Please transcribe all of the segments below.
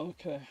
Okay.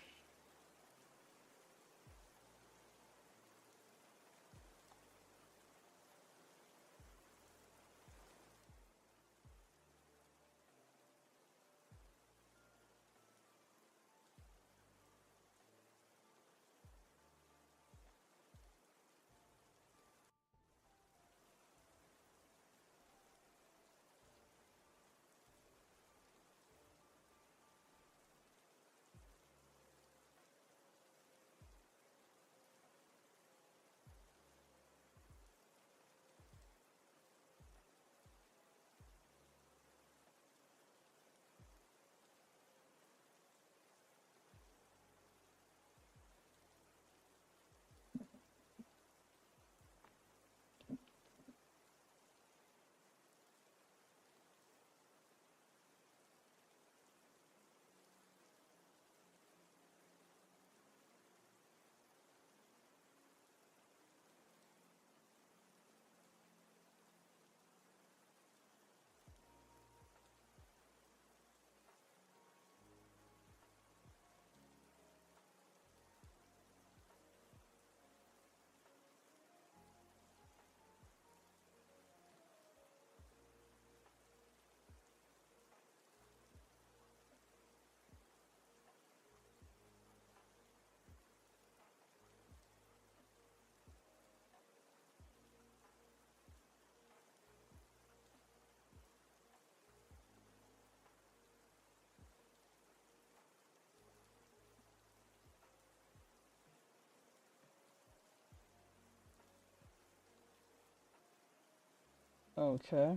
Okay.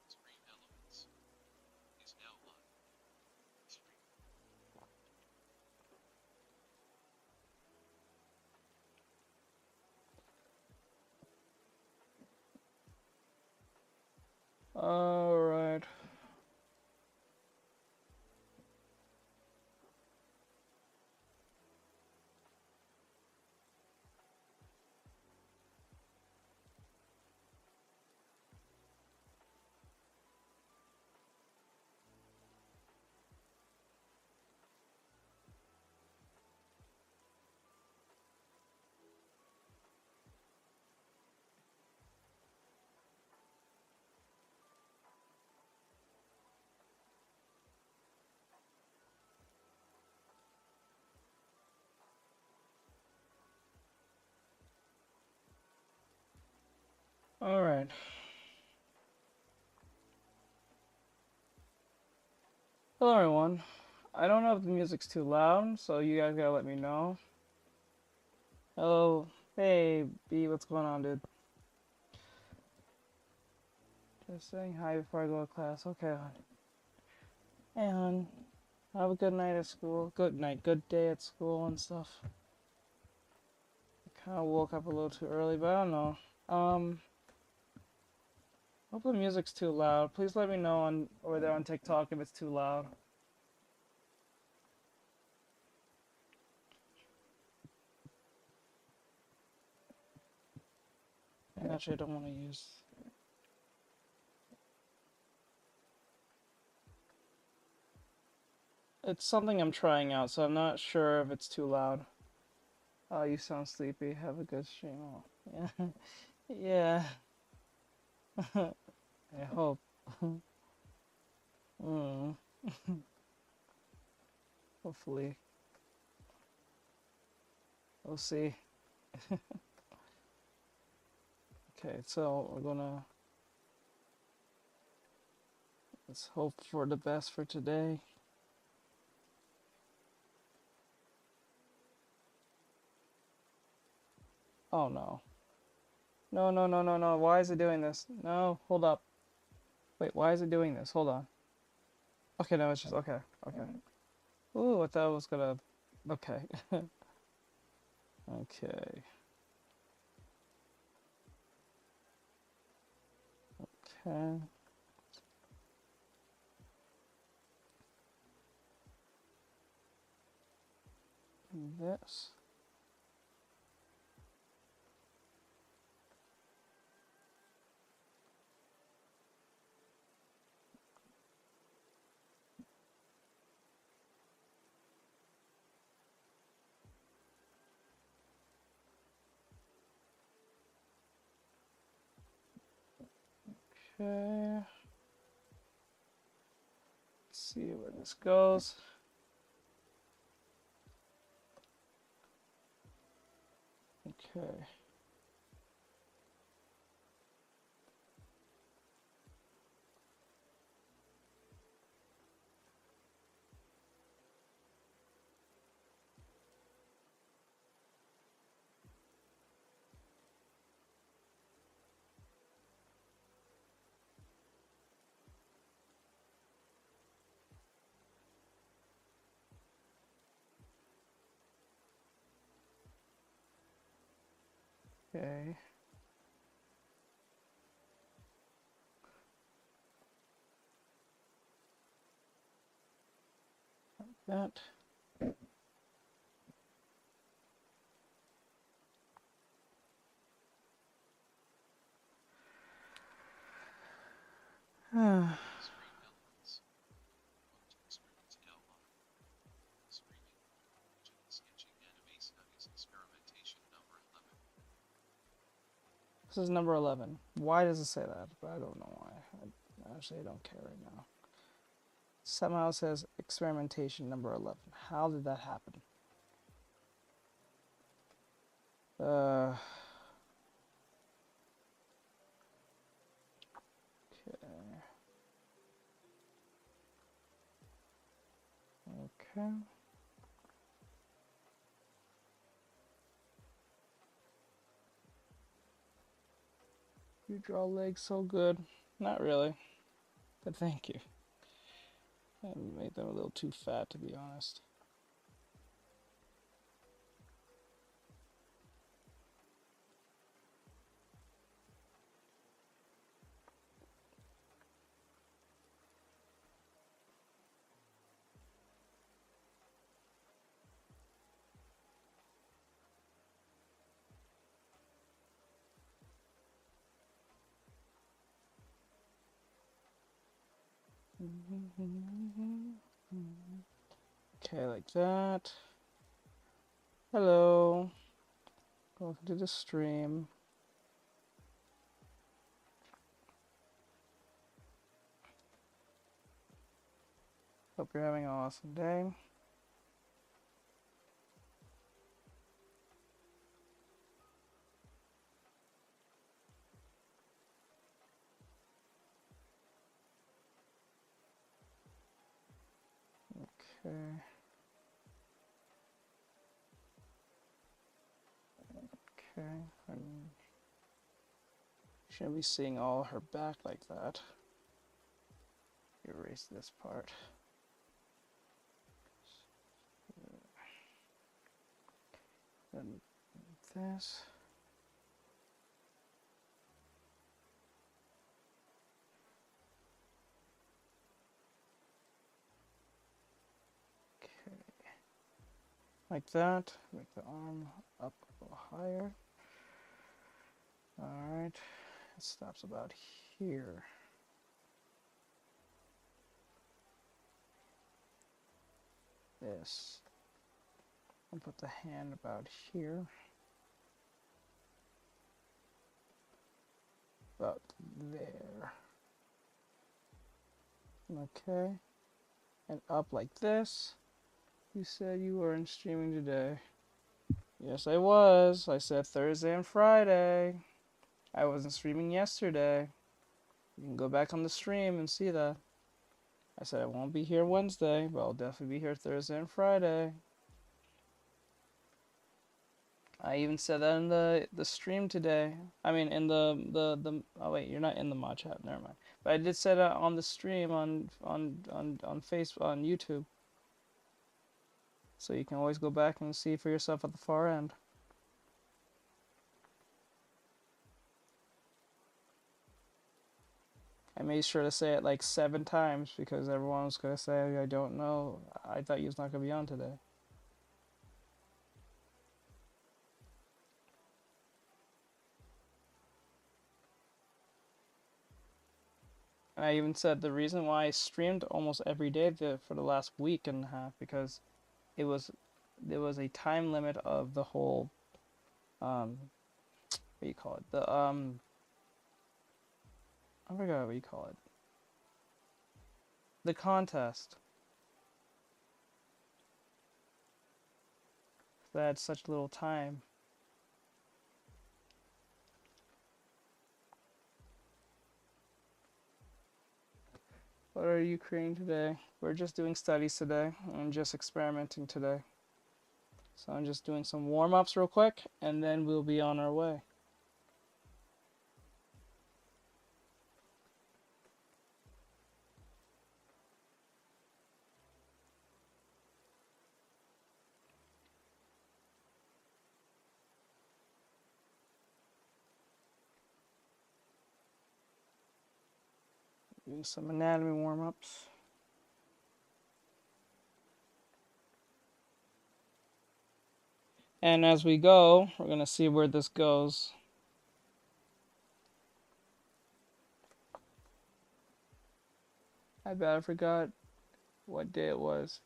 Stream Elements is now live. Stream. All right. All right. Hello, everyone. I don't know if the music's too loud, so you guys gotta let me know. Hello. Hey, B, what's going on, dude? Just saying hi before I go to class. Okay, hon. Hey, hon. Have a good night at school. Good night. Good day at school and stuff. I kind of woke up a little too early, but I don't know. Hope the music's too loud. Please let me know on over there on TikTok if it's too loud. And actually, I don't want to use. It's something I'm trying out, so I'm not sure if it's too loud. Oh, you sound sleepy. Have a good stream. Oh, yeah. Yeah. I hope. Mm, hopefully. We'll see. Okay, so we're gonna let's hope for the best for today. Oh no. No, no, no, no, no. Why is it doing this? No, hold up. Wait, why is it doing this? Hold on. Okay, no, it's just okay. Okay. Ooh, I thought it was gonna. Okay. Okay. Okay. This. Okay. Let's see where this goes. Okay. Okay. That. Screen elements. Artexrtic outline. Screening. Digital sketching anime studies experimentation number 11. This is number 11. Why does it say that? But I don't know why. I actually don't care right now. Somehow it says experimentation number 11. How did that happen? Okay. Okay. You draw legs so good. Not really, but thank you. I made them a little too fat, to be honest. Okay, like that. Hello. Welcome to the stream. Hope you're having an awesome day. Okay. Okay. Shouldn't be seeing all her back like that. Erase this part. Then this. Okay. Like that. Make the arm up a little higher. Alright. It stops about here. This. And put the hand about here. About there. Okay. And up like this. You said you weren't streaming today. Yes, I was. I said Thursday and Friday. I wasn't streaming yesterday. You can go back on the stream and see that. I said I won't be here Wednesday, but I'll definitely be here Thursday and Friday. I even said that in the stream today. I mean, in the oh wait, you're not in the mod chat. Never mind. But I did say that on the stream on Facebook on YouTube. So you can always go back and see for yourself at the far end. I made sure to say it like 7 times because everyone was gonna say, I don't know. I thought you was not gonna be on today. And I even said the reason why I streamed almost every day for the last week and a half because it was there was a time limit of the whole what do you call it? I forgot what you call it. The contest. They had such little time. What are you creating today? We're just doing studies today. I'm just experimenting today. So I'm just doing some warm-ups real quick, and then we'll be on our way. Doing some anatomy warm-ups. And as we go, we're going to see where this goes. I bet I forgot what day it was.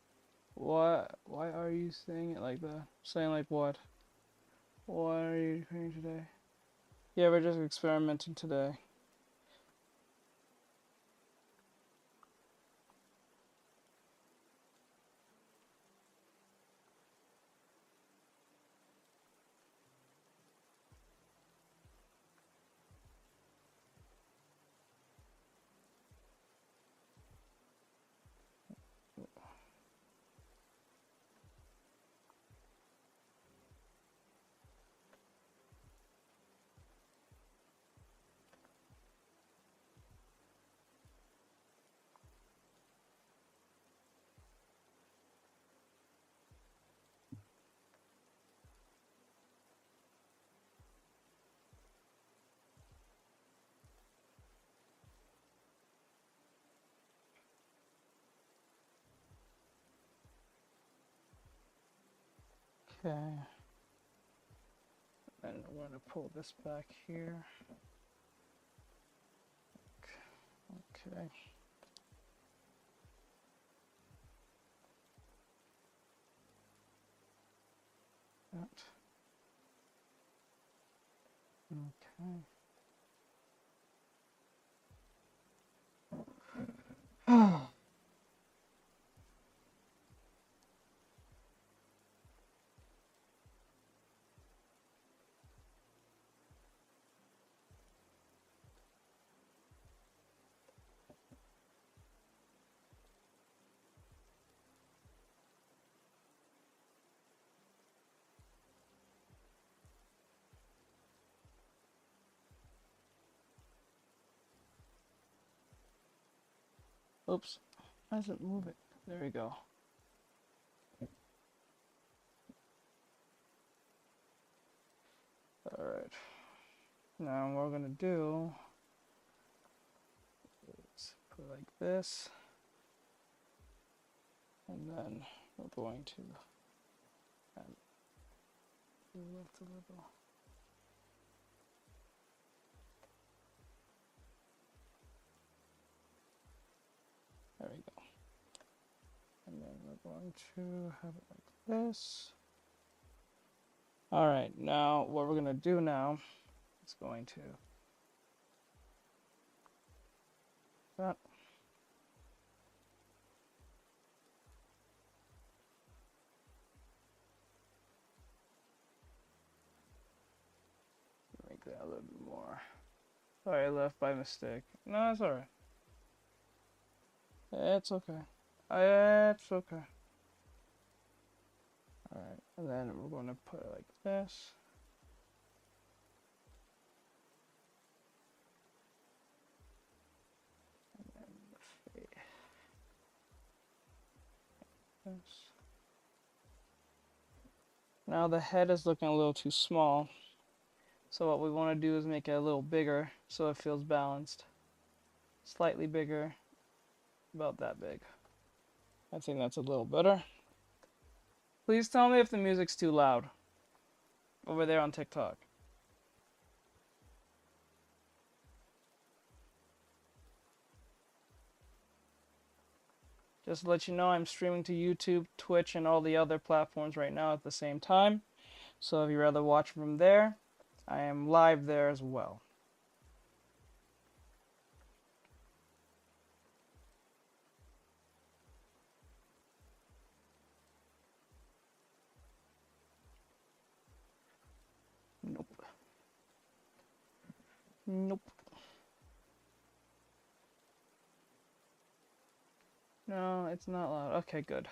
What? Why are you saying it like that? Saying like what? What are you doing today? Yeah, we're just experimenting today. Okay. And we're going to pull this back here. Okay. That. Okay. Oops. Why does it move it? There we go. Alright. Now what we're going to do is put it like this. And then we're going to lift a little. There we go. And then we're going to have it like this. Alright, now what we're going to do now is going to that. Make that a little bit more. Sorry, I left by mistake. No, it's alright. It's okay. It's okay. Alright, and then we're going to put it like this. And then the face. This. Now the head is looking a little too small. So what we want to do is make it a little bigger so it feels balanced. Slightly bigger. About that big. I think that's a little better. Please tell me if the music's too loud. Over there on TikTok. Just to let you know, I'm streaming to YouTube, Twitch, and all the other platforms right now at the same time. So if you'd rather watch from there, I am live there as well. Nope. Nope. No, it's not loud. Okay, good.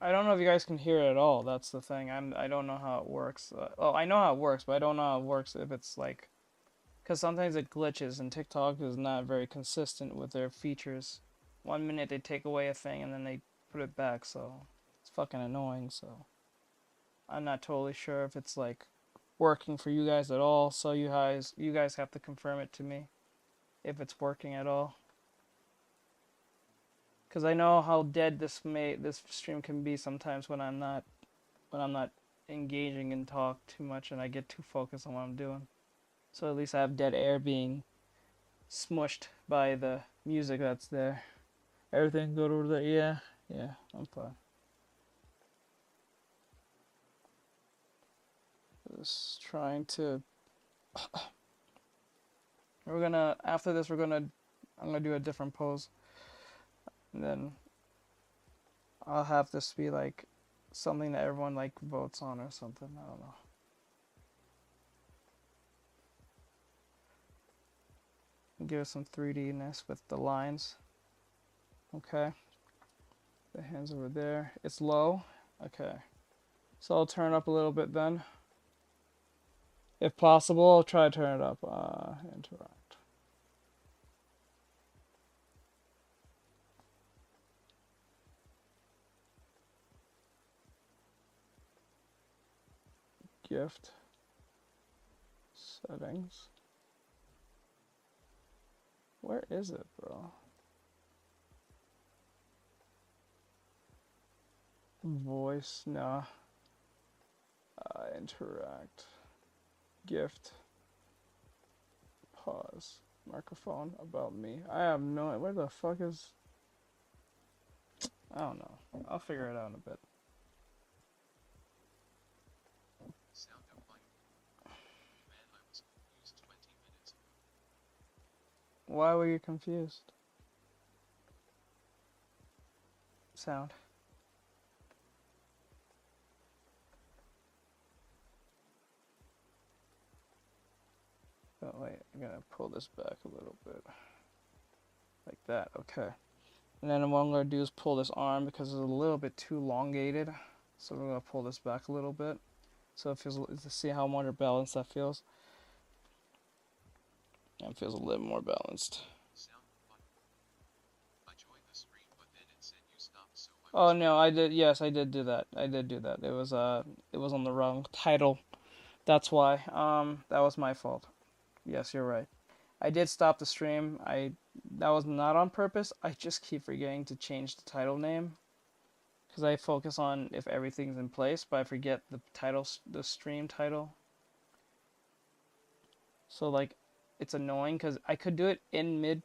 I don't know if you guys can hear it at all. That's the thing. I don't know how it works. Well, I know how it works, but I don't know how it works if it's like, because sometimes it glitches and TikTok is not very consistent with their features. 1 minute they take away a thing and then they put it back, so it's fucking annoying. So I'm not totally sure if it's like working for you guys at all. So you guys have to confirm it to me if it's working at all. Because I know how dead this stream can be sometimes when I'm not engaging in talk too much and I get too focused on what I'm doing. So at least I have dead air being smushed by the music that's there. Everything good over there? Yeah, I'm fine. Just trying to. After this I'm gonna do a different pose. And then I'll have this be like something that everyone like votes on or something. I don't know. Give it some 3D-ness with the lines. Okay. The hands over there. It's low. Okay. So I'll turn it up a little bit then. If possible, I'll try to turn it up. Interact. Gift. Settings. Where is it, bro? Voice, nah. Interact. Gift. Pause. Microphone. About me. I have no idea. Where the fuck is... I don't know. I'll figure it out in a bit. Sound of my... Man, I was confused 20 minutes ago. Why were you confused? Sound. Oh, wait, I'm gonna pull this back a little bit. Like that, okay. And then what I'm gonna do is pull this arm because it's a little bit too elongated. So we're gonna pull this back a little bit. So it feels, to see how more balanced that feels. It feels a little more balanced. Sound fun. I joined the stream, but then it said you stopped, so I Oh no, I did, yes, I did do that. I did do that. It was on the wrong title. That's why. That was my fault. Yes, you're right. I did stop the stream. That was not on purpose. I just keep forgetting to change the title name because I focus on if everything's in place, but I forget the title, the stream title. So like, it's annoying because I could do it in mid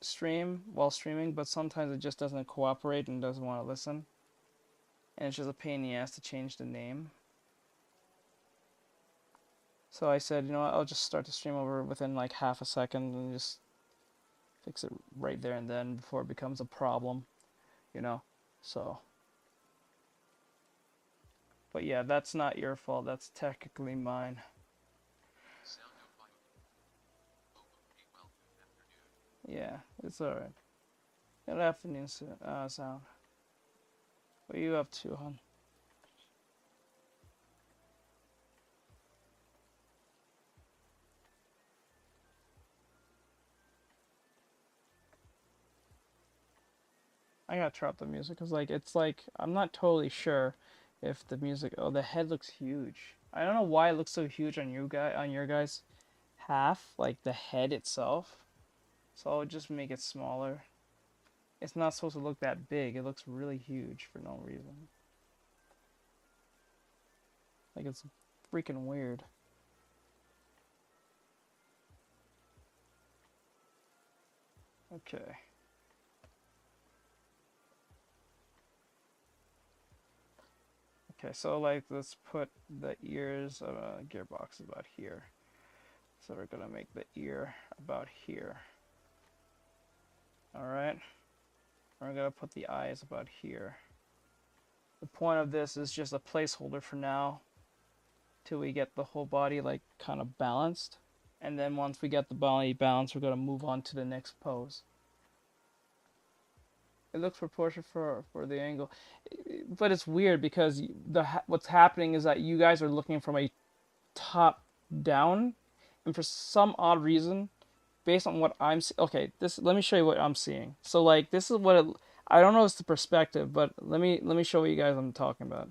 stream while streaming, but sometimes it just doesn't cooperate and doesn't want to listen, and it's just a pain in the ass to change the name. So I said, you know what, I'll just start the stream over within like half a second and just fix it right there and then before it becomes a problem, you know. So, but yeah, that's not your fault. That's technically mine. Sound of my... Oh, okay, well, good afternoon. Yeah, it's alright. Good afternoon, Sound. What are you up to, hon? I gotta turn up the music because it's like I'm not totally sure if the music. Oh, the head looks huge. I don't know why it looks so huge on your guys' half, like the head itself. So I'll just make it smaller. It's not supposed to look that big. It looks really huge for no reason. Like it's freaking weird. Okay. Okay, so like let's put the ears of a gearbox about here. So we're gonna make the ear about here. Alright. We're gonna put the eyes about here. The point of this is just a placeholder for now, till we get the whole body like kind of balanced. And then once we get the body balanced, we're gonna move on to the next pose. It looks proportionate for the angle, but it's weird because what's happening is that you guys are looking from a top down, and for some odd reason, based on what I'm okay, let me show you what I'm seeing. So like this is what I don't know, it's the perspective, but let me show you guys what I'm talking about.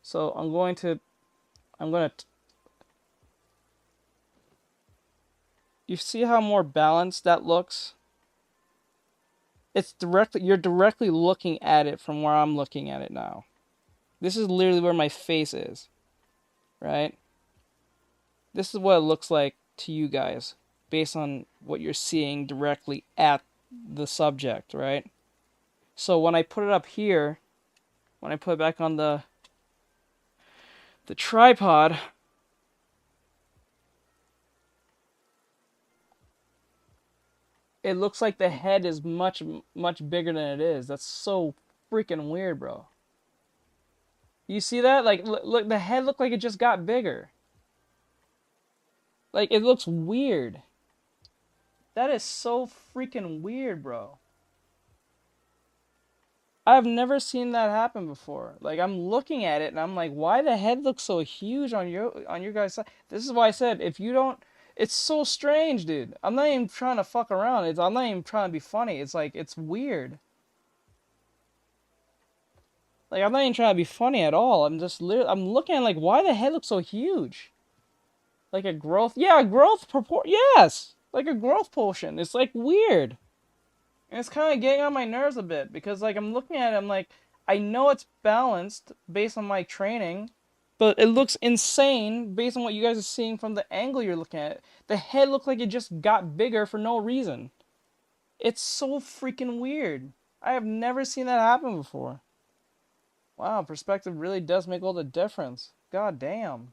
So I'm gonna you see how more balanced that looks? You're directly looking at it from where I'm looking at it now. This is literally where my face is, right? This is what it looks like to you guys based on what you're seeing directly at the subject, right? So when I put it up here, when I put it back on the tripod, it looks like the head is much bigger than it is. That's so freaking weird, bro. You see that? Like, look, the head looked like it just got bigger. Like, it looks weird. That is so freaking weird, bro. I've never seen that happen before. Like, I'm looking at it and I'm like, why the head looks so huge on your guys' side? This is why I said, if you don't, it's so strange, dude. I'm not even trying to fuck around. I'm not even trying to be funny. It's like, it's weird. Like, I'm not even trying to be funny at all. I'm just I'm looking at like, why the head looks so huge? Like a growth, yeah, a growth yes, like a growth potion. It's like weird. And it's kind of getting on my nerves a bit because like I'm looking at it, I'm like, I know it's balanced based on my training, but it looks insane based on what you guys are seeing from the angle you're looking at it. The head looked like it just got bigger for no reason. It's so freaking weird. I have never seen that happen before. Wow, perspective really does make all the difference. God damn.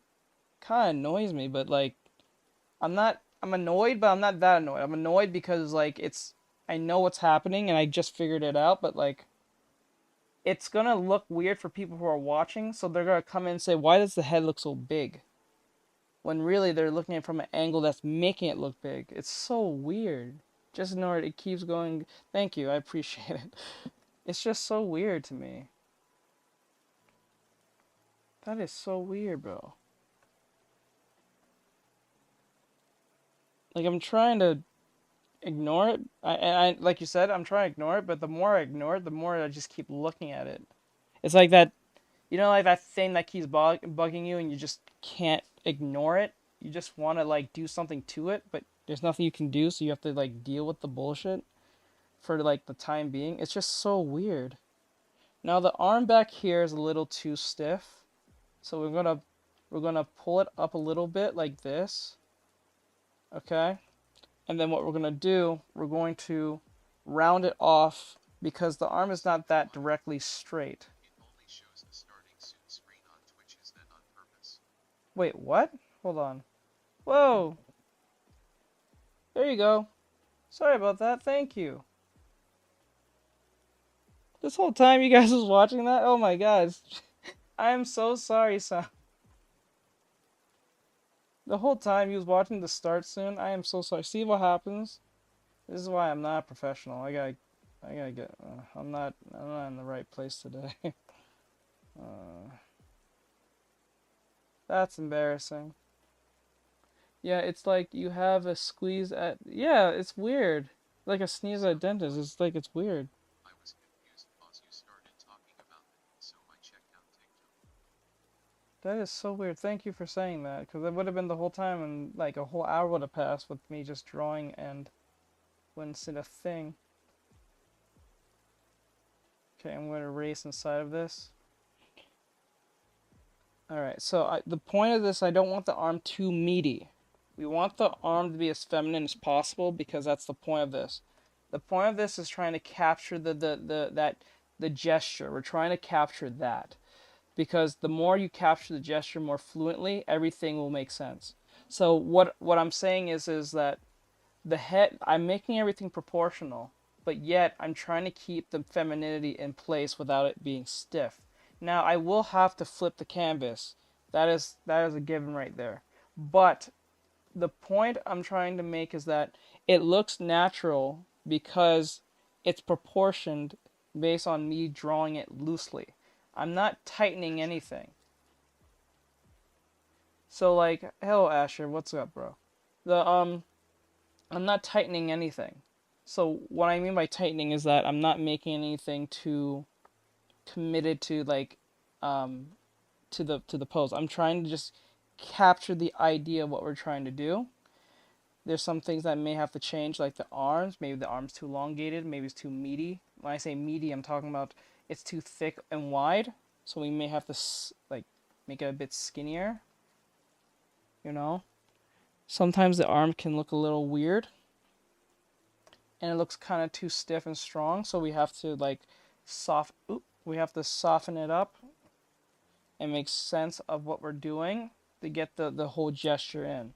Kind of annoys me, but like, I'm annoyed, but I'm not that annoyed. I'm annoyed because like I know what's happening and I just figured it out, but like, it's gonna look weird for people who are watching, so they're gonna come in and say, why does the head look so big? When really they're looking at it from an angle that's making it look big. It's so weird. Just ignore it. It keeps going. Thank you. I appreciate it. It's just so weird to me. That is so weird, bro. Like, I'm trying to ignore it. I like you said, I'm trying to ignore it, but the more I ignore it, the more I just keep looking at it. It's like that, you know, like that thing that keeps bugging you and you just can't ignore it. You just want to, like, do something to it, but there's nothing you can do, so you have to, like, deal with the bullshit for, like, the time being. It's just so weird. Now, the arm back here is a little too stiff, so we're gonna pull it up a little bit like this. Okay? And then what we're going to do, we're going to round it off because the arm is not that directly straight. It only shows the starting soon screen on Twitch. Is that on purpose? Wait, what? Hold on. Whoa. There you go. Sorry about that. Thank you. This whole time you guys was watching that? Oh my gosh. I am so sorry, son. The whole time you was watching the start soon. I am so sorry. See what happens? This is why I'm not a professional. I gotta get. I'm not in the right place today. That's embarrassing. Yeah, it's like you have a squeeze at. Yeah, it's weird. Like a sneeze at a dentist. It's like it's weird. I was confused because you started talking about it, so I checked out TikTok. That is so weird. Thank you for saying that, because it would have been the whole time, and like a whole hour would have passed with me just drawing and wouldn't see a thing. Okay, I'm going to erase inside of this. Alright, so the point of this, I don't want the arm too meaty. We want the arm to be as feminine as possible because that's the point of this. The point of this is trying to capture the gesture. We're trying to capture that. Because the more you capture the gesture more fluently, everything will make sense. So what I'm saying is that the head, I'm making everything proportional, but yet I'm trying to keep the femininity in place without it being stiff. Now I will have to flip the canvas. That is a given right there. But the point I'm trying to make is that it looks natural because it's proportioned based on me drawing it loosely. I'm not tightening anything. So like, hello Asher, what's up, bro? I'm not tightening anything. So what I mean by tightening is that I'm not making anything too committed to like to the pose. I'm trying to just capture the idea of what we're trying to do. There's some things that may have to change, like the arms. Maybe the arm's too elongated, maybe it's too meaty. When I say meaty, I'm talking about it's too thick and wide, so we may have to like make it a bit skinnier. You know? Sometimes the arm can look a little weird, and it looks kind of too stiff and strong, so we have to like we have to soften it up and make sense of what we're doing to get the whole gesture in.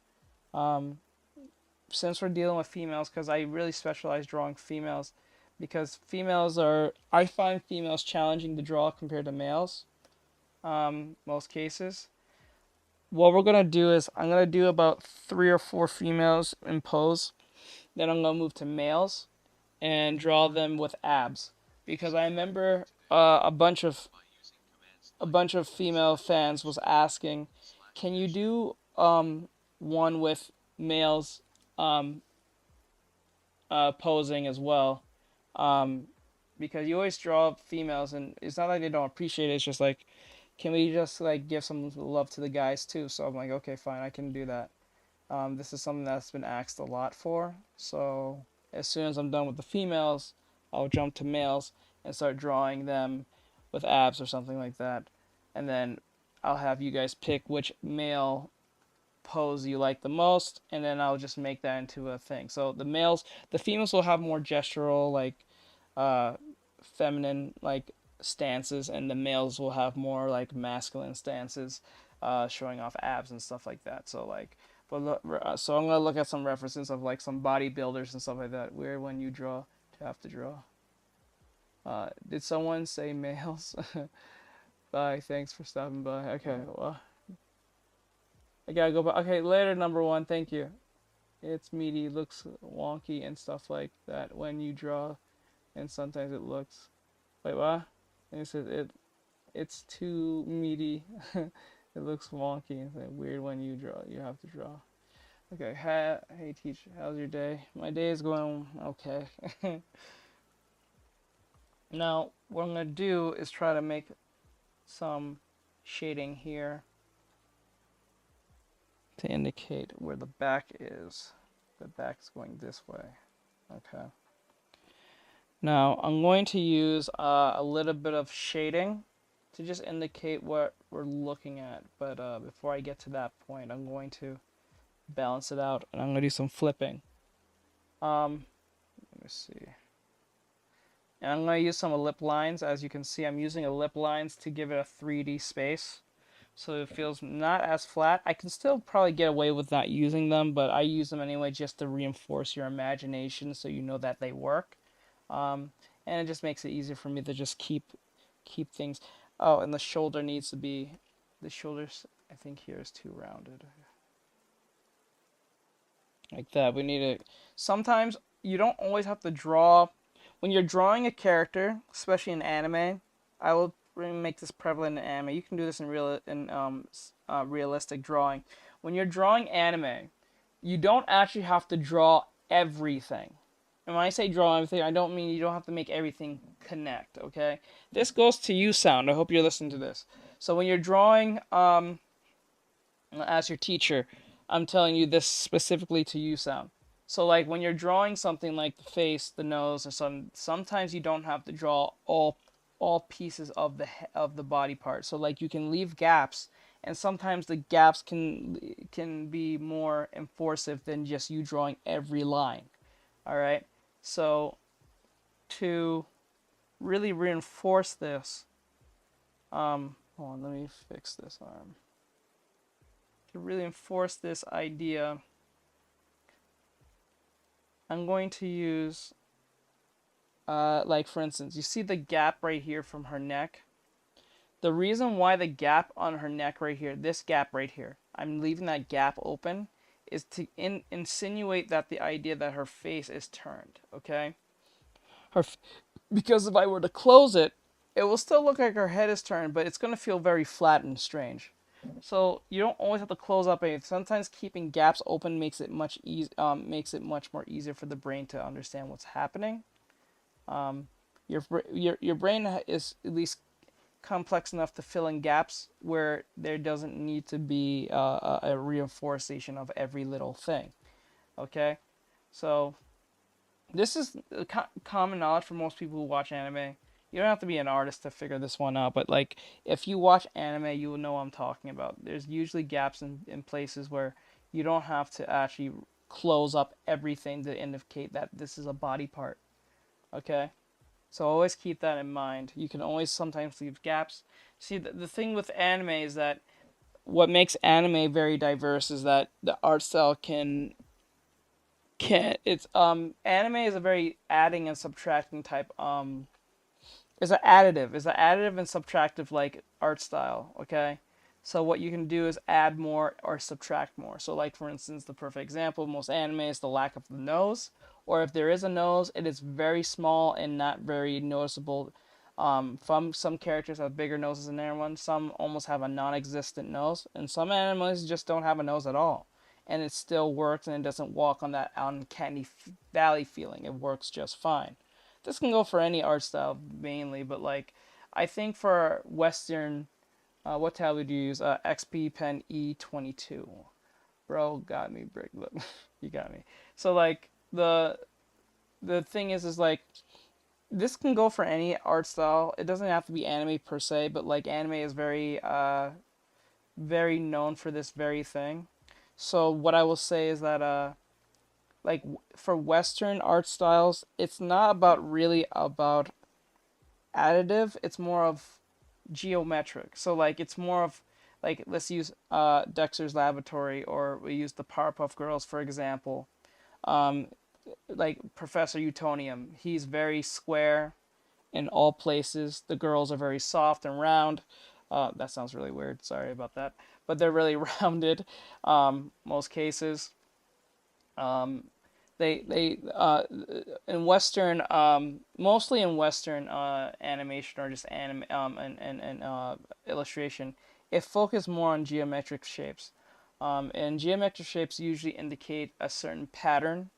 Since we're dealing with females, because I really specialize drawing females, because I find females challenging to draw compared to males, most cases. What we're going to do is, I'm going to do about 3 or 4 females in pose, then I'm going to move to males, and draw them with abs, because I remember a bunch of female fans was asking, can you do one with males posing as well, because you always draw females and it's not like they don't appreciate it, it's just like, can we just like give some love to the guys too? So I'm like, okay, fine, I can do that. This is something that's been asked a lot for, so as soon as I'm done with the females, I'll jump to males and start drawing them with abs or something like that, and then I'll have you guys pick which male pose you like the most, and then I'll just make that into a thing. So the females will have more gestural, like feminine like stances, and the males will have more like masculine stances, showing off abs and stuff like that. So like, so I'm gonna look at some references of like some bodybuilders and stuff like that. Weird when you draw to have to draw. Did someone say males? Bye. Thanks for stopping by. Okay. Well, I gotta go back. Okay. Later, number 1. Thank you. It's meaty, looks wonky and stuff like that when you draw, and sometimes it looks. Wait, what? And it says it's too meaty. It looks wonky and it's like weird when you draw. You have to draw. Okay. Hey, teacher. How's your day? My day is going okay. Now, what I'm gonna do is try to make some shading here to indicate where the back is. The back's going this way. Okay. Now, I'm going to use a little bit of shading to just indicate what we're looking at. But before I get to that point, I'm going to balance it out, and I'm going to do some flipping. Let me see. And I'm going to use some ellipse lines. As you can see, I'm using ellipse lines to give it a 3D space, so it feels not as flat. I can still probably get away with not using them, but I use them anyway just to reinforce your imagination so you know that they work. And it just makes it easier for me to just keep things. Oh, and the shoulder needs to be, the shoulders, I think here is too rounded. Like that. We need to, sometimes you don't always have to draw, when you're drawing a character, especially in anime, I will make this prevalent in anime. You can do this in realistic drawing. When you're drawing anime, you don't actually have to draw everything. And when I say draw everything, I don't mean you don't have to make everything connect, okay? This goes to you, sound. I hope you're listening to this. So when you're drawing, as your teacher, I'm telling you this specifically to you, sound. So like when you're drawing something like the face, the nose, or sometimes you don't have to draw all pieces of the body part. So like you can leave gaps, and sometimes the gaps can be more enforcing than just you drawing every line. All right. So to really reinforce this, hold on, let me fix this arm. To really enforce this idea, I'm going to use, like for instance, you see the gap right here from her neck? The reason why the gap on her neck right here, this gap right here, I'm leaving that gap open, is to insinuate that the idea that her face is turned, okay? Because if I were to close it, it will still look like her head is turned, but it's going to feel very flat and strange. So you don't always have to close up anything. Sometimes keeping gaps open makes it makes it much more easier for the brain to understand what's happening. Your brain is at least complex enough to fill in gaps where there doesn't need to be a reinforcement of every little thing. Okay, so this is common knowledge for most people who watch anime. You don't have to be an artist to figure this one out, but like if you watch anime, you will know what I'm talking about. There's usually gaps in places where you don't have to actually close up everything to indicate that this is a body part. Okay? So always keep that in mind. You can always sometimes leave gaps. See, the thing with anime is that what makes anime very diverse is that the art style can it's anime is a very adding and subtracting type is an additive. Is an additive and subtractive like art style, okay? So what you can do is add more or subtract more. So like for instance, the perfect example of most anime is the lack of the nose, or if there is a nose, it is very small and not very noticeable. Some characters have bigger noses than everyone. Some almost have a non-existent nose, and some animals just don't have a nose at all, and it still works and it doesn't walk on that uncanny valley feeling. It works just fine. This can go for any art style mainly, but like I think for Western, what tab would you use? XP Pen E22. Bro, got me, Brick. Look, you got me. So like the thing is like this can go for any art style. It doesn't have to be anime per se, but like anime is very known for this very thing. So what I will say is that like for Western art styles, it's not about really about additive. It's more of geometric. So like it's more of like let's use Dexter's Laboratory, or we use the Powerpuff Girls for example. Um, like Professor Utonium, he's very square in all places. The girls are very soft and round. That sounds really weird. Sorry about that. But they're really rounded. Most cases. Um, they in Western mostly in Western animation or just anime and illustration, it focuses more on geometric shapes. And geometric shapes usually indicate a certain pattern.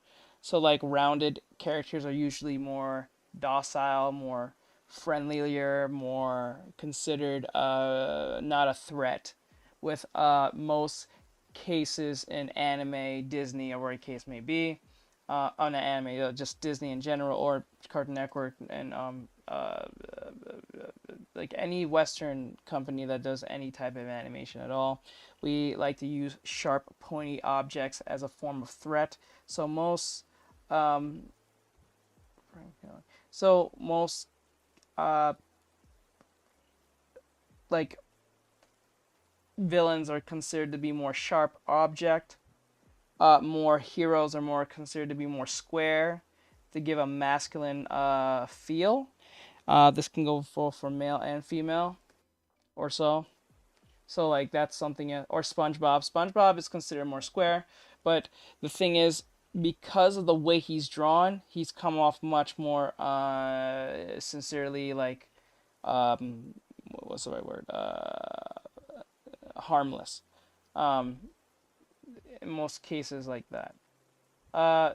So like rounded characters are usually more docile, more friendlier, more considered not a threat. With most cases in anime, Disney, or whatever case may be, on an anime, just Disney in general, or Cartoon Network, and like any Western company that does any type of animation at all, we like to use sharp, pointy objects as a form of threat. So um, most uh, like villains are considered to be more sharp object. More heroes are more considered to be more square to give a masculine feel. This can go for male and female or so. So like that's something. Or SpongeBob. SpongeBob is considered more square, but the thing is, because of the way he's drawn, he's come off much more sincerely like what's the right word? Harmless. Um, in most cases like that. Uh,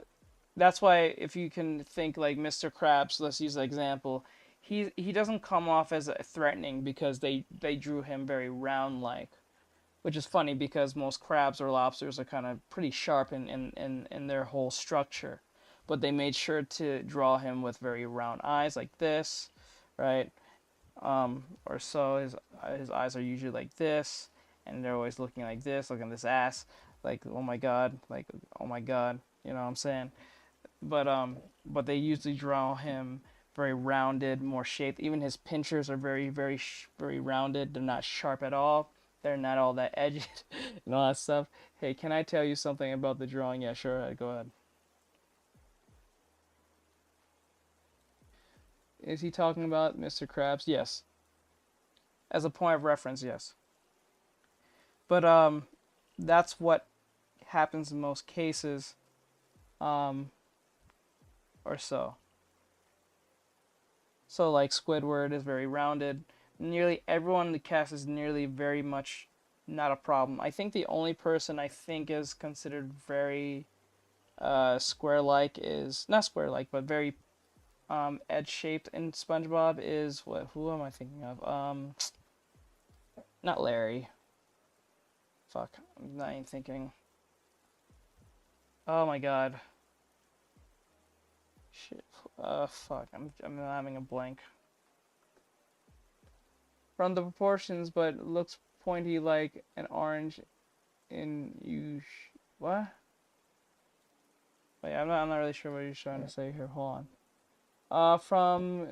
that's why if you can think like Mr. Krabs, let's use an example, he doesn't come off as threatening because they drew him very round like, which is funny because most crabs or lobsters are kind of pretty sharp in their whole structure, but they made sure to draw him with very round eyes like this, right? Or so his eyes are usually like this, and they're always looking like this, looking at this ass, like oh my god, you know what I'm saying? But they usually draw him very rounded, more shaped. Even his pinchers are very rounded. They're not sharp at all. They're not all that edged and all that stuff. Hey, can I tell you something about the drawing? Yeah, sure. Go ahead. Is he talking about Mr. Krabs? Yes. As a point of reference, yes. But that's what happens in most cases, um, or so. So like Squidward is very rounded. Nearly everyone in the cast is nearly very much not a problem. I think the only person I think is considered very square-like is not square-like, but very edge-shaped in SpongeBob is what? Who am I thinking of? Not Larry. Fuck, I'm not even thinking. Oh my god. Shit. Fuck. I'm having a blank. From the proportions, but looks pointy like an orange in you. What? Wait, I'm not really sure what you're trying to say here. Hold on. From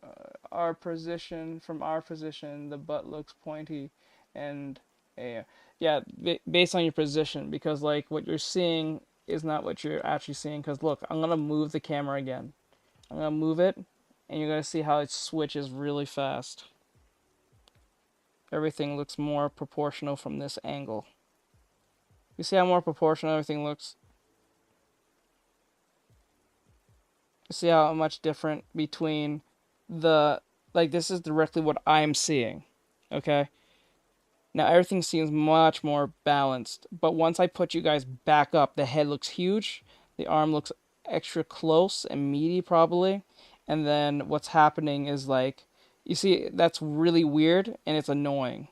from our position, the butt looks pointy, and yeah, yeah, based on your position, because like what you're seeing is not what you're actually seeing. Because look, I'm gonna move the camera again. I'm gonna move it, and you're gonna see how it switches really fast. Everything looks more proportional from this angle. You see how more proportional everything looks? You see how much different between the, like this is directly what I'm seeing, okay? Now everything seems much more balanced, but once I put you guys back up, the head looks huge, the arm looks extra close and meaty probably, and then what's happening is like, you see, that's really weird and it's annoying.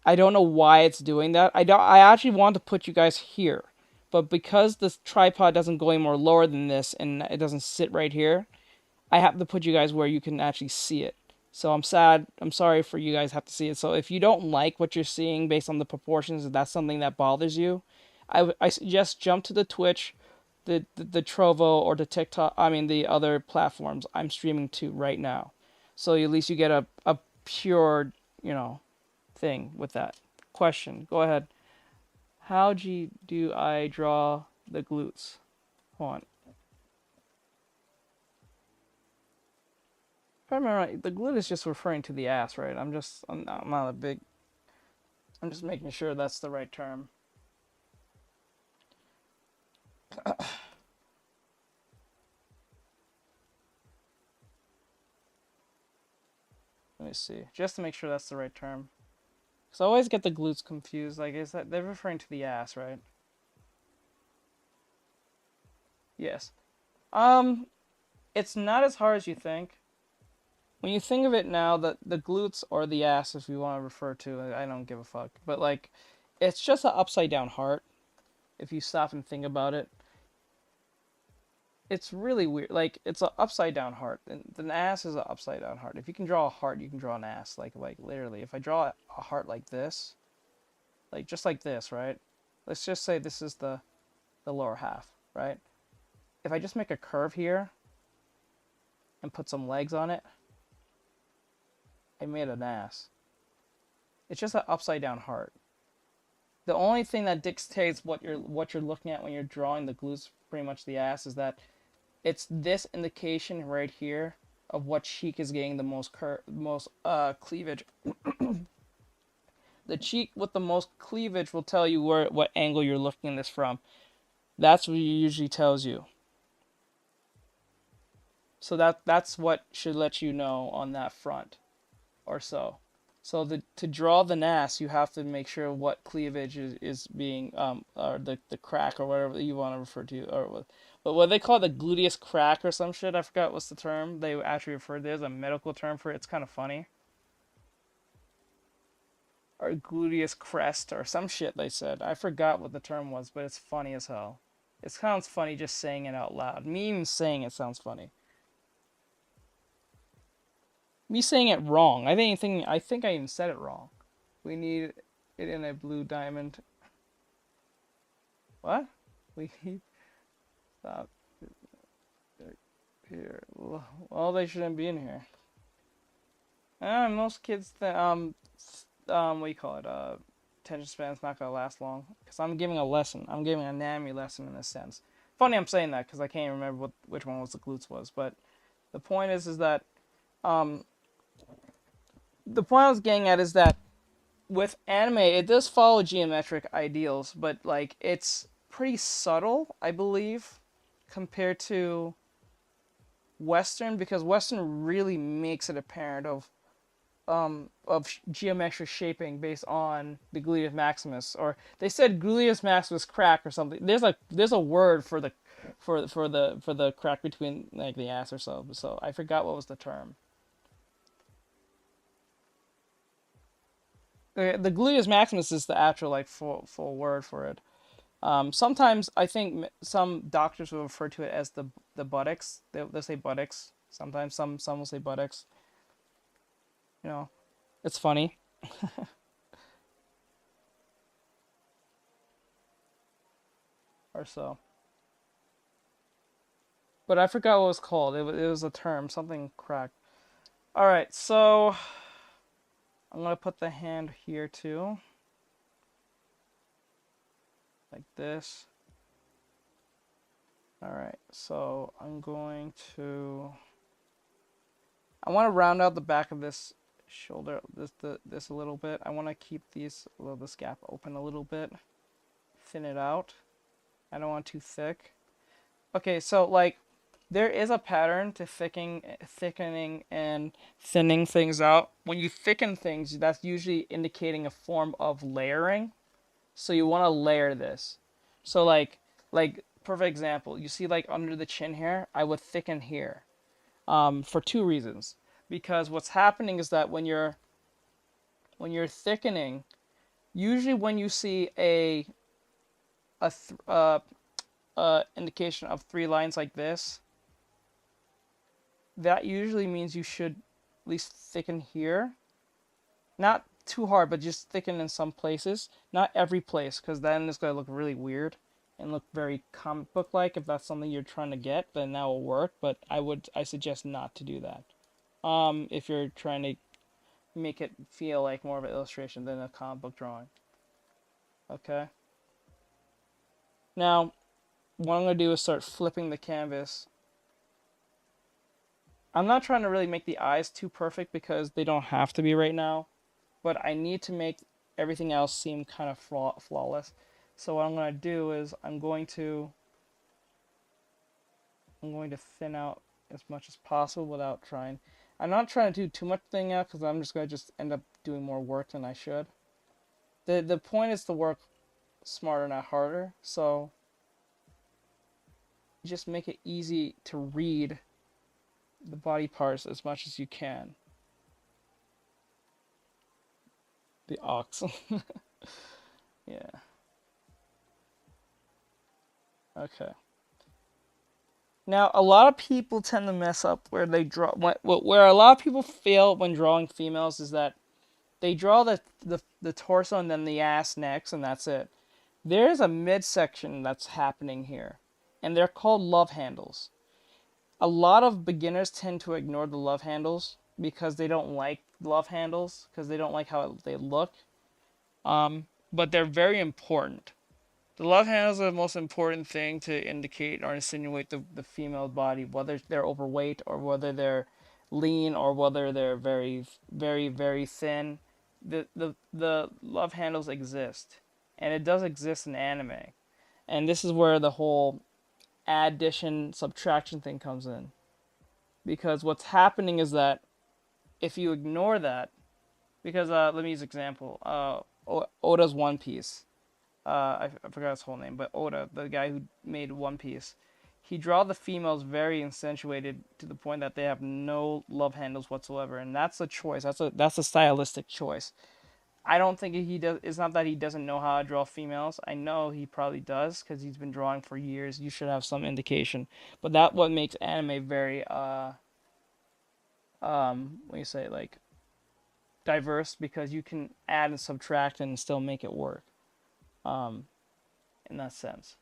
I don't know why it's doing that. I actually want to put you guys here, but because this tripod doesn't go any more lower than this and it doesn't sit right here, I have to put you guys where you can actually see it. So I'm sad. I'm sorry for you guys have to see it. So if you don't like what you're seeing based on the proportions, if that's something that bothers you, I suggest jump to the Twitch, the Trovo, or the TikTok. I mean the other platforms I'm streaming to right now. So at least you get a pure, thing with that. Question. Go ahead. How do I draw the glutes? Hold on. If I remember right, the glute is just referring to the ass, right? I'm not a big. I'm just making sure that's the right term. Let me see, just to make sure that's the right term. Because I always get the glutes confused. Like, is that they're referring to the ass, right? Yes. It's not as hard as you think. When you think of it now, the glutes or the ass, if you want to refer to it, I don't give a fuck. But like, it's just an upside down heart. If you stop and think about it, it's really weird. Like, it's an upside down heart. And an ass is an upside down heart. If you can draw a heart, you can draw an ass. Like literally, if I draw a heart like this, like just like this, right? Let's just say this is the lower half, right? If I just make a curve here and put some legs on it, I made an ass. It's just an upside down heart. The only thing that dictates what you're looking at when you're drawing the glutes, pretty much the ass, is that it's this indication right here of what cheek is getting the most cleavage. The cheek with the most cleavage will tell you what angle you're looking at this from. That's what it usually tells you. So that's what should let you know on that front, or so. So to draw the NAS, you have to make sure what cleavage is being or the crack or whatever you want to refer to, or what they call the gluteus crack or some shit. I forgot what's the term they actually referred. There's a medical term for it. It's kind of funny. Or gluteus crest or some shit they said. I forgot what the term was, but it's funny as hell. It sounds funny just saying it out loud. Me even saying it sounds funny. Me saying it wrong. I think I even said it wrong. We need it in a blue diamond. What? We need stop here. Well, they shouldn't be in here. Most kids what do you call it? Attention span's not gonna last long because I'm giving a lesson. I'm giving a anatomy lesson in a sense. Funny I'm saying that because I can't remember which one was the glutes was, but the point is that the point I was getting at is that with anime, it does follow geometric ideals, but like it's pretty subtle, I believe, compared to Western, because Western really makes it apparent of geometric shaping based on the gluteus maximus, or they said gluteus maximus crack or something. There's a word for the crack between like the ass or so. So I forgot what was the term. The gluteus maximus is the actual like full word for it. Sometimes I think some doctors will refer to it as the buttocks. They'll say buttocks. Sometimes some will say buttocks. You know, it's funny. Or so. But I forgot what it was called. It was a term, something crack. All right, so I'm gonna put the hand here too, like this. All right, so I'm going to. I want to round out the back of this shoulder, this a little bit. I want to keep this gap open a little bit, thin it out. I don't want too thick. Okay, so like there is a pattern to thickening and thinning things out. When you thicken things, that's usually indicating a form of layering. So you want to layer this. So like perfect example, you see like under the chin here, I would thicken here. For two reasons. Because what's happening is that when you're thickening, usually when you see a indication of three lines like this, that usually means you should at least thicken here. Not too hard, but just thicken in some places. Not every place, because then it's going to look really weird and look very comic book like. If that's something you're trying to get, then that will work, but I suggest not to do that. If you're trying to make it feel like more of an illustration than a comic book drawing. Okay? Now, what I'm going to do is start flipping the canvas. I'm not trying to really make the eyes too perfect because they don't have to be right now, but I need to make everything else seem kind of flawless. So what I'm going to do is I'm going to thin out as much as possible without trying. I'm not trying to do too much thinning out because I'm just going to just end up doing more work than I should. The point is to work smarter, not harder. So just make it easy to read the body parts as much as you can. The ox. Yeah. Okay. Now, a lot of people tend to mess up where they draw. Where a lot of people fail when drawing females is that they draw the torso and then the ass next, and that's it. There is a midsection that's happening here, and they're called love handles. A lot of beginners tend to ignore the love handles because they don't like love handles, because they don't like how they look. But they're very important. The love handles are the most important thing to indicate or insinuate the female body, whether they're overweight or whether they're lean or whether they're very, very, very thin. The love handles exist, and it does exist in anime. And this is where the whole addition subtraction thing comes in. Because what's happening is that if you ignore that, Because let me use example. Oda's One Piece. I forgot his whole name, but Oda, the guy who made One Piece, he draw the females very accentuated to the point that they have no love handles whatsoever, and that's a choice. That's a stylistic choice. I don't think he does. It's not that he doesn't know how to draw females. I know he probably does because he's been drawing for years. You should have some indication. But that what makes anime very what do you say, like diverse, because you can add and subtract and still make it work. In that sense.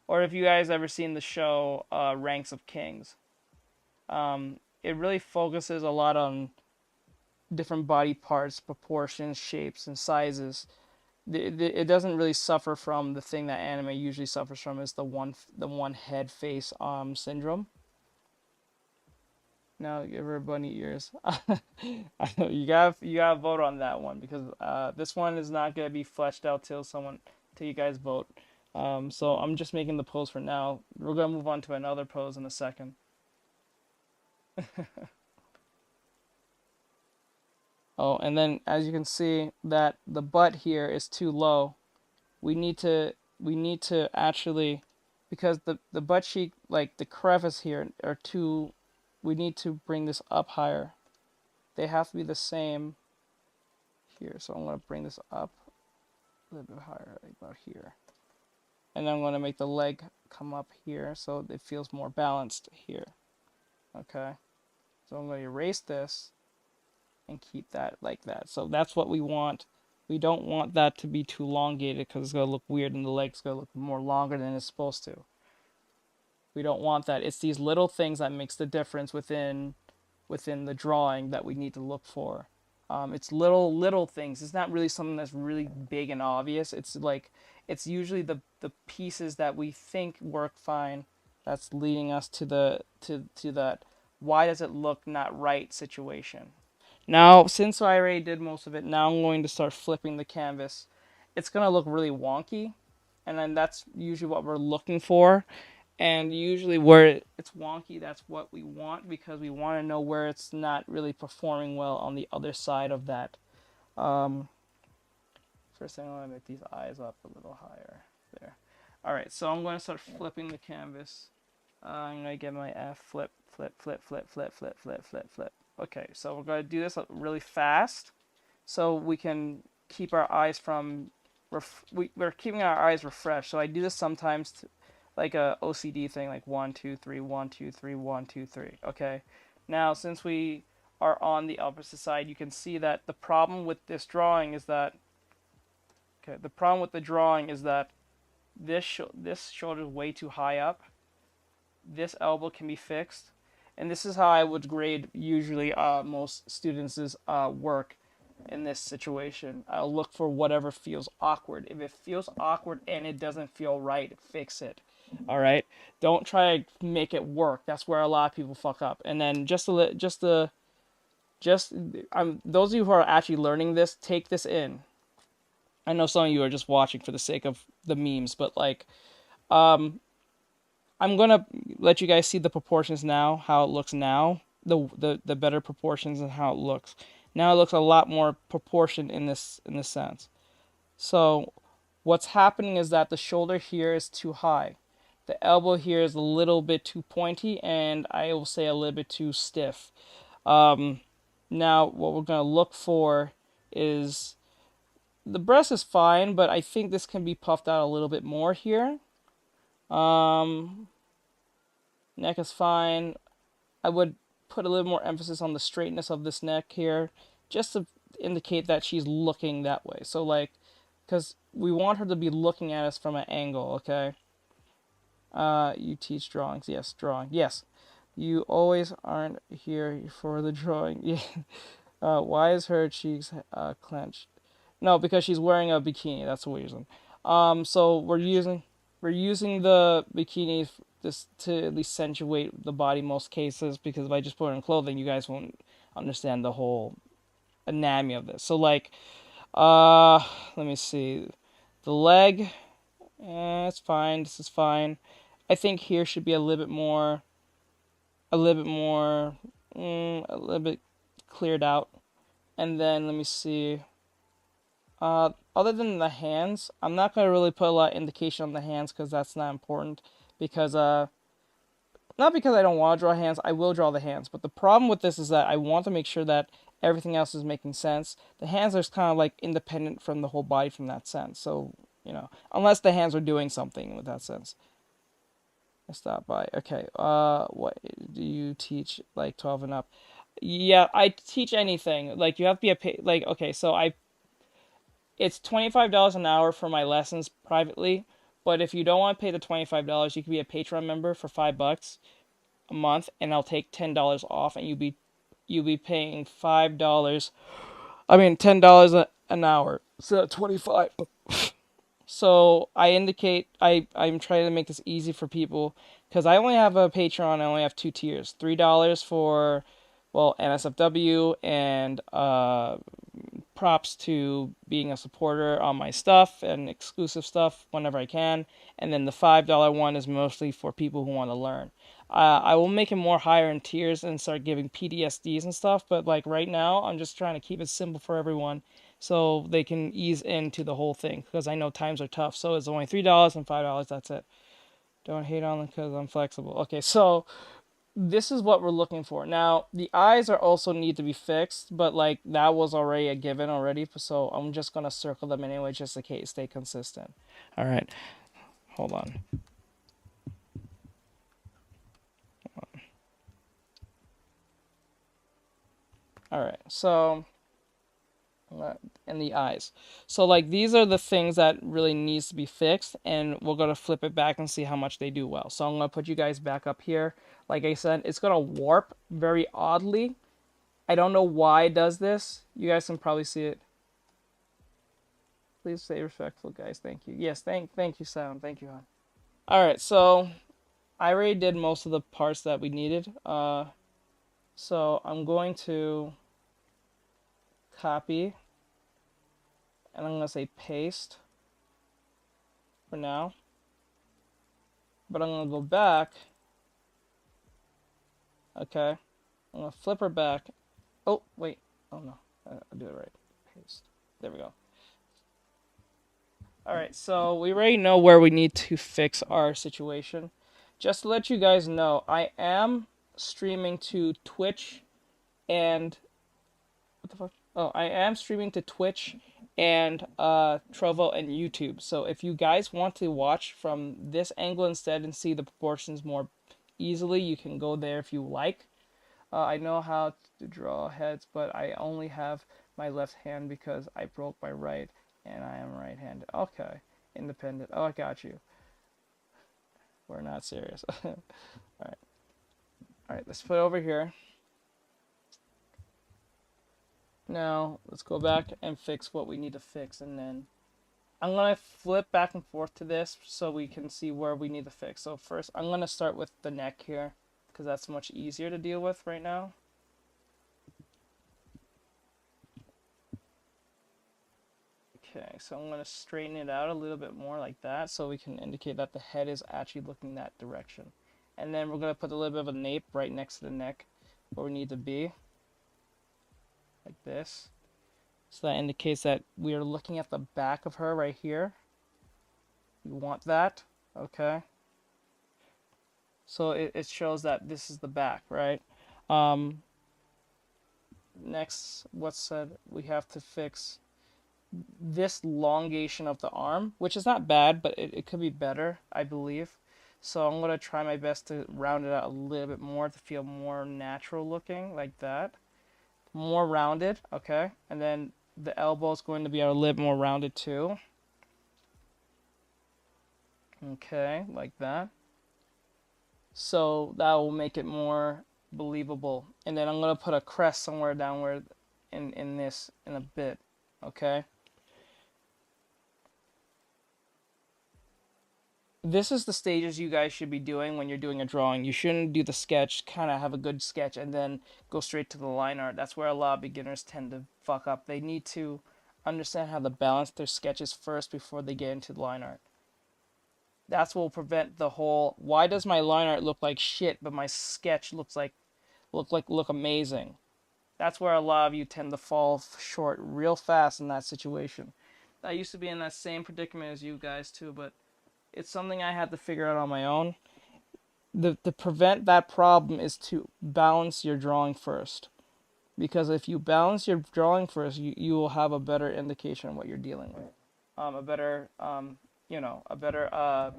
Or if you guys ever seen the show Ranks of Kings, it really focuses a lot on different body parts, proportions, shapes, and sizes. It doesn't really suffer from the thing that anime usually suffers from, is the one head face syndrome. Now give her bunny ears. I know you gotta vote on that one, because this one is not gonna be fleshed out till you guys vote. So I'm just making the pose for now. We're gonna move on to another pose in a second. Oh, and then as you can see that the butt here is too low. We need to actually, because the butt cheek, like the crevice here, are too. We need to bring this up higher. They have to be the same here. So I'm gonna bring this up a little bit higher, like about here. And I'm gonna make the leg come up here so it feels more balanced here. Okay. So I'm gonna erase this and keep that like that. So that's what we want. We don't want that to be too elongated because it's going to look weird and the leg's going to look more longer than it's supposed to. We don't want that. It's these little things that makes the difference within the drawing that we need to look for. It's little things. It's not really something that's really big and obvious. It's usually the pieces that we think work fine that's leading us to that why does it look not right situation. Now, since I already did most of it, now I'm going to start flipping the canvas. It's going to look really wonky, and then that's usually what we're looking for. And usually where it's wonky, that's what we want, because we want to know where it's not really performing well on the other side of that. Um, First thing, I want to make these eyes up a little higher. There. Alright, so I'm going to start flipping the canvas. I'm going to get my F, flip, flip, flip, flip, flip, flip, flip, flip, flip. Okay, so we're going to do this really fast so we can keep our eyes from... we're keeping our eyes refreshed. So I do this sometimes like a OCD thing, like 1, 2, 3, 1, 2, 3, 1, 2, 3. Okay, now since we are on the opposite side, you can see that the problem with this drawing is that... Okay, the problem with the drawing is that this shoulder is way too high up. This elbow can be fixed, and this is how I would grade usually most students' work in this situation. I'll look for whatever feels awkward. If it feels awkward and it doesn't feel right, fix it. All right, don't try to make it work. That's where a lot of people fuck up. And then those of you who are actually learning this, take this in. I know some of you are just watching for the sake of the memes, but like, I'm gonna let you guys see the proportions now, how it looks now, the better proportions and how it looks. Now it looks a lot more proportioned in this sense. So what's happening is that the shoulder here is too high. The elbow here is a little bit too pointy, and I will say a little bit too stiff. Now what we're gonna look for is the breast is fine, but I think this can be puffed out a little bit more here. Neck is fine. I would put a little more emphasis on the straightness of this neck here, just to indicate that she's looking that way. So like, because we want her to be looking at us from an angle, okay? You teach drawings. Yes, drawing. Yes. You always aren't here for the drawing. Yeah. Why is her cheeks clenched? No, because she's wearing a bikini. That's the reason. So we're using the bikini this to at least accentuate the body most cases, because if I just put it in clothing, you guys won't understand the whole anatomy of this. So like, let me see, the leg, it's fine. This is fine. I think here should be a little bit more, a little bit cleared out. And then let me see. Other than the hands, I'm not gonna really put a lot of indication on the hands because that's not important. Because not because I don't want to draw hands, I will draw the hands. But the problem with this is that I want to make sure that everything else is making sense. The hands are kind of like independent from the whole body from that sense. So, unless the hands are doing something with that sense. I stopped by. Okay. What do you teach like 12 and up? Yeah, I teach anything. Like you have to be okay, so it's $25 an hour for my lessons privately, but if you don't want to pay the $25, you can be a Patreon member for $5 a month, and I'll take $10 off, and you'll be paying $5. I mean $10 an hour, so 25. So I'm trying to make this easy for people because I only have a Patreon. I only have two tiers: $3 for, well, NSFW and props to being a supporter on my stuff and exclusive stuff whenever I can. And then the $5 one is mostly for people who want to learn. I will make it more higher in tiers and start giving PTSDs and stuff, but like right now, I'm just trying to keep it simple for everyone so they can ease into the whole thing because I know times are tough. So it's only $3 and $5. That's it. Don't hate on them because I'm flexible. Okay, so this is what we're looking for. Now, the eyes are also need to be fixed, but like that was already a given already, so I'm just gonna circle them anyway just in case, stay consistent. All right, hold on. All right, so and the eyes. So like these are the things that really needs to be fixed, and we're gonna flip it back and see how much they do well. So I'm gonna put you guys back up here. Like I said, it's gonna warp very oddly. I don't know why it does this. You guys can probably see it. Please stay respectful, guys. Thank you. Yes, thank you, Sound. Thank you, hon. All right, so I already did most of the parts that we needed. So I'm going to copy, and I'm gonna say paste for now. But I'm gonna go back. Okay, I'm gonna flip her back. Oh wait, oh no, I'll do it right. Paste. There we go. Alright, so we already know where we need to fix our situation. Just to let you guys know, I am streaming to Twitch and... What the fuck? Oh, I am streaming to Twitch and Trovo and YouTube. So if you guys want to watch from this angle instead and see the proportions more easily, you can go there if you like. I know how to draw heads, but I only have my left hand because I broke my right. And I am right-handed. Okay. Independent. Oh, I got you. We're not serious. Alright. Alright, let's put it over here. Now, let's go back and fix what we need to fix. And then I'm going to flip back and forth to this so we can see where we need to fix. So first, I'm going to start with the neck here because that's much easier to deal with right now. Okay, so I'm going to straighten it out a little bit more like that so we can indicate that the head is actually looking that direction. And then we're going to put a little bit of a nape right next to the neck where we need to be. Like this. So that indicates that we are looking at the back of her right here. We want that. Okay. So it shows that this is the back, right? Next, what's said, we have to fix this elongation of the arm, which is not bad, but it could be better, I believe. So I'm going to try my best to round it out a little bit more to feel more natural looking, like that. More rounded, okay? And then the elbow is going to be a little more rounded too. Okay, like that. So that will make it more believable. And then I'm going to put a crest somewhere downward in a bit, okay? This is the stages you guys should be doing when you're doing a drawing. You shouldn't do the sketch, kind of have a good sketch, and then go straight to the line art. That's where a lot of beginners tend to fuck up. They need to understand how to balance their sketches first before they get into the line art. That's what will prevent the whole, why does my line art look like shit, but my sketch look amazing? That's where a lot of you tend to fall short real fast in that situation. I used to be in that same predicament as you guys too, but it's something I had to figure out on my own. To prevent that problem is to balance your drawing first. Because if you balance your drawing first, you will have a better indication of what you're dealing with. A better, a better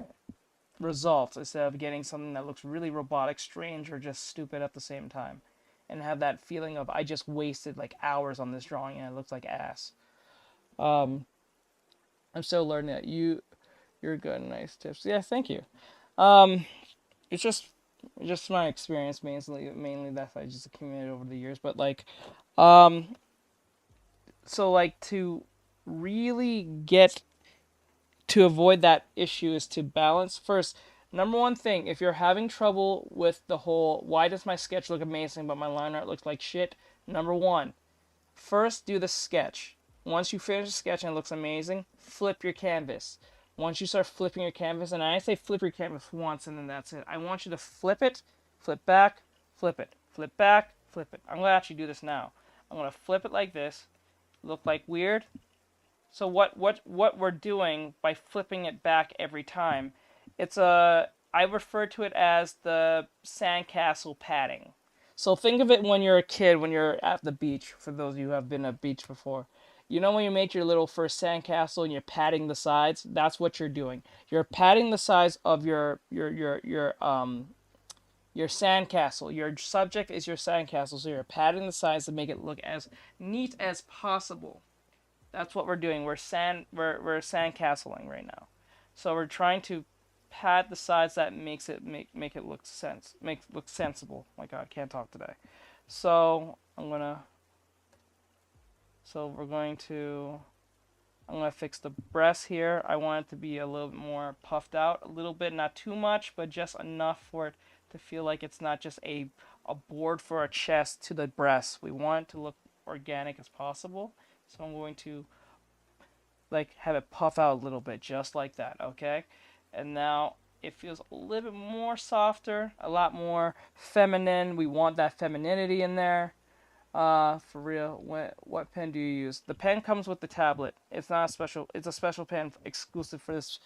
result instead of getting something that looks really robotic, strange, or just stupid at the same time. And have that feeling of, I just wasted like hours on this drawing and it looks like ass. I'm still learning that. You're good. Nice tips. Yeah, thank you. It's just my experience mainly that I just accumulated over the years. But like, so like to really get to avoid that issue is to balance first. Number one thing, if you're having trouble with the whole why does my sketch look amazing but my line art looks like shit, number one, first do the sketch. Once you finish the sketch and it looks amazing, flip your canvas. Once you start flipping your canvas, and I say flip your canvas once and then that's it. I want you to flip it, flip back, flip it, flip back, flip it. I'm going to actually do this now. I'm going to flip it like this, look like weird. So what we're doing by flipping it back every time, I refer to it as the sandcastle padding. So think of it when you're a kid, when you're at the beach, for those of you who have been at the beach before. You know when you make your little first sandcastle and you're padding the sides? That's what you're doing. You're padding the sides of your sandcastle. Your subject is your sandcastle, so you're padding the sides to make it look as neat as possible. That's what we're doing. We're sandcastling right now. So we're trying to pad the sides that make it look sensible. My God, I can't talk today. So I'm gonna fix the breast here. I want it to be a little bit more puffed out, a little bit, not too much, but just enough for it to feel like it's not just a board for a chest to the breast. We want it to look organic as possible. So I'm going to like have it puff out a little bit, just like that, okay? And now it feels a little bit more softer, a lot more feminine. We want that femininity in there. For real, what pen do you use? The pen comes with the tablet. It's not a special. It's a special pen exclusive for this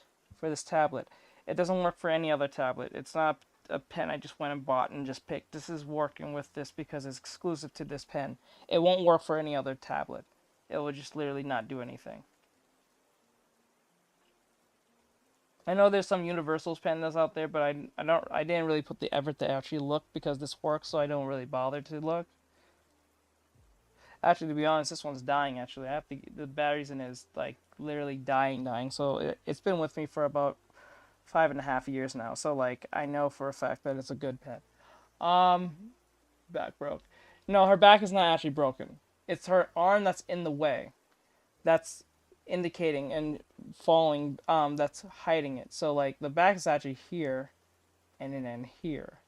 tablet. It doesn't work for any other tablet. It's not a pen I just went and bought and just picked. This is working with this because it's exclusive to this pen. It won't work for any other tablet. It will just literally not do anything. I know there's some Universal's pen that's out there, but I didn't really put the effort to actually look because this works, so I don't really bother to look. Actually, to be honest, this one's dying. Actually, the batteries in it is like literally dying. So it's been with me for about 5.5 years now. So like I know for a fact that it's a good pen. Back broke. No, her back is not actually broken. It's her arm that's in the way. That's indicating and falling. That's hiding it. So like the back is actually here, and then here.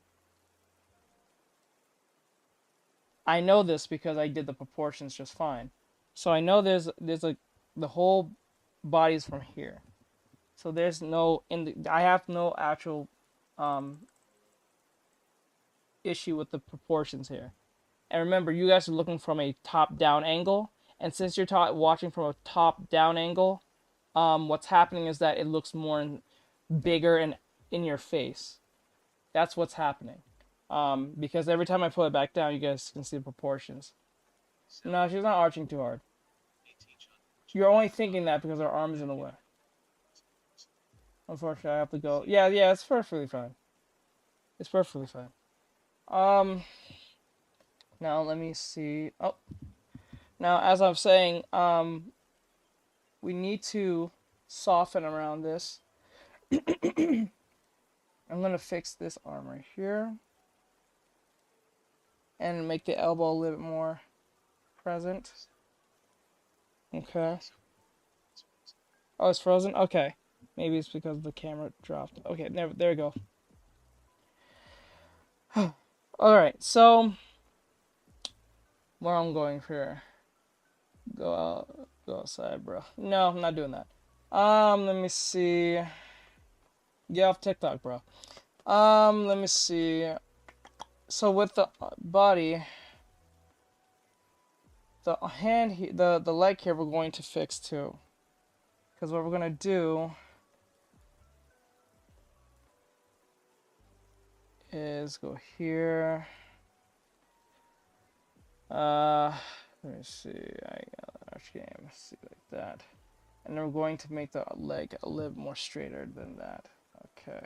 I know this because I did the proportions just fine. So I know there's the whole body is from here. So there's no I have no actual issue with the proportions here. And remember, you guys are looking from a top-down angle, and since you're watching from a top-down angle, what's happening is that it looks more bigger and in your face. That's what's happening. Because every time I put it back down, you guys can see the proportions. No, she's not arching too hard. You're only thinking that because her arm is in the way. Unfortunately, I have to go. Yeah, it's perfectly fine. It's perfectly fine. Now let me see. Oh, now as I'm saying, we need to soften around this. I'm gonna fix this arm right here and make the elbow a little bit more present. Okay. Oh, it's frozen? Okay. Maybe it's because the camera dropped. Okay, there we go. Alright, so where I'm going here. Go outside, bro. No, I'm not doing that. Let me see. Get off TikTok, bro. Let me see. So with the body, the hand, the leg here, we're going to fix too. Because what we're gonna do is go here. Let me see. I got an arch game. See, like that. And then we're going to make the leg a little more straighter than that. Okay.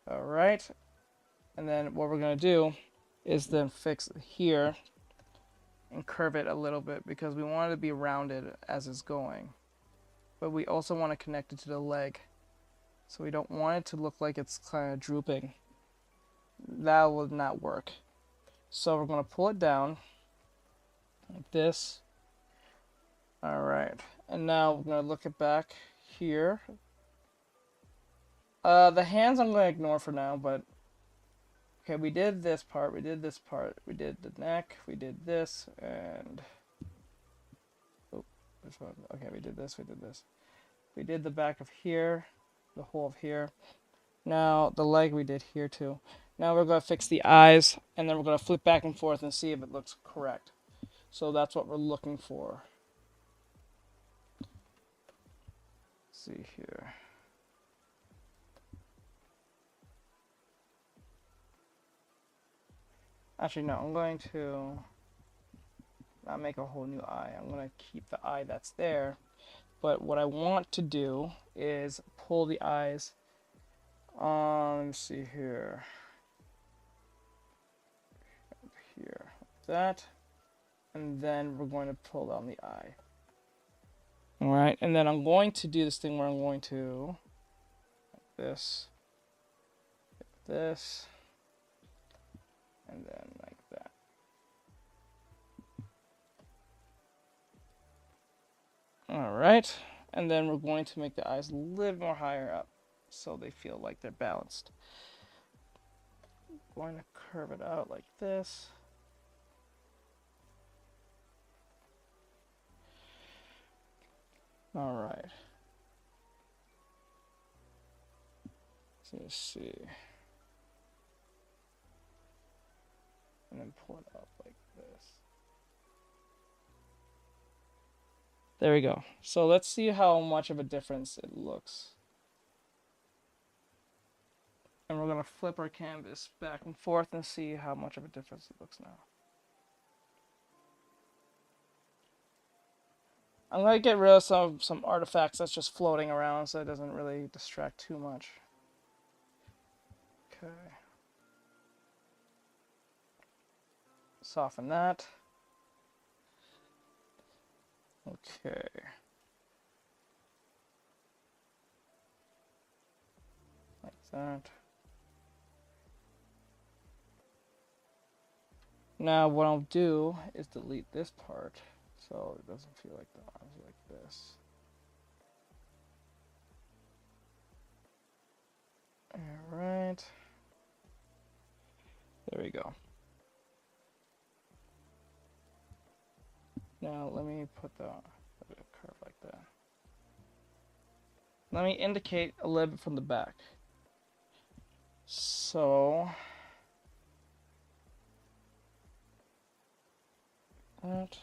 All right. And then what we're gonna do is then fix here and curve it a little bit because we want it to be rounded as it's going. But we also want to connect it to the leg. So we don't want it to look like it's kind of drooping. That will not work. So we're going to pull it down like this. Alright. And now we're going to look it back here. The hands I'm going to ignore for now, but okay, we did this part, we did this part, we did the neck, we did this, and oh, this one. Okay, we did this, we did this. We did the back of here, the whole of here. Now the leg we did here too. Now we're going to fix the eyes, and then we're going to flip back and forth and see if it looks correct. So that's what we're looking for. Let's see here. Actually, no, I'm going to not make a whole new eye. I'm going to keep the eye that's there. But what I want to do is pull the eyes on, let me see here. Up here, like that. And then we're going to pull down the eye. Alright, and then I'm going to do this thing where I'm going to, like this, and then like that. Alright, and then we're going to make the eyes a little more higher up so they feel like they're balanced. I'm going to curve it out like this. Alright. Let's see. And then pull it up like this. There we go. So let's see how much of a difference it looks. And we're going to flip our canvas back and forth and see how much of a difference it looks now. I'm going to get rid of some artifacts that's just floating around so it doesn't really distract too much. Okay. Soften that. Okay. Like that. Now what I'll do is delete this part so it doesn't feel like the arms are like this. Alright. There we go. Now let me put a curve like that. Let me indicate a little bit from the back. So that,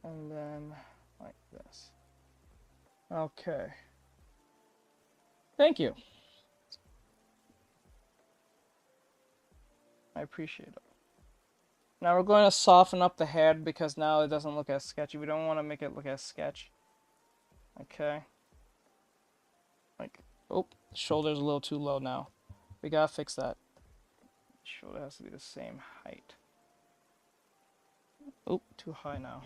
and then like this. Okay. Thank you. I appreciate it. Now we're going to soften up the head because now it doesn't look as sketchy. We don't want to make it look as sketch. Okay. Like, oh, the shoulder's a little too low now. We gotta fix that. Shoulder has to be the same height. Oh, too high now.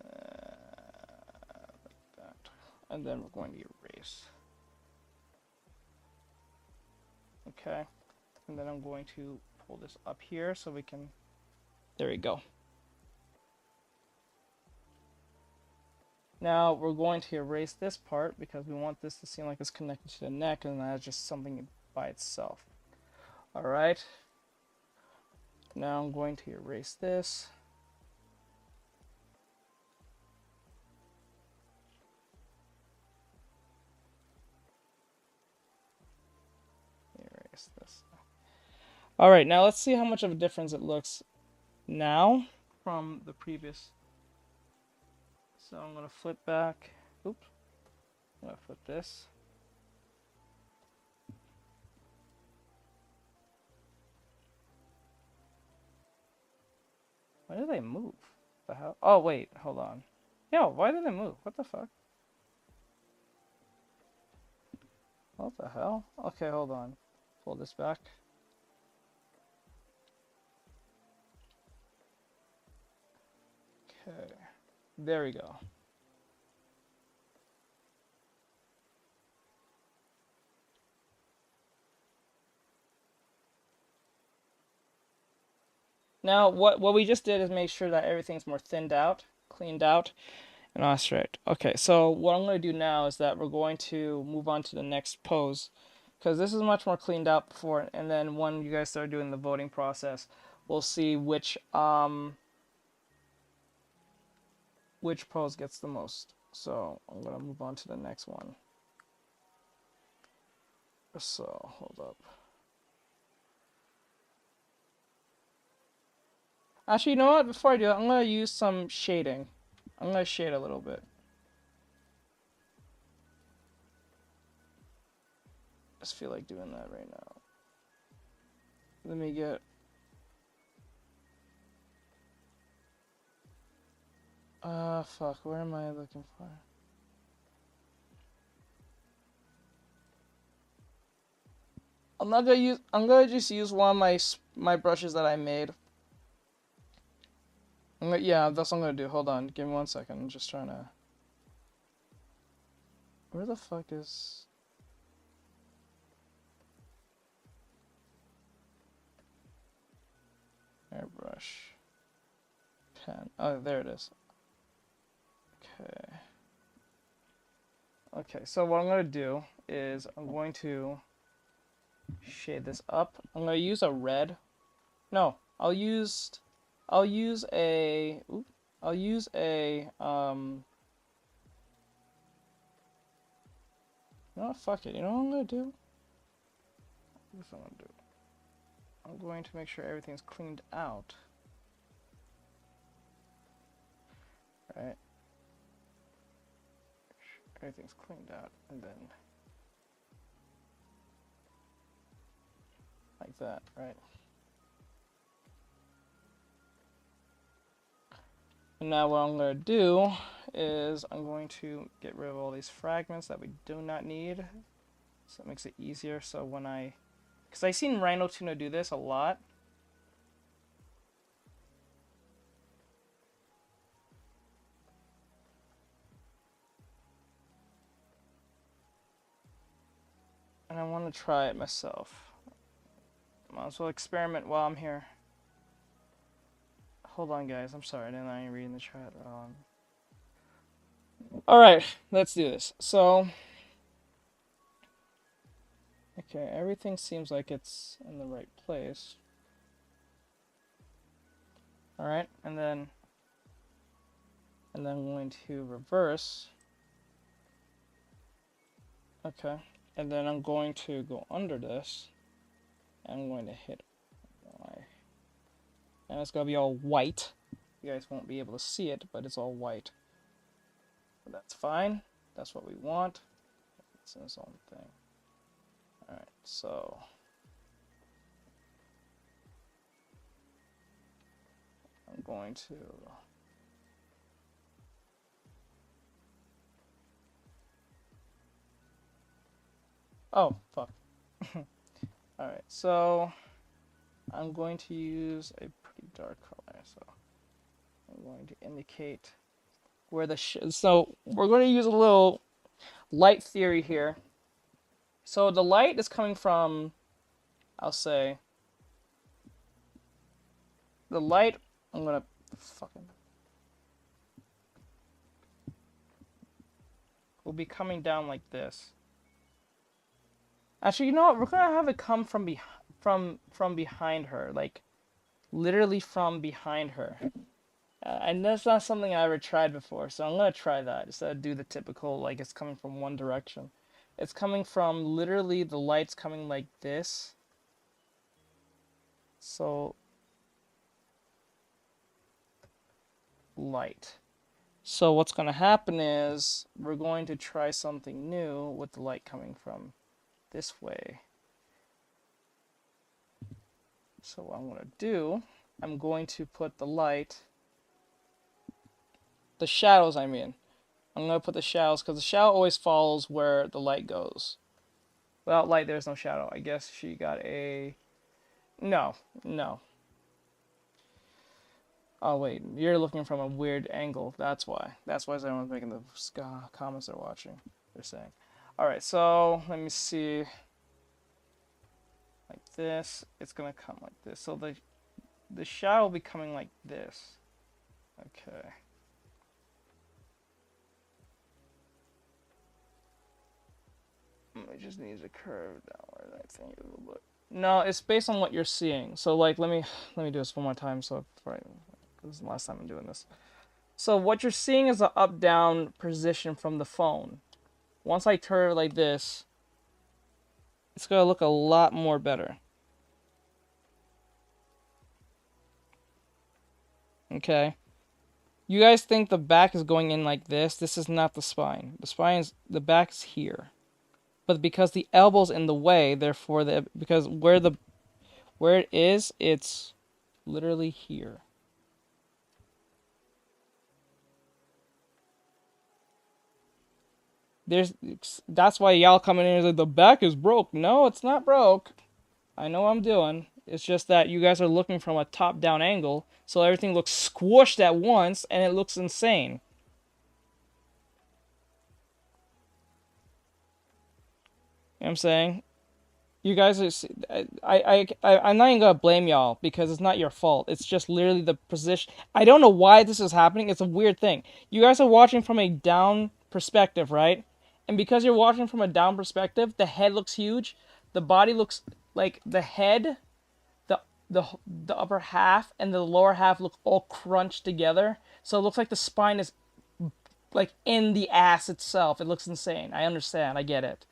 Like that. And then we're going to erase. Okay. And then I'm going to pull this up here so we can, there we go. Now we're going to erase this part because we want this to seem like it's connected to the neck and that's just something by itself. Alright. Now I'm going to erase this. Erase this. Alright, now let's see how much of a difference it looks now from the previous. So I'm gonna flip back. Oops. I'm gonna flip this. Why did they move? The hell? Oh wait, hold on. Yo, why did they move? What the fuck? What the hell? Okay, hold on. Pull this back. Okay. There we go. Now, what we just did is make sure that everything's more thinned out, cleaned out, and all straight. Okay, so what I'm going to do now is that we're going to move on to the next pose, because this is much more cleaned out before, and then when you guys start doing the voting process, we'll see which pose gets the most. So I'm going to move on to the next one. So, hold up. Actually, you know what? Before I do it, I'm going to use some shading. I'm going to shade a little bit. Just feel like doing that right now. Let me get... fuck, where am I looking for? I'm gonna just use one of my brushes that I made. Yeah, that's what I'm gonna do. Hold on, give me 1 second. I'm just trying to... Where the fuck is... Airbrush. Pen. Oh, there it is. Okay. Okay, so what I'm gonna do is I'm going to shade this up. I'm gonna use a red. No, I'll use a you know what, fuck it. You know what I'm gonna do? Here's what I'm gonna do. I'm going to make sure everything's cleaned out. Right? Everything's cleaned out, and then like that, right? And now what I'm going to do is I'm going to get rid of all these fragments that we do not need. So it makes it easier. So when because I've seen Rhino Tuna do this a lot. And I want to try it myself. Might as well experiment while I'm here. Hold on, guys. I'm sorry. I didn't read in the chat. Alright, let's do this. So, okay, everything seems like it's in the right place. Alright, and then I'm going to reverse. Okay, and then I'm going to go under this. And I'm going to hit Y. And it's going to be all white. You guys won't be able to see it, but it's all white. But that's fine. That's what we want. It's in its own thing. Alright, so... I'm going to... Oh, fuck. Alright, so... I'm going to use a pretty dark color, so... I'm going to indicate where the so we're going to use a little light theory here. So the light is coming from, I'll say, the light, I'm going to fucking... will be coming down like this. Actually, you know what? We're going to have it come from behind her, like literally from behind her. And that's not something I ever tried before, so I'm going to try that instead of do the typical, like it's coming from one direction. It's coming from literally the light's coming like this. So light. So what's going to happen is we're going to try something new with the light coming from this way. So what I'm going to do, I'm going to put the light, the shadows I mean. I'm going to put the shadows because the shadow always follows where the light goes. Without light, there's no shadow. I guess she got a... No. Oh, wait. You're looking from a weird angle. That's why. That's why everyone's making the comments they're watching. They're saying. Alright, so let me see. Like this. It's going to come like this. So the shadow will be coming like this. Okay. It just needs a curve downward, I think, a little bit. No, it's based on what you're seeing. So, like, let me do this one more time. So, this is the last time I'm doing this. So, what you're seeing is an up-down position from the phone. Once I turn it like this, it's gonna look a lot more better. Okay. You guys think the back is going in like this? This is not the spine. The back is here. But because the elbow's in the way, therefore because where it is, it's literally here. That's why y'all coming in and like the back is broke. No, it's not broke. I know what I'm doing. It's just that you guys are looking from a top-down angle, so everything looks squished at once, and it looks insane. You know what I'm saying? You guys are... I'm not even gonna blame y'all, because it's not your fault. It's just literally the position. I don't know why this is happening. It's a weird thing. You guys are watching from a down perspective, right? And because you're watching from a down perspective, the head looks huge. The body looks like the head... the upper half and the lower half look all crunched together. So it looks like the spine is like in the ass itself. It looks insane. I understand. I get it.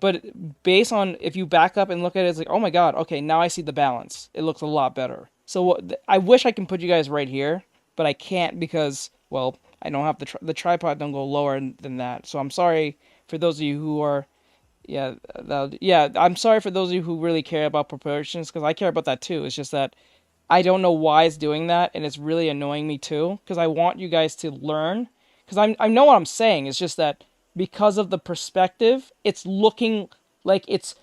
But based on if you back up and look at it, it's like, oh my god, okay, now I see the balance. It looks a lot better. So I wish I can put you guys right here, but I can't because, well, I don't have the tripod don't go lower than that. So I'm sorry for those of you who are... Yeah, I'm sorry for those of you who really care about proportions, because I care about that too. It's just that I don't know why it's doing that, and it's really annoying me too, because I want you guys to learn, because I know what I'm saying. It's just that because of the perspective, it's looking like it's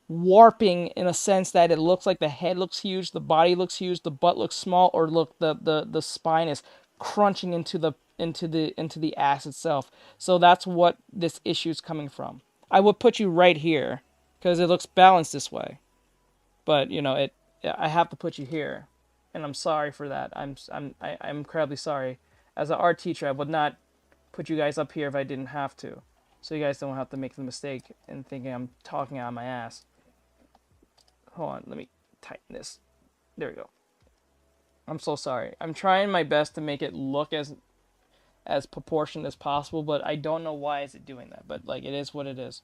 warping in a sense that it looks like the head looks huge, the body looks huge, the butt looks small, or look the spine is crunching into the ass itself. So that's what this issue is coming from. I would put you right here because it looks balanced this way, but you know I have to put you here, and I'm sorry for that. I'm incredibly sorry. As an art teacher, I would not put you guys up here if I didn't have to, so you guys don't have to make the mistake in thinking I'm talking out of my ass. Hold on, let me tighten this. There we go. I'm so sorry. I'm trying my best to make it look as proportioned as possible, but I don't know why is it doing that. But like, it is what it is.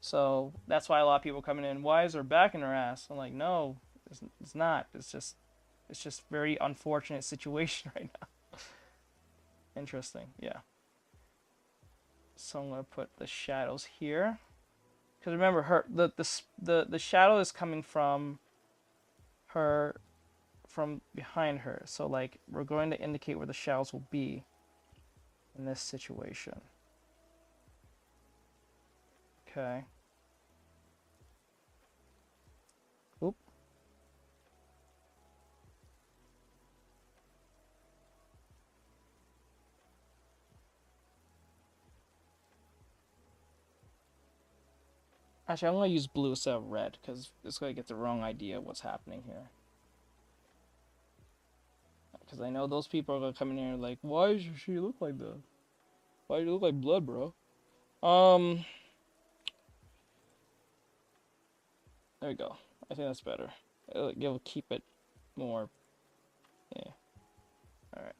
So that's why a lot of people coming in, why is her back in her ass? I'm like, no, it's not. It's just very unfortunate situation right now. Interesting, yeah. So I'm gonna put the shadows here, because remember the shadow is coming from her, from behind her. So like, we're going to indicate where the shadows will be in this situation. Okay. Oop. Actually, I'm going to use blue instead of red, because it's going to get the wrong idea of what's happening here. Because I know those people are going to come in here like, why does she look like that? Why do you look like blood, bro? There we go. I think that's better. It'll keep it more... Yeah. Alright.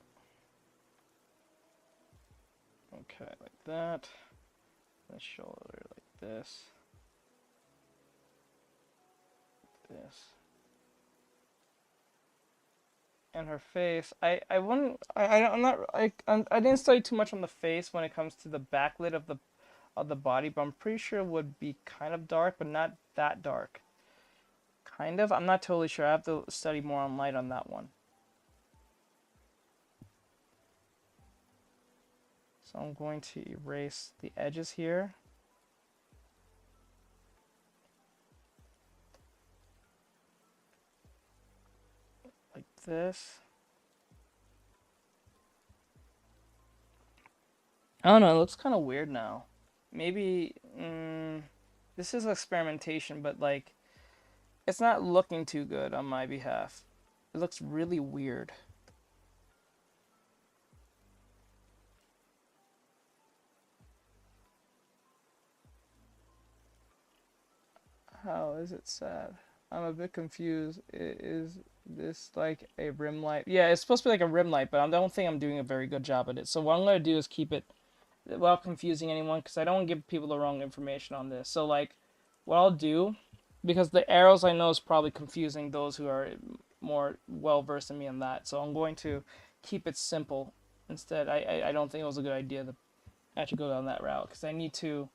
Okay, like that. The shoulder like this. This. and her face. I wouldn't. I'm not. I didn't study too much on the face when it comes to the backlit of the body, but I'm pretty sure it would be kind of dark, but not that dark. Kind of. I'm not totally sure. I have to study more on light on that one. So I'm going to erase the edges here. Like this. I don't know, it looks kind of weird now. Maybe, this is experimentation, but like, it's not looking too good on my behalf. It looks really weird. How is it sad? I'm a bit confused. Is this like a rim light? Yeah, it's supposed to be like a rim light, but I don't think I'm doing a very good job at it. So what I'm going to do is keep it without confusing anyone, because I don't want to give people the wrong information on this. So like, what I'll do, because the arrows I know is probably confusing those who are more well versed than me in that. So I'm going to keep it simple instead. I don't think it was a good idea to actually go down that route, because I need to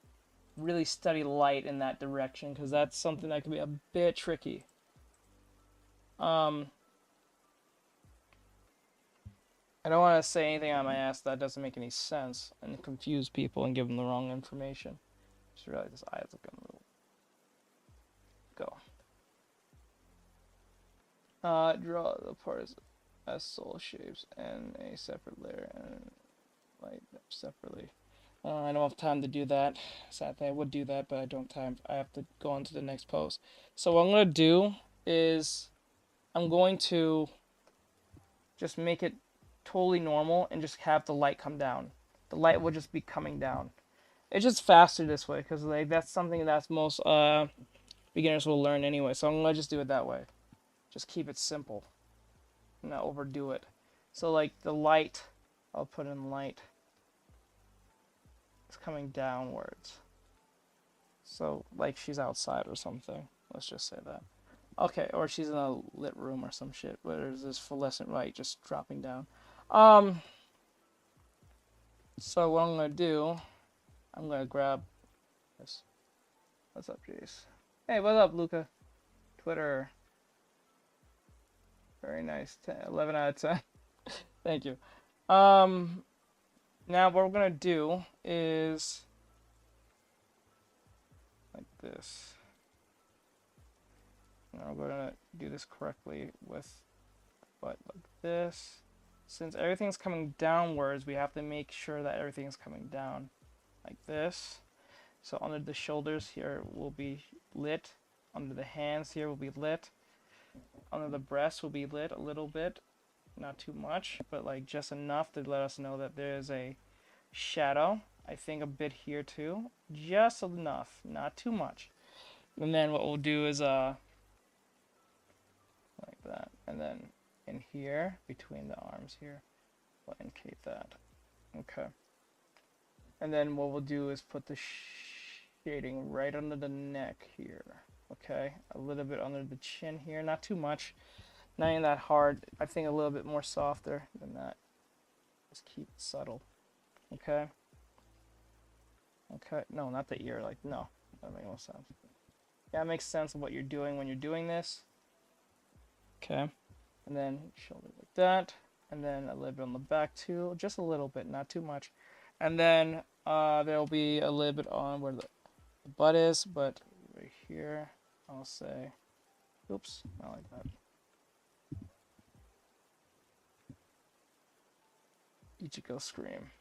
really study light in that direction, because that's something that can be a bit tricky. I don't want to say anything on my ass that doesn't make any sense and confuse people and give them the wrong information. Just realize this eye is looking a little. Go. Draw the parts as soul shapes and a separate layer and light them separately. I don't have time to do that. Sadly, I would do that, but I don't have time. I have to go on to the next pose. So what I'm going to do is I'm going to just make it totally normal and just have the light come down. The light will just be coming down. It's just faster this way, because like that's something that's most beginners will learn anyway. So I'm going to just do it that way. Just keep it simple. Not overdo it. So like the light, I'll put in light. It's coming downwards. So like she's outside or something. Let's just say that. Okay, or she's in a lit room or some shit where there's this fluorescent light just dropping down. So what I'm gonna do, I'm gonna grab this. What's up, Jace? Hey, what's up, Luca? Twitter. Very nice. 11 out of 10. Thank you. Now what we're gonna do is like this. Now we're gonna do this correctly with but like this. Since everything's coming downwards, we have to make sure that everything's coming down like this. So under the shoulders here will be lit. Under the hands here will be lit. Under the breast will be lit a little bit. Not too much, but like just enough to let us know that there is a shadow. I think a bit here too. Just enough, not too much. And then what we'll do is like that. And then in here, between the arms here, we'll indicate that. Okay. And then what we'll do is put the shading right under the neck here. Okay. A little bit under the chin here. Not too much. Not even that hard. I think a little bit more softer than that. Just keep it subtle. Okay. Okay. No, not the ear. Like, no. That makes no sense. Yeah, it makes sense of what you're doing when you're doing this. Okay. And then shoulder like that. And then a little bit on the back too. Just a little bit, not too much. And then there'll be a little bit on where the butt is, but right here, I'll say, oops, not like that. Ichigo scream.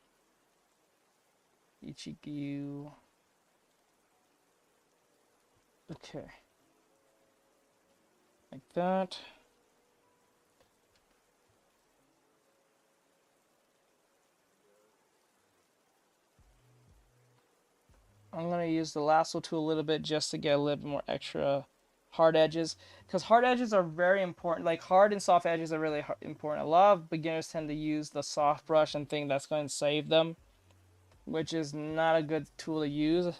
Ichigo. Okay. Like that. I'm going to use the lasso tool a little bit just to get a little bit more extra hard edges, because hard edges are very important. Like hard and soft edges are really important. A lot of beginners tend to use the soft brush and think that's going to save them, which is not a good tool to use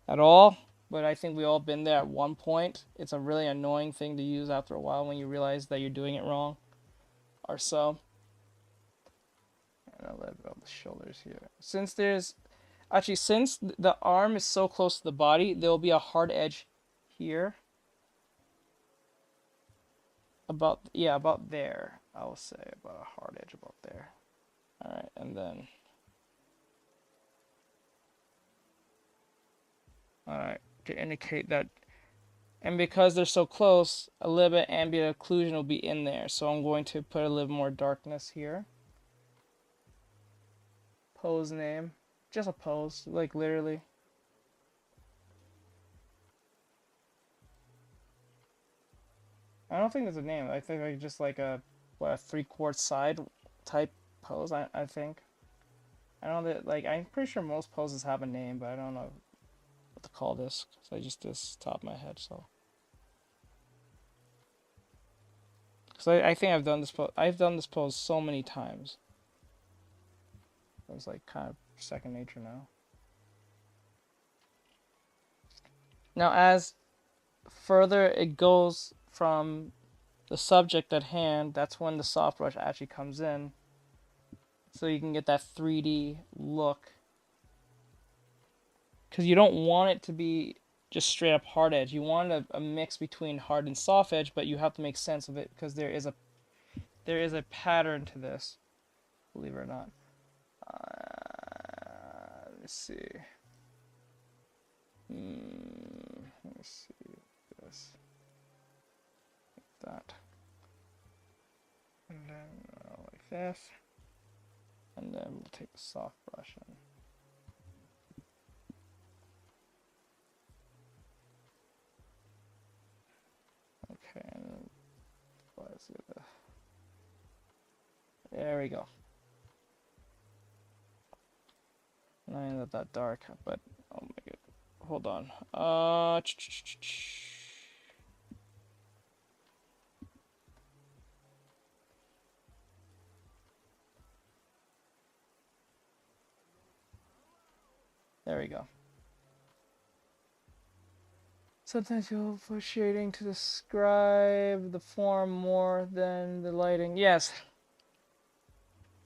at all. But I think we all been there at one point. It's a really annoying thing to use after a while when you realize that you're doing it wrong. or so. And a little bit on the shoulders here. Since there's actually, since the arm is so close to the body, there will be a hard edge here. About there. I will say about a hard edge about there. All right, and then all right, to indicate that, and because they're so close, a little bit ambient occlusion will be in there. So I'm going to put a little more darkness here. Pose name, just a pose, like literally. I don't think there's a name. I think like just like a 3/4 side type pose. I think. I know that like I'm pretty sure most poses have a name, but I don't know what to call this because I just this top of my head. So, because I think I've done this pose. I've done this pose so many times. It's like kind of second nature now. Now, as further it goes from the subject at hand, that's when the soft brush actually comes in. So you can get that 3D look. Because you don't want it to be just straight up hard edge. You want a mix between hard and soft edge, but you have to make sense of it because there is a pattern to this, believe it or not. Let's see. Let me see this, like that, and then like this, and then we'll take the soft brush in. Okay, and then let's see there we go. Not even that dark, but I'll make it. Hold on. There we go. Sometimes you'll put shading to describe the form more than the lighting. Yes.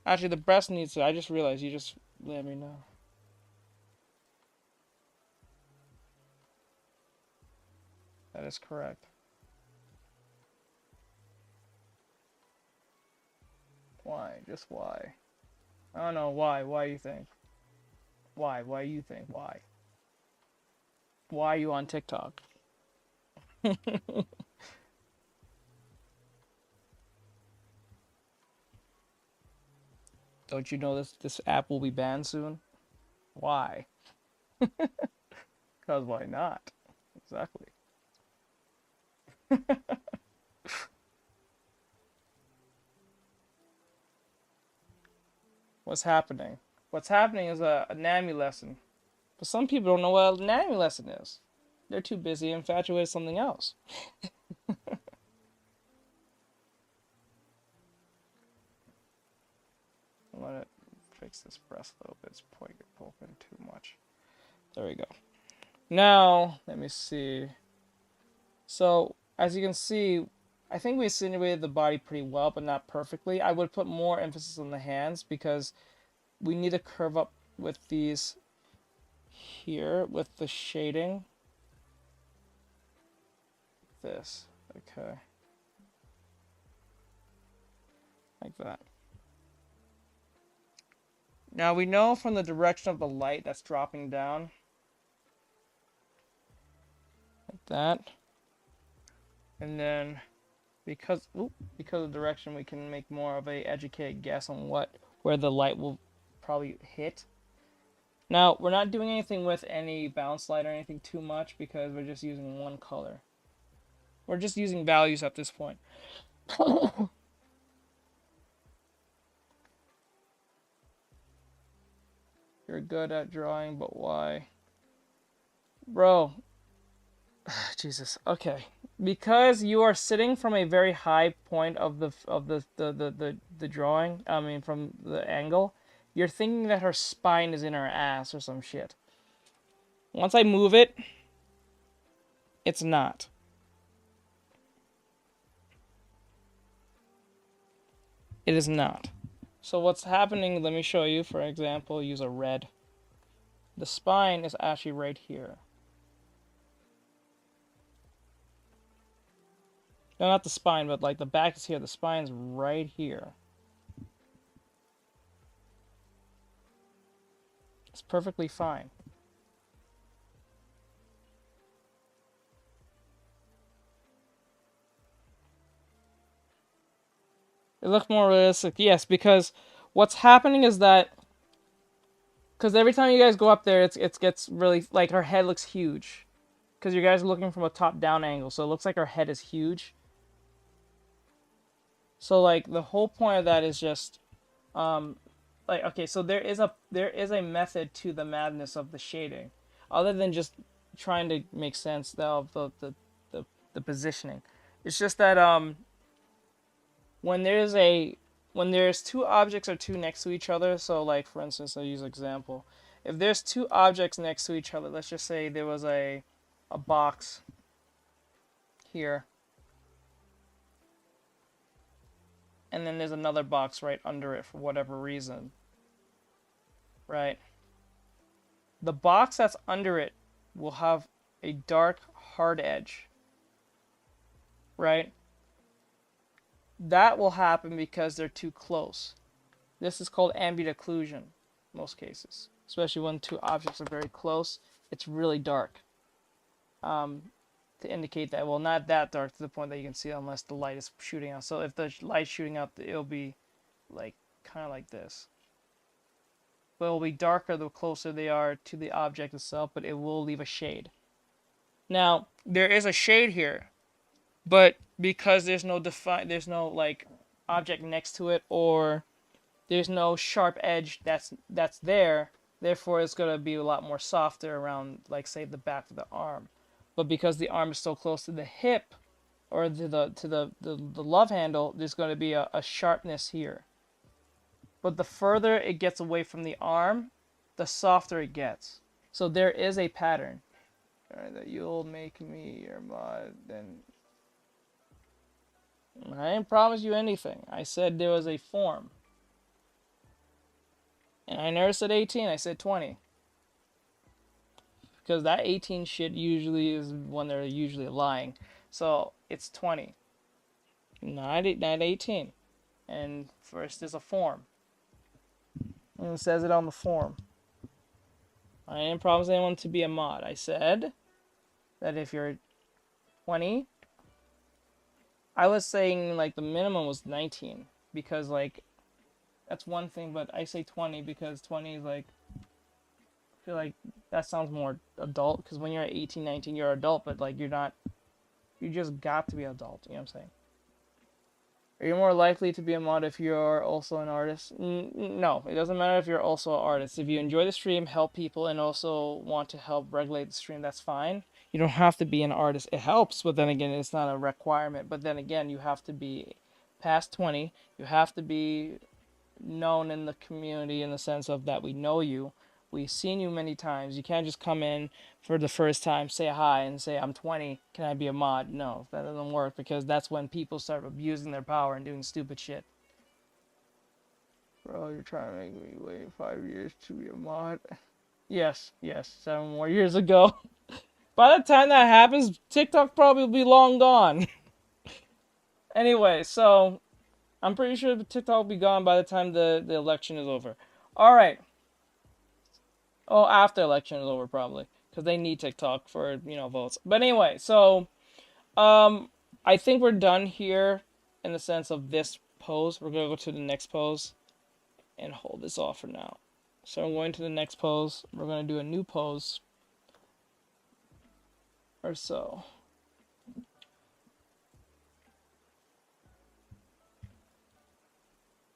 Actually, the breast needs to. I just realized. You just let me know. That is correct. Why? Just why? I don't know why. Why you think? Why? Why you think? Why? Why are you on TikTok? Don't you know this app will be banned soon? Why? Because why not? Exactly. What's happening? What's happening is a NAMI lesson. But some people don't know what a NAMI lesson is. They're too busy infatuated with something else. I'm gonna fix this breast a little bit. It's poking too much. There we go. Now, let me see. So, as you can see, I think we insinuated the body pretty well, but not perfectly. I would put more emphasis on the hands because we need to curve up with these here with the shading. This, okay. Like that. Now we know from the direction of the light that's dropping down. Like that. And then because of the direction, we can make more of a educated guess on where the light will probably hit. Now, we're not doing anything with any bounce light or anything too much because we're just using one color. We're just using values at this point. You're good at drawing, but why? Bro. Jesus. Okay. Because you are sitting from a very high point of the drawing, I mean from the angle, you're thinking that her spine is in her ass or some shit. Once I move it, it's not. It is not. So what's happening, let me show you. For example, use a red. The spine is actually right here. No, not the spine, but like the back is here. The spine's right here. It's perfectly fine. It looks more realistic, yes, because what's happening is that, because every time you guys go up there, it gets really, like, her head looks huge. Because you guys are looking from a top-down angle, so it looks like her head is huge. So, like, the whole point of that is just, like, okay, so there is a method to the madness of the shading, other than just trying to make sense of the positioning. It's just that, when there's two objects or two next to each other, so like for instance, I'll use an example. If there's two objects next to each other, let's just say there was a box here, and then there's another box right under it for whatever reason, right? The box that's under it will have a dark hard edge, right? That will happen because they're too close. This is called ambient occlusion in most cases, especially when two objects are very close. It's really dark, to indicate that, well, not that dark to the point that you can see it unless the light is shooting out. So if the light's shooting out, it'll be like kind of like this. But it will be darker the closer they are to the object itself, but it will leave a shade. Now, there is a shade here, but because there's no like object next to it, or there's no sharp edge that's there, therefore it's going to be a lot more softer around, like, say, the back of the arm. But because the arm is so close to the hip, or to the love handle, there's going to be a sharpness here. But the further it gets away from the arm, the softer it gets. So there is a pattern. Alright, that you'll make me your mod, then I didn't promise you anything. I said there was a form. And I never said 18, I said 20. Because that 18 shit usually is when they're usually lying. So it's 20. Not 18. And first is a form. And it says it on the form. I didn't promise anyone to be a mod. I said that if you're 20, I was saying like the minimum was 19. Because like, that's one thing, but I say 20 because 20 is like, I feel like that sounds more adult. Because when you're at 18, 19, you're adult, but like you're not, you just got to be adult. You know what I'm saying? Are you more likely to be a mod if you're also an artist? No, it doesn't matter if you're also an artist. If you enjoy the stream, help people, and also want to help regulate the stream, that's fine. You don't have to be an artist. It helps, but then again, it's not a requirement. But then again, you have to be past 20. You have to be known in the community in the sense of that we know you. We've seen you many times. You can't just come in for the first time, say hi, and say, I'm 20, can I be a mod? No, that doesn't work, because that's when people start abusing their power and doing stupid shit. Bro, you're trying to make me wait 5 years to be a mod? Yes, 7 more years ago. By the time that happens, TikTok probably will be long gone. Anyway, so I'm pretty sure TikTok will be gone by the time the election is over. Alright. Oh, after election is over, probably. Because they need TikTok for, votes. But anyway, so, I think we're done here in the sense of this pose. We're going to go to the next pose and hold this off for now. So I'm going to the next pose. We're going to do a new pose. Or so.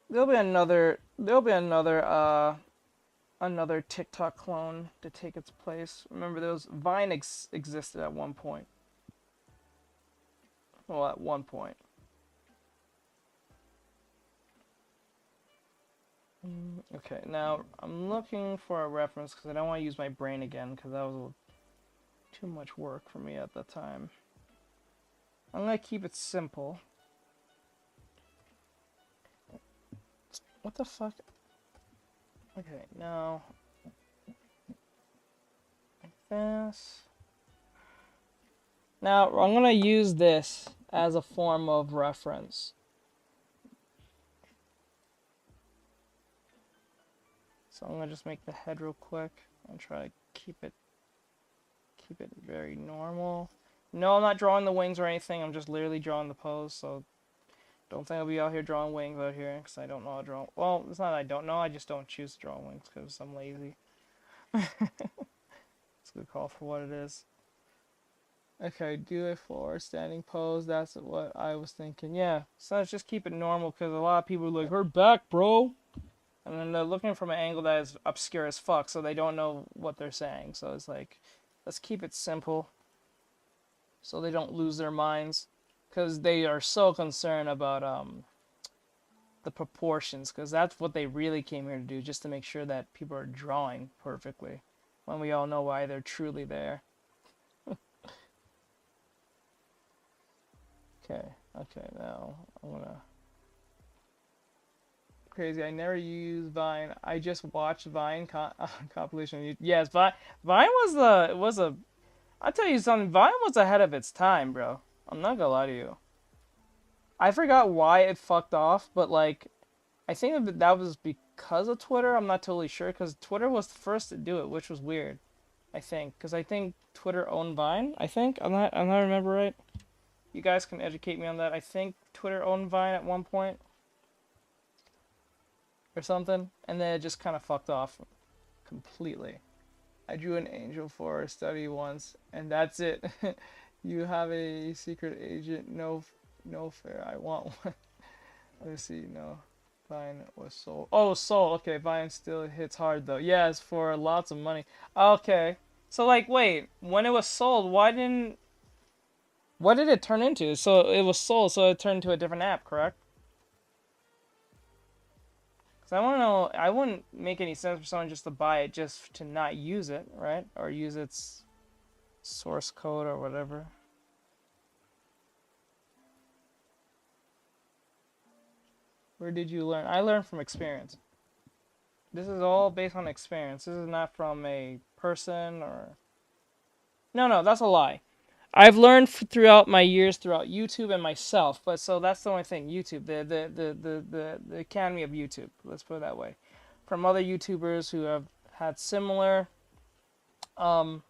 There'll be another TikTok clone to take its place. Remember, Vine existed at one point. Well, at one point. Okay, now I'm looking for a reference because I don't want to use my brain again because that was too much work for me at the time. I'm going to keep it simple. What the fuck? Okay, now like this. Now I'm gonna use this as a form of reference. So I'm gonna just make the head real quick and try to keep it very normal. No, I'm not drawing the wings or anything. I'm just literally drawing the pose. So don't think I'll be out here drawing wings out here because I don't know how to draw. Well, it's not that I don't know. I just don't choose to draw wings because I'm lazy. It's a good call for what it is. Okay, do a forward standing pose. That's what I was thinking. Yeah, so let's just keep it normal because a lot of people are like, her back, bro. And then they're looking from an angle that is obscure as fuck, so they don't know what they're saying. So it's like, let's keep it simple so they don't lose their minds because they are so concerned about the proportions because that's what they really came here to do, just to make sure that people are drawing perfectly when we all know why they're truly there. Okay, now I'm gonna... Crazy, I never use Vine. I just watched Vine compilation. Yes, Vine was a... I'll tell you something, Vine was ahead of its time, bro. I'm not gonna lie to you. I forgot why it fucked off, but like, I think that was because of Twitter. I'm not totally sure, because Twitter was the first to do it, which was weird. I think, because I think Twitter owned Vine. I think I'm not remember right. You guys can educate me on that. I think Twitter owned Vine at one point or something, and then it just kind of fucked off completely. I drew an angel for a study once, and that's it. You have a secret agent? No fair. I want one. Let's see. No, Vine was sold. Oh, sold. Okay, Vine still hits hard though. Yes, for lots of money. Okay, so like, wait, when it was sold, what did it turn into? So it was sold, so it turned into a different app, correct? Because I want to know, I wouldn't make any sense for someone just to buy it just to not use it, right? Or use its source code or whatever. Where did you learn? I learned from experience. This is all based on experience. This is not from a person or... No, that's a lie. I've learned throughout my years, throughout YouTube and myself. But so that's the only thing. YouTube, the academy of YouTube. Let's put it that way. From other YouTubers who have had similar, or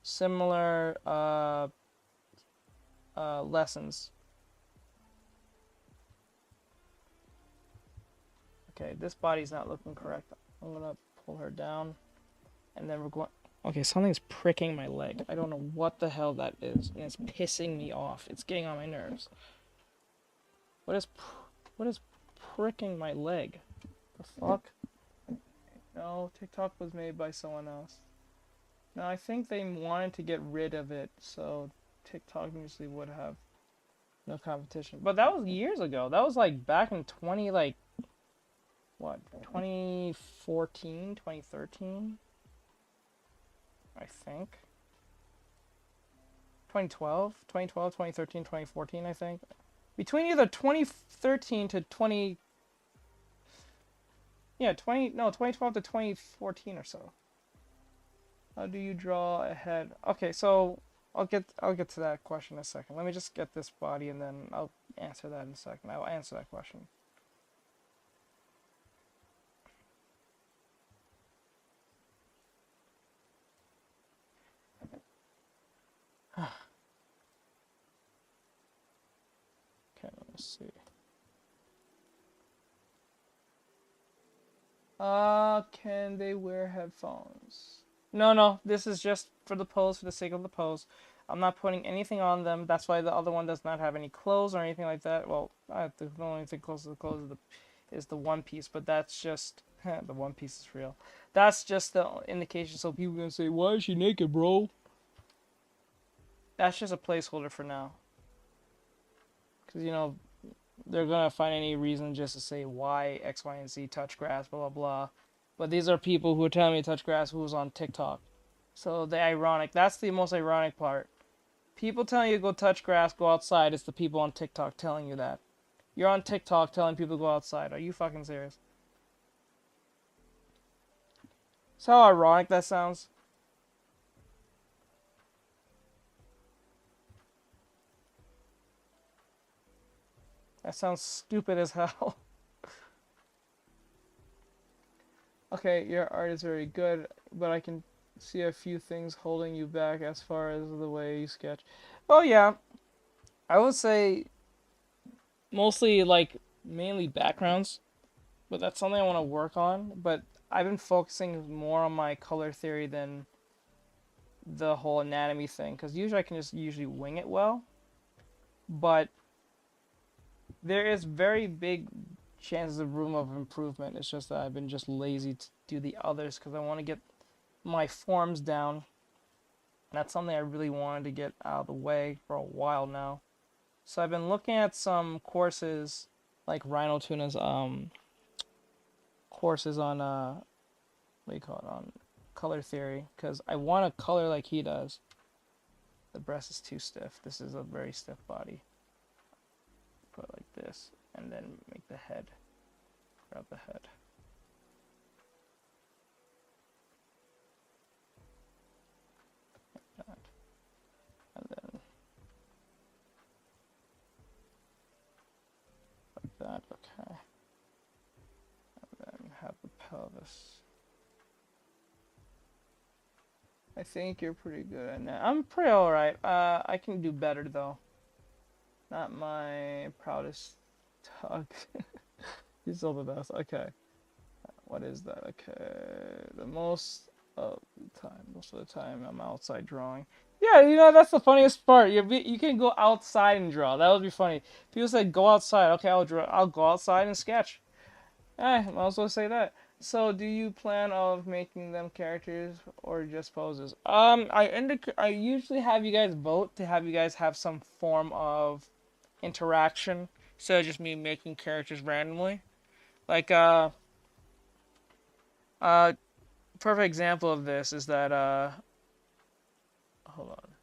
similar lessons. Okay, this body's not looking correct. I'm gonna pull her down, and then we're going. Okay, something's pricking my leg. I don't know what the hell that is, and it's pissing me off. It's getting on my nerves. What is pricking my leg? The fuck? No, TikTok was made by someone else. No, I think they wanted to get rid of it, so TikTok usually would have no competition. But that was years ago. That was like back in 2014, 2013? I think. 2013, 2014, I think. Between either 2013 to 2012 to 2014 or so. How do you draw a head? Okay, so I'll get to that question in a second. Let me just get this body and then I'll answer that in a second. I'll answer that question. Okay, let's see. Can they wear headphones? No, this is just for the pose, for the sake of the pose. I'm not putting anything on them. That's why the other one does not have any clothes or anything like that. Well, the only thing close to the clothes is the one piece, but that's just... the one piece is real. That's just the indication so people can say, why is she naked, bro? That's just a placeholder for now. Because, you know, they're going to find any reason just to say why X, Y, and Z touch grass, blah, blah, blah. But these are people who are telling me to touch grass who was on TikTok. So that's the most ironic part. People telling you to go touch grass, go outside, it's the people on TikTok telling you that. You're on TikTok telling people to go outside. Are you fucking serious? See how ironic that sounds? That sounds stupid as hell. Okay, your art is very good, but I can see a few things holding you back as far as the way you sketch. Oh yeah, I would say mostly like mainly backgrounds, but that's something I want to work on. But I've been focusing more on my color theory than the whole anatomy thing, because usually I can just usually wing it well, but there is very big chances of room of improvement. It's just that I've been just lazy to do the others because I want to get my forms down. That's something I really wanted to get out of the way for a while now. So I've been looking at some courses like Rhino Tuna's courses on what do you call it, on color theory, because I want to color like he does. The breast is too stiff. This is a very stiff body. Put it like this, and then make the head. Grab the head. Like that. And then like that, okay. And then have the pelvis. I think you're pretty good at that. I'm pretty alright. I can do better though. Not my proudest tug. He's still the best. Okay. What is that? Okay. Most of the time I'm outside drawing. Yeah, you know, that's the funniest part. You can go outside and draw. That would be funny. People say go outside. Okay, I'll draw. I'll go outside and sketch. I might as well say that. So, do you plan of making them characters or just poses? I usually have you guys vote to have you guys have some form of interaction instead of just me making characters randomly. Like perfect example of this is that hold on.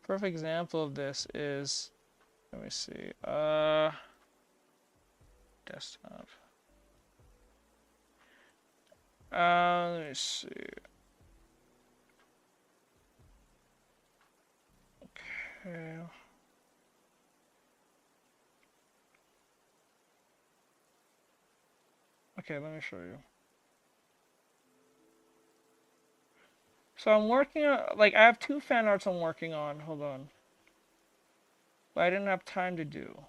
Perfect example of this is, let me see, desktop. Let me see. Okay. Okay, let me show you. So I'm working on, like, I have 2 fan arts I'm working on. Hold on. But I didn't have time to do.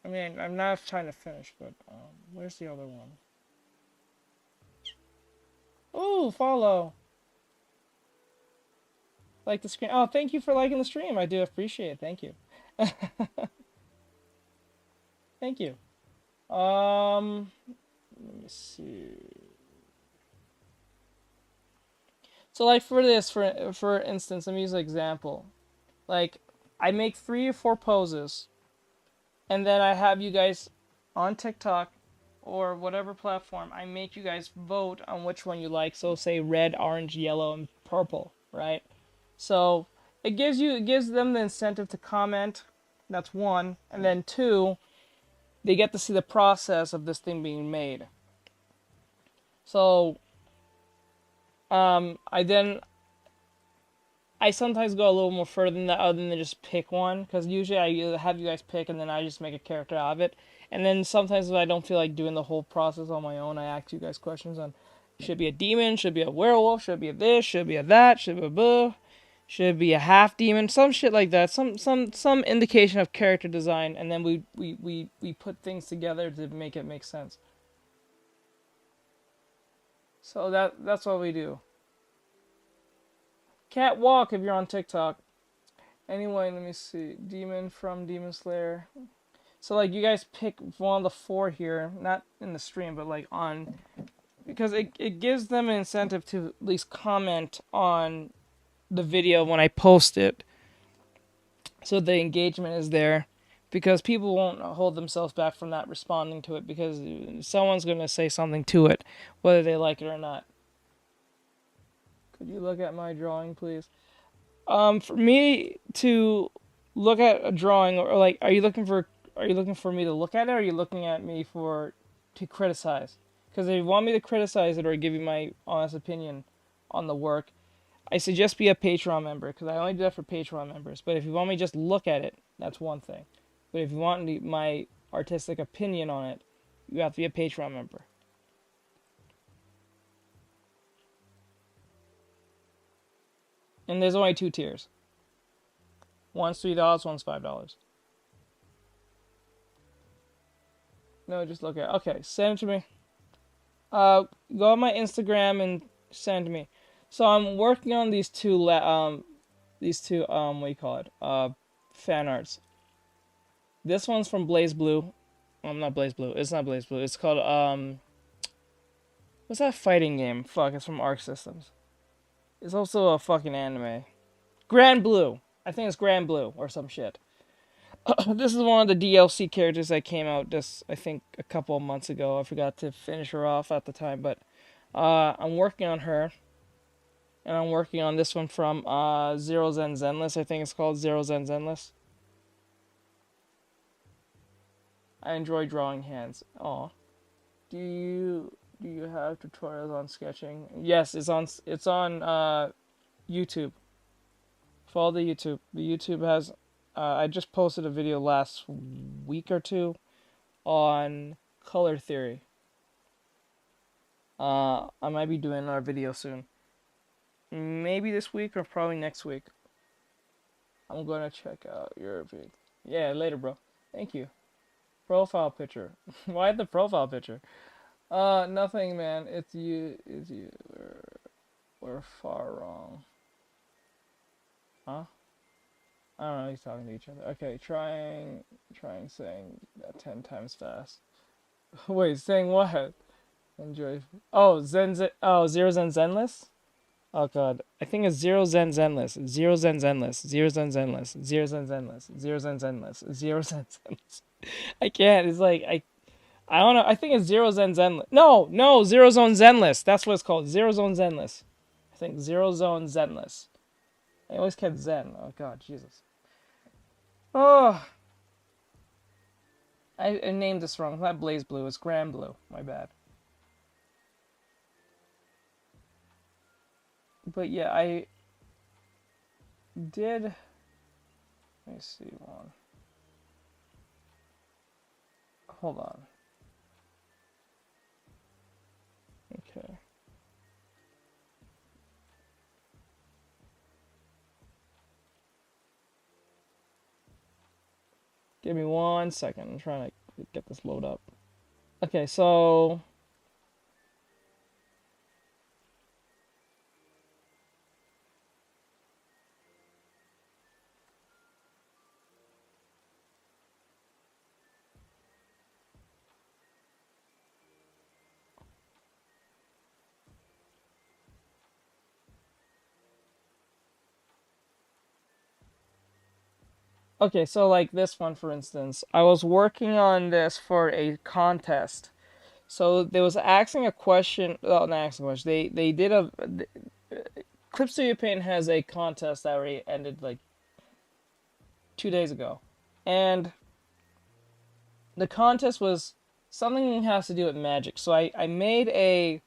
I mean, I'm not trying to finish, but where's the other one? Ooh, follow. Like the screen. Oh, thank you for liking the stream. I do appreciate it. Thank you. Thank you. Let me see. So like for this, for instance, let me use an example. Like I make 3 or 4 poses, and then I have you guys on TikTok or whatever platform. I make you guys vote on which one you like. So say red, orange, yellow, and purple, right? So it gives them the incentive to comment. That's 1, and then 2, they get to see the process of this thing being made. So I sometimes go a little more further than that, other than just pick one, because usually I have you guys pick and then I just make a character out of it. And then sometimes if I don't feel like doing the whole process on my own, I ask you guys questions on should it be a demon, should it be a werewolf, should it be a this, should it be a that, should it be a boo, should it be a half demon, some shit like that, some indication of character design, and then we put things together to make it make sense. So that's what we do. Can't walk if you're on TikTok. Anyway, let me see. Demon from Demon Slayer. So like you guys pick one of the 4 here, not in the stream, but like on, because it gives them an incentive to at least comment on the video when I post it. So the engagement is there, because people won't hold themselves back from not responding to it, because someone's going to say something to it, whether they like it or not. Could you look at my drawing, please? For me to look at a drawing, or like, are you looking for me to look at it, or are you looking at me for to criticize? Because if you want me to criticize it or give you my honest opinion on the work, I suggest be a Patreon member, because I only do that for Patreon members. But if you want me to just look at it, that's one thing. But if you want my artistic opinion on it, you have to be a Patreon member. And there's only 2 tiers. One's $3, one's $5. No, just look at it. Okay, send it to me. Go on my Instagram and send it to me. So I'm working on these two what do you call it? Fan arts. This one's from Blaze Blue. Not Blaze Blue. It's not Blaze Blue. It's called what's that fighting game? Fuck, it's from Arc Systems. It's also a fucking anime. Grand Blue. I think it's Grand Blue or some shit. This is one of the DLC characters that came out just, I think, a couple of months ago. I forgot to finish her off at the time, but I'm working on her. And I'm working on this one from Zero Zen Zenless. I think it's called Zero Zen Zenless. I enjoy drawing hands. Aw. Do you have tutorials on sketching? Yes, it's on YouTube. Follow the YouTube. The YouTube has I just posted a video last week or two on color theory. I might be doing another video soon. Maybe this week or probably next week. I'm gonna check out your video. Yeah, later, bro. Thank you. Profile picture. Why the profile picture? Nothing, man. It's you. It's you. We're far wrong. Huh? I don't know. He's talking to each other. Okay, trying saying that 10 times fast. Wait, saying what? Enjoy. Oh, Zero Zen Zenless? Oh god. I think it's Zero Zen Zenless. Zero Zen Zenless. Zero Zen Zenless. Zero Zen Zenless. Zero Zen Zenless. Zero Zen Zenless. I can't. It's like I don't know. I think it's Zero Zen Zenless. No, Zero Zone Zenless. That's what it's called. Zero Zone Zenless. I think Zero Zone Zenless. I always kept Zen. Oh god, Jesus. Oh, I named this wrong. It's not Blaze Blue. It's Grand Blue. My bad. But yeah, I did. Let me see one. Hold on. Okay. Give me 1 second. I'm trying to get this load up. Okay, so okay, so like this one, for instance, I was working on this for a contest. So they was asking a question. Well, not asking a question. They did a. Clip Studio Paint has a contest that already ended like 2 days ago, and the contest was something that has to do with magic. So I made a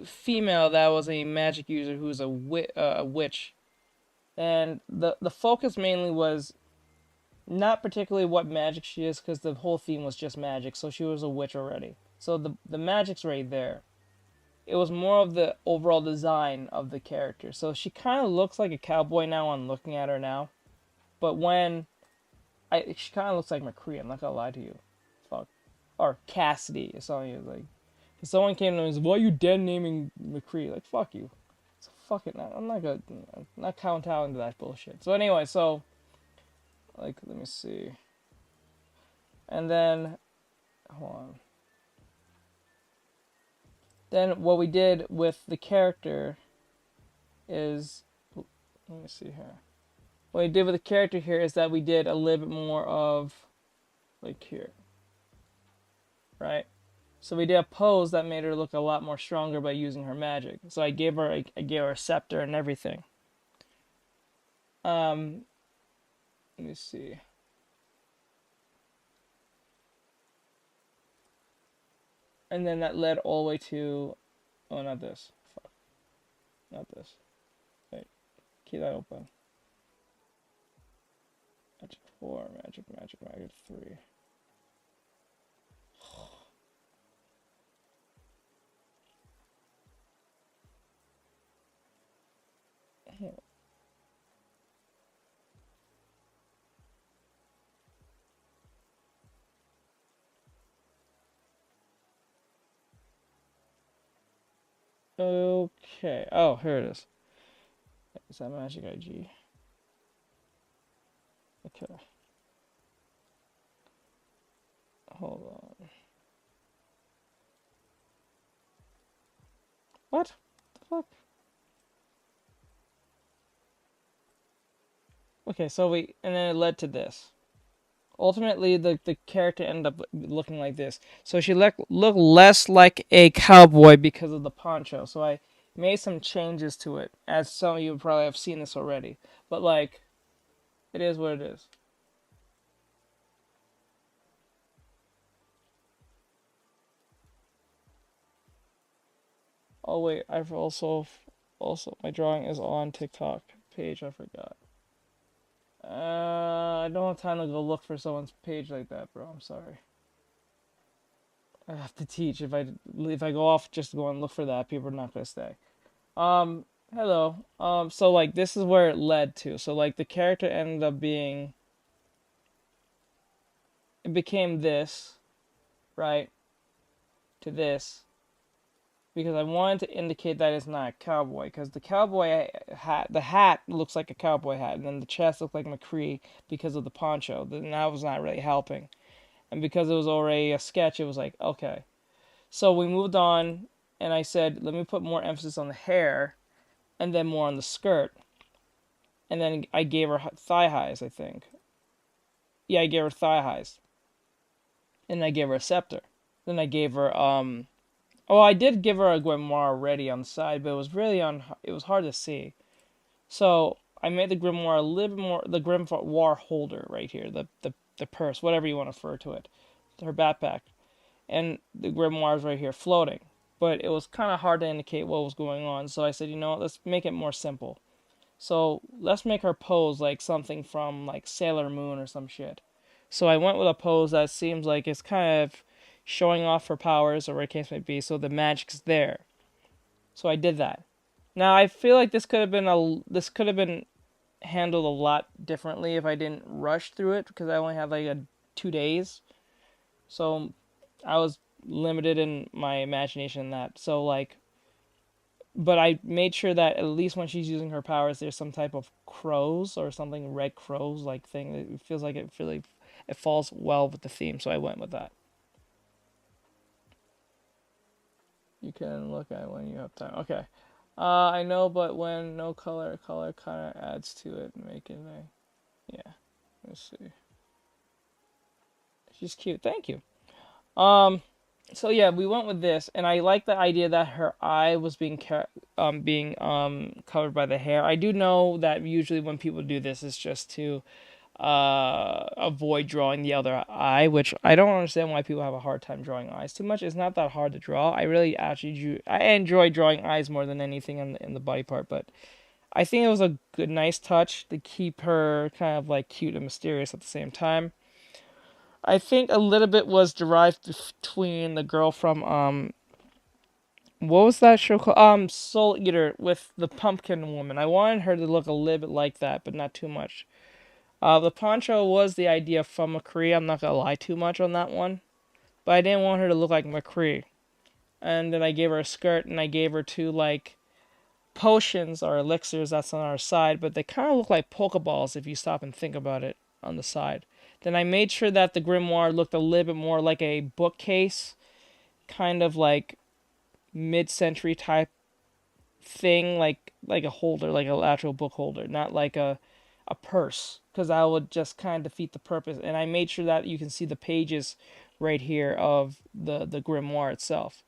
female that was a magic user who was a witch, and the focus mainly was not particularly what magic she is, because the whole theme was just magic. So she was a witch already. So the magic's right there. It was more of the overall design of the character. So she kind of looks like a cowboy now on looking at her now. But she kind of looks like McCree, I'm not gonna lie to you. Fuck. Or Cassidy, or something like. If someone came to me and said, why are you dead naming McCree? Like, fuck you. So fuck it, I'm not kowtowing to that bullshit. So anyway, so, like, let me see. And then, hold on. Then what we did with the character is, let me see here. What we did with the character here is that we did a little bit more of, like here, right? So we did a pose that made her look a lot more stronger by using her magic. So I gave her a scepter and everything. Let me see. And then that led all the way to, oh, not this. Fuck, not this. Wait, keep that open. Magic 4, magic 3. Okay. Oh, here it is. Is that magic IG? Okay. Hold on. What? The fuck? Okay, so and then it led to this. Ultimately, the character ended up looking like this. So she looked less like a cowboy because of the poncho. So I made some changes to it, as some of you probably have seen this already. But like, it is what it is. Oh wait, I've also my drawing is on TikTok page. I forgot. I don't have time to go look for someone's page like that, bro. I'm sorry. I have to teach. If I go off just to go and look for that, people are not gonna stay. Hello. So like this is where it led to. So like the character ended up being, it became this, right? To this. Because I wanted to indicate that it's not a cowboy. Because the cowboy hat, the hat looks like a cowboy hat, and then the chest looked like McCree because of the poncho. Then that was not really helping. And because it was already a sketch, it was like, okay. So we moved on, and I said, let me put more emphasis on the hair, and then more on the skirt. And then I gave her thigh highs, I think. Yeah, I gave her thigh highs. And I gave her a scepter. Then I gave her, oh, I did give her a grimoire already on the side, but it was really it was hard to see. So I made the grimoire a little bit more, the grimoire holder right here, the purse, whatever you want to refer to it, her backpack. And the grimoire is right here floating. But it was kind of hard to indicate what was going on, so I said, you know what, let's make it more simple. So let's make her pose like something from like Sailor Moon or some shit. So I went with a pose that seems like it's kind of showing off her powers or whatever the case may be, so the magic's there. So I did that. Now I feel like this could have been handled a lot differently if I didn't rush through it because I only had like 2 days. So I was limited in my imagination in that. So like, but I made sure that at least when she's using her powers, there's some type of crows or something, red crows like thing. It feels like it falls well with the theme, so I went with that. You can look at it when you have time. Okay. I know, but when no color kind of adds to it, making a, yeah. Let's see. She's cute. Thank you. So yeah, we went with this, and I like the idea that her eye was being covered by the hair. I do know that usually when people do this, it's just to avoid drawing the other eye, which I don't understand why people have a hard time drawing eyes too much. It's not that hard to draw. I really actually I enjoy drawing eyes more than anything in the body part, but I think it was a good, nice touch to keep her kind of like cute and mysterious at the same time. I think a little bit was derived between the girl from what was that show called? Soul Eater with the pumpkin woman. I wanted her to look a little bit like that, but not too much. The poncho was the idea from McCree. I'm not gonna lie too much on that one, but I didn't want her to look like McCree. And then I gave her a skirt, and I gave her two like potions or elixirs that's on our side, but they kind of look like Pokeballs if you stop and think about it on the side. Then I made sure that the grimoire looked a little bit more like a bookcase, kind of like mid-century type thing, like a holder, like an actual book holder, not like a purse, because that would just kind of defeat the purpose. And I made sure that you can see the pages right here of the grimoire itself.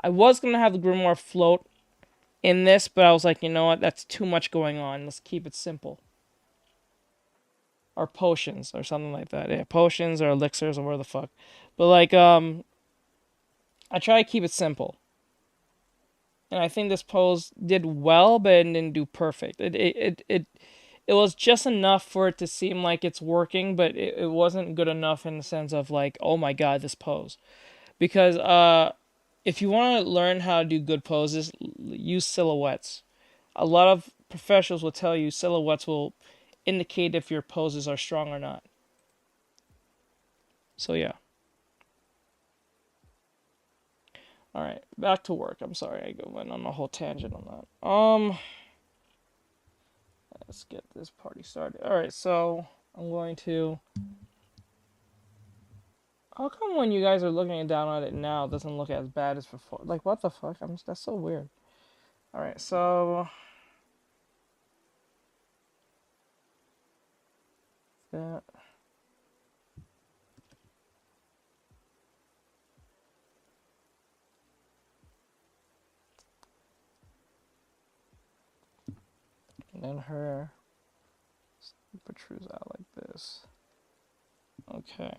I was gonna have the grimoire float in this, but I was like, you know what, that's too much going on. Let's keep it simple. or potions or something like that. Yeah, potions or elixirs or whatever the fuck. But like I try to keep it simple. And I think this pose did well, but it didn't do perfect. It was just enough for it to seem like it's working, but it wasn't good enough in the sense of like, oh my god, this pose. Because if you want to learn how to do good poses, use silhouettes. A lot of professionals will tell you silhouettes will indicate if your poses are strong or not. So yeah. Alright, back to work. I'm sorry I went on a whole tangent on that. Let's get this party started. Alright, so I'm going to... How come when you guys are looking down at it now, it doesn't look as bad as before? Like, what the fuck? That's so weird. Alright, so... That... And then her protrudes out like this. Okay.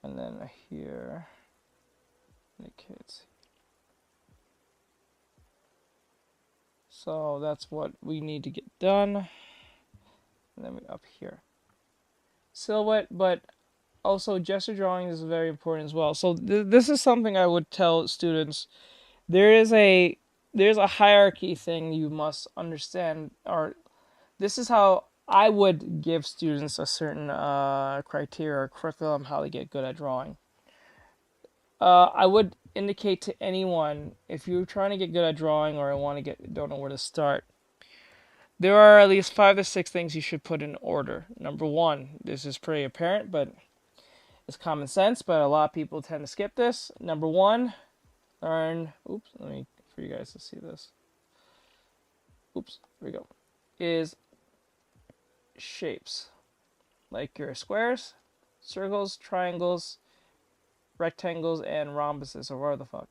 And then here indicates. So that's what we need to get done. And then we up here. Silhouette, but also gesture drawing is very important as well. So this is something I would tell students. There's a hierarchy thing you must understand, or this is how I would give students a certain criteria or curriculum how to get good at drawing. I would indicate to anyone, if you're trying to get good at drawing or don't know where to start, there are at least 5 to 6 things you should put in order. Number 1, this is pretty apparent, but it's common sense, but a lot of people tend to skip this. Number 1, learn, let me, for you guys to see this. Here we go. Is shapes. Like your squares, circles, triangles, rectangles, and rhombuses, or whatever the fuck.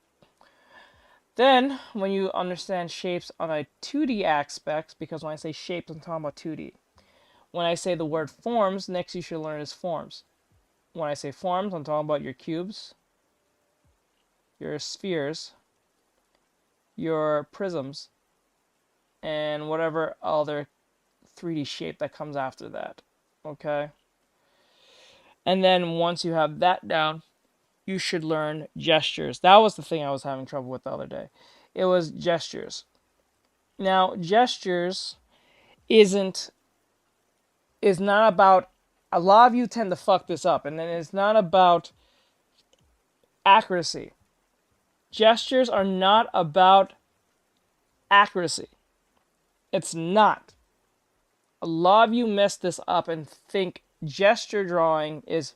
Then, when you understand shapes on a 2D aspect, because when I say shapes, I'm talking about 2D. When I say the word forms, next you should learn is forms. When I say forms, I'm talking about your cubes, your spheres, your prisms, and whatever other 3D shape that comes after that. Okay? And then once you have that down, you should learn gestures. That was the thing I was having trouble with the other day. It was gestures. Now, gestures is not about, a lot of you tend to fuck this up, and then it's not about accuracy. Gestures are not about accuracy. It's not. A lot of you mess this up and think gesture drawing is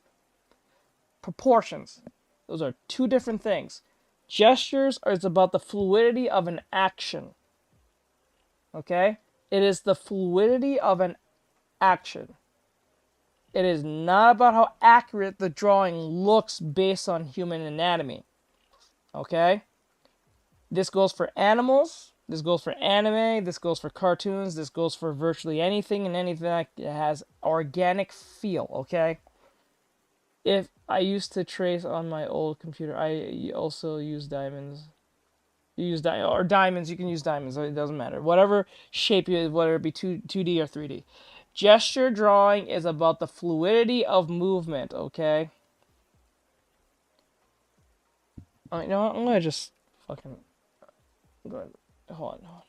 proportions. Those are 2 different things. Gestures is about the fluidity of an action. Okay? It is the fluidity of an action. It is not about how accurate the drawing looks based on human anatomy. Okay? This goes for animals, this goes for anime, this goes for cartoons, this goes for virtually anything and anything that has organic feel, okay? If I used to trace on my old computer, I also use diamonds. You use diamonds, you can use diamonds, it doesn't matter. Whatever shape you, whether it be 2D or 3D. Gesture drawing is about the fluidity of movement, okay? You know what? I'm gonna just fucking go ahead. Hold on.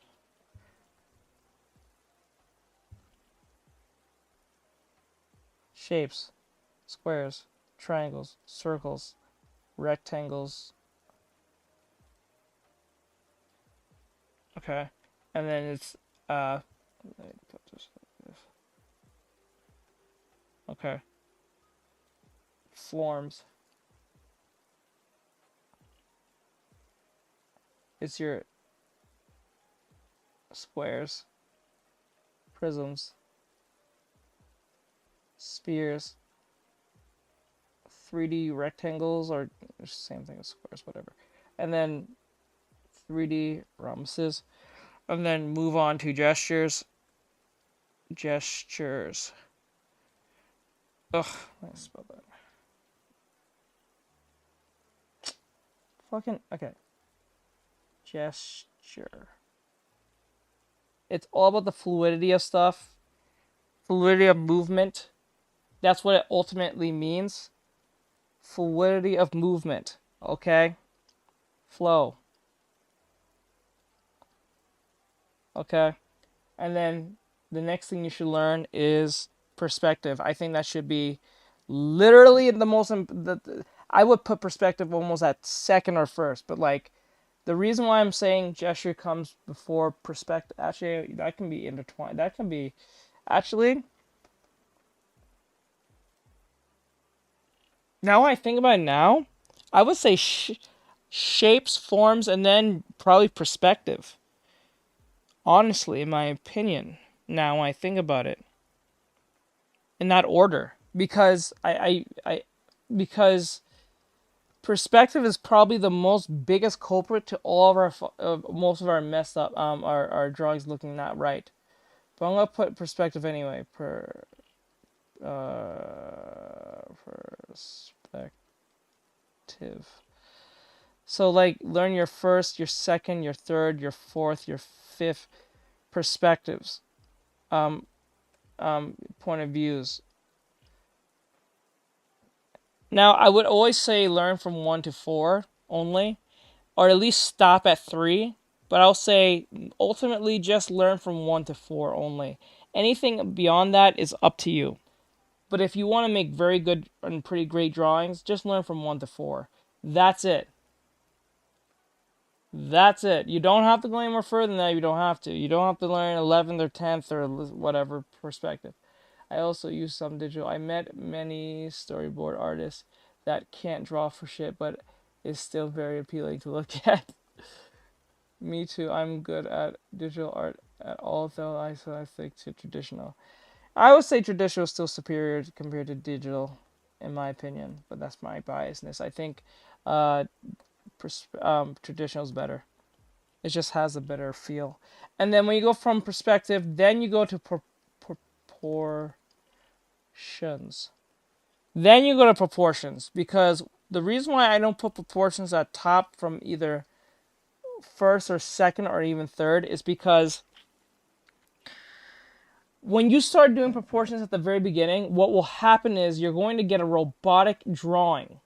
Shapes, squares, triangles, circles, rectangles. Okay, and then it's let me put this like this. Okay. Forms. It's your squares, prisms, spheres, 3D rectangles, or same thing as squares, whatever. And then 3D rhombuses. And then move on to gestures. Gestures. Ugh, let's spell that. Fucking, okay. Gesture. It's all about the fluidity of stuff. Fluidity of movement. That's what it ultimately means. Fluidity of movement. Okay? Flow. Okay? And then the next thing you should learn is perspective. I think that should be literally the most... I would put perspective almost at second or first. But, like, the reason why I'm saying gesture comes before perspective... Actually, that can be intertwined. That can be... Actually... Now I think about it now, I would say shapes, forms, and then probably perspective. Honestly, in my opinion, now I think about it. In that order. Because because perspective is probably the most biggest culprit to all of our most of our messed up our drawings looking not right. But I'm gonna put perspective anyway. Perspective. So like learn your first, your second, your third, your fourth, your fifth perspectives, point of views. Now I would always say learn from 1 to 4 only, or at least stop at 3. But I'll say ultimately just learn from 1 to 4 only. Anything beyond that is up to you. But if you want to make very good and pretty great drawings, just learn from 1 to 4. That's it. That's it. You don't have to go any more further than that. You don't have to. You don't have to learn 11th or 10th or whatever perspective. I also use some digital. I met many storyboard artists that can't draw for shit, but is still very appealing to look at. Me too. I'm good at digital art at all, though I stick to traditional. I would say traditional is still superior compared to digital, in my opinion, but that's my biasness. I think traditional is better. It just has a better feel. And then when you go from perspective, then you go to proportions. Then you go to proportions, because the reason why I don't put proportions at top from either first or second or even third is because when you start doing proportions at the very beginning, what will happen is you're going to get a robotic drawing.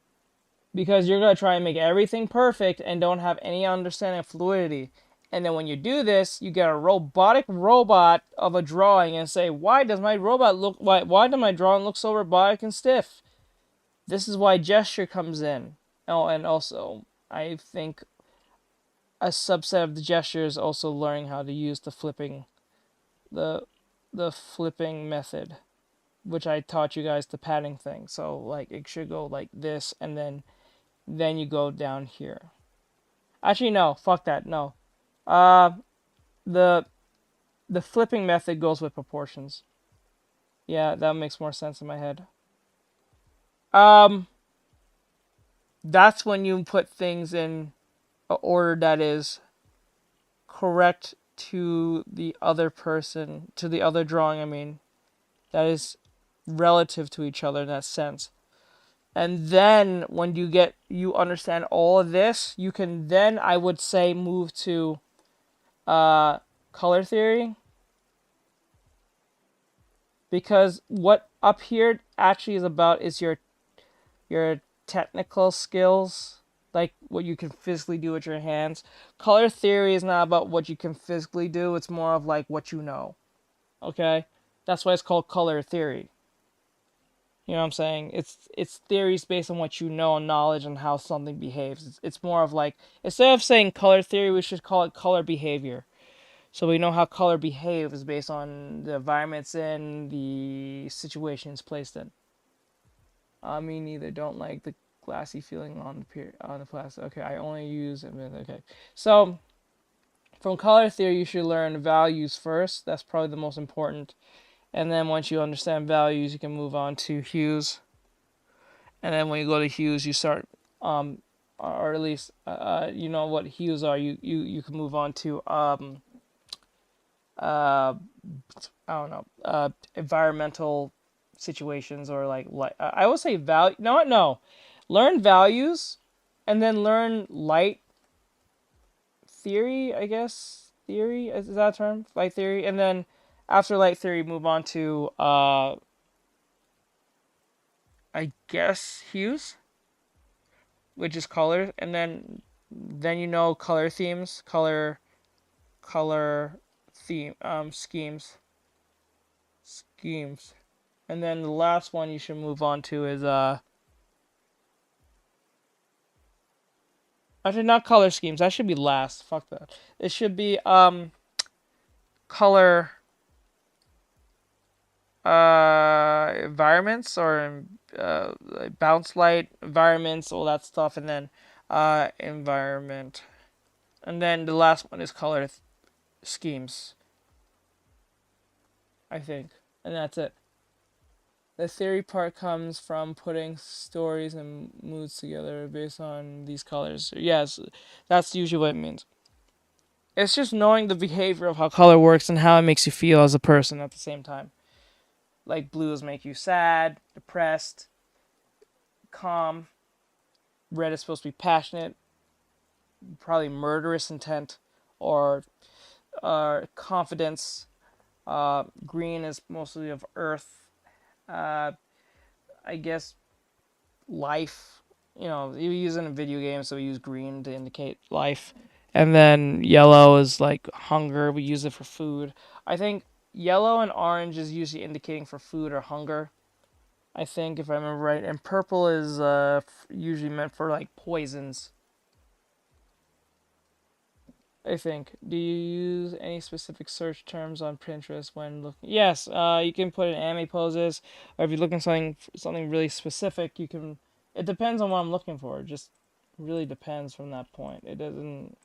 Because you're going to try and make everything perfect and don't have any understanding of fluidity. And then when you do this, you get a robotic robot of a drawing and say, why does my drawing look so robotic and stiff? This is why gesture comes in. Oh, and also, I think a subset of the gesture is also learning how to use the flipping method, which I taught you guys the padding thing. So like it should go like this, and then you go down here. Actually, no, fuck that, no. The flipping method goes with proportions. Yeah, that makes more sense in my head. That's when you put things in an order that is correct to the other person, to the other drawing, I mean. That is relative to each other in that sense. And then when you understand all of this, you can then, I would say, move to color theory. Because what up here actually is about is your technical skills, like what you can physically do with your hands. Color theory is not about what you can physically do, it's more of like what you know. Okay? That's why it's called color theory. You know what I'm saying? It's theories based on what you know and knowledge and how something behaves. It's more of like, instead of saying color theory, we should call it color behavior. So we know how color behaves based on the environment it's in, the situation it's placed in. Me neither. Don't like the glassy feeling on the plastic. Okay, I only use it. Okay, so from color theory, you should learn values first. That's probably the most important. And then once you understand values, you can move on to hues. And then when you go to hues, you start, or at least, you know what hues are. You can move on to I don't know, environmental situations, or like I always say value. No, what? No, learn values, and then learn light theory. I guess theory is that a term? Light theory, and then after light theory, move on to I guess hues, which is color, and then you know color themes, color theme schemes. And then the last one you should move on to is actually not color schemes. That should be last. Fuck that. It should be color environments, or like bounce light environments, all that stuff, and then environment. And then the last one is color schemes, I think. And that's it. The theory part comes from putting stories and moods together based on these colors. Yes, that's usually what it means. It's just knowing the behavior of how color works and how it makes you feel as a person at the same time. Like blues make you sad, depressed, calm. Red is supposed to be passionate, probably murderous intent, or confidence. Green is mostly of earth. I guess life. You know, you use it in video games, so we use green to indicate life. And then yellow is like hunger. We use it for food. I think yellow and orange is usually indicating for food or hunger, I think, if I remember right. And purple is usually meant for like poisons, I think. Do you use any specific search terms on Pinterest when looking? Yes, you can put in anime poses, or if you're looking something really specific, you can. It depends on what I'm looking for. It just really depends from that point. It doesn't.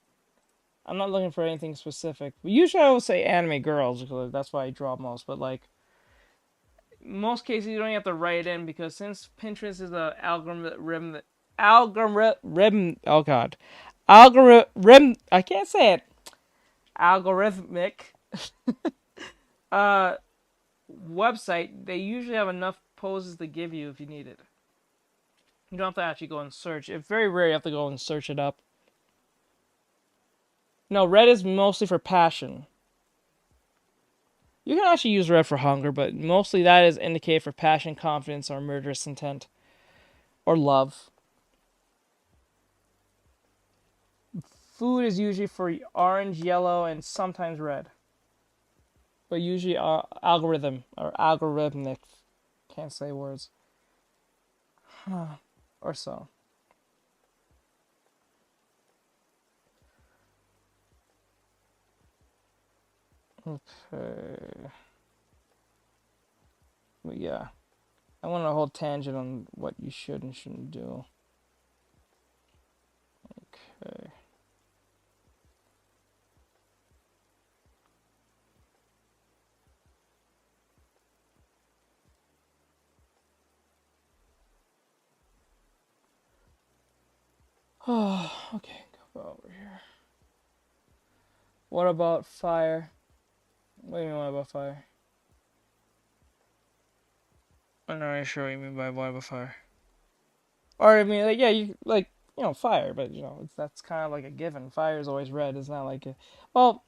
I'm not looking for anything specific. Usually, I will say anime girls because that's why I draw most. But like most cases, you don't have to write it in, because since Pinterest is a algorithm. Oh God, algorithm. I can't say it. Algorithmic uh website, they usually have enough poses to give you if you need it. You don't have to actually go and search. It's very rare you have to go and search it up. No, red is mostly for passion. You can actually use red for hunger, but mostly that is indicated for passion, confidence, or murderous intent, or love. Food is usually for orange, yellow, and sometimes red, but usually algorithm or algorithmic. Can't say words. Or so. Okay. But yeah. I want a whole tangent on what you should and shouldn't do. Okay. Oh, okay, go over here. What about fire? What do you mean, what about fire? I'm not really sure what you mean by what about fire. Or, I mean, like, yeah, fire, but, that's kind of like a given. Fire is always red. It's not like well,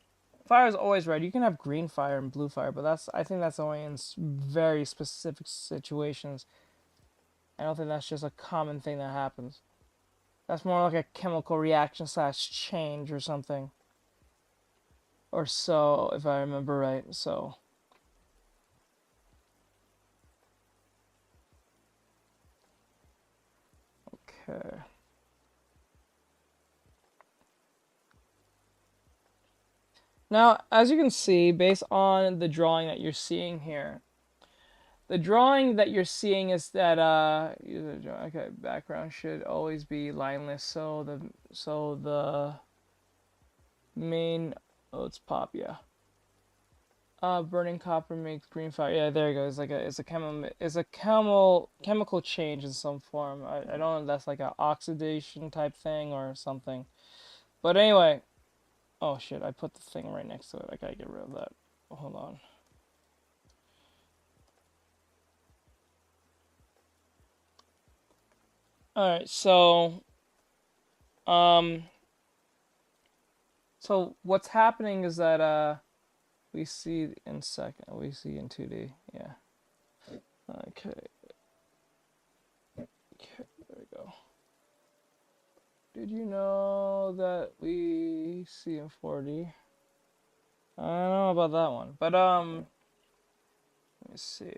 fire is always red. You can have green fire and blue fire, but I think that's only in very specific situations. I don't think that's just a common thing that happens. That's more like a chemical reaction / change or something. Or so, if I remember right. So, okay. Now, as you can see, based on the drawing that you're seeing here, the drawing that you're seeing is that okay, background should always be lineless. So the main it's pop, yeah. Burning copper makes green fire. Yeah, there you go. It's a chemical change in some form. I don't know if that's like an oxidation type thing or something. But anyway, oh shit, I put the thing right next to it. I gotta get rid of that. Hold on. Alright, so so what's happening is that we see in 2D, yeah. Okay. Okay, there we go. Did you know that we see in 4D? I don't know about that one, but let me see.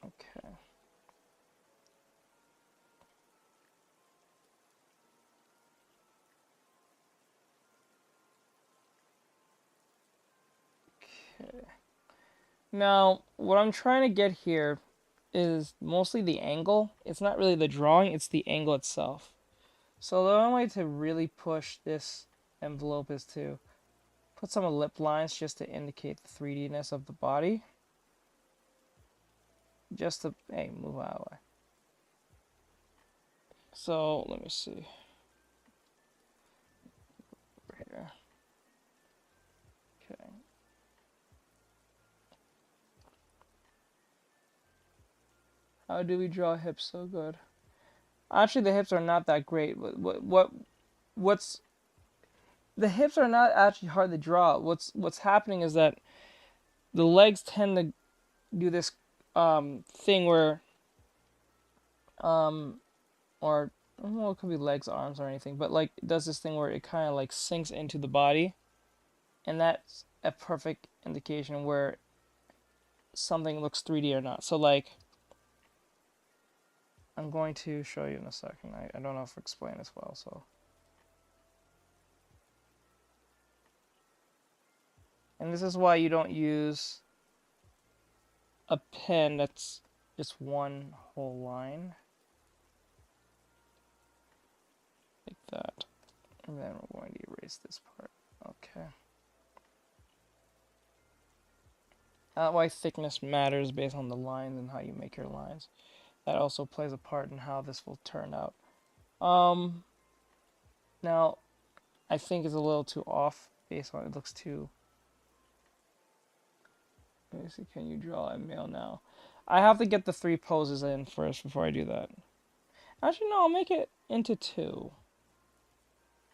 Okay. Okay. Now, what I'm trying to get here is mostly the angle. It's not really the drawing, it's the angle itself. So the only way to really push this envelope is to put some lip lines just to indicate the 3D-ness of the body. Just to, hey, move out of the way. So, let me see. Over here. Okay. How do we draw hips so good? Actually, the hips are not that great. What's the hips are not actually hard to draw. What's happening is that the legs tend to do this thing where or well, it could be legs, arms, or anything, but like it does this thing where it kind of like sinks into the body, and that's a perfect indication where something looks 3D or not. So like, I'm going to show you in a second. I don't know if I explain this well, so. And this is why you don't use a pen that's just one whole line. Like that. And then we're going to erase this part. Okay. Why thickness matters based on the lines and how you make your lines. That also plays a part in how this will turn out. Now, I think it's a little too off based on it looks too. Let me see, can you draw a male now? I have to get the 3 poses in first before I do that. Actually, no, I'll make it into 2.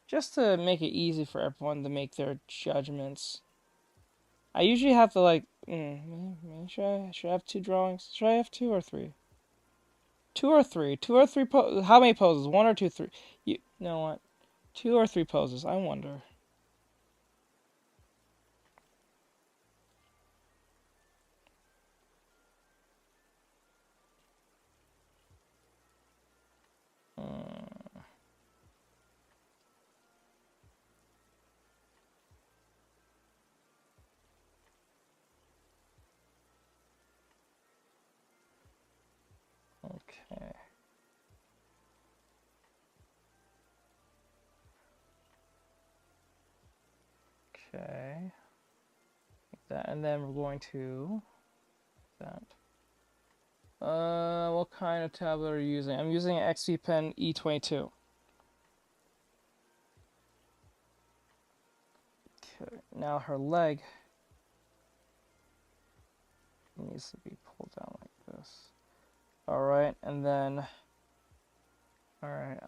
Just to make it easy for everyone to make their judgments. I usually have to like, should I have 2 drawings? Should I have 2 or 3? 2 or 3? 2 or 3 poses? How many poses? 1 or 2, 3? You know what? 2 or 3 poses? I wonder. Okay. Okay. Like that, and then we're going to that. What kind of tablet are you using? I'm using an XP Pen E22. Okay. Now her leg needs to be pulled down like this. All right, and then, all right,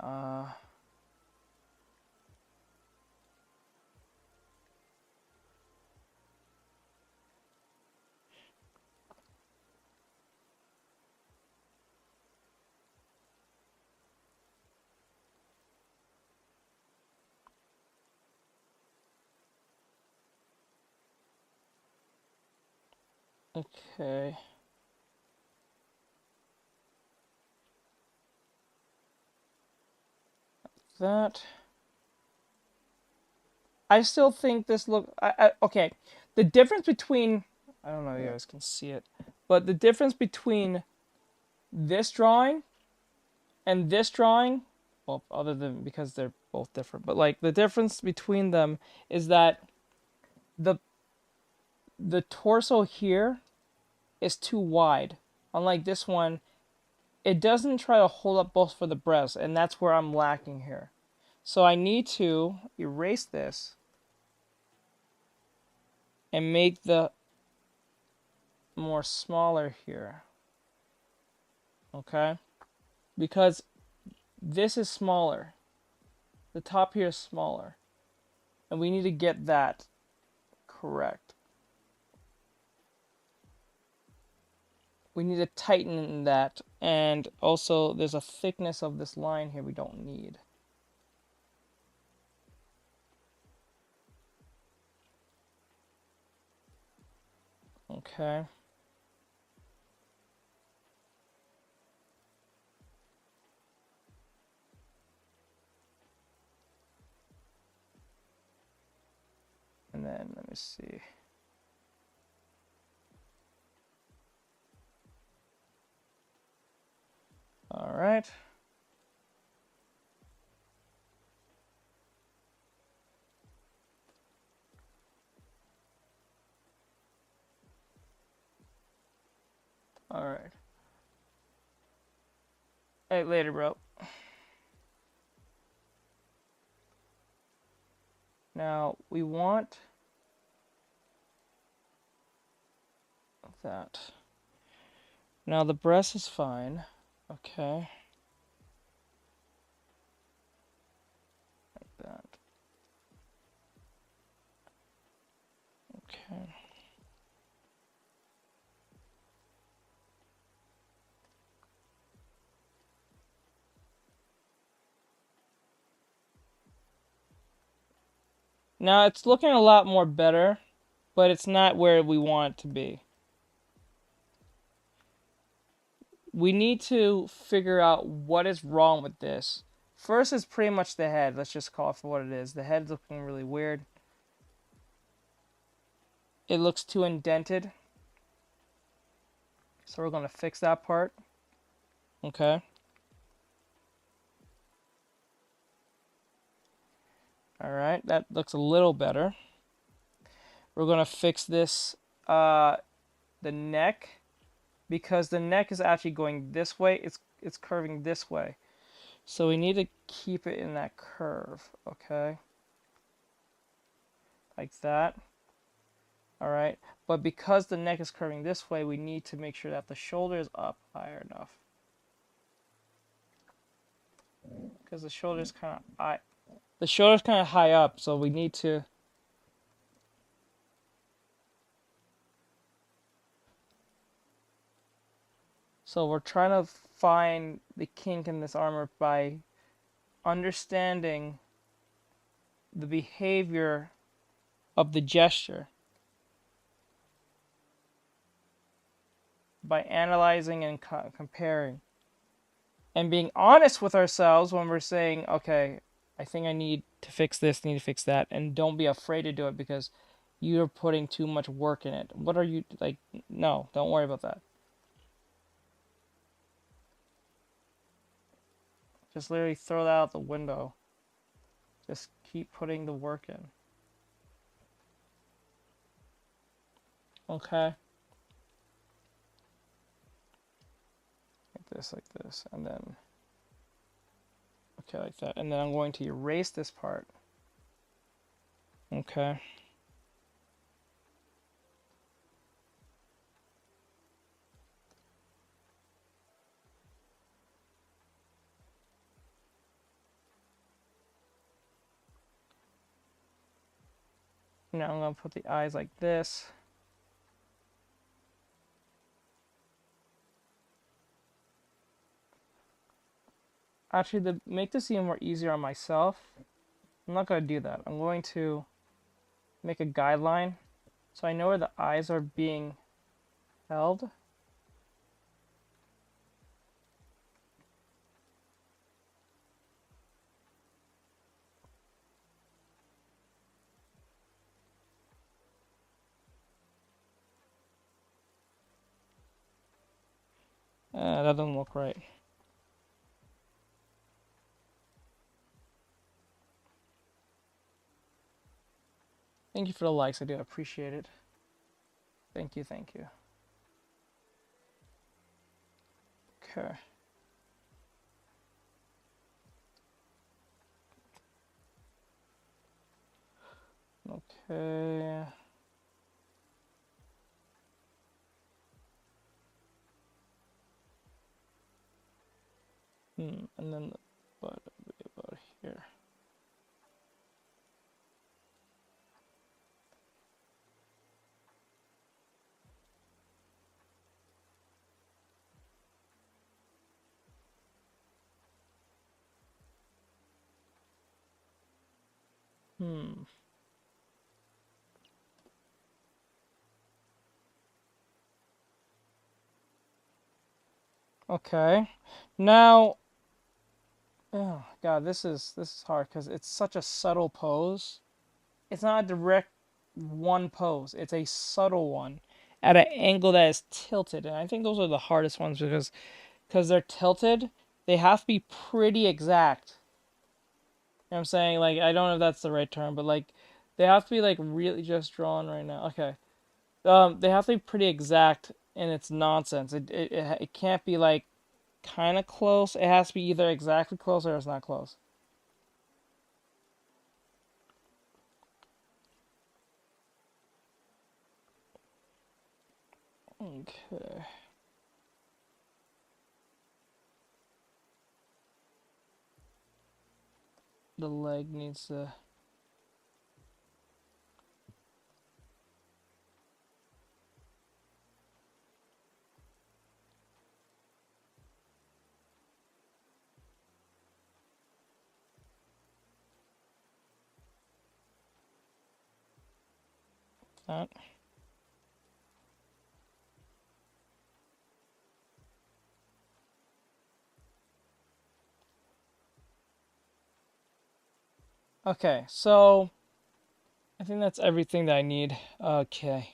okay. That. I still think this look. Okay. The difference between, I don't know if you guys can see it, but the difference between this drawing and this drawing, well, other than because they're both different, but like the difference between them is that the torso here is too wide. Unlike this one, it doesn't try to hold up both for the breast, and that's where I'm lacking here. So I need to erase this and make the more smaller here. Okay? Because this is smaller. The top here is smaller. And we need to get that correct. We need to tighten that. And also, there's a thickness of this line here we don't need. Okay. And then, let me see. All right. All right. Hey, later, bro. Now, we want that. Now, the breast is fine. Okay. Like that. Okay. Now, it's looking a lot more better, but it's not where we want it to be. We need to figure out what is wrong with this. First is pretty much the head. Let's just call it for what it is. The head's looking really weird. It looks too indented. So we're going to fix that part. Okay. Alright, that looks a little better. We're going to fix this, the neck. Because the neck is actually going this way. It's curving this way. So we need to keep it in that curve. Okay. Like that. Alright. But because the neck is curving this way, we need to make sure that the shoulder is up higher enough. Because the shoulder's kind of high up, so we need to so we're trying to find the kink in this armor by understanding the behavior of the gesture, by analyzing and comparing, and being honest with ourselves when we're saying, okay, I think I need to fix this, need to fix that, and don't be afraid to do it because you're putting too much work in it. What are you, like, no, don't worry about that. Just literally throw that out the window. Just keep putting the work in. Okay. Like this, and then, okay, like that. And then I'm going to erase this part. Okay. Now I'm going to put the eyes like this. Actually, to make this even more easier on myself, I'm not going to do that. I'm going to make a guideline so I know where the eyes are being held. That doesn't look right. Thank you for the likes. I do appreciate it. Thank you, thank you. Okay. Okay. And then the butt would be about here. Okay. Now, oh god, this is hard because it's such a subtle pose. It's not a direct one pose. It's a subtle one at an angle that is tilted, and I think those are the hardest ones because they're tilted. They have to be pretty exact. You know what I'm saying? Like, I don't know if that's the right term, but like they have to be like really just drawn right now. Okay. They have to be pretty exact, and it's nonsense. It can't be like kind of close. It has to be either exactly close or it's not close. Okay. The leg needs to. That. Okay, so I think that's everything that I need. Okay.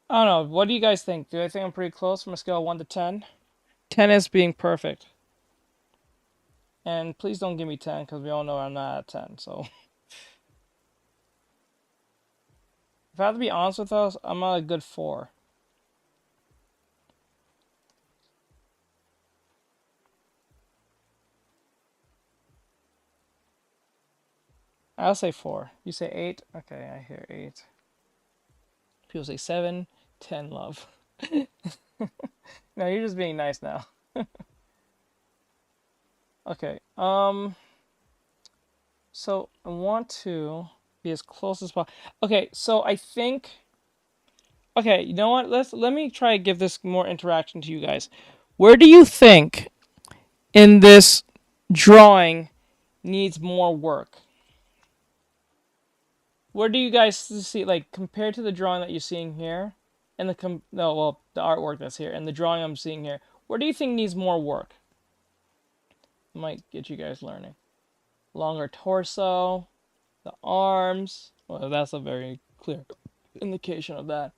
I don't know. What do you guys think? Do I think I'm pretty close from a scale of 1 to 10? 10 is being perfect. And please don't give me 10 because we all know I'm not at 10. So if I have to be honest with us, I'm at a good 4. I'll say 4. You say 8? Okay, I hear 8. People say 7, 10 love. No, you're just being nice now. Okay, so I want to be as close as possible. Okay, so I think. Okay, you know what? Let me try to give this more interaction to you guys. Where do you think in this drawing needs more work? Where do you guys see, like, compared to the drawing that you're seeing here, and the artwork that's here, and the drawing I'm seeing here, where do you think needs more work? Might get you guys learning. Longer torso, the arms. Well, that's a very clear indication of that.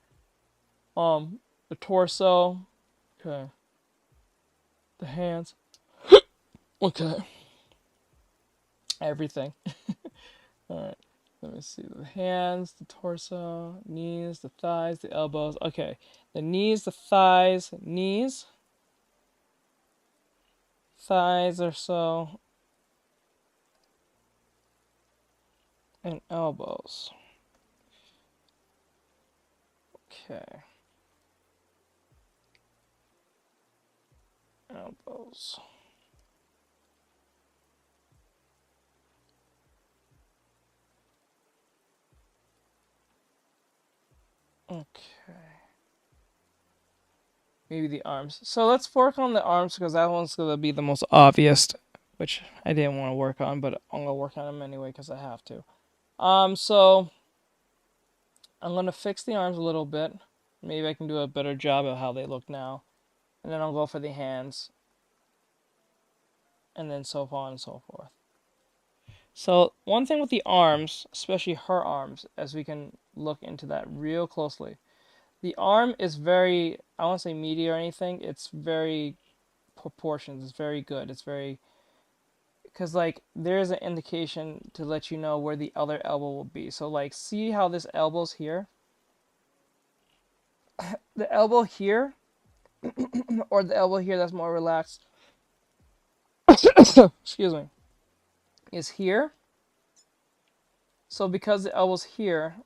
The torso. Okay. The hands. Okay. Everything. Alright. Let me see. The hands, the torso, knees, the thighs, the elbows. Okay. The knees, the thighs, knees. Thighs or so. And elbows. Okay. Elbows. Okay. Maybe the arms. So let's work on the arms because that one's going to be the most obvious, which I didn't want to work on, but I'm going to work on them anyway because I have to. So I'm going to fix the arms a little bit. Maybe I can do a better job of how they look now. And then I'll go for the hands. And then so on and so forth. So one thing with the arms, especially her arms, as we can look into that real closely. The arm is very, I won't say meaty or anything, it's very proportions, it's very good, it's very, because like there's an indication to let you know where the other elbow will be. So like see how this elbow's here? The elbow here, or the elbow here that's more relaxed, excuse me, is here. So because the elbow's here,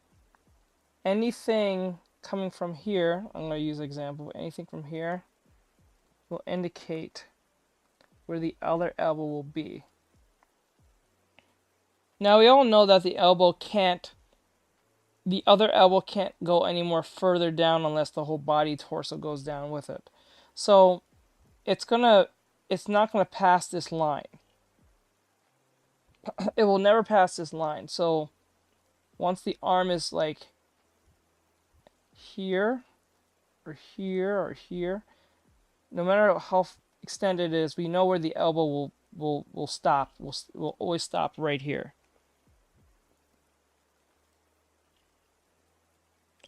anything coming from here, I'm going to use an example, anything from here will indicate where the other elbow will be. Now we all know that the other elbow can't go any more further down unless the whole body torso goes down with it. So it's not gonna pass this line. It will never pass this line. So once the arm is like here or here or here, no matter how extended it is, we know where the elbow will stop. Will always stop right here.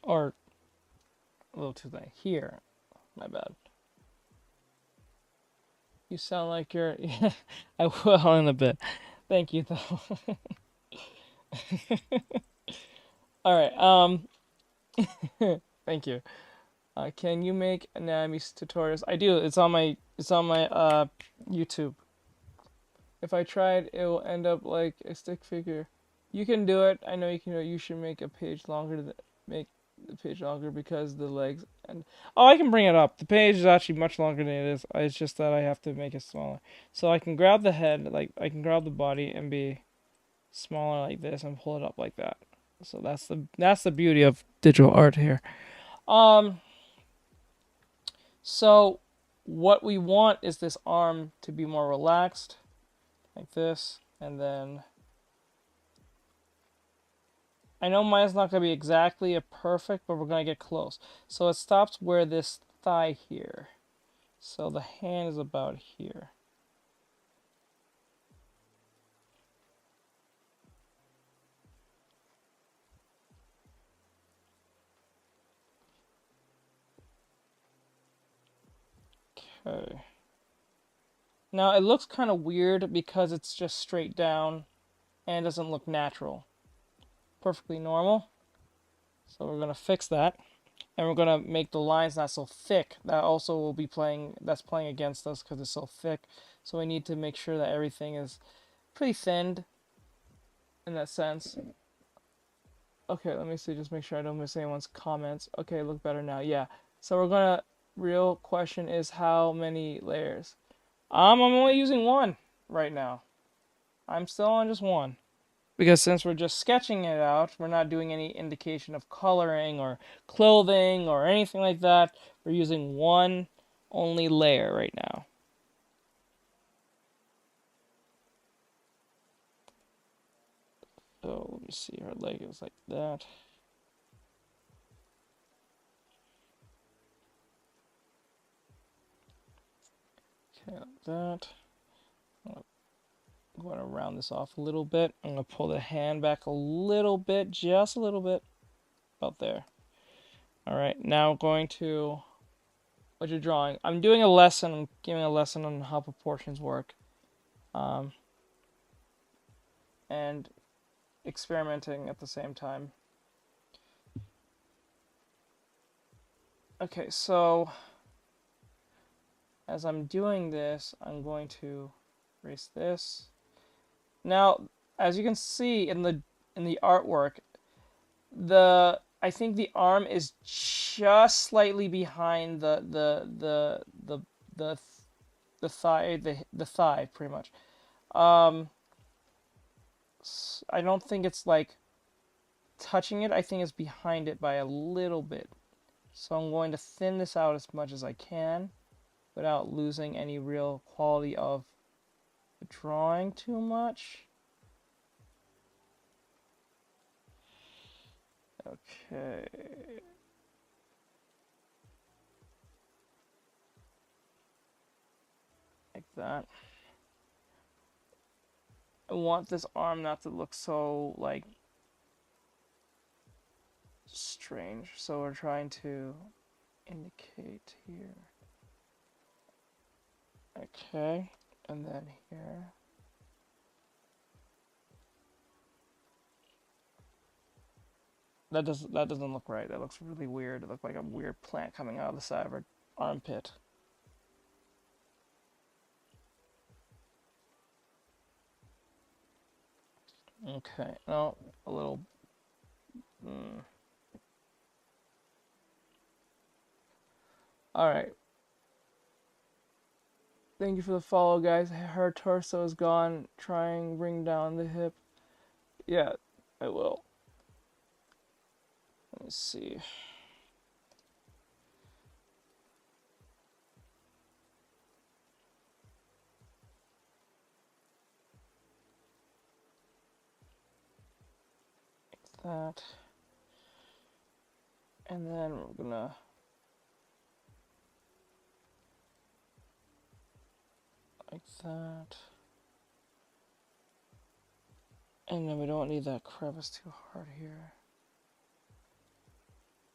Or a little too late. Here. My bad. You sound like you're... I will in a bit. Thank you, though. Alright, thank you. Can you make anatomy tutorials? I do. It's on my YouTube. If I tried, it will end up like a stick figure. You can do it. I know you can do it. You should make a page longer to make the page longer because the legs and I can bring it up. The page is actually much longer than it is. It's just that I have to make it smaller. So I can grab the head, like I can grab the body and be smaller like this and pull it up like that. So that's the beauty of digital art here. So what we want is this arm to be more relaxed, like this, and then I know mine's not going to be exactly a perfect, but we're going to get close. So it stops where this thigh here. So the hand is about here. Okay. Now it looks kind of weird because it's just straight down and doesn't look natural. Perfectly normal. So we're going to fix that. And we're going to make the lines not so thick. That also will be playing against us because it's so thick. So we need to make sure that everything is pretty thinned in that sense. Okay, let me see, just make sure I don't miss anyone's comments. Okay, look better now. Yeah. So we're going to, real question is how many layers? I'm only using one right now. I'm still on just one. Because since we're just sketching it out, we're not doing any indication of coloring or clothing or anything like that. We're using one only layer right now. So let me see, her leg is like that. Okay, like that. I'm going to round this off a little bit. I'm going to pull the hand back a little bit, just a little bit, about there. All right, now I'm going to, what you're drawing. I'm doing a lesson, I'm giving a lesson on how proportions work. And experimenting at the same time. Okay, so as I'm doing this, I'm going to erase this. Now, as you can see in the artwork, I think the arm is just slightly behind the thigh, the thigh pretty much. I don't think it's like touching it. I think it's behind it by a little bit. So I'm going to thin this out as much as I can without losing any real quality of drawing too much. Okay. Like that. I want this arm not to look so, like, strange. So we're trying to indicate here. Okay. And then here. That doesn't look right. That looks really weird. It looks like a weird plant coming out of the side of her armpit. Okay, no, a little. Mm. All right. Thank you for the follow, guys. Her torso is gone. Try and bring down the hip. Yeah, I will. Let me see. Like that. And then we're gonna like that. And then we don't need that crevice too hard here.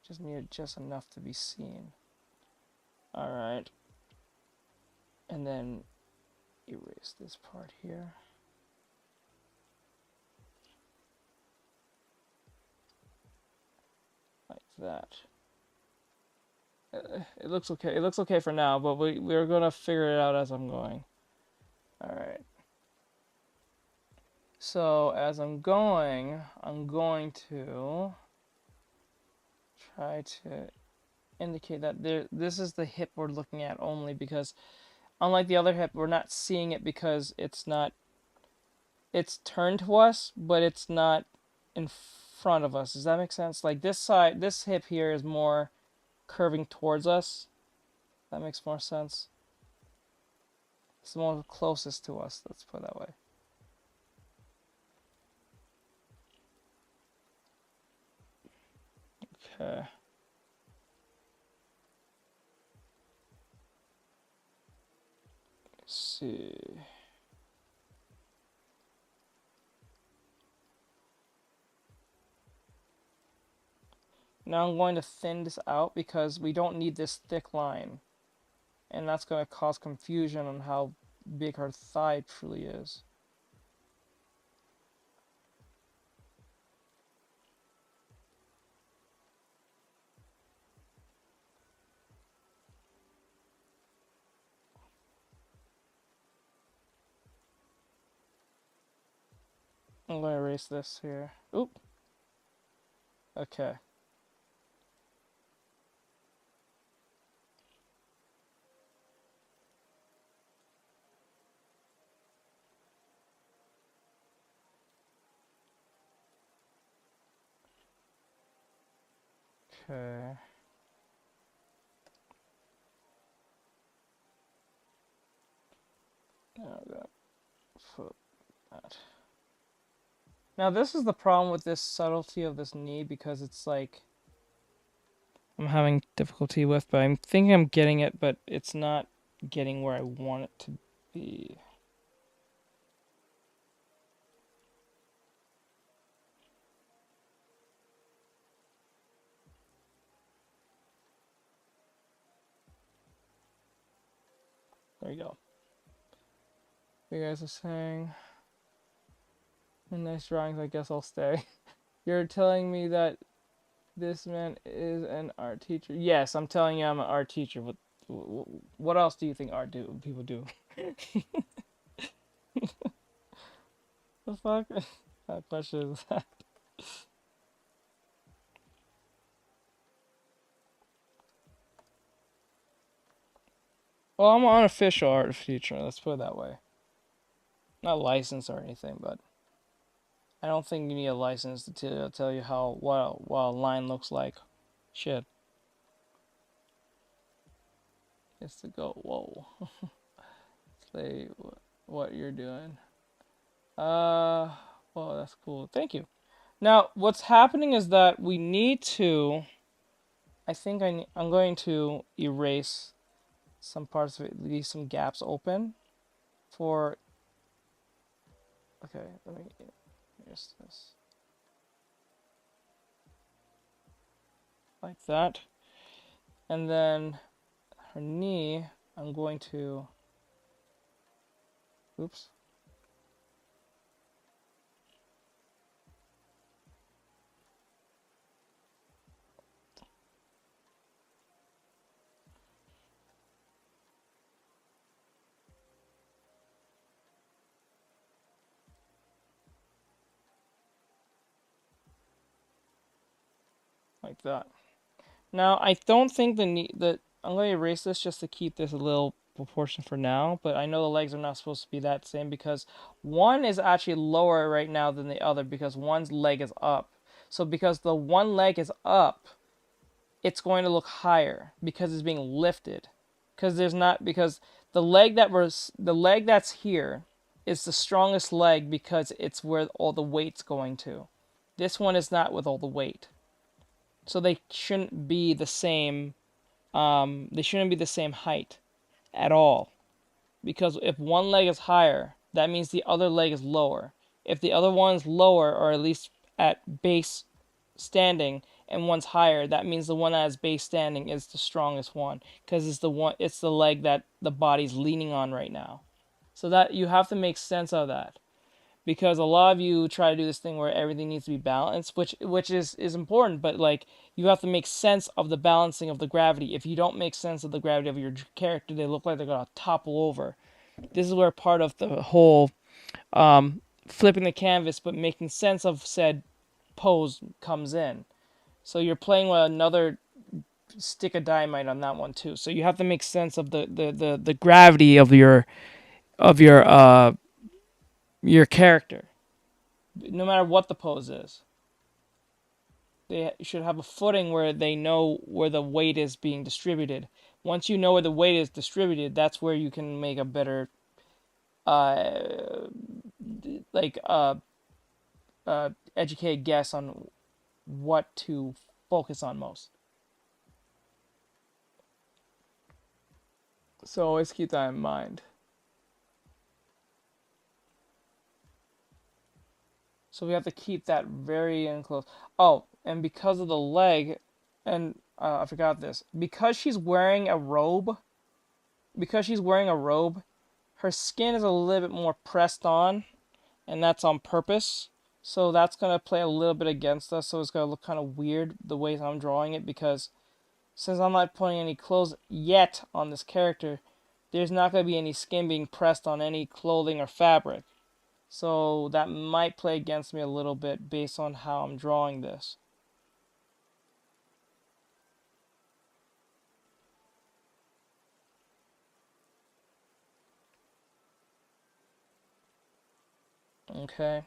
Just need it just enough to be seen. Alright. And then erase this part here. Like that. It looks okay. It looks okay for now, but we're gonna figure it out as I'm going. Alright. So as I'm going to try to indicate that this is the hip we're looking at only, because unlike the other hip, we're not seeing it because it's turned to us, but it's not in front of us. Does that make sense? Like this side, this hip here is more curving towards us. That makes more sense. It's the one closest to us, let's put it that way. Okay. Let's see. Now I'm going to thin this out because we don't need this thick line. And that's going to cause confusion on how big her thigh truly is. I'm going to erase this here. Oop. Okay. Okay. Now I'm going to put that. Now this is the problem with this subtlety of this knee, because it's like I'm having difficulty with, but I'm thinking I'm getting it, but it's not getting where I want it to be. There you go. You guys are saying, nice drawings, I guess I'll stay. You're telling me that this man is an art teacher? Yes, I'm telling you I'm an art teacher. What else do you think people do? The fuck? That question is that. Well, I'm an unofficial art teacher, let's put it that way. Not licensed or anything, but I don't think you need a license to tell you what a line looks like. Shit. It's to go, whoa. Say what you're doing. Well, that's cool. Thank you. Now, what's happening is that we need to, I think I'm going to erase some parts of it, leave some gaps open for, okay, let me erase this. Like that. And then her knee, I'm going to, oops. like that. Now, I don't think that I'm going to erase this just to keep this a little proportion for now, but I know the legs are not supposed to be that same because one is actually lower right now than the other because one's leg is up. So because the one leg is up, it's going to look higher because it's being lifted. Because the leg that's here is the strongest leg because it's where all the weight's going to. This one is not with all the weight. So they shouldn't be the same height at all. Because if one leg is higher, that means the other leg is lower. If the other one's lower, or at least at base standing, and one's higher, that means the one that has base standing is the strongest one. Because it's the leg that the body's leaning on right now. So that you have to make sense of that. Because a lot of you try to do this thing where everything needs to be balanced, which is important, but like you have to make sense of the balancing of the gravity. If you don't make sense of the gravity of your character, they look like they're gonna topple over. This is where part of the whole flipping the canvas but making sense of said pose comes in. So you're playing with another stick of dynamite on that one too. So you have to make sense of the gravity of your character, no matter what the pose is. They should have a footing where they know where the weight is being distributed. Once you know where the weight is distributed, that's where you can make a better, uh, like, educated guess on what to focus on most. So always keep that in mind. So we have to keep that very in close. Oh, and because of the leg, and I forgot this. Because she's wearing a robe, her skin is a little bit more pressed on, and that's on purpose. So that's going to play a little bit against us, so it's going to look kind of weird the way I'm drawing it, because since I'm not putting any clothes yet on this character, there's not going to be any skin being pressed on any clothing or fabric. So that might play against me a little bit based on how I'm drawing this. Okay.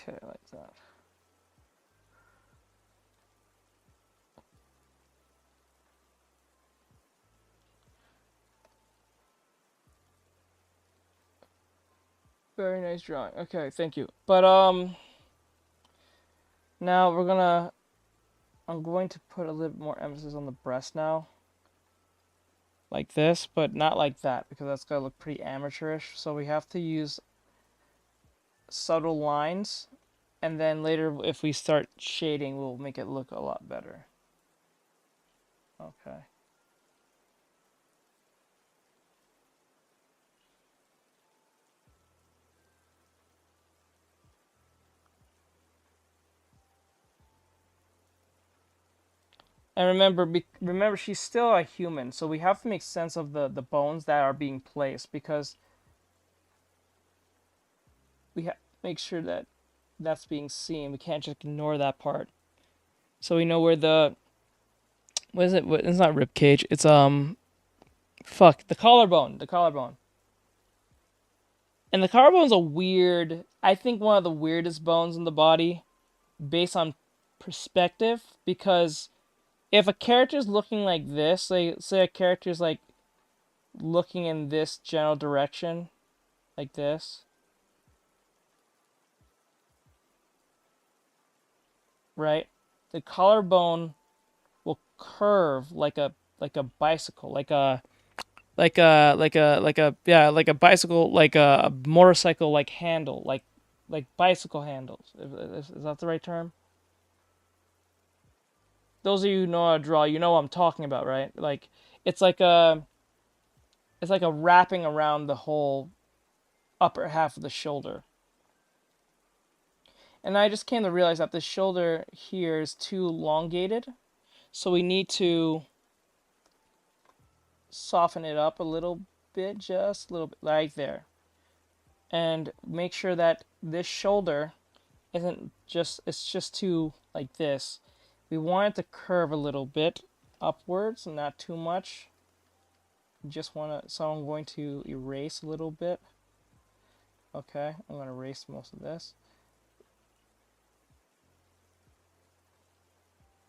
Okay, like that. Very nice drawing. Okay, thank you. But now I'm going to put a little bit more emphasis on the breast now. Like this, but not like that, because that's gonna look pretty amateurish. So we have to use subtle lines, and then later if we start shading, we'll make it look a lot better. Okay. And remember, she's still a human, so we have to make sense of the bones that are being placed, because we have to make sure that that's being seen. We can't just ignore that part. So we know where what is it? It's not rib cage. It's the collarbone. The collarbone. And the collarbone's I think one of the weirdest bones in the body, based on perspective, because if a character's looking like this, say a character's like looking in this general direction, like this, right? The collarbone will curve like a bicycle, like a bicycle, like a motorcycle like handle, like bicycle handles. Is that the right term? Those of you who know how to draw, you know what I'm talking about, right? Like it's like a wrapping around the whole upper half of the shoulder. And I just came to realize that the shoulder here is too elongated. So we need to soften it up a little bit, just a little bit, right there. And make sure that this shoulder isn't just, it's just too like this. We want it to curve a little bit upwards, not too much. Just want to, so I'm going to erase a little bit. Okay, I'm going to erase most of this.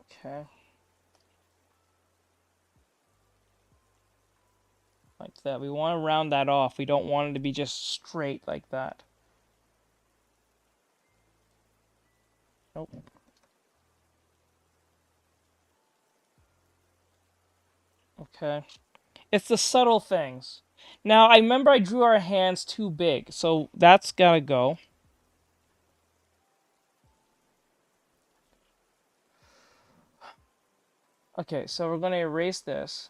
Okay. Like that. We want to round that off. We don't want it to be just straight like that. Nope. Okay. It's the subtle things. Now, I remember I drew our hands too big, so that's got to go. Okay, so we're going to erase this.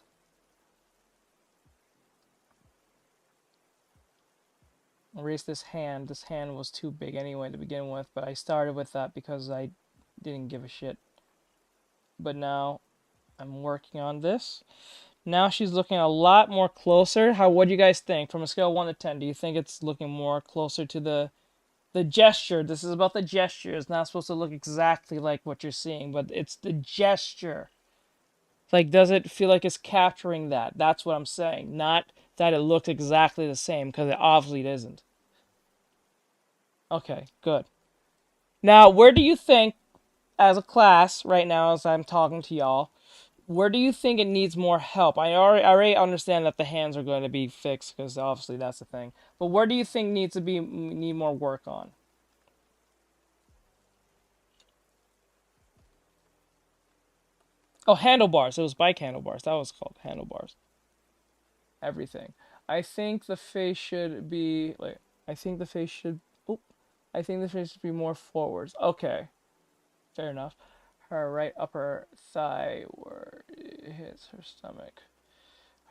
Erase this hand. This hand was too big anyway to begin with, but I started with that because I didn't give a shit. But now I'm working on this. Now she's looking a lot more closer. What do you guys think? From a scale of 1 to 10, do you think it's looking more closer to the gesture? This is about the gesture. It's not supposed to look exactly like what you're seeing, but it's the gesture. Like, does it feel like it's capturing that? That's what I'm saying. Not that it looks exactly the same, because it obviously isn't. Okay, good. Now, where do you think, as a class, right now, as I'm talking to y'all, where do you think it needs more help? I already understand that the hands are going to be fixed, because obviously that's the thing. But where do you think need more work on? Oh, handlebars. It was bike handlebars. That was called handlebars. Everything. I think the face should be like. I think the face should. Oh, I think the face should be more forwards. Okay, fair enough. Her right upper thigh where it hits her stomach.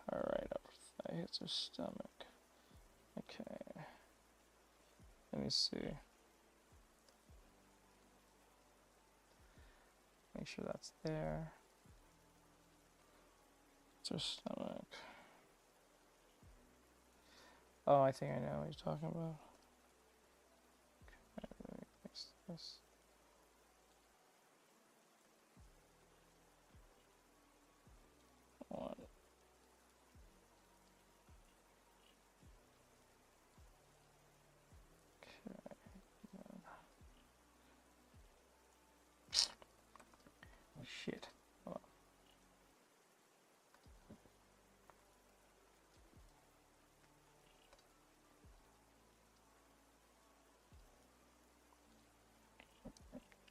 Her right upper thigh hits her stomach. Okay. Let me see. Make sure that's there. It's her stomach. Oh, I think I know what you're talking about. Okay, let me fix this. One. Okay. Shit. Hold on.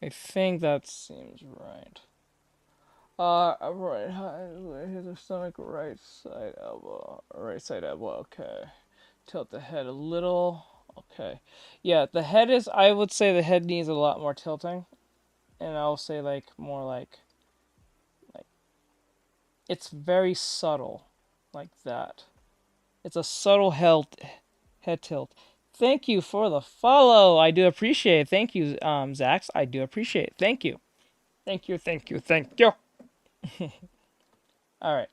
I think that seems right. Right, hit the stomach, right side elbow, okay. Tilt the head a little, okay. Yeah, the head is, I would say the head needs a lot more tilting. And I'll say like, more like, it's very subtle, like that. It's a subtle head tilt. Thank you for the follow. I do appreciate it. Thank you, Zax. I do appreciate it. Thank you. Thank you, thank you, thank you. All right.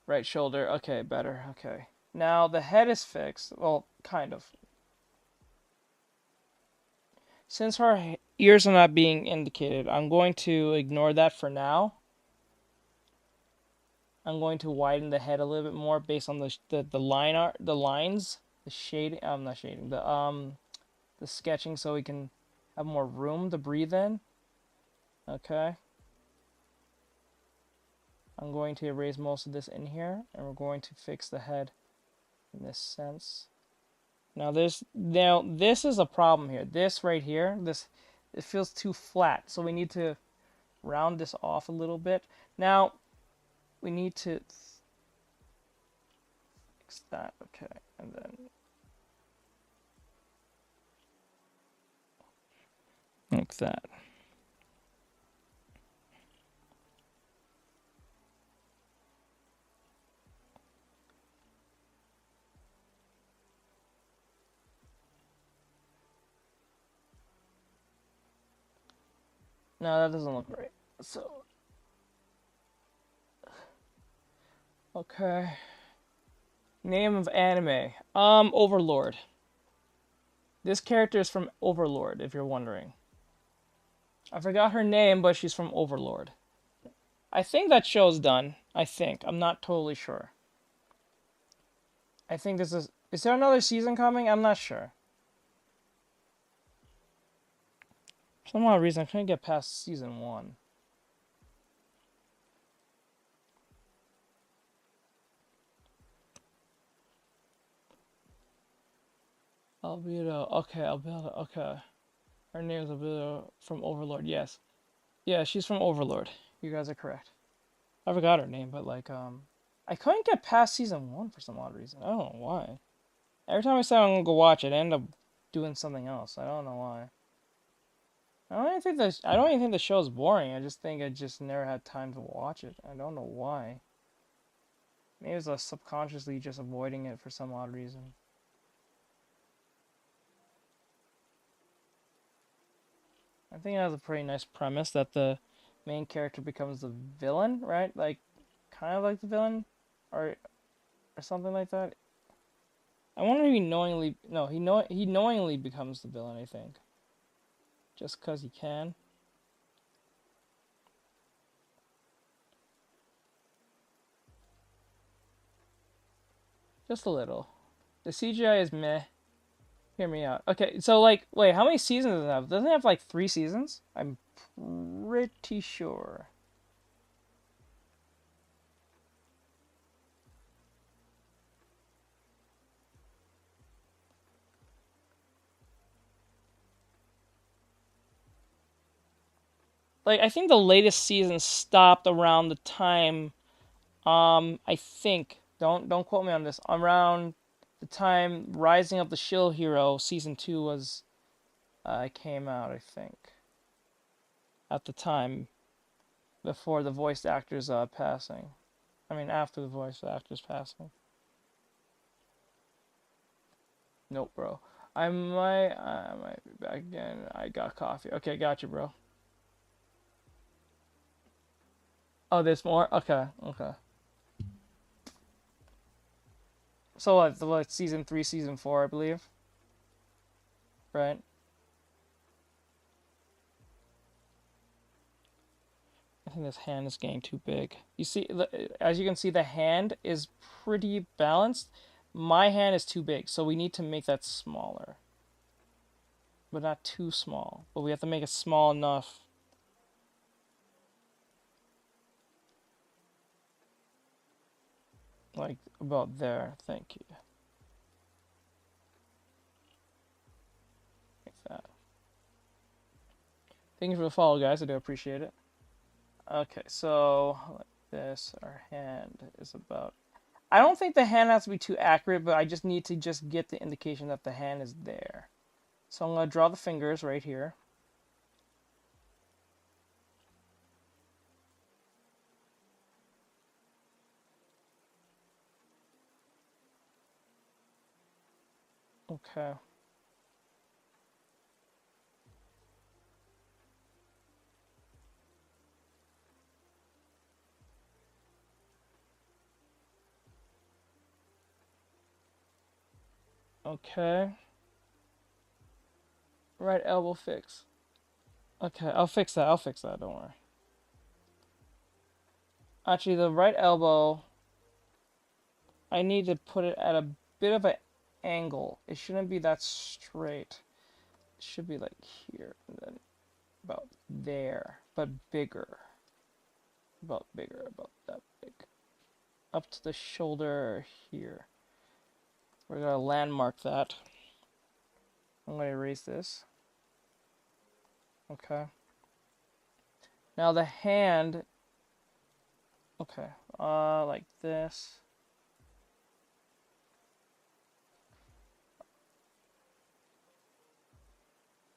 Right shoulder. Okay, better. Okay. Now the head is fixed. Well, kind of. Since her ears are not being indicated, I'm going to ignore that for now. I'm going to widen the head a little bit more based on the line art, the lines, the shading. I'm not shading. The sketching, so we can have more room to breathe in. Okay. I'm going to erase most of this in here, and we're going to fix the head in this sense. Now this is a problem here. This right here, it feels too flat, so we need to round this off a little bit. Now we need to fix that. Okay, and then like that. No, that doesn't look right. So, okay. Name of anime. Overlord. This character is from Overlord, if you're wondering. I forgot her name, but she's from Overlord. I think that show's done. I think. I'm not totally sure. I think this is... Is there another season coming? I'm not sure. For some odd reason, I couldn't get past season 1. Albedo. Okay, Albedo. Okay. Her name is Albedo from Overlord. Yes. Yeah, she's from Overlord. You guys are correct. I forgot her name, but like, I couldn't get past season 1 for some odd reason. I don't know why. Every time I say I'm gonna go watch it, I end up doing something else. I don't know why. I don't even think the show's boring. I just think I just never had time to watch it. I don't know why. Maybe it's like subconsciously just avoiding it for some odd reason. I think it has a pretty nice premise that the main character becomes the villain, right? Like, kind of like the villain, or something like that. I wonder if he knowingly... No, he knowingly becomes the villain, I think. Just because he can. Just a little. The CGI is meh. Hear me out. Okay, so like, wait, how many seasons does it have? Doesn't it have like 3 seasons? I'm pretty sure. Like, I think the latest season stopped around the time, I think, don't quote me on this, around the time Rising of the Shield Hero season 2 was, came out, I think. At the time, before the voice actors, passing. I mean, after the voice actors passing. Nope, bro. I might be back again. I got coffee. Okay, got you, bro. Oh, there's more? Okay, okay. So what, season 3, season 4, I believe? Right? I think this hand is getting too big. You see, as you can see, the hand is pretty balanced. My hand is too big, so we need to make that smaller. But not too small. But we have to make it small enough. Like, about there. Thank you. Like that. Thank you for the follow, guys. I do appreciate it. Okay, so like this, our hand is about... I don't think the hand has to be too accurate, but I just need to just get the indication that the hand is there. So I'm going to draw the fingers right here. Okay. Okay. Right elbow fix. Okay, I'll fix that. I'll fix that. Don't worry. Actually, the right elbow, I need to put it at a bit of an angle. It shouldn't be that straight. It should be like here, and then about there, but bigger. About bigger, about that big. Up to the shoulder here. We're gonna landmark that. I'm gonna erase this. Okay. Now the hand, okay, like this.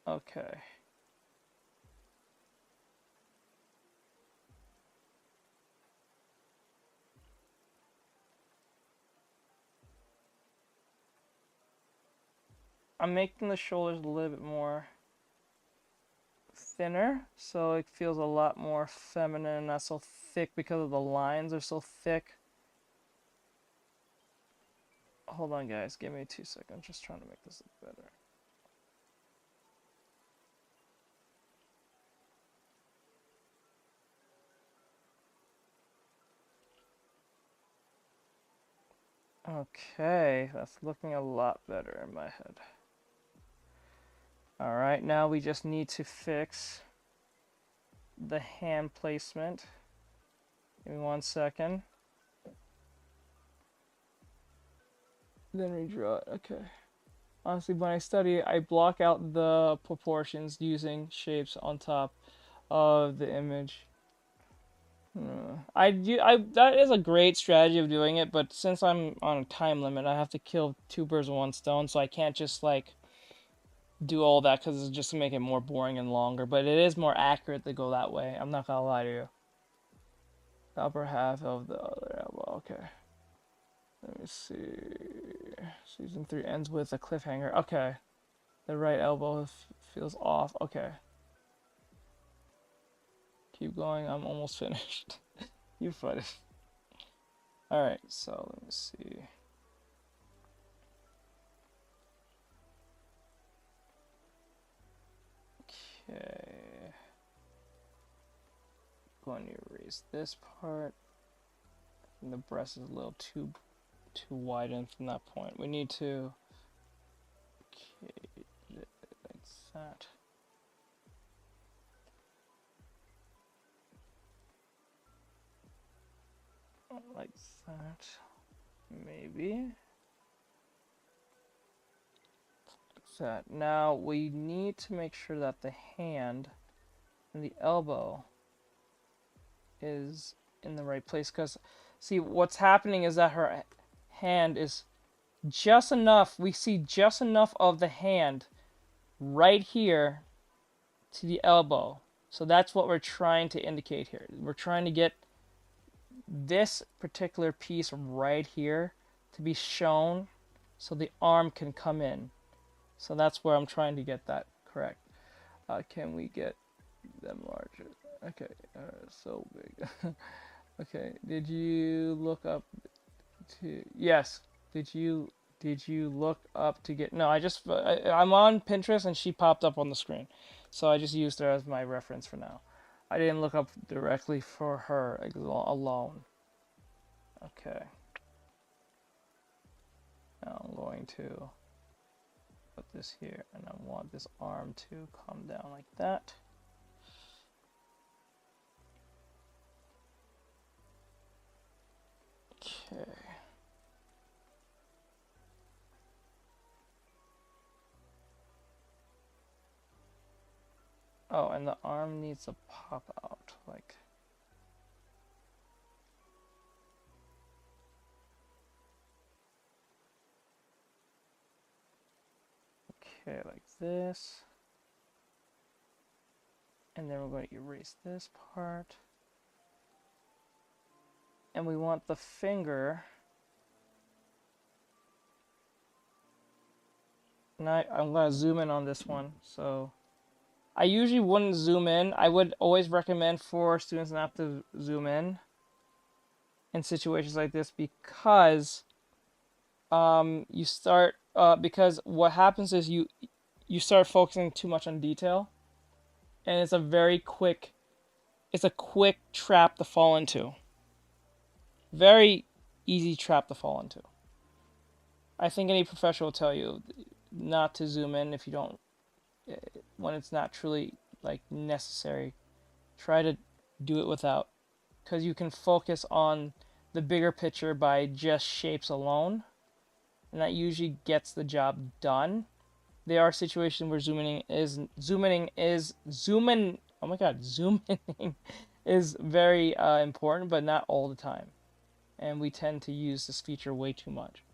Okay. I'm making the shoulders a little bit more thinner, so it feels a lot more feminine and not so thick because of the lines are so thick. Hold on, guys. Give me 2 seconds. Just trying to make this look better. Okay, that's looking a lot better in my head. Alright, now we just need to fix the hand placement. Give me 1 second. Then redraw it. Okay. Honestly, when I study, I block out the proportions using shapes on top of the image. That is a great strategy of doing it, but since I'm on a time limit, I have to kill 2 birds with 1 stone, so I can't just like do all that because it's just to make it more boring and longer. But it is more accurate to go that way. I'm not gonna lie to you. The upper half of the other elbow. Okay. Let me see. Season 3 ends with a cliffhanger. Okay. The right elbow feels off. Okay. Keep going. I'm almost finished. You're funny. Alright, so let me see. Okay. Going to erase this part. And the breast is a little too widened from that point. We need to. Okay, like that. Like that. Maybe. Like that. Now we need to make sure that the hand and the elbow is in the right place, because see what's happening is that her hand is just enough, we see just enough of the hand right here to the elbow. So that's what we're trying to indicate here. We're trying to get this particular piece right here to be shown so the arm can come in. So that's where I'm trying to get that correct. Can we get them larger? Okay, so big. Okay, did you look up to, yes, did you look up to get, no, I'm on Pinterest and she popped up on the screen. So I just used her as my reference for now. I didn't look up directly for her alone. Okay. Now I'm going to put this here and I want this arm to come down like that. Okay. Oh, and the arm needs to pop out, like. Okay, like this. And then we're going to erase this part. And we want the finger. Now I'm going to zoom in on this one. So I usually wouldn't zoom in. I would always recommend for students not to zoom in situations like this, because because what happens is you start focusing too much on detail, and it's a quick trap to fall into. Very easy trap to fall into. I think any professional will tell you not to zoom in if you don't, when it's not truly like necessary. Try to do it without, because you can focus on the bigger picture by just shapes alone, and that usually gets the job done. There are situations where zooming is very important, but not all the time. And we tend to use this feature way too much,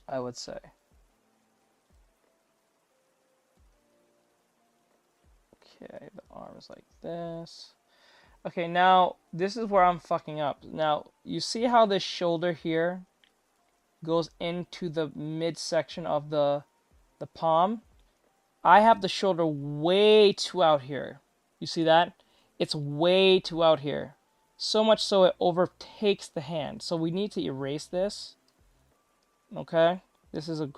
I would say. Okay, the arm is like this. Okay, now this is where I'm fucking up. Now, you see how this shoulder here goes into the midsection of the palm? I have the shoulder way too out here. You see that? It's way too out here. So much so it overtakes the hand. So we need to erase this. Okay? This is an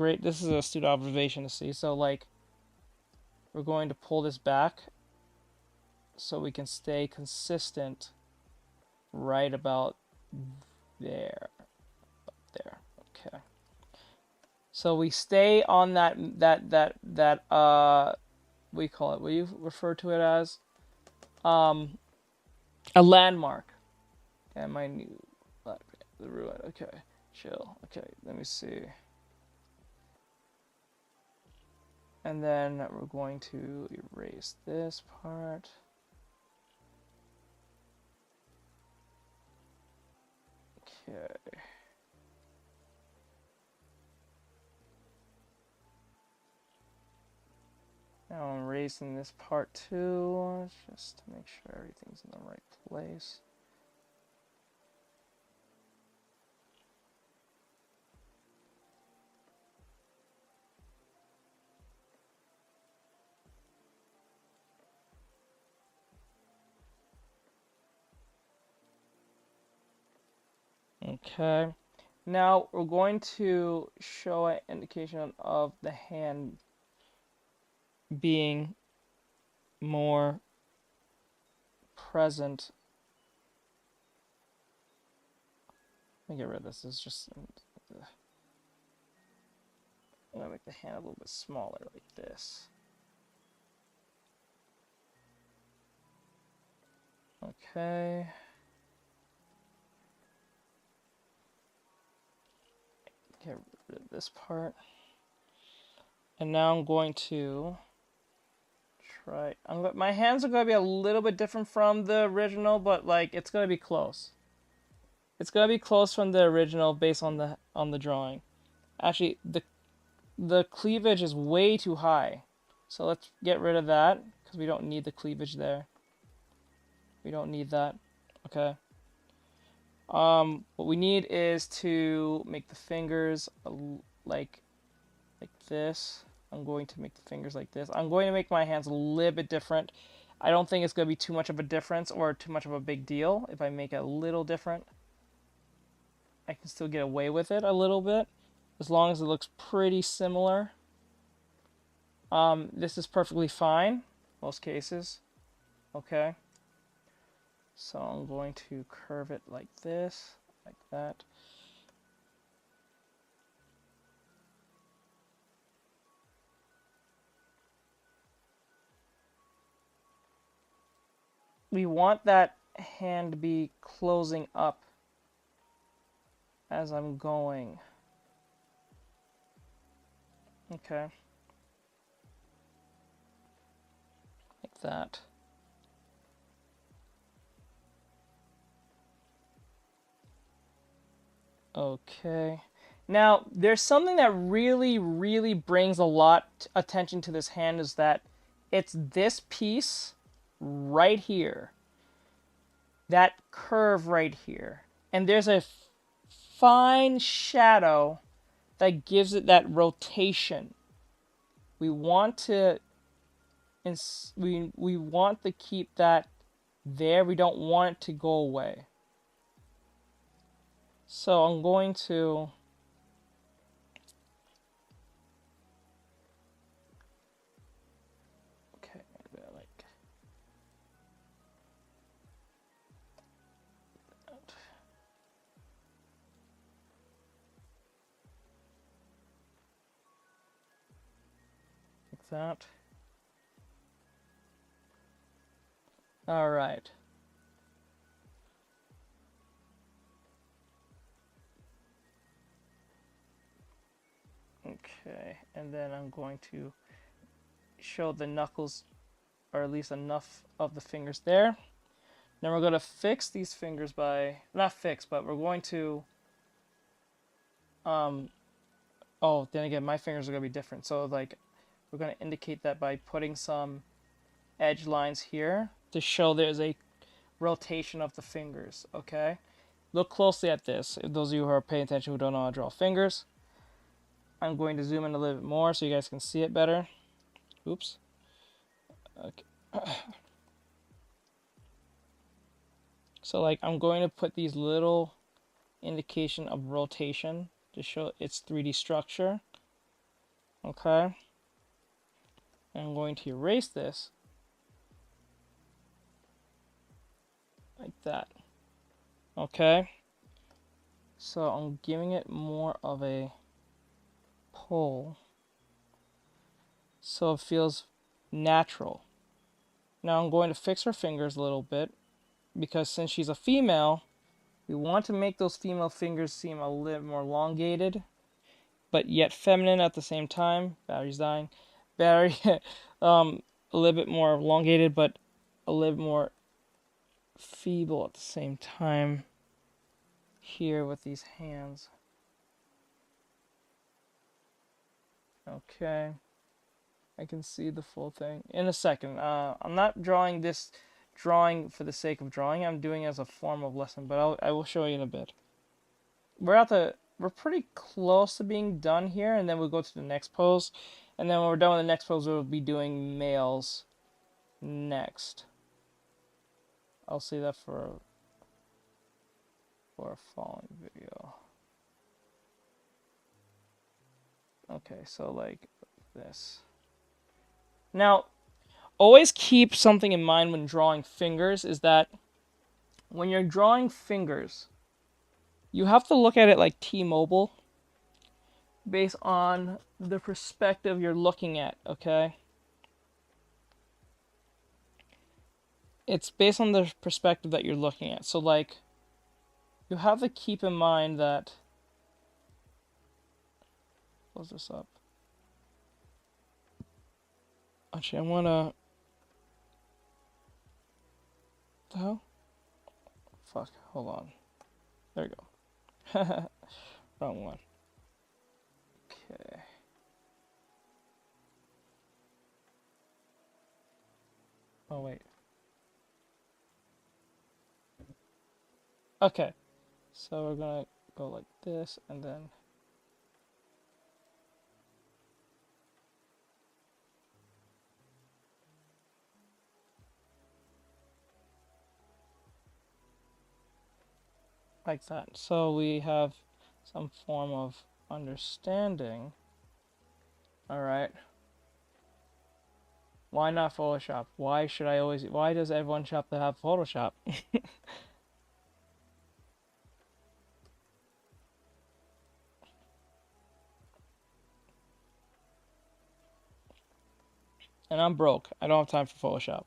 astute observation to see. So like, we're going to pull this back so we can stay consistent right about there. There. Okay. So we stay on that what do you call it? What do you refer to it as? A landmark. And my new the ruin. Okay. Chill. Okay, let me see. And then we're going to erase this part. Okay. Now I'm erasing this part too, just to make sure everything's in the right place. Okay. Now we're going to show an indication of the hand being more present. Let me get rid of this. It's just I'm gonna make the hand a little bit smaller, like this. Okay. Get rid of this part. And now I'm going to try. My hands are going to be a little bit different from the original, but like it's going to be close. It's going to be close from the original based on the drawing. Actually, the cleavage is way too high. So let's get rid of that because we don't need the cleavage there. We don't need that. Okay. What we need is to make the fingers like this. I'm going to make the fingers like this. I'm going to make my hands a little bit different. I don't think it's going to be too much of a difference or too much of a big deal if I make it a little different. I can still get away with it a little bit as long as it looks pretty similar. This is perfectly fine, most cases. Okay. So I'm going to curve it like this, like that. We want that hand to be closing up as I'm going. Okay. Like that. Okay. Now, there's something that really, really brings a lot attention to this hand is that it's this piece right here. That curve right here. And there's a fine shadow that gives it that rotation. We want to we want to keep that there. We don't want it to go away. So I'm going to like that. All right. Okay, and then I'm going to show the knuckles, or at least enough of the fingers there. Then we're going to fix these fingers by, not fix, but we're going to, oh, then again, my fingers are going to be different. So, like, we're going to indicate that by putting some edge lines here to show there's a rotation of the fingers, okay? Look closely at this, if those of you who are paying attention who don't know how to draw fingers. I'm going to zoom in a little bit more so you guys can see it better. Oops. Okay. So like I'm going to put these little indication of rotation to show its 3D structure. Okay. I'm going to erase this like that. Okay. So I'm giving it more of a pull so it feels natural. Now I'm going to fix her fingers a little bit because since she's a female, we want to make those female fingers seem a little more elongated, but yet feminine at the same time. Battery's dying. Battery, a little bit more elongated, but a little more feeble at the same time here with these hands. Okay. I can see the full thing in a second. I'm not drawing this drawing for the sake of drawing. I'm doing it as a form of lesson, but I will show you in a bit. We're pretty close to being done here, and then we'll go to the next pose. And then when we're done with the next pose, we'll be doing males next. I'll see that for a following video. Okay, so like this. Now, always keep something in mind when drawing fingers is that when you're drawing fingers, you have to look at it like T-Mobile based on the perspective you're looking at, okay? It's based on the perspective that you're looking at. So like, you have to keep in mind that, close this up. Actually, I wanna, the hell? Fuck, hold on. There we go. Wrong one. Okay. Oh, wait. Okay. So we're gonna go like this and then like that. So we have some form of understanding. All right. Why not Photoshop? Why does everyone have to have Photoshop? And I'm broke. I don't have time for Photoshop.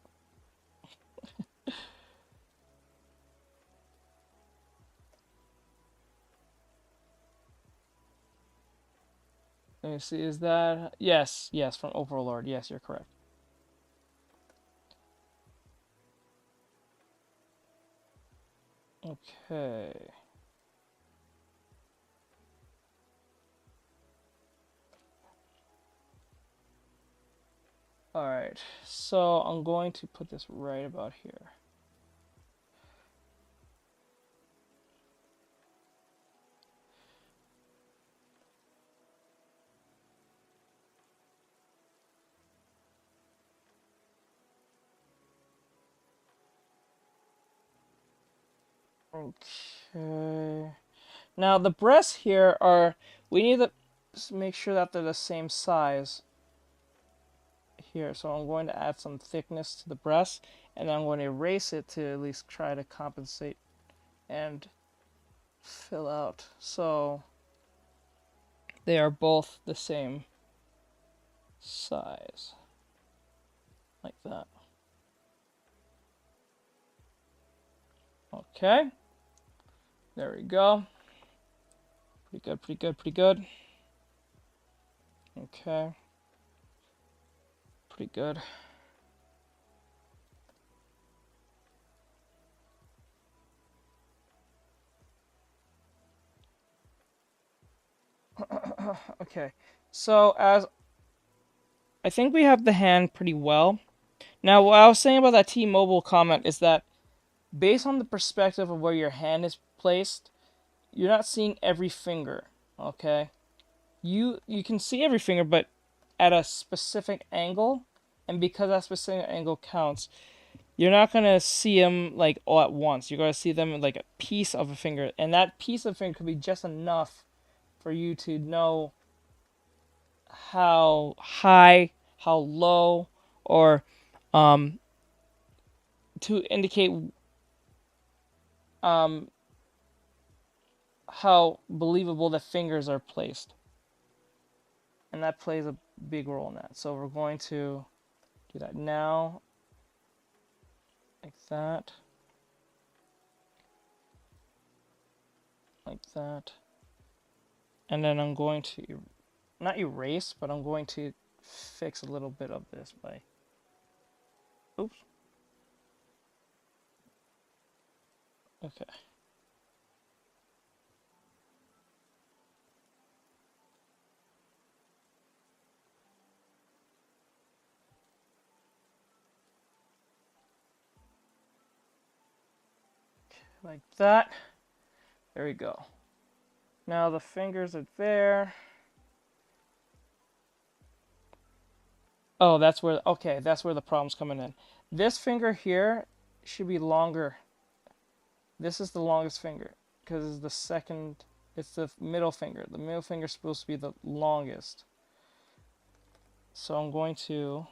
Let me see, is that... Yes, from Overlord. Yes, you're correct. Okay. Alright, so I'm going to put this right about here. Okay. Now the breasts here are, we need to make sure that they're the same size here. So I'm going to add some thickness to the breast, and I'm going to erase it to at least try to compensate and fill out. So they are both the same size. Like that. Okay. There we go. Pretty good, pretty good, pretty good. Okay. Pretty good. Okay. So as I think we have the hand pretty well. Now what I was saying about that T-Mobile comment is that based on the perspective of where your hand is placed, you're not seeing every finger, okay? You can see every finger, but at a specific angle, and because that specific angle counts, you're not gonna see them like all at once. You're gonna see them in like a piece of a finger, and that piece of finger could be just enough for you to know how high, how low, or to indicate how believable the fingers are placed. And that plays a big role in that. So we're going to do that now, like that, like that. And then I'm going to, not erase, but I'm going to fix a little bit of this by, oops. Okay. Like that. There we go. Now the fingers are there. Oh, that's where, okay, that's where the problem's coming in. This finger here should be longer. This is the longest finger because it's the second, it's the middle finger. The middle finger is supposed to be the longest. So I'm going to,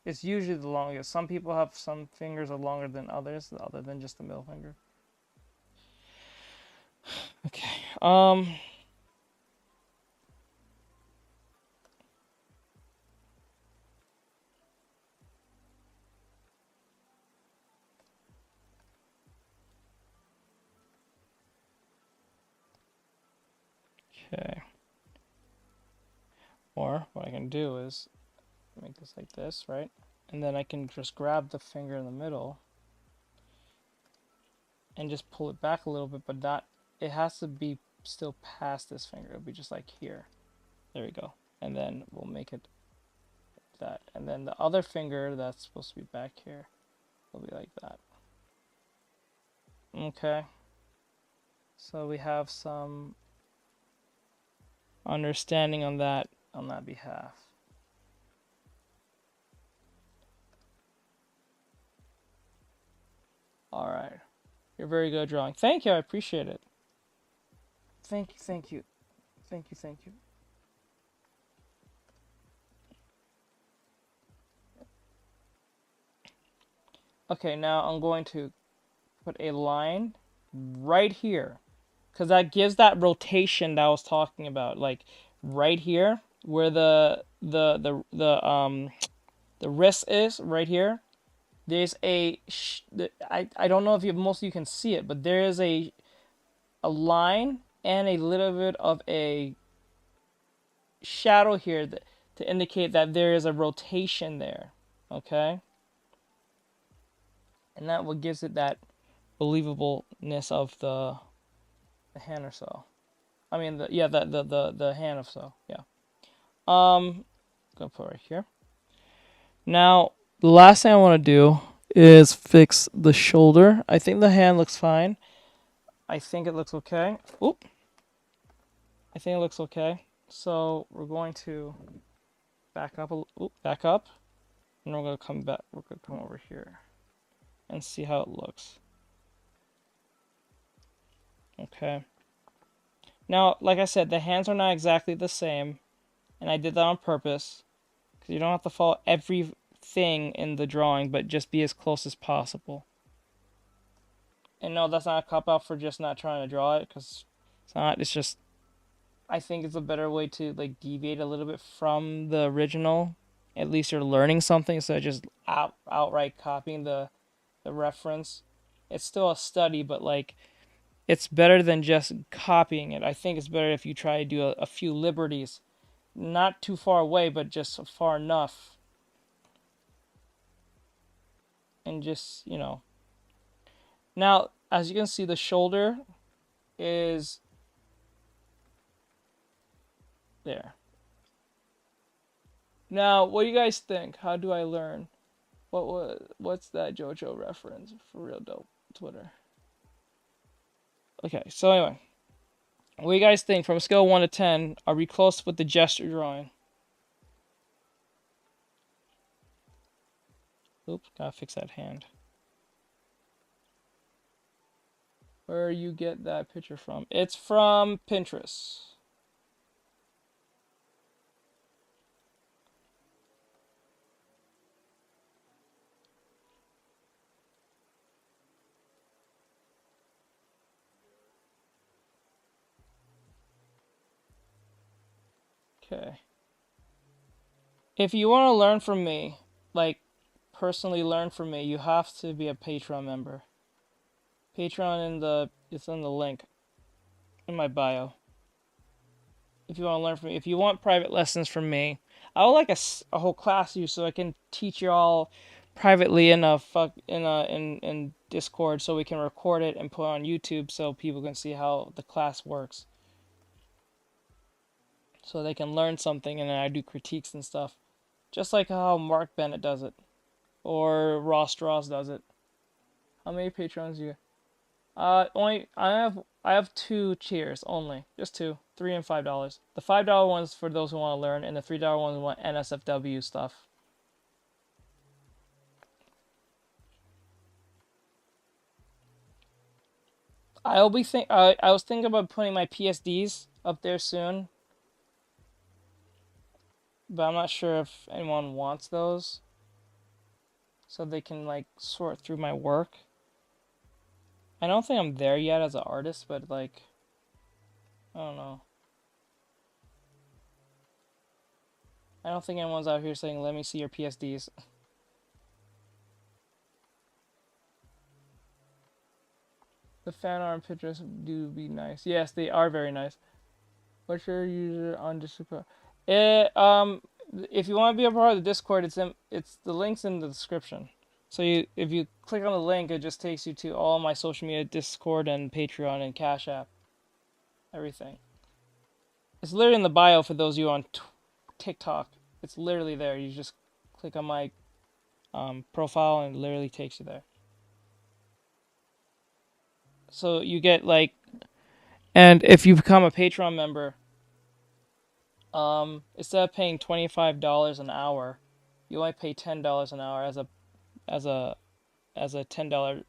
it's usually the longest. Some people have some fingers are longer than others, other than just the middle finger. Okay. Okay. Or what I can do is make this like this, right? And then I can just grab the finger in the middle and just pull it back a little bit, but not, it has to be still past this finger. It'll be just like here. There we go. And then we'll make it that. And then the other finger that's supposed to be back here will be like that. Okay. So we have some understanding on that behalf. All right. You're very good at drawing. Thank you. I appreciate it. Thank you. Thank you. Thank you. Thank you. Okay, now I'm going to put a line right here because that gives that rotation that I was talking about, like right here where the wrist is, right here. There's a I don't know if most of you can see it, but there is a line and a little bit of a shadow here to indicate that there is a rotation there. Okay, and that what gives it that believableness of the hand or so. I mean, the hand of so. Yeah. Gonna put right here. Now, the last thing I want to do is fix the shoulder. I think the hand looks fine. I think it looks okay. Oop. I think it looks okay. So we're going to back up back up, and we're gonna come back. We're gonna come over here and see how it looks. Okay. Now, like I said, the hands are not exactly the same, and I did that on purpose because you don't have to follow everything in the drawing, but just be as close as possible. And no, that's not a cop out for just not trying to draw it, because it's not. It's just, I think it's a better way to like deviate a little bit from the original. At least you're learning something, so just outright copying the reference. It's still a study, but like it's better than just copying it. I think it's better if you try to do a few liberties, not too far away, but just far enough, and just, you know. Now, as you can see, the shoulder is there. Now, what do you guys think? How do I learn? What's that JoJo reference? For real dope. Twitter. Okay, so anyway. What do you guys think? From a scale of 1 to 10, are we close with the gesture drawing? Oops, gotta fix that hand. Where you get that picture from? It's from Pinterest. Okay. If you want to learn from me, like personally learn from me, you have to be a Patreon member. Patreon it's in the link in my bio. If you want to learn from me, if you want private lessons from me, I would like a whole class you so I can teach you all privately in in Discord so we can record it and put it on YouTube so people can see how the class works. So they can learn something and then I do critiques and stuff. Just like how Mark Bennett does it. Or Ross Strauss does it. How many patrons do you? Only I have 2 tiers only, just 2, $3 and $5. The $5 ones for those who want to learn, and the $3 ones want NSFW stuff. I was thinking about putting my PSDs up there soon, but I'm not sure if anyone wants those, so they can like sort through my work. I don't think I'm there yet as an artist, but like, I don't know. I don't think anyone's out here saying, "Let me see your PSDs." The fan art pictures do be nice. Yes, they are very nice. What's your user on Discord? If you want to be a part of the Discord, it's the links in the description. So if you click on the link, it just takes you to all my social media, Discord and Patreon and Cash App, everything. It's literally in the bio for those of you on TikTok. It's literally there. You just click on my profile and it literally takes you there. So you get like, and if you become a Patreon member, instead of paying $25 an hour, you only pay $10 an hour as a $10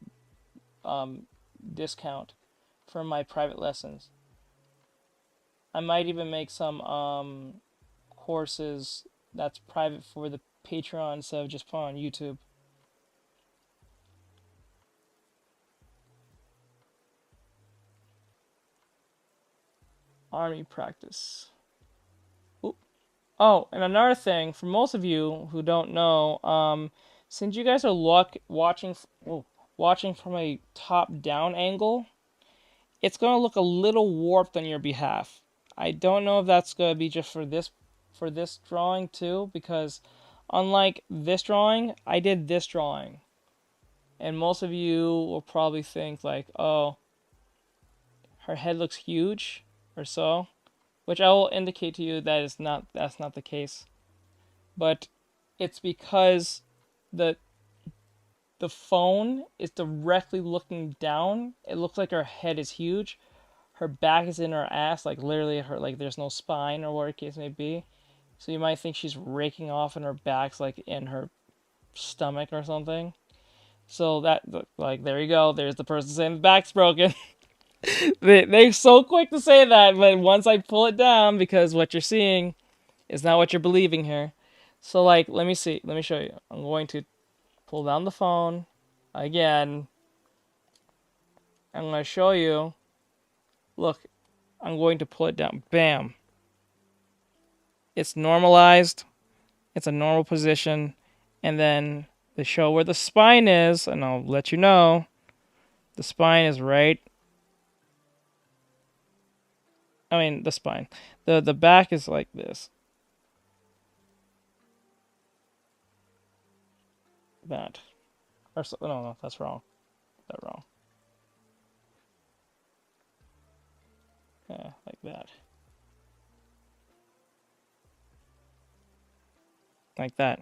discount for my private lessons. I might even make some courses that's private for the Patreon instead of just put on YouTube. Army practice. Oop. Oh, and another thing, for most of you who don't know, since you guys are watching from a top-down angle, it's going to look a little warped on your behalf. I don't know if that's going to be just for this drawing too, because unlike this drawing, I did this drawing. And most of you will probably think like, oh, her head looks huge or so, which I will indicate to you that's not the case. But it's because the phone is directly looking down. It looks like her head is huge. Her back is in her ass, like literally her, like there's no spine or whatever the case may be. So you might think she's raking off and her back's like in her stomach or something. So that, like, there you go. There's the person saying the back's broken. They're so quick to say that, but once I pull it down, because what you're seeing is not what you're believing here. So, like, let me see. Let me show you. I'm going to pull down the phone again. I'm going to show you. Look, I'm going to pull it down. Bam. It's normalized. It's a normal position. And then they show where the spine is, and I'll let you know. The spine is right. I mean, the spine. The back is like this. That. Or so, no, that's wrong. That's wrong. Yeah, like that. Like that.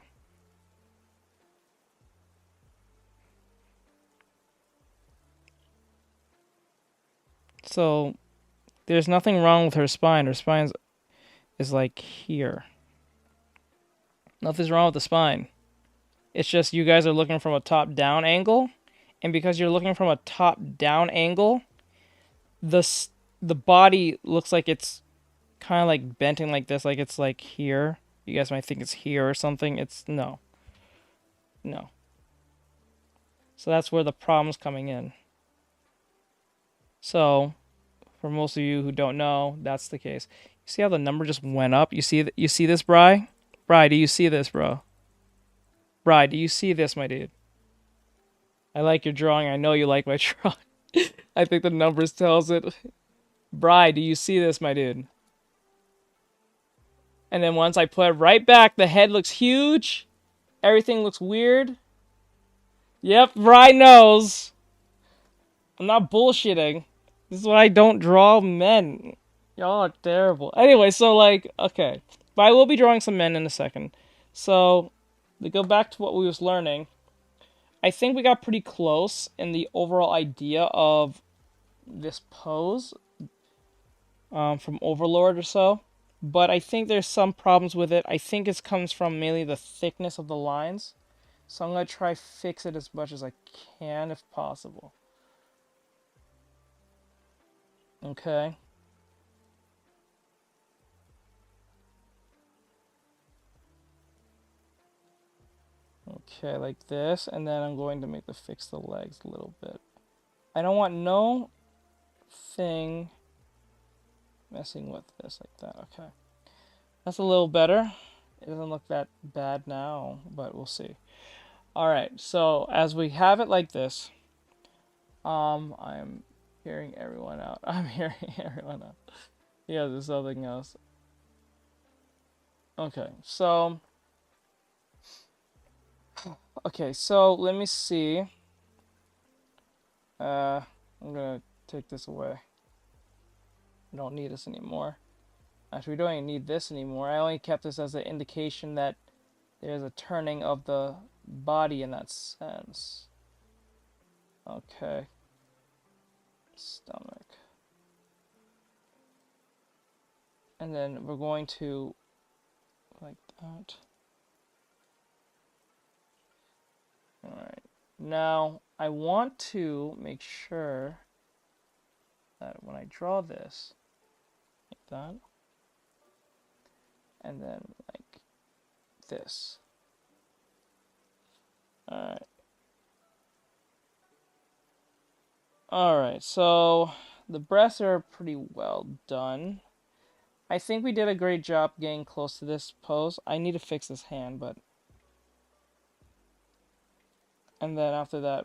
So There's nothing wrong with her spine. Her spine is like here. Nothing's wrong with the spine. It's just you guys are looking from a top-down angle, and because you're looking from a top-down angle, the body looks like it's kind of like bending like this, like it's like here. You guys might think it's here or something. It's no. No. So that's where the problem's coming in. So, for most of you who don't know, that's the case. You see how the number just went up? You see this, Bri? Bri, do you see this, bro? Bri, do you see this, my dude? I like your drawing. I know you like my drawing. I think the numbers tells it. Bri, do you see this, my dude? And then once I put it right back, the head looks huge. Everything looks weird. Yep, Bri knows. I'm not bullshitting. This is why I don't draw men. Y'all are terrible. Anyway, so like, okay. But I will be drawing some men in a second. So, to go back to what we was learning, I think we got pretty close in the overall idea of this pose from Overlord or so. But I think there's some problems with it. I think it comes from mainly the thickness of the lines. So I'm going to try fix it as much as I can if possible. Okay. Okay, like this. And then I'm going to fix the legs a little bit. I don't want no thing messing with this like that. Okay. That's a little better. It doesn't look that bad now, but we'll see. Alright, so as we have it like this, I'm hearing everyone out. I'm hearing everyone out. Yeah, there's something else. Okay, so let me see. I'm gonna take this away. I don't need this anymore. Actually, we don't even need this anymore. I only kept this as an indication that there's a turning of the body in that sense. Okay. Stomach. And then we're going to, like that. Alright. Now, I want to make sure that when I draw this, like that, and then like this. Alright. Alright, so the breasts are pretty well done. I think we did a great job getting close to this pose. I need to fix this hand, but... And then after that,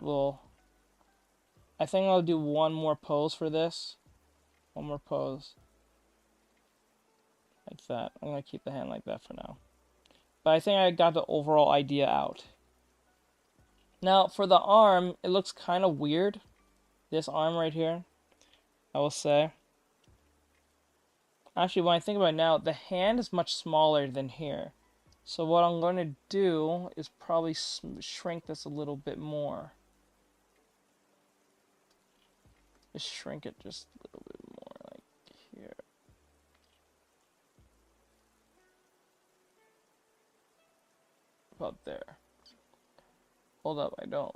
I think I'll do one more pose for this. One more pose. Like that. I'm going to keep the hand like that for now. But I think I got the overall idea out. Now, for the arm, it looks kind of weird. This arm right here, I will say. Actually, when I think about it now, the hand is much smaller than here. So what I'm going to do is probably shrink this a little bit more. Just shrink it just a little bit more, like here. About there. Hold up, I don't.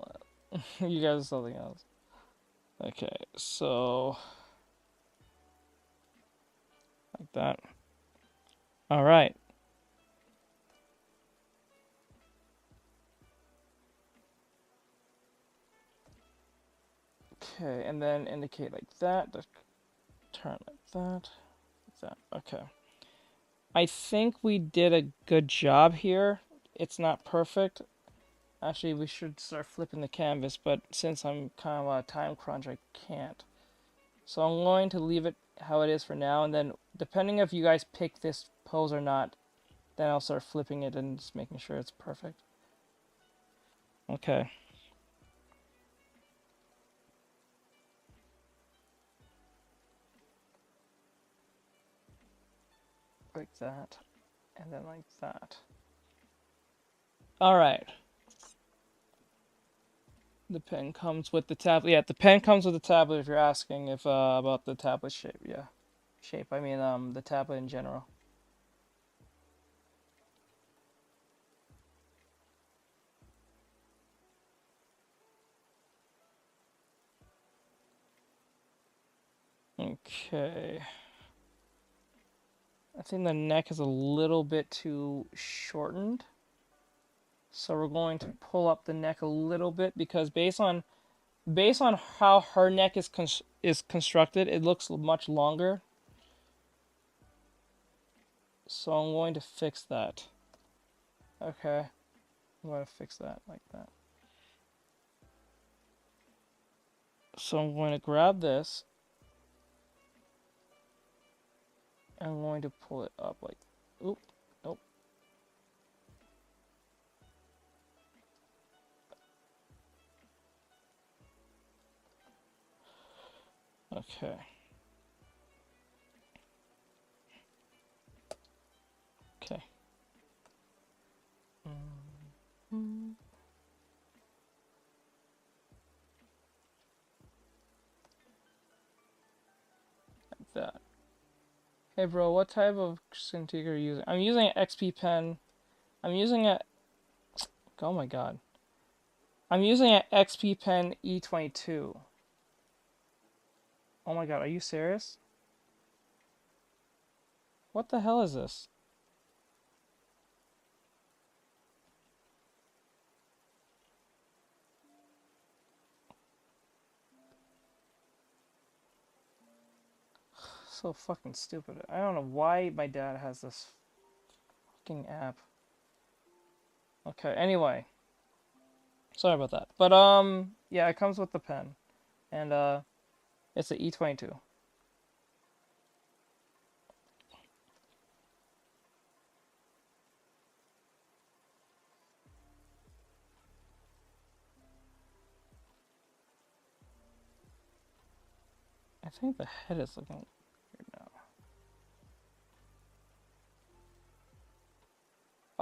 You guys are something else. Okay, so like that. All right. Okay, and then indicate like that. Just turn like that. Like that. Okay. I think we did a good job here. It's not perfect. Actually, we should start flipping the canvas, but since I'm kind of on a time crunch, I can't. So I'm going to leave it how it is for now, and then depending if you guys pick this pose or not, then I'll start flipping it and just making sure it's perfect. Okay. Like that, and then like that. Alright. The pen comes with the tablet. Yeah, the pen comes with the tablet if you're asking if about the tablet shape, yeah. shape. I mean, the tablet in general. Okay. I think the neck is a little bit too shortened. So we're going to pull up the neck a little bit because based on how her neck is constructed, it looks much longer. So I'm going to fix that. Okay. I'm going to fix that like that. So I'm going to grab this. I'm going to pull it up like, oop, nope. Okay. Okay. Like that. Hey bro, what type of Cintiq are you using? I'm using an XP pen. I'm using a, oh my god. I'm using an XP pen E22. Oh my god, are you serious? What the hell is this? So fucking stupid. I don't know why my dad has this fucking app. Okay, anyway. Sorry about that. But yeah, it comes with the pen. And it's an E22. I think the head is looking weird now.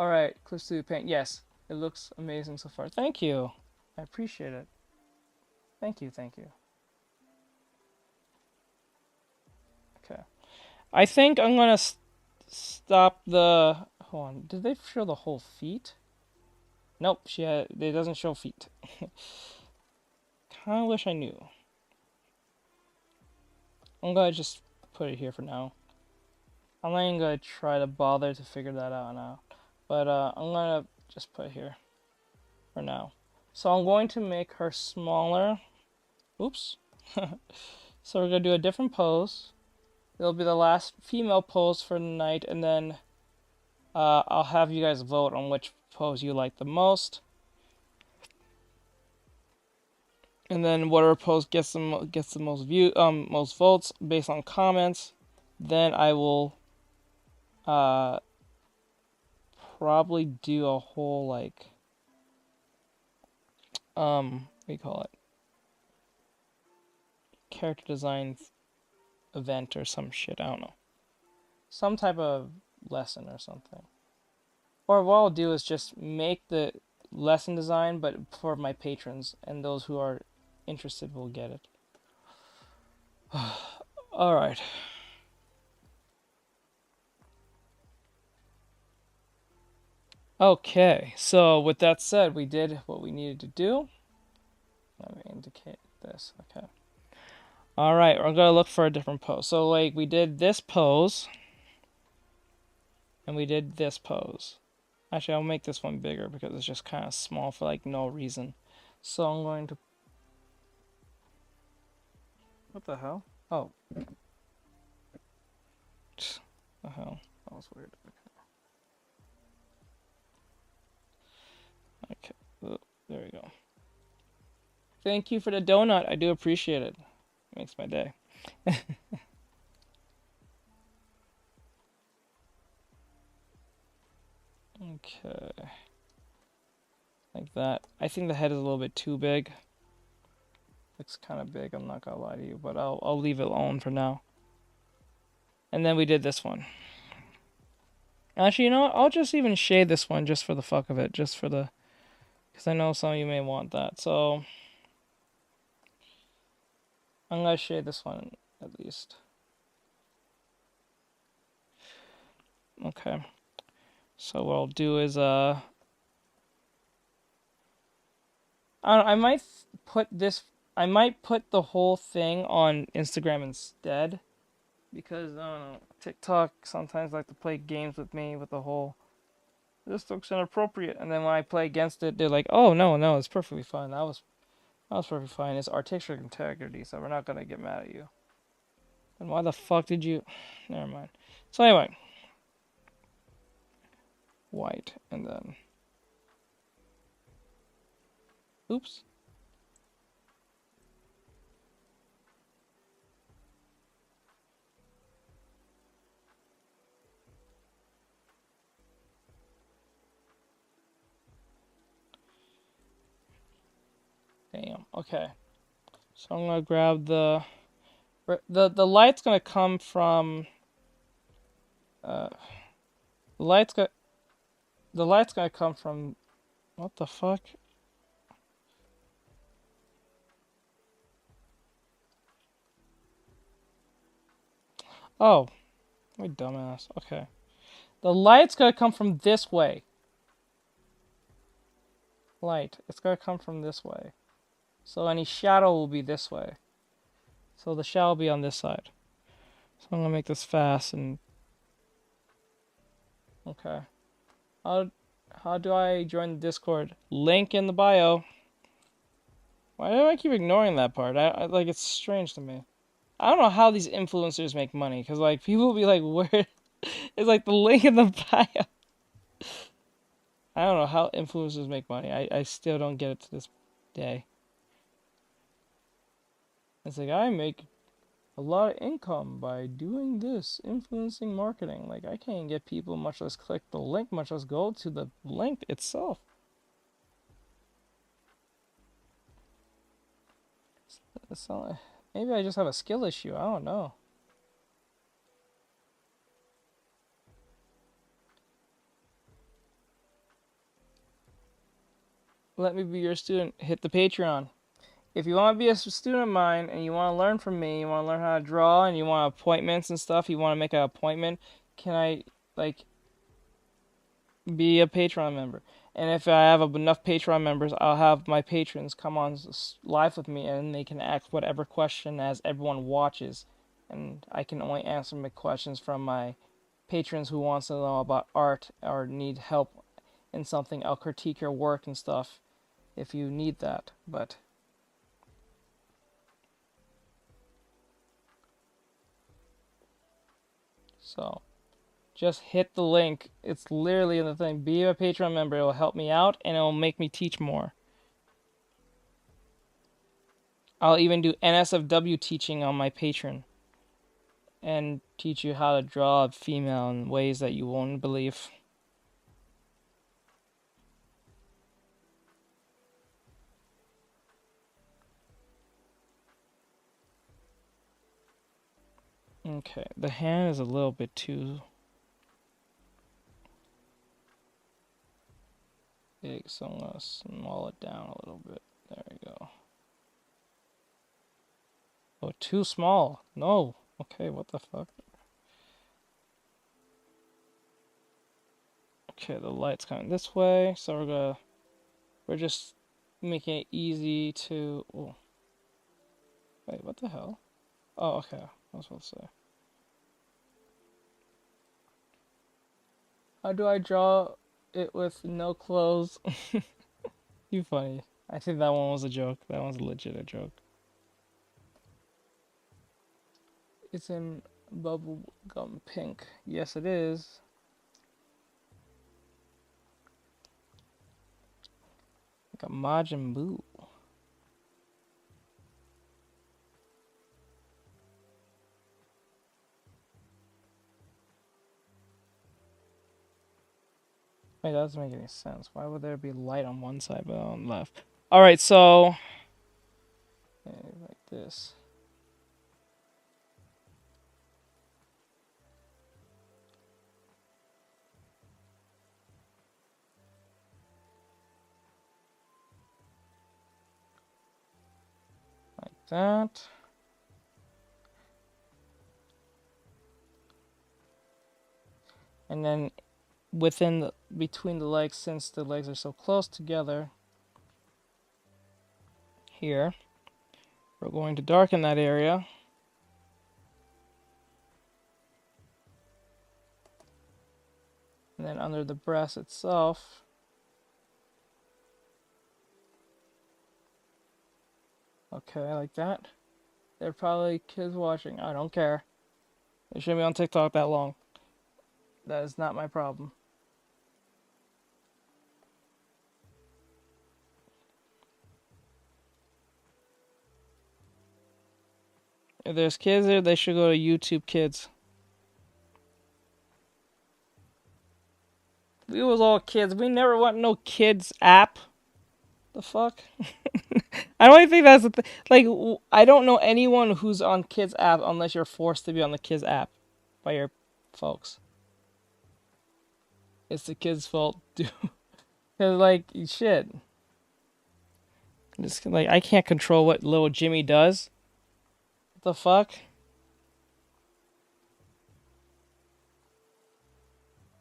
Alright, close to the paint. Yes, it looks amazing so far. Thank you. I appreciate it. Thank you, thank you. Okay. I think I'm gonna stop the... Hold on, did they show the whole feet? Nope, it doesn't show feet. Kinda wish I knew. I'm gonna just put it here for now. I'm not even gonna try to bother to figure that out now. But I'm gonna just put it here for now. So I'm going to make her smaller. Oops. So we're gonna do a different pose. It'll be the last female pose for the night, and then I'll have you guys vote on which pose you like the most. And then whatever pose gets the most votes based on comments, then I will probably do a whole like what do you call it? Character design event or some shit, I don't know. Some type of lesson or something. Or what I'll do is just make the lesson design, but for my patrons, and those who are interested will get it. Alright. Okay, so with that said, we did what we needed to do. Let me indicate this, okay. Alright, we're gonna look for a different pose. So like we did this pose, and we did this pose. Actually, I'll make this one bigger because it's just kind of small for like no reason. So I'm going to... What the hell? Oh. The hell? That was weird. Okay. Oh, there we go. Thank you for the donut. I do appreciate it. It makes my day. Okay. Like that. I think the head is a little bit too big. Looks kind of big, I'm not gonna lie to you, but I'll leave it alone for now. And then we did this one. Actually, you know what? I'll just even shade this one just for the fuck of it, just for the... Because I know some of you may want that, so... I'm gonna shade this one, at least. Okay. So what I'll do is I might put this. I might put the whole thing on Instagram instead, because I don't know, TikTok sometimes like to play games with me with the whole this looks inappropriate, and then when I play against it, they're like, oh no, it's perfectly fine. That was perfectly fine. It's artistic integrity, so we're not gonna get mad at you. Then why the fuck did you? Never mind. So anyway, white, and then oops. Damn. Okay. So I'm gonna grab the light's gonna come from the light's got the light's gonna come from what the fuck? Oh, my dumbass. Okay. The light's gonna come from this way. Light. It's gonna come from this way. So any shadow will be this way. So the shadow will be on this side. So I'm gonna make this fast and okay. How do I join the Discord? Link in the bio. Why do I keep ignoring that part? I like it's strange to me. I don't know how these influencers make money, because like people will be like, where it's like the link in the bio. I don't know how influencers make money. I still don't get it to this day. It's like I make a lot of income by doing this, influencing marketing. Like I can't get people, much less click the link, much less go to the link itself. It's not, maybe I just have a skill issue. I don't know. Let me be your student. Hit the Patreon. If you want to be a student of mine and you want to learn from me, you want to learn how to draw, and you want appointments and stuff, you want to make an appointment, can I, like, be a Patreon member? And if I have enough Patreon members, I'll have my patrons come on live with me, and they can ask whatever question as everyone watches. And I can only answer my questions from my patrons who wants to know about art or need help in something. I'll critique your work and stuff if you need that, but so just hit the link. It's literally in the thing. Be a Patreon member. It will help me out and it will make me teach more. I'll even do NSFW teaching on my Patreon and teach you how to draw a female in ways that you won't believe. Okay, the hand is a little bit too big, so I'm gonna small it down a little bit. There we go. Oh, too small. No. Okay, what the fuck? Okay, the light's coming this way, so we're just making it easy to. Oh. Wait, what the hell? Oh, okay. I was supposed to say. How do I draw it with no clothes? You funny. I think that one was a joke. That one's legit a joke. It's in bubblegum pink. Yes, it is. Like a Majin Buu. Wait, that doesn't make any sense. Why would there be light on one side but on the left? Alright, so like this. Like that. And then between the legs, since the legs are so close together here, we're going to darken that area. And then under the breast itself, okay, like that. There are probably kids watching. I don't care. They shouldn't be on TikTok that long. That is not my problem. If there's kids there, they should go to YouTube Kids. We was all kids. We never want no kids app. The fuck? I don't even think that's the thing. Like, I don't know anyone who's on kids app unless you're forced to be on the kids app by your folks. It's the kids' fault, dude. Cause like shit. Just like I can't control what little Jimmy does. What the fuck?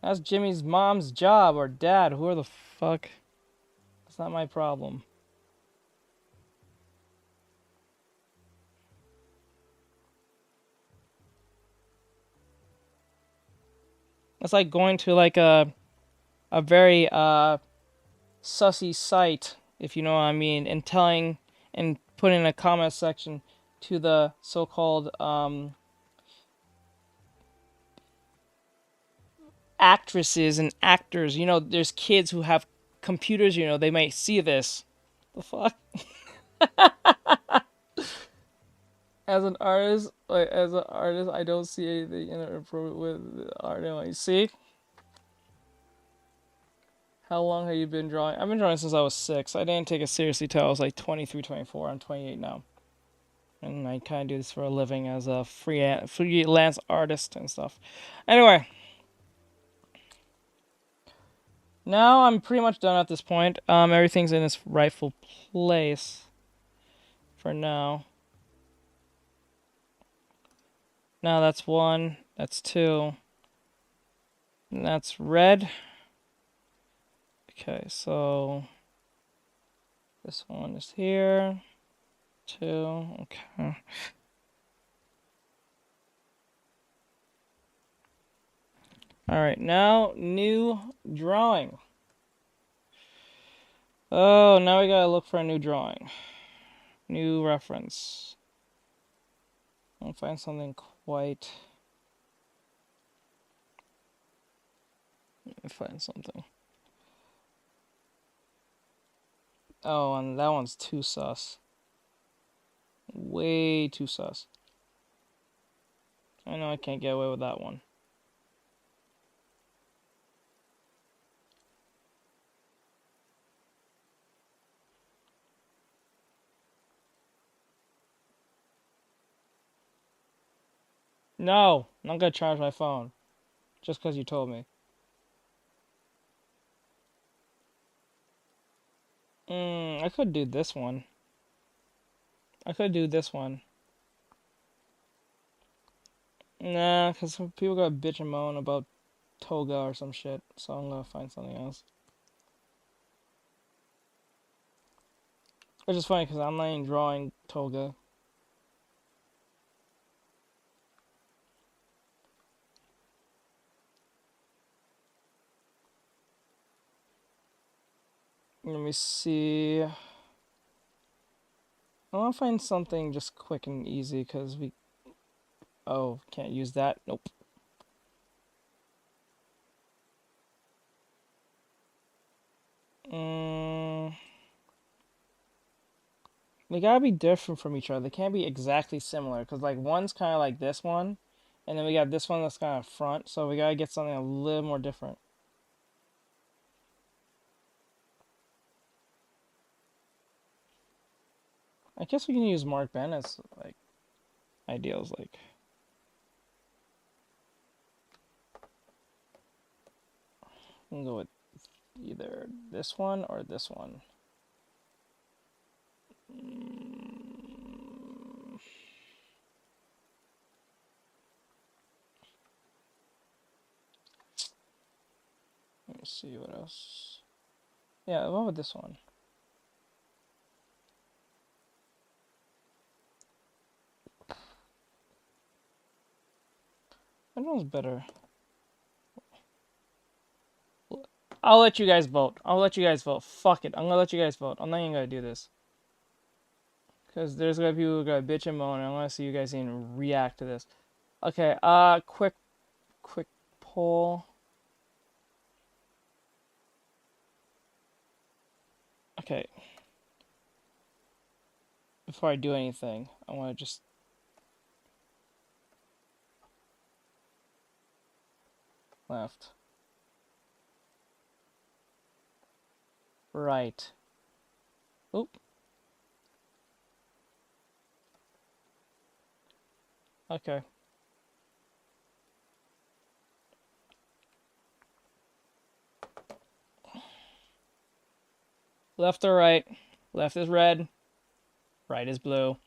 That's Jimmy's mom's job or dad. Who the fuck? That's not my problem. It's like going to like a very sussy site, if you know what I mean, and putting in a comment section to the so-called actresses and actors. You know, there's kids who have computers. You know, they might see this. The fuck. As an artist, I don't see anything inappropriate with art. You see? How long have you been drawing? I've been drawing since I was 6. I didn't take it seriously till I was like 23, 24. I'm 28 now. And I kind of do this for a living as a freelance artist and stuff. Anyway. Now I'm pretty much done at this point. Everything's in its rightful place for now. Now that's 1, that's 2, and that's red. Okay, so this one is here, 2, okay. Alright, now new drawing. Oh, now we gotta look for a new drawing. New reference. I'll find something quite... Let me find something. Oh, and that one's too sus. Way too sus. I know I can't get away with that one. No, I'm not gonna charge my phone. Just because you told me. I could do this one. I could do this one. Nah, because people got bitch and moan about toga or some shit. So I'm gonna find something else. Which is funny because I'm not even drawing toga. Let me see. I want to find something just quick and easy because we... Oh, can't use that. Nope. They gotta be different from each other. They can't be exactly similar because like one's kind of like this one, and then we got this one that's kind of front. So we gotta get something a little more different. I guess we can use Mark Bennett's like ideals, like we can go with either this one or this one. Let's see what else. Yeah, what with this one? That one's better. I'll let you guys vote. I'll let you guys vote. Fuck it. I'm gonna let you guys vote. I'm not even gonna do this. Because there's gonna be people who are gonna bitch and moan, and I wanna see you guys even react to this. Okay, quick poll. Okay. Before I do anything, I wanna just... Left. Right. Oop. Okay. Left or right? Left is red. Right is blue.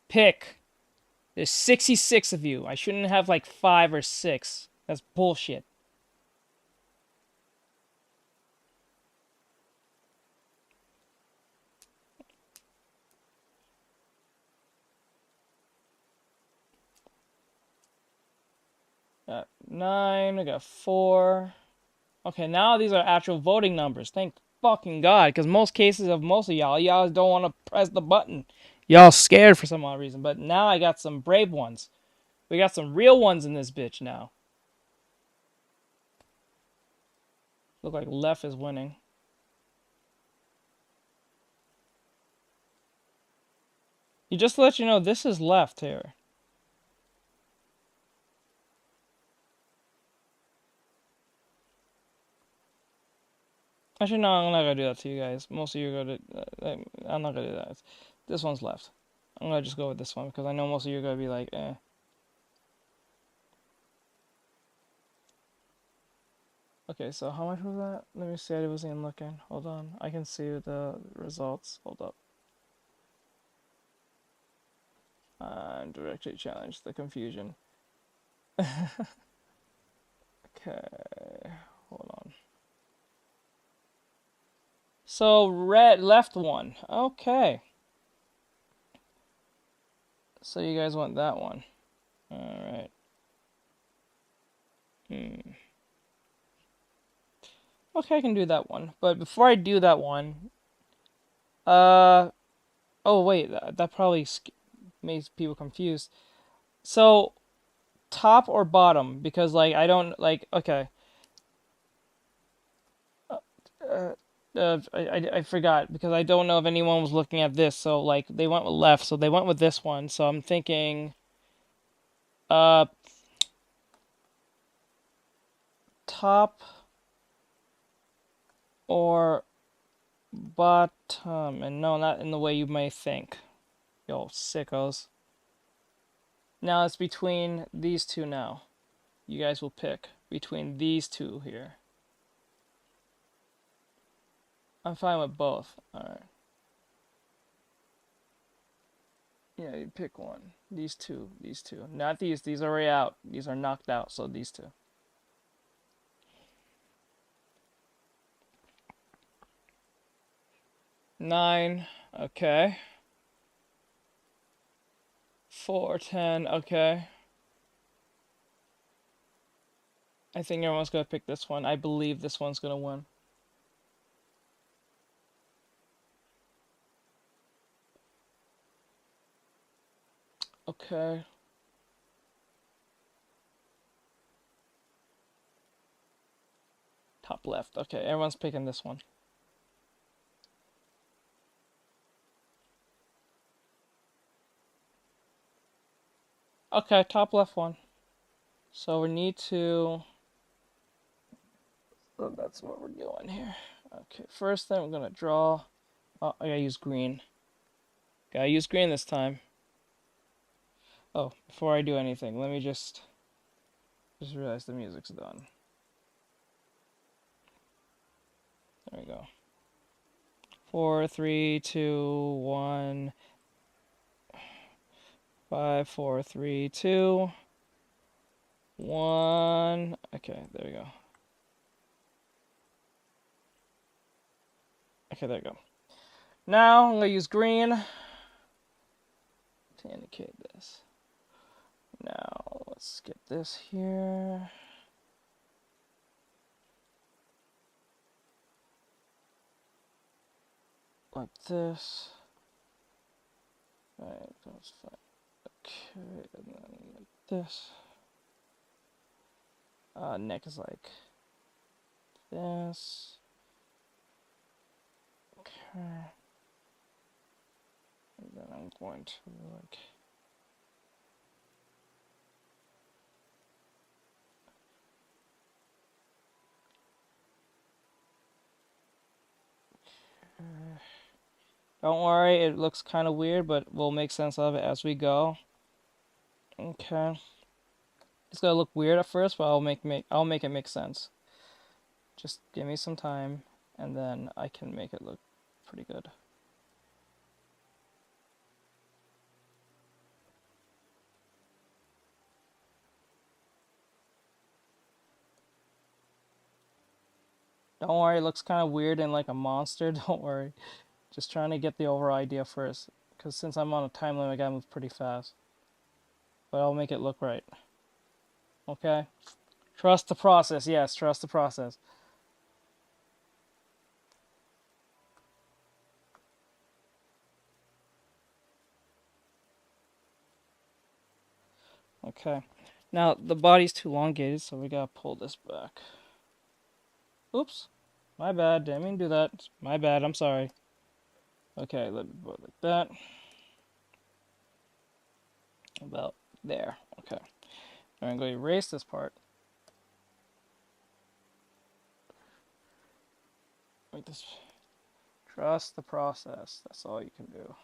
Pick. There's 66 of you. I shouldn't have like 5 or 6. That's bullshit. Got 9. I got 4. Okay, now these are actual voting numbers. Thank fucking God. Because most cases of most of y'all don't want to press the button. Y'all scared for some odd reason. But now I got some brave ones. We got some real ones in this bitch now. Look like left is winning. You just to let you know, this is left here. Actually, no, I'm not gonna do that to you guys. Most of you are gonna. I'm not gonna do that. This one's left. I'm gonna just go with this one because I know most of you are gonna be like, eh. Okay, so how much was that? Let me see. I wasn't even looking. Hold on. I can see the results. Hold up. Directly challenge the confusion. Okay, hold on. So red left one. Okay. So you guys want that one. All right. Okay, I can do that one. But before I do that one, oh wait, that probably makes people confused. So top or bottom? Because like I don't like. Okay. I forgot because I don't know if anyone was looking at this. So like they went with left, so they went with this one. So I'm thinking, uh, top or bottom, and no, not in the way you may think. Yo, sickos. Now it's between these two now. You guys will pick between these two here. I'm fine with both. Alright. Yeah, you pick one. These two. Not these. These are already out. These are knocked out, so these two. Nine. Okay. 4, 10. Okay. I think everyone's gonna pick this one. I believe this one's gonna win. Okay. Top left. Okay, everyone's picking this one. Okay, top left one. So we need to... Oh, that's what we're doing here. Okay, first thing we're gonna draw... Oh, I gotta use green. Gotta use green this time. Oh, before I do anything, let me just realize the music's done. There we go. 4, 3, 2, 1. 5, 4, 3, 2, 1. Okay, there we go. Okay, there you go. Now I'm gonna use green to indicate this. Now let's get this here. Like this. Alright, that's fine. Okay, and then like this. Neck is like this. Okay. And then I'm going to like don't worry, it looks kind of weird, but we'll make sense of it as we go. Okay. It's gonna look weird at first, but I'll make it make sense. Just give me some time, and then I can make it look pretty good. Don't worry, it looks kind of weird and like a monster. Don't worry. Just trying to get the overall idea first. Because since I'm on a time limit, I gotta move pretty fast. But I'll make it look right. Okay? Trust the process. Yes, trust the process. Okay. Now, the body's too elongated, so we gotta pull this back. Oops. My bad. Didn't mean to do that. My bad. I'm sorry. Okay, let me put it like that. About there. Okay. I'm going to erase this part. Like this. Trust the process. That's all you can do.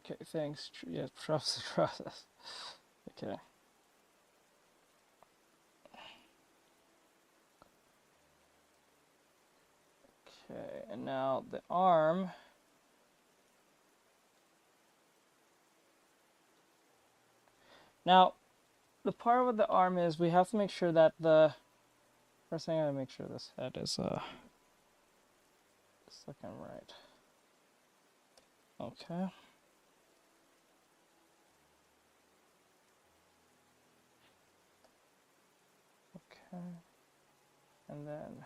Okay, thanks. Yeah, trust the process. Okay. Okay, and now the arm. Now, the part with the arm is we have to make sure that the first thing I gotta make sure this head is looking right. Okay. Okay. And then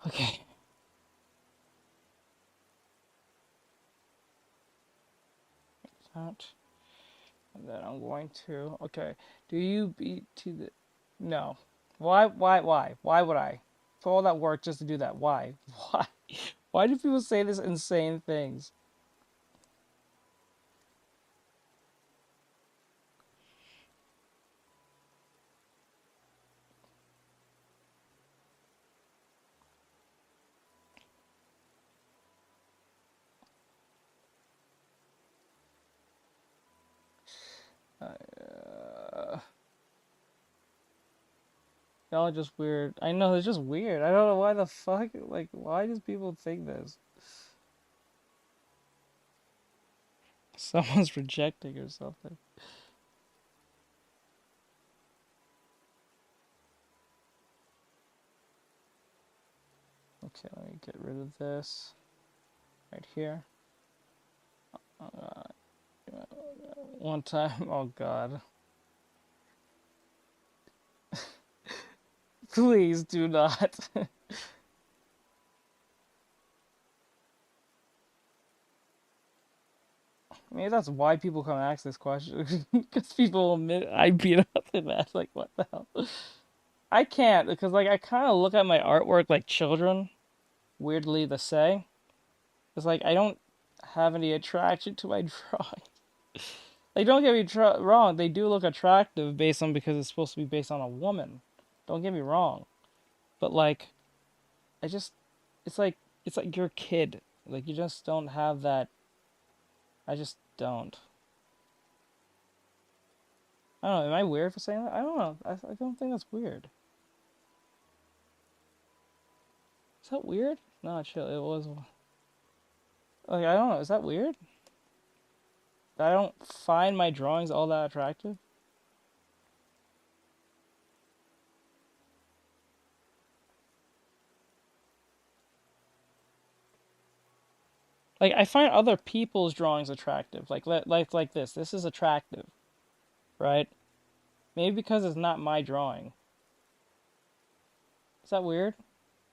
okay. That. And then I'm going to, okay. Do you beat to the, no. Why would I? For all that work just to do that, why? Why? Why do people say this insane things? Y'all are just weird. I know, it's just weird. I don't know why the fuck, like, why do people think this? Someone's rejecting or something. Okay, let me get rid of this right here. One time, oh god. Please do not. Maybe that's why people come ask this question. Because people admit I beat up the man. Like, what the hell? I can't, because, like, I kind of look at my artwork like children, weirdly to say. It's like, I don't have any attraction to my drawings. Like, don't get me wrong, they do look attractive based on, because it's supposed to be based on a woman. Don't get me wrong. But, like, I just, it's like you're a kid. Like, you just don't have that. I just don't. I don't know. Am I weird for saying that? I don't know. I don't think that's weird. Is that weird? No, chill. It was. Like, I don't know. Is that weird? I don't find my drawings all that attractive? Like, I find other people's drawings attractive. Like this. This is attractive, right? Maybe because it's not my drawing. Is that weird?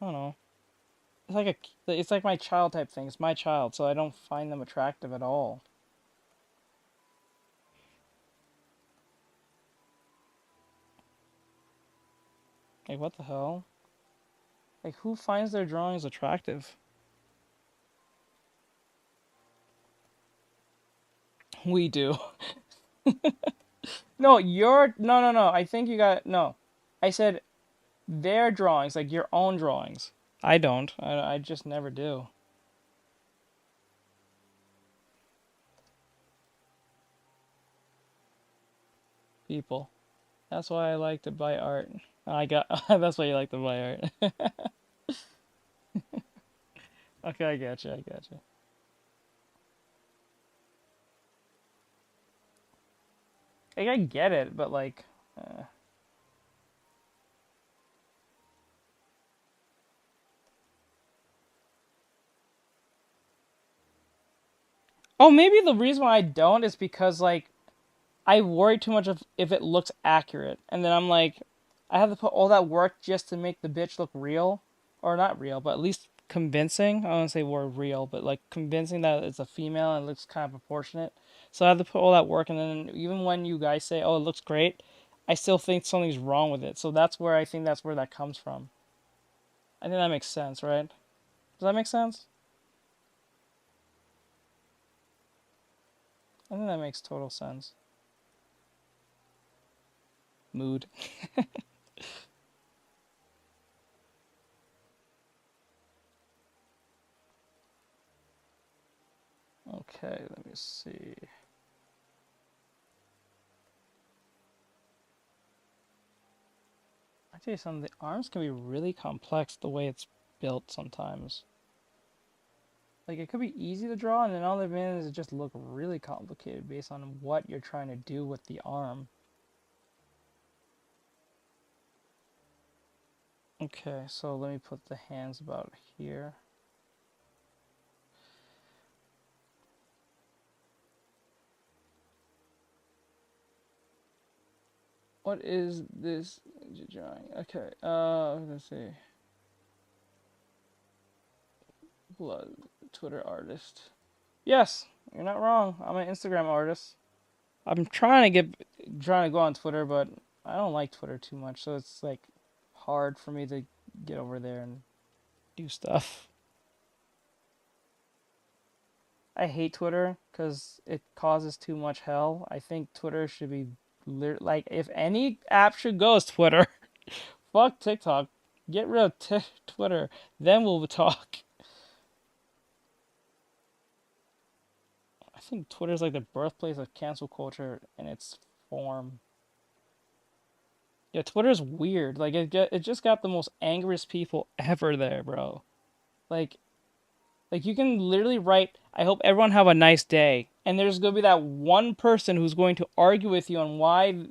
I don't know. It's like my child type thing. It's my child, so I don't find them attractive at all. Like, what the hell? Like, who finds their drawings attractive? We do. No, no. I think you got no. I said their drawings, like your own drawings. I don't. I just never do. People. That's why I like to buy art. I got. That's why you like to buy art. Okay, I got you. I got you. Like, I get it, but like. Oh, maybe the reason why I don't is because like I worry too much of if it looks accurate, and then I'm like, I have to put all that work just to make the bitch look real, or not real, but at least convincing. I don't want to say word real, but like convincing that it's a female and it looks kind of proportionate. So I have to put all that work, and then even when you guys say, "Oh, it looks great," I still think something's wrong with it. So that's where I think that's where that comes from. I think that makes sense, right? Does that make sense? I think that makes total sense. Mood. Okay, let me see. I tell you something, the arms can be really complex the way it's built sometimes. Like, it could be easy to draw, and then all they've been is it just look really complicated based on what you're trying to do with the arm. Okay, so let me put the hands about here. What is this drawing? Okay, let's see. Blood, Twitter artist. Yes, you're not wrong. I'm an Instagram artist. I'm trying to go on Twitter, but I don't like Twitter too much, so it's like hard for me to get over there and do stuff. I hate Twitter because it causes too much hell. I think Twitter should be like, if any app should go, it's Twitter. Fuck TikTok. Get rid of Twitter. Then we'll talk. I think Twitter's like the birthplace of cancel culture in its form. Yeah, Twitter's weird. Like, it just got the most angriest people ever there, bro. Like, you can literally write, I hope everyone have a nice day. And there's going to be that one person who's going to argue with you on why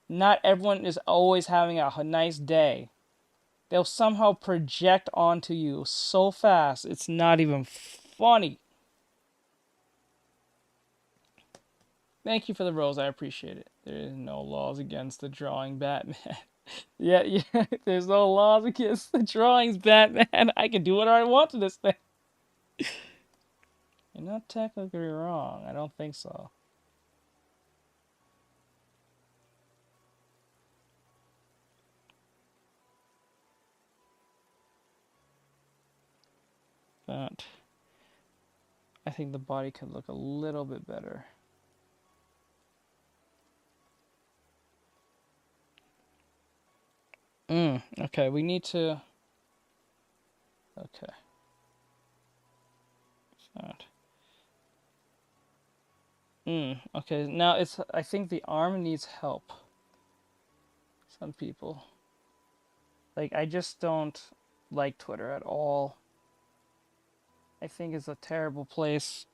not everyone is always having a nice day. They'll somehow project onto you so fast, it's not even funny. Thank you for the rose, I appreciate it. There is no laws against the drawing Batman. Yeah, there's no laws against the drawings Batman. I can do whatever I want to this thing. You're not technically wrong. I don't think so. But I think the body could look a little bit better. Okay, we need to... Okay. that. Okay, now I think the arm needs help. Some people. Like, I just don't like Twitter at all. I think it's a terrible place.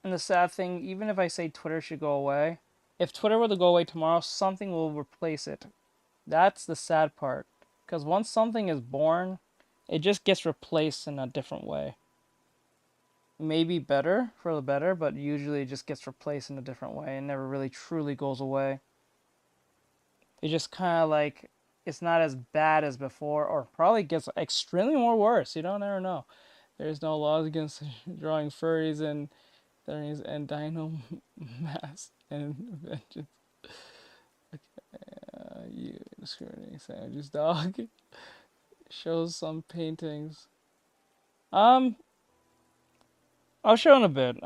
And the sad thing, even if I say Twitter should go away, if Twitter were to go away tomorrow, something will replace it. That's the sad part. Because once something is born, it just gets replaced in a different way. Maybe better, for the better, but usually it just gets replaced in a different way and never really truly goes away. It just kind of like, it's not as bad as before, or probably gets extremely more worse. You don't ever know. There's no laws against drawing furries and dino mass and vengeance. Okay, you discriminating sandwiches, dog. Shows some paintings. I'll show in a bit.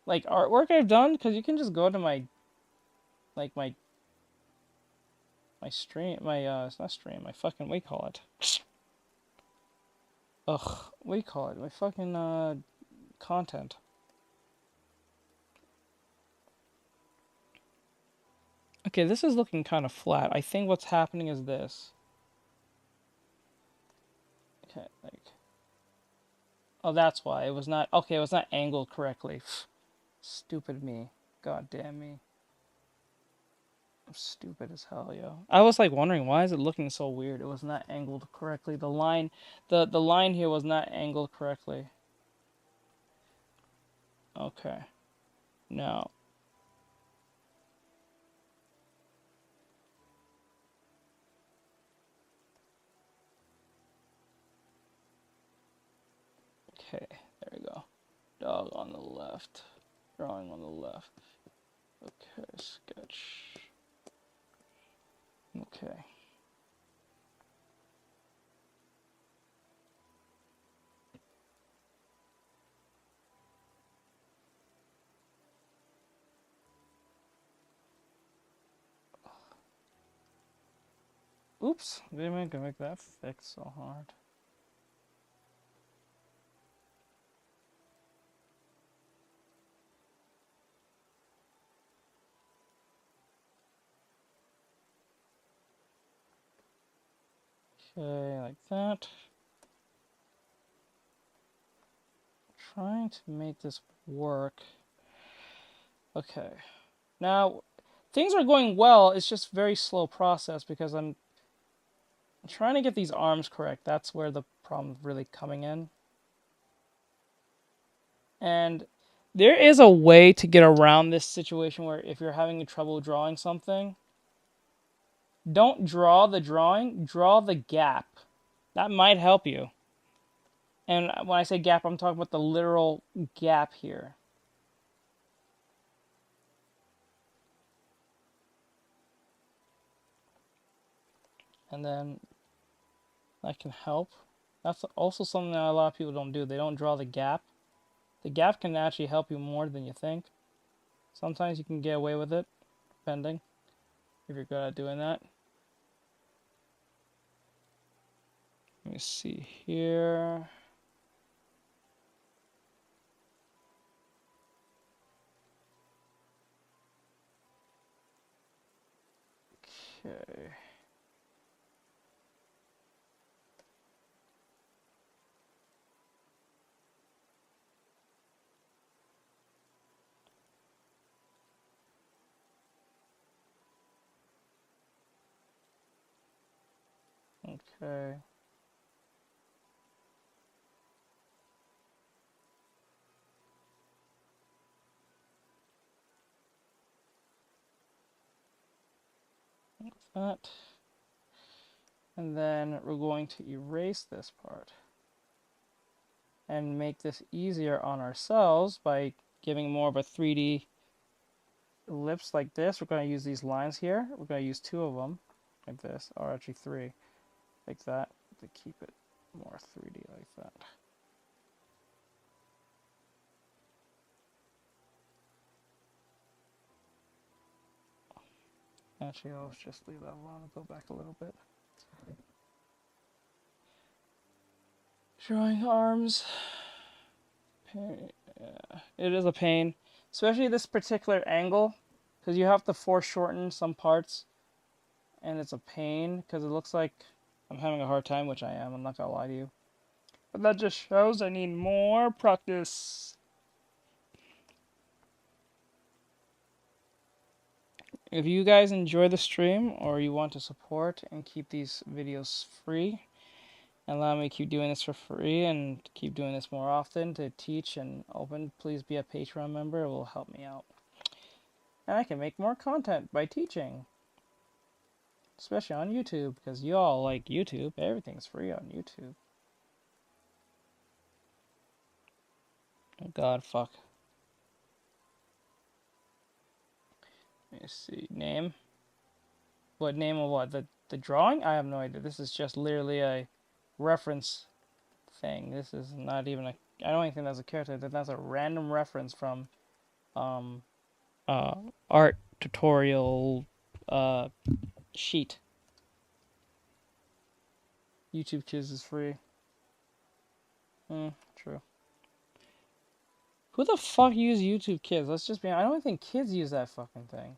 Like artwork I've done, because you can just go to my stream, it's not stream, my fucking, what do you call it? Ugh, what do you call it? My fucking content. Okay, this is looking kind of flat. I think what's happening is this. Okay, like, oh, that's why it was not. Okay, it was not angled correctly. Stupid me. God damn me. I'm stupid as hell, yo. I was like wondering, why is it looking so weird? It was not angled correctly. The line here was not angled correctly. Okay. Now. Okay, there we go. Dog on the left. Drawing on the left. Okay, sketch. Okay. Oops, didn't mean to make that fix so hard. Okay, like that. Trying to make this work. Okay. Now, things are going well. It's just a very slow process because I'm trying to get these arms correct. That's where the problem's really coming in. And there is a way to get around this situation where if you're having trouble drawing something, don't draw the drawing, draw the gap. That might help you. And when I say gap, I'm talking about the literal gap here. And then that can help. That's also something that a lot of people don't do. They don't draw the gap. The gap can actually help you more than you think. Sometimes you can get away with it, depending if you're good at doing that. Let me see here. Okay. Okay. Like that. And then we're going to erase this part and make this easier on ourselves by giving more of a 3D ellipse like this. We're going to use these lines here. We're going to use 2 of them like this, or actually 3, like that, to keep it more 3D like that. Actually, I'll just leave that alone and go back a little bit. Drawing arms. Pain. Yeah, it is a pain. Especially this particular angle. Because you have to foreshorten some parts. And it's a pain. Because it looks like I'm having a hard time, which I am. I'm not going to lie to you. But that just shows I need more practice. If you guys enjoy the stream or you want to support and keep these videos free, and allow me to keep doing this for free and keep doing this more often to teach and open, please be a Patreon member. It will help me out. And I can make more content by teaching. Especially on YouTube, because y'all like YouTube. Everything's free on YouTube. Oh God, fuck. Let me see. Name? What name of what? The drawing? I have no idea. This is just literally a reference thing. This is not even a... I don't even think that's a character. That's a random reference from art tutorial sheet. YouTube Kids is free. True. Who the fuck uses YouTube Kids? Let's just be honest. I don't think kids use that fucking thing.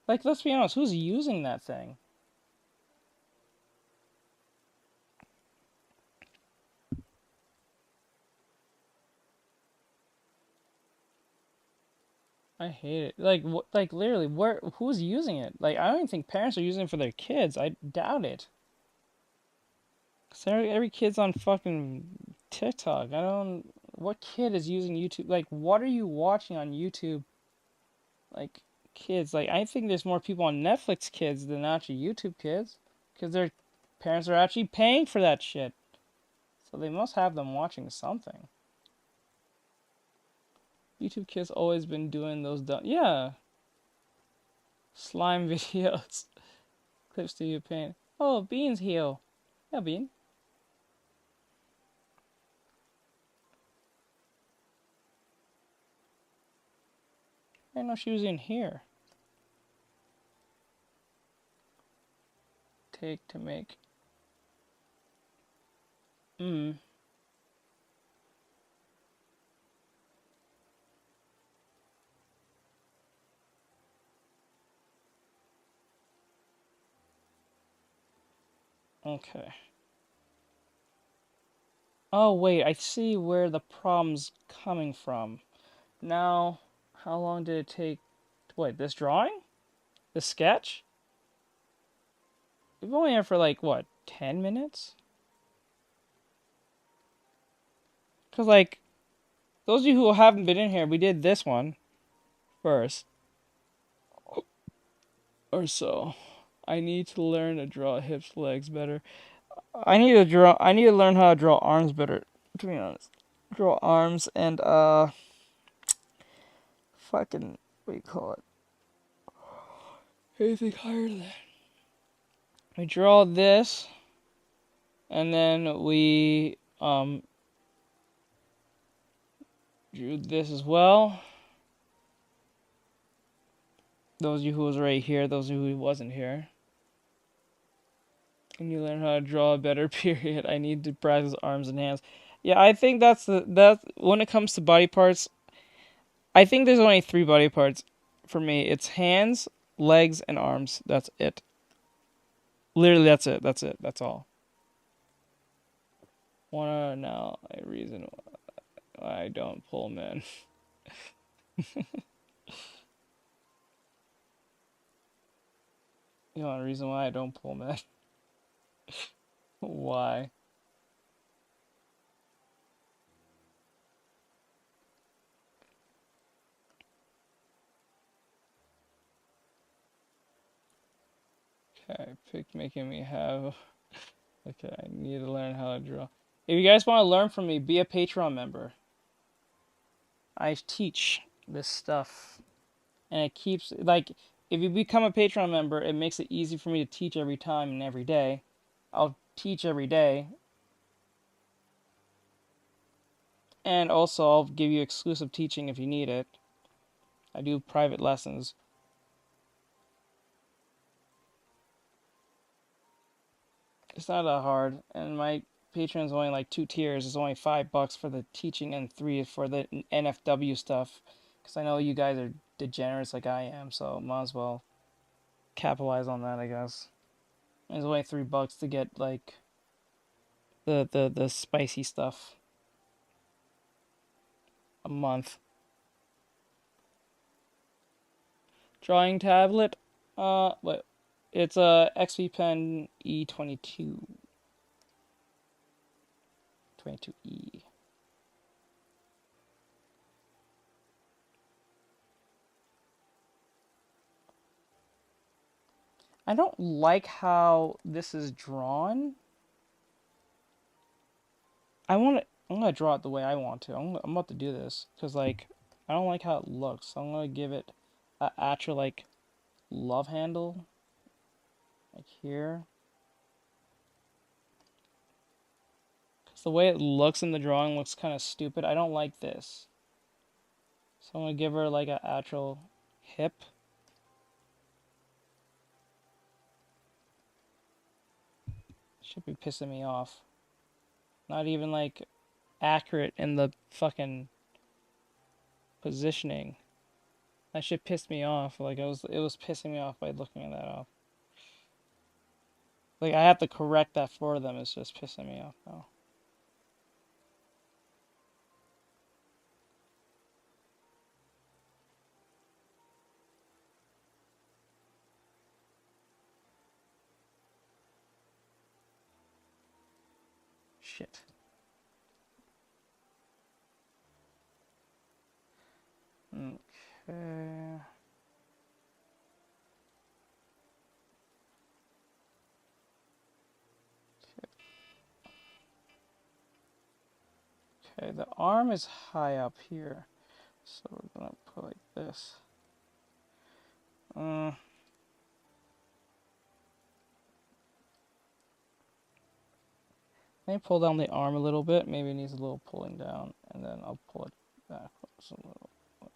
Like, let's be honest. Who's using that thing? I hate it. Like, like literally, who's using it? Like, I don't even think parents are using it for their kids. I doubt it. Cause every kid's on fucking TikTok. What kid is using YouTube? Like, what are you watching on YouTube? Like, kids. Like, I think there's more people on Netflix Kids than actually YouTube Kids. Because their parents are actually paying for that shit. So they must have them watching something. YouTube Kids always been doing those yeah. Slime videos. Clips to you paint. Oh, Bean's here. Yeah, Bean. I didn't know she was in here. Take to make. Okay. Oh, wait, I see where the problem's coming from. Now, how long did it take? Wait, this drawing? This sketch? We've only had for like, what, 10 minutes? Because, like, those of you who haven't been in here, we did this one first. Or so. I need to learn to draw hips, legs better. I need to learn how to draw arms better, to be honest. Draw arms and, fucking, what do you call it? Anything higher than that. We draw this, and then we, drew this as well. Those of you who was right here, those of you who wasn't here. And you learn how to draw a better period. I need to practice arms and hands. Yeah, I think that's when it comes to body parts, I think there's only 3 body parts for me. It's hands, legs, and arms. That's it. Literally, that's it. That's it. That's all. Wanna know a reason why I don't pull men? You know a reason why I don't pull men? Why? Okay, pick making me have. Okay, I need to learn how to draw. If you guys want to learn from me, be a Patreon member. I teach this stuff. And it keeps, like, if you become a Patreon member, it makes it easy for me to teach every time and every day. I'll teach every day. And also, I'll give you exclusive teaching if you need it. I do private lessons. It's not that hard. And my Patreon is only like 2 tiers. It's only $5 for the teaching and 3 for the NFW stuff. Because I know you guys are degenerates like I am, so might as well capitalize on that, I guess. It's only $3 to get like the spicy stuff a month. Drawing tablet. What? It's a XP Pen E22. 22E. I don't like how this is drawn. I'm gonna draw it the way I want to. I'm about to do this because like I don't like how it looks. So I'm gonna give it a actual like love handle, like here. Because the way it looks in the drawing looks kind of stupid. I don't like this. So I'm gonna give her like an actual hip. Should be pissing me off. Not even like accurate in the fucking positioning. That shit pissed me off. Like it was pissing me off by looking at that off. Like I have to correct that for them. It's just pissing me off now. Shit. Okay. Okay, the arm is high up here. So we're gonna put like this. Let me pull down the arm a little bit. Maybe it needs a little pulling down, and then I'll pull it backwards a little. Like.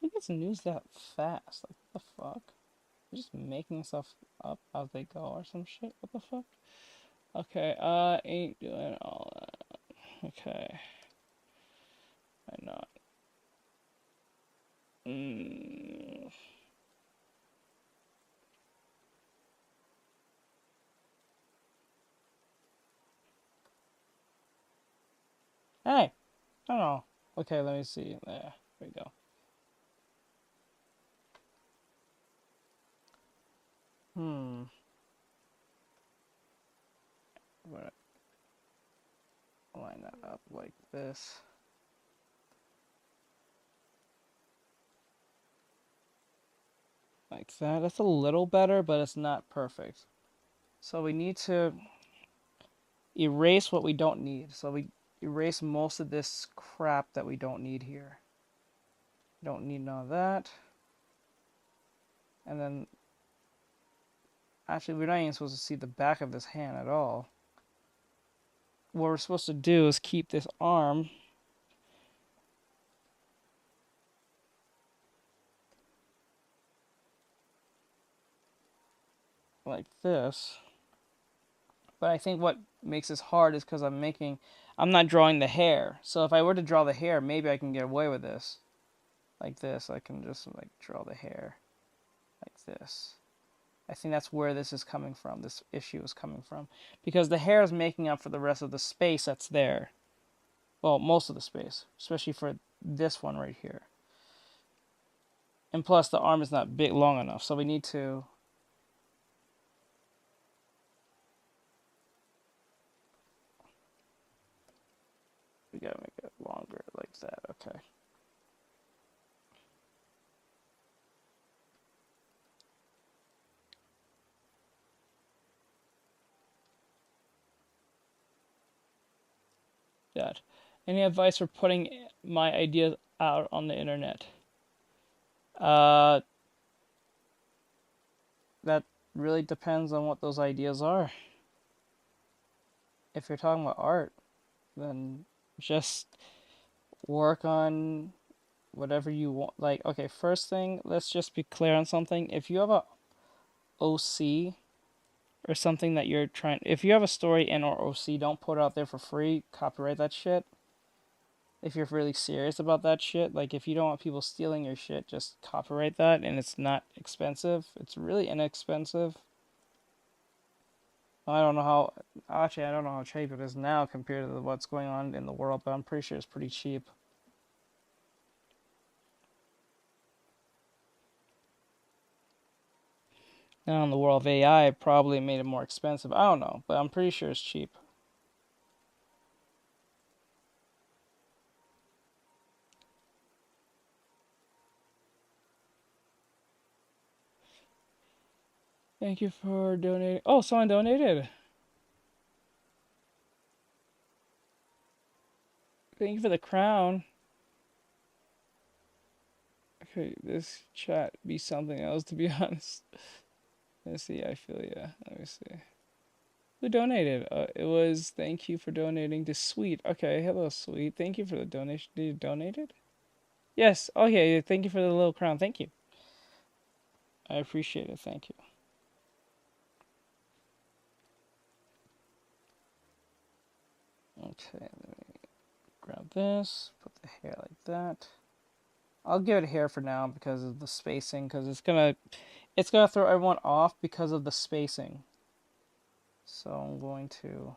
Who gets news that fast? Like, what the fuck? They're just making stuff up as they go or some shit. What the fuck? Okay, ain't doing all that. Okay. Why not? Hey! I don't know. Okay, let me see. There we go. I'm gonna line that up like this. Like that. That's a little better, but it's not perfect. So we need to erase what we don't need. So we erase most of this crap that we don't need here. Don't need none of that. And then, actually, we're not even supposed to see the back of this hand at all. What we're supposed to do is keep this arm like this. But I think what makes this hard is because I'm not drawing the hair. So if I were to draw the hair, maybe I can get away with this. Like this, I can just like draw the hair like this. I think that's where this is coming from, this issue is coming from. Because the hair is making up for the rest of the space that's there. Well, most of the space, especially for this one right here. And plus the arm is not big long enough, so we need to we gotta make it longer like that, okay. That. Any advice for putting my ideas out on the internet? That really depends on what those ideas are. If you're talking about art, then just work on whatever you want. Like, okay, first thing, let's just be clear on something. If you have a OC or something that you're trying, if you have a story in or OC, don't put it out there for free. Copyright that shit. If you're really serious about that shit, like if you don't want people stealing your shit, just copyright that, and it's not expensive. It's really inexpensive. I don't know how, actually, I don't know how cheap it is now compared to what's going on in the world, but I'm pretty sure it's pretty cheap. Now in the world of AI, it probably made it more expensive. I don't know, but I'm pretty sure it's cheap. Thank you for donating. Oh, someone donated. Thank you for the crown. Okay, this chat be something else, to be honest. Let's see, I feel ya. Let me see. Who donated? It was thank you for donating to Sweet. Okay, hello, Sweet. Thank you for the donation. Did you donate it? Yes. Okay, thank you for the little crown. Thank you. I appreciate it. Thank you. Okay, let me grab this, put the hair like that. I'll give it hair for now because of the spacing, because it's gonna throw everyone off because of the spacing. So I'm going to.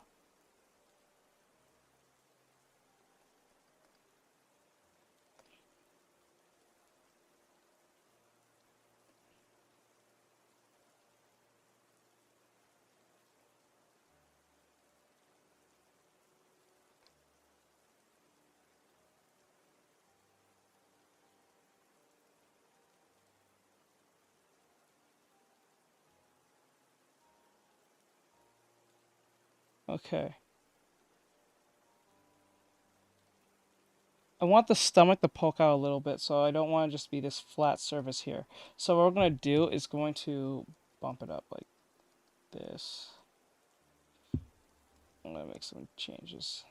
Okay. I want the stomach to poke out a little bit, so I don't want to just be this flat surface here. So what we're going to do is going to bump it up like this. I'm going to make some changes.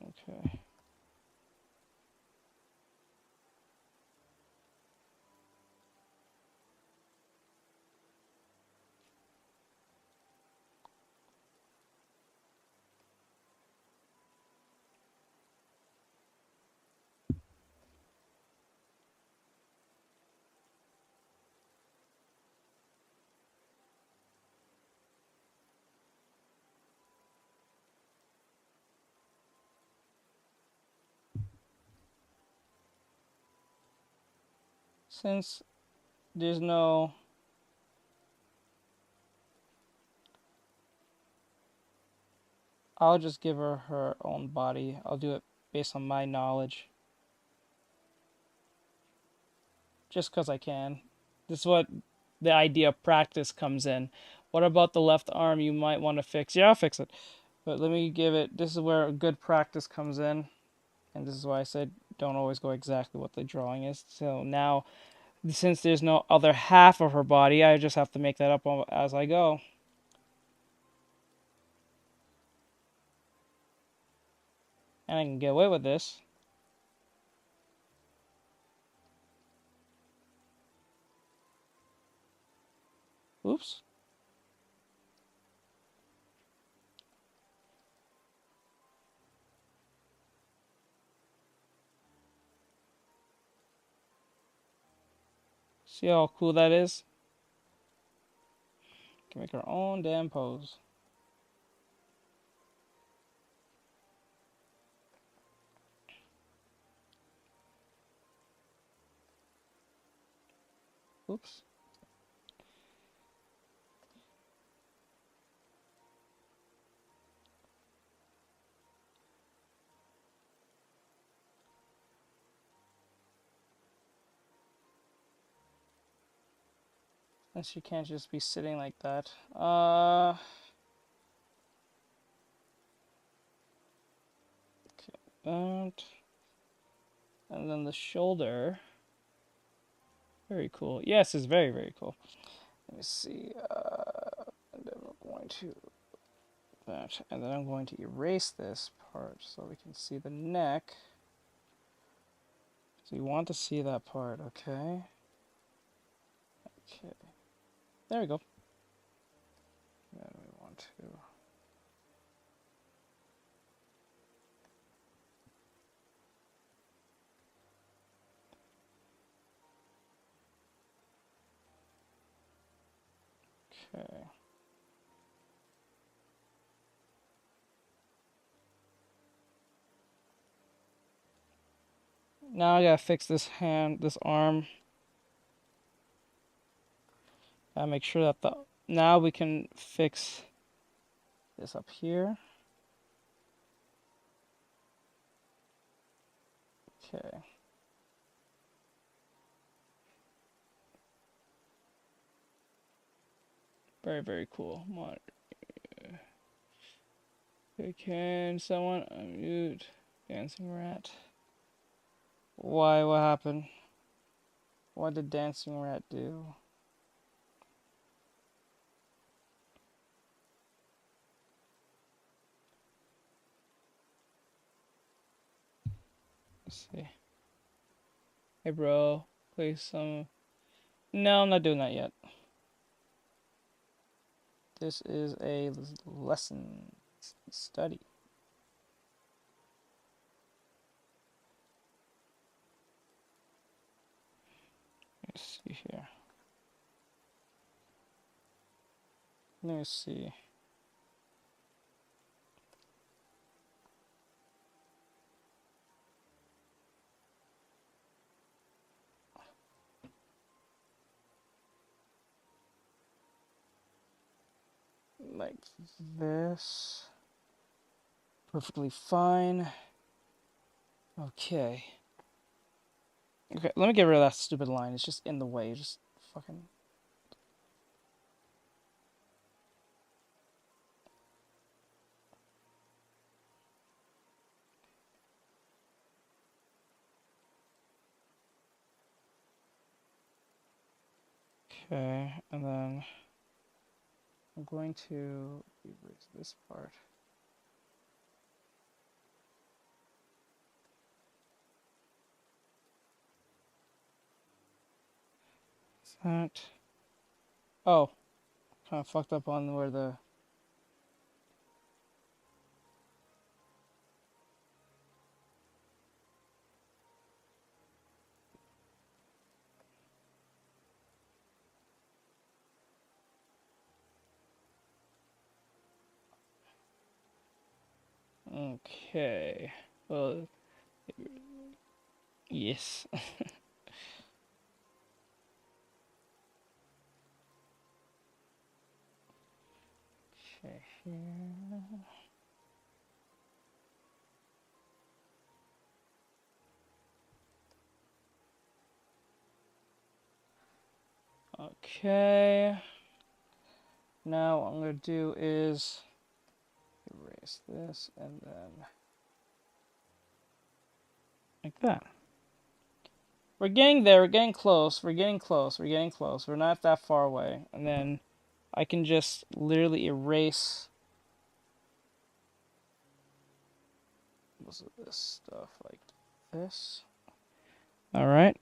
Okay. Since there's no... I'll just give her her own body. I'll do it based on my knowledge. Just because I can. This is what the idea of practice comes in. What about the left arm you might want to fix? Yeah, I'll fix it. But let me give it... This is where good practice comes in. And this is why I said don't always go exactly what the drawing is. So now, since there's no other half of her body, I just have to make that up as I go. And I can get away with this. Oops. See how cool that is? Can make her own damn pose. Oops. And she can't just be sitting like that. Okay, that. And then the shoulder. Very cool. Yes, it's very, very cool. Let me see. And then we're going to that. And then I'm going to erase this part so we can see the neck. So you want to see that part, okay? Okay. There we go. Then we want to... Okay. Now I gotta fix this hand, this arm. Gotta make sure that the... Now we can fix this up here. Okay. Very, very cool. Okay, can someone unmute Dancing Rat? Why? What happened? What did Dancing Rat do? Let's see. Hey, bro. Play some... No, I'm not doing that yet. This is a lesson study. Let's see here. Let me see. Like this. Perfectly fine. Okay. Okay, let me get rid of that stupid line. It's just in the way. Just fucking... Okay, and then I'm going to erase this part. Is that... Oh, kind of fucked up on where the... Okay. Well, yes. Okay, here. Okay. Now what I'm going to do is erase this and then like that. We're getting there, we're getting close, we're getting close, we're getting close. We're not that far away. And then I can just literally erase most of this stuff like this. Alright.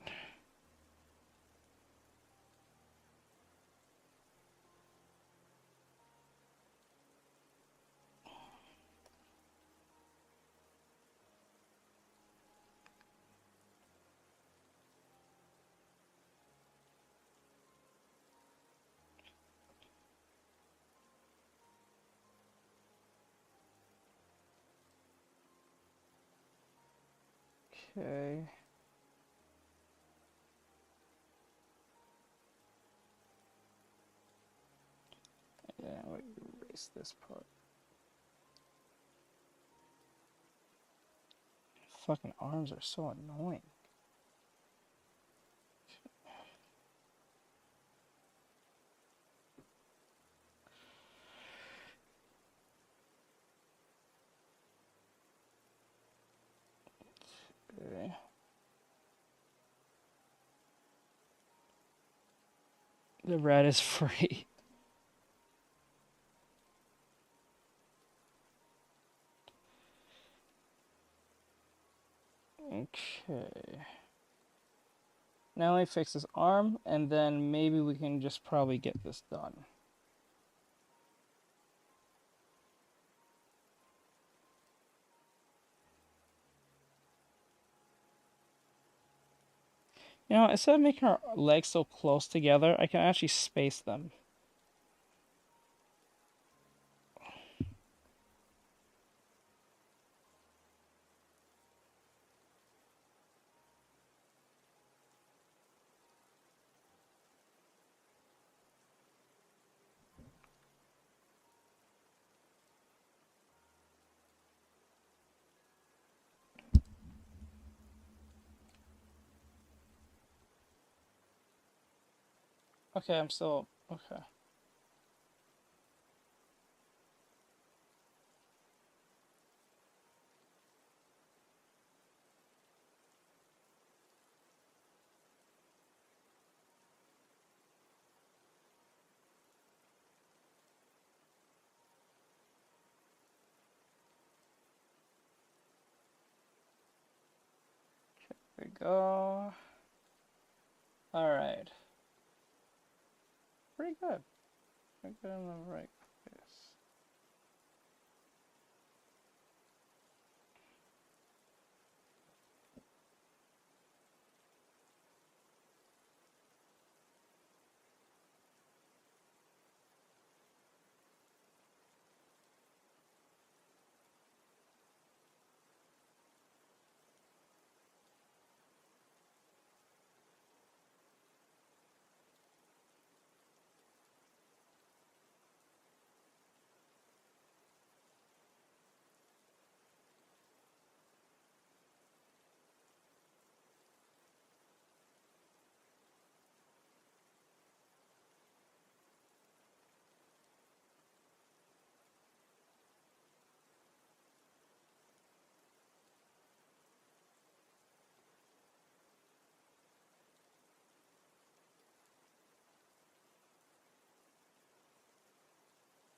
Okay. Yeah, I'm going to erase this part. Fucking arms are so annoying. Okay. The rat is free. Okay. Now let me fix this arm, and then maybe we can just probably get this done. You know, instead of making our legs so close together, I can actually space them. Okay, I'm still... Okay. There we go. Alright. Pretty good. Pretty good in the right place.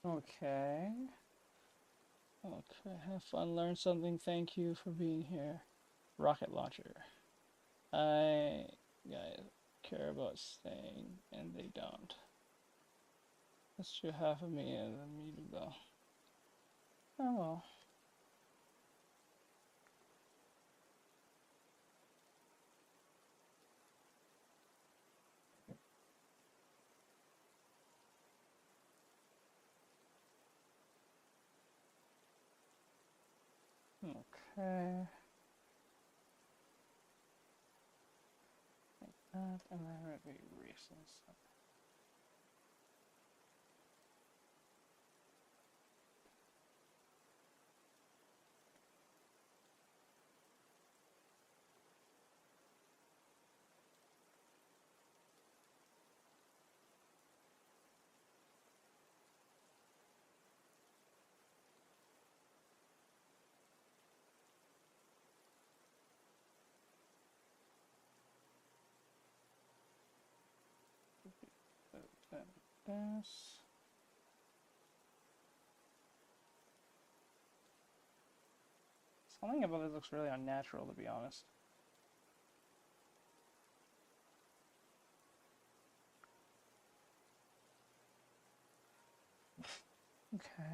Okay. Okay, have fun, learn something, thank you for being here. Rocket launcher. I guys care about staying, and they don't. That's true, half of me is immutable. Oh well. Okay. Like that, and then we're gonna be erasing stuff. This. Something about this looks really unnatural, to be honest. Okay.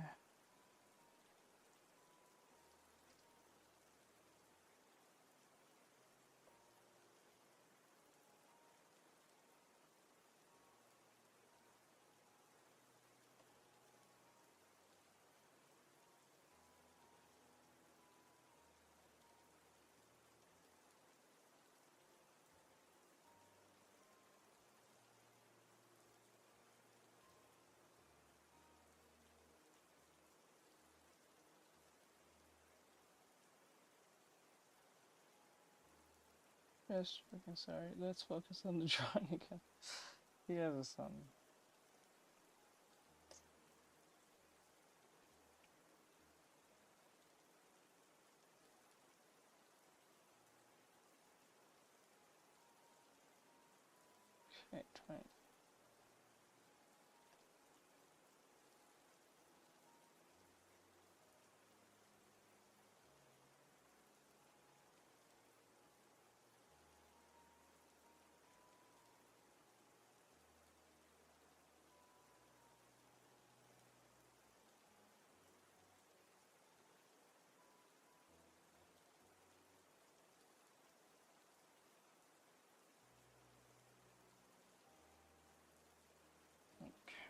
Yes, freaking sorry. Let's focus on the drawing again. He has a son. Okay, 20.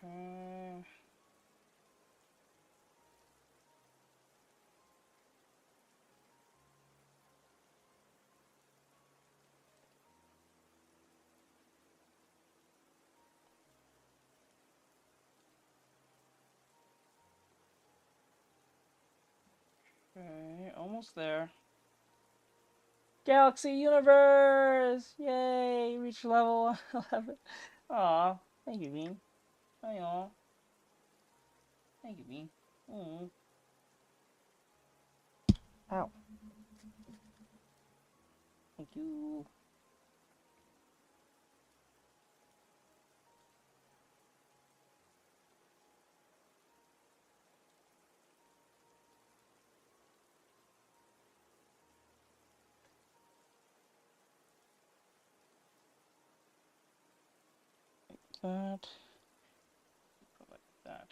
Okay. Okay, almost there. Galaxy Universe! Yay! Reach level 11. Aw, thank you, Bean. Aw. Thank you, Bean. Mm. Ow. Thank you. That. Like that.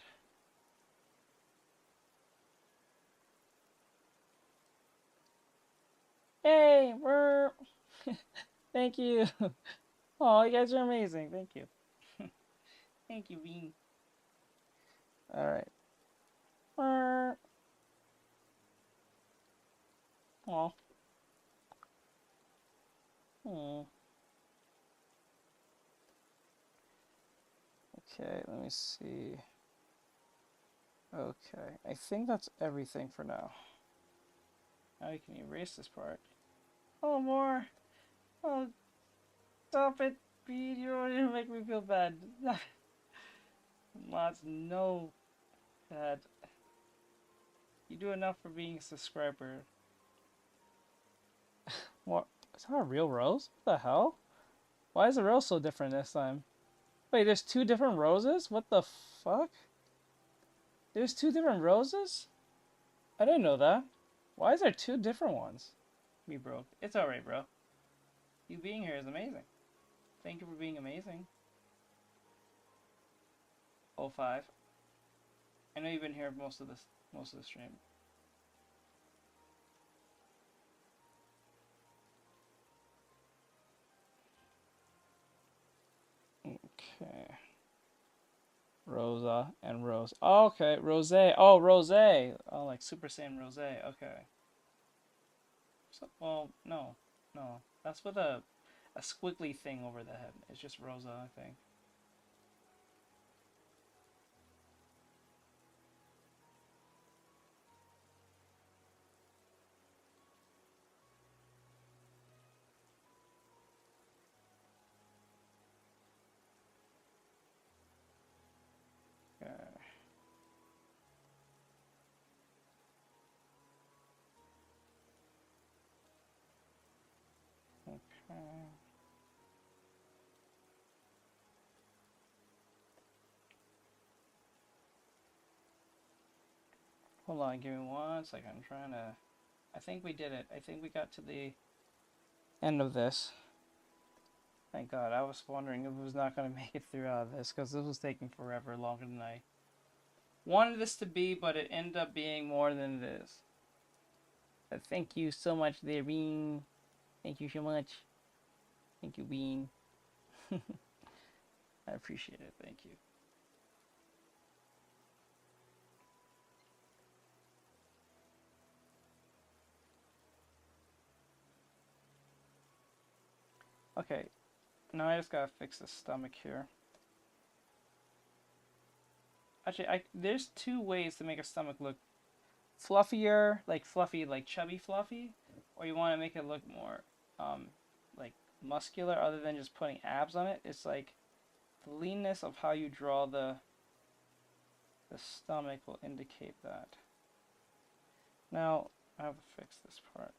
Hey, we're. Thank you. Oh, you guys are amazing. Thank you. Thank you, Bean. All right. Oh. Hmm. Okay, let me see. Okay, I think that's everything for now. Now we can erase this part. Oh, more. Oh, stop it, Bean. You're gonna make me feel bad. Lots, no bad. You do enough for being a subscriber. What? Is that a real rose? What the hell? Why is the rose so different this time? Wait, there's two different roses? What the fuck? There's two different roses? I didn't know that. Why is there two different ones? Me broke. It's alright, bro. You being here is amazing. Thank you for being amazing. 05. I know you've been here most of the stream. Okay. Rosa and Rose. Oh, okay, Rose. Oh, Rose. Oh, like Super Saiyan Rose. Okay. So, well, no. That's with a squiggly thing over the head. It's just Rosa, I think. Okay. Okay. Hold on, give me 1 second. I'm trying to. I think we did it. I think we got to the end of this. Thank God. I was wondering if it was not going to make it through out of this because this was taking forever, longer than I wanted this to be, but it ended up being more than it is. But thank you so much there, Bean. Thank you so much. Thank you, Bean. I appreciate it. Thank you. Okay, now I just gotta fix the stomach here. Actually, there's two ways to make a stomach look fluffier, like fluffy, like chubby fluffy, or you want to make it look more like muscular other than just putting abs on it. It's like the leanness of how you draw the stomach will indicate that. Now I have to fix this part.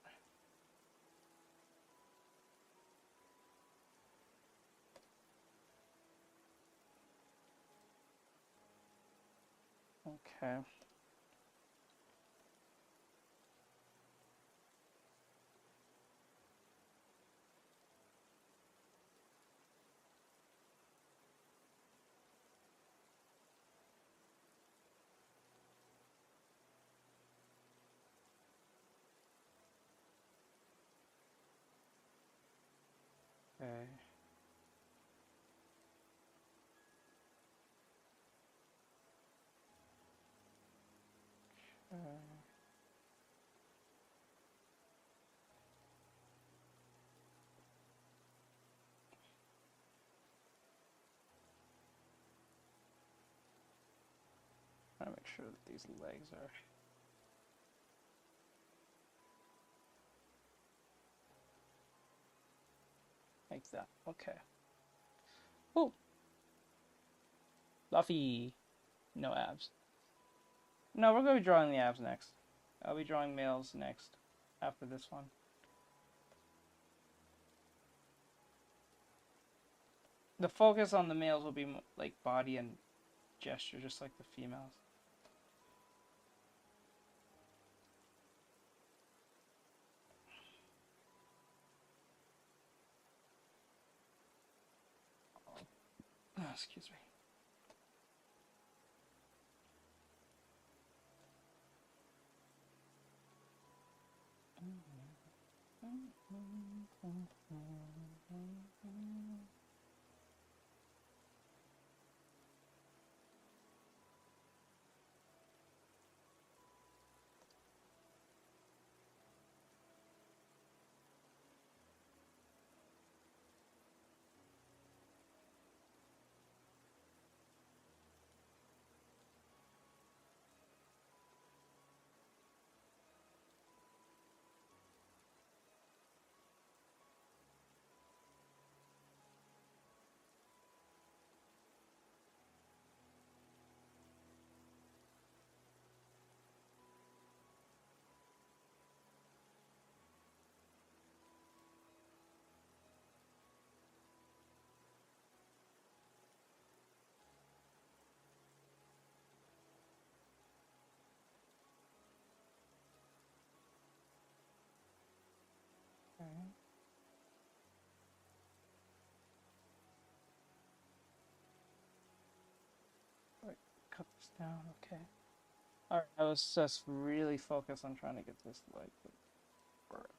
Okay. Okay. Okay. Trying to make sure that these legs are like that. Okay. Oh, Luffy. No abs. No, we're going to be drawing the abs next. I'll be drawing males next after this one. The focus on the males will be like body and gesture, just like the females. Oh, excuse me. Okay. Wait, cut this down. Okay. All right. I was just really focused on trying to get this leg to work.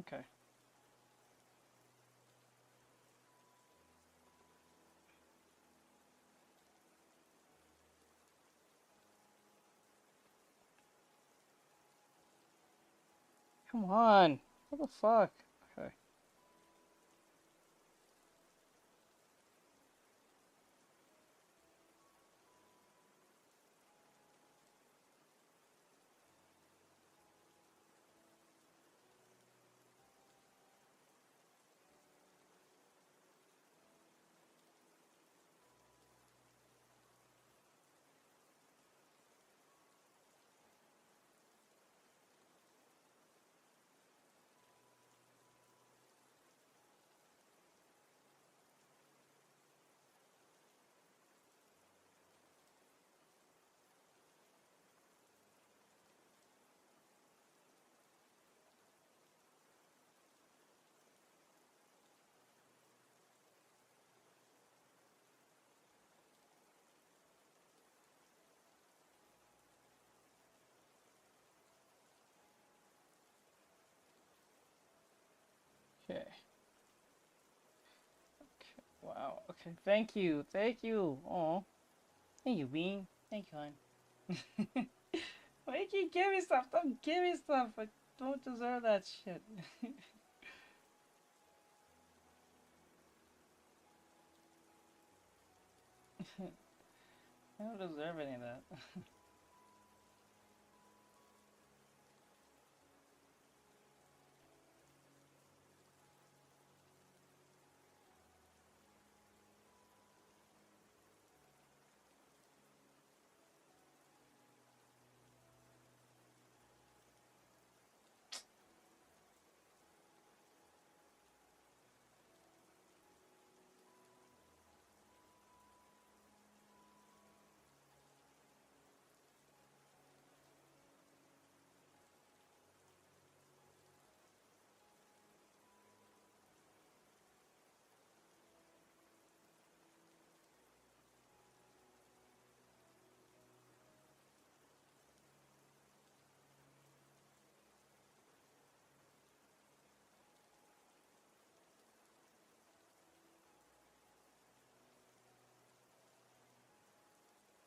Okay. Come on. What the fuck? Okay. Okay. Okay. Wow. Okay. Thank you. Thank you. Oh. Thank you, Bean. Thank you, hon. Why you keep giving me stuff? Don't give me stuff. I don't deserve that shit. I don't deserve any of that.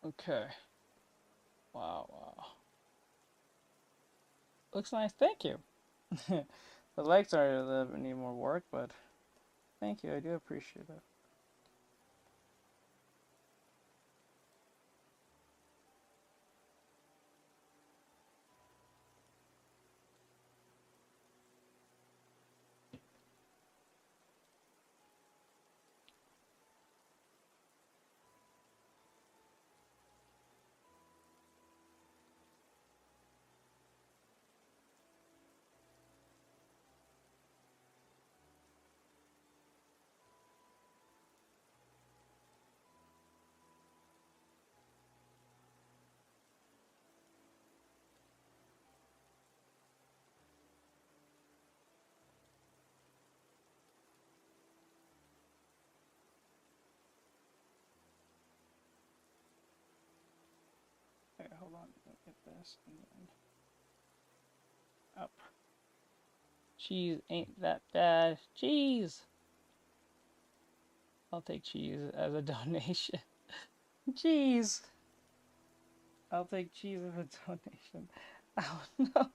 Okay. Wow, wow. Looks nice. Thank you. The legs are need more work, but thank you. I do appreciate it. Okay, hold on. Let me get this and then up. Cheese ain't that bad. Cheese! I'll take cheese as a donation. Cheese! I'll take cheese as a donation. Oh no.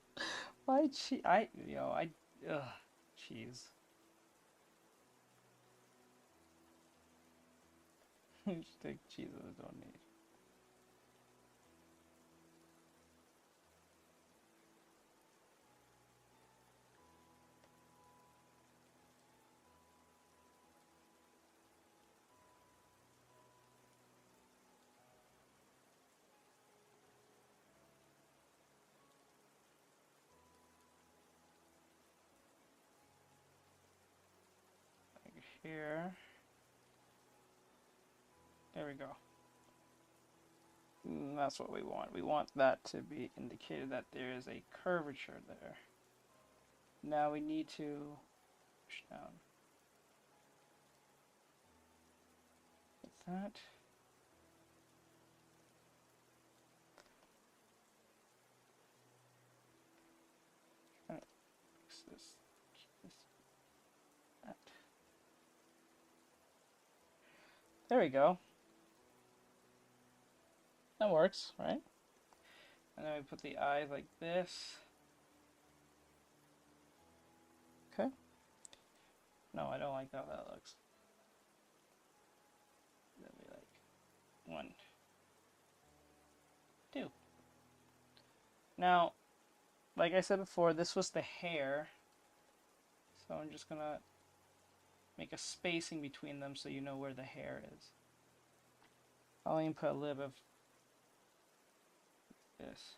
Why cheese? Ugh, cheese. You should take cheese as a donation. Like here. There we go. That's what we want. We want that to be indicated that there is a curvature there. Now we need to push down. What's that? Trying to fix this, that. There we go. That works, right? And then we put the eyes like this. Okay. No, I don't like how that looks. Then we like 1, 2. Now, like I said before, this was the hair. So I'm just gonna make a spacing between them so you know where the hair is. I'll even put a little bit of this.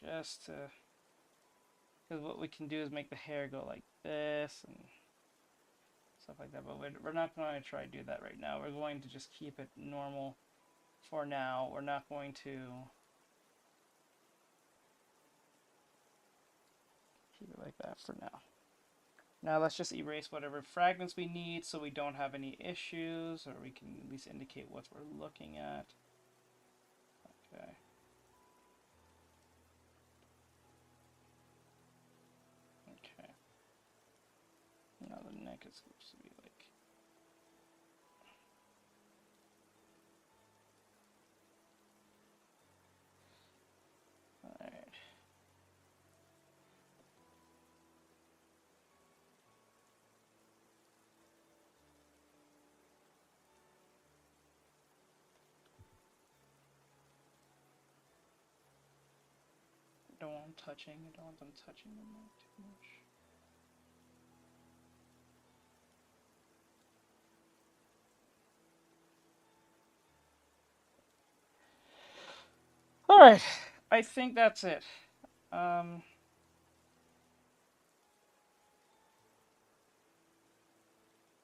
Just to, because what we can do is make the hair go like this and stuff like that, but we're not going to try to do that right now. We're going to just keep it normal for now. We're not going to keep it like that for now. Now let's just erase whatever fragments we need so we don't have any issues, or we can at least indicate what we're looking at. Okay. Okay. Now the neck is supposed to be like... Alright. I don't want them touching. I don't want them touching the neck too much. Alright, I think that's it. Alright,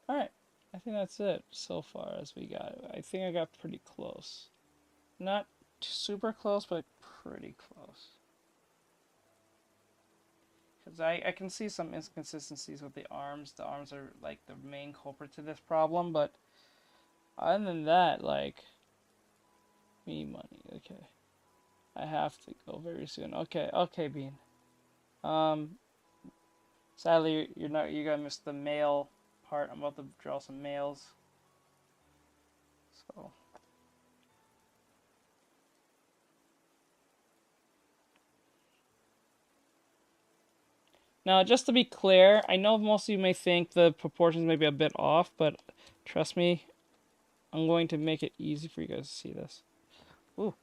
I think that's it so far as we got it. I think I got pretty close. Not super close, but pretty close. Because I can see some inconsistencies with the arms. The arms are like the main culprit to this problem, but other than that, like, me money, okay. I have to go very soon. Okay, okay, Bean. Sadly, you're gonna miss the male part. I'm about to draw some males. So Now, just to be clear, I know most of you may think the proportions may be a bit off, but trust me, I'm going to make it easy for you guys to see this. Ooh.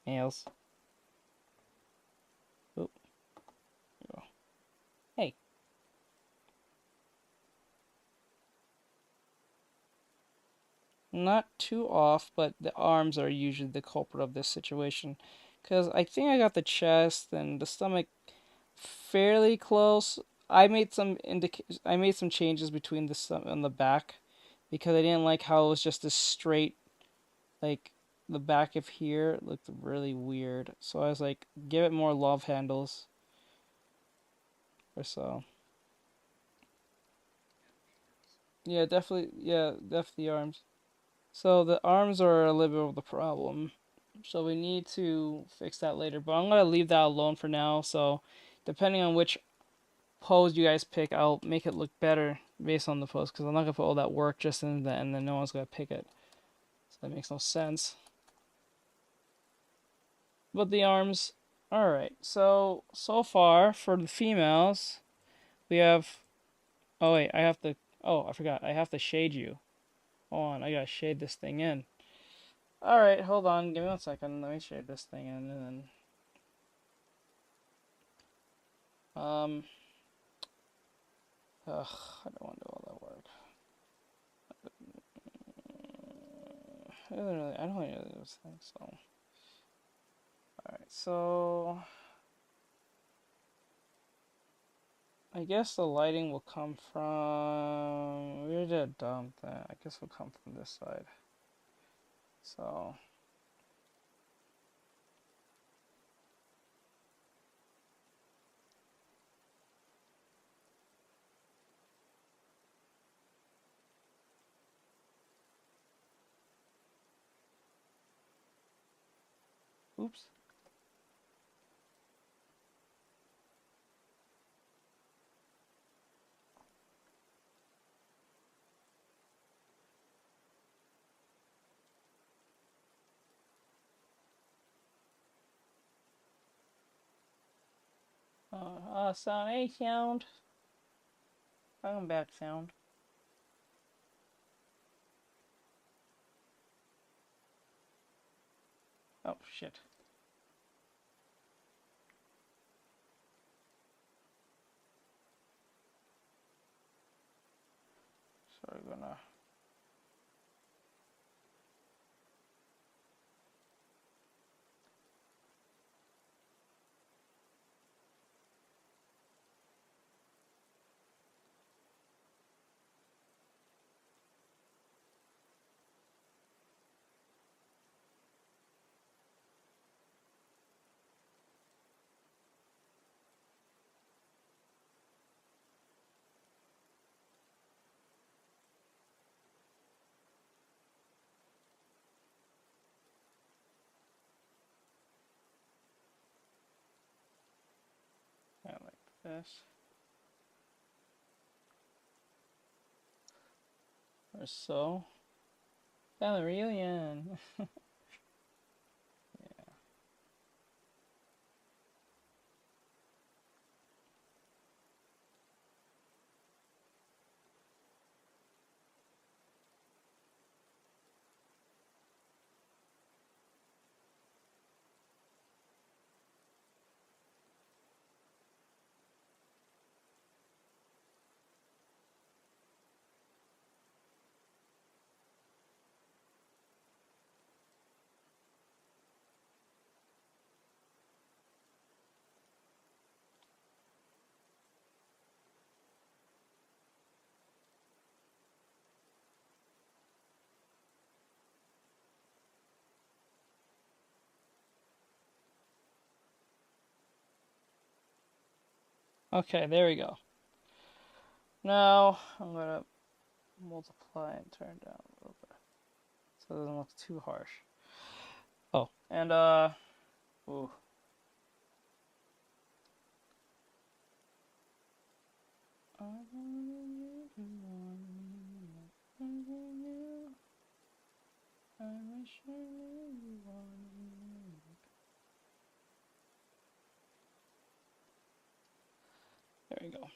Nails. Oop. There we go. Hey. Not too off, but the arms are usually the culprit of this situation. Because I think I got the chest and the stomach fairly close. I made some changes between the stomach and the back because I didn't like how it was just a straight, like the back of here looked really weird. So I was like, give it more love handles or so. Yeah, definitely. Yeah, definitely arms. So the arms are a little bit of the problem. So we need to fix that later. But I'm gonna leave that alone for now. So depending on which pose you guys pick, I'll make it look better based on the pose. Because I'm not gonna put all that work just in that, and then no one's gonna pick it. So that makes no sense. But the arms, all right. So far for the females, we have. Oh wait, I have to. Oh, I forgot. I have to shade you. Hold on, I gotta shade this thing in. Alright, hold on, give me 1 second. Let me shade this thing in and then I don't want to do all that work. I don't really do those things, so alright, so I guess the lighting will come from we did a dumb thing. I guess it'll come from this side. So oops. Sound, hey sound. Welcome back, sound. Oh shit. So we're gonna kind of like this. Or so. Valerian. Okay, there we go. Now I'm gonna multiply and turn down a little bit so it doesn't look too harsh. Oh, and ooh. we go.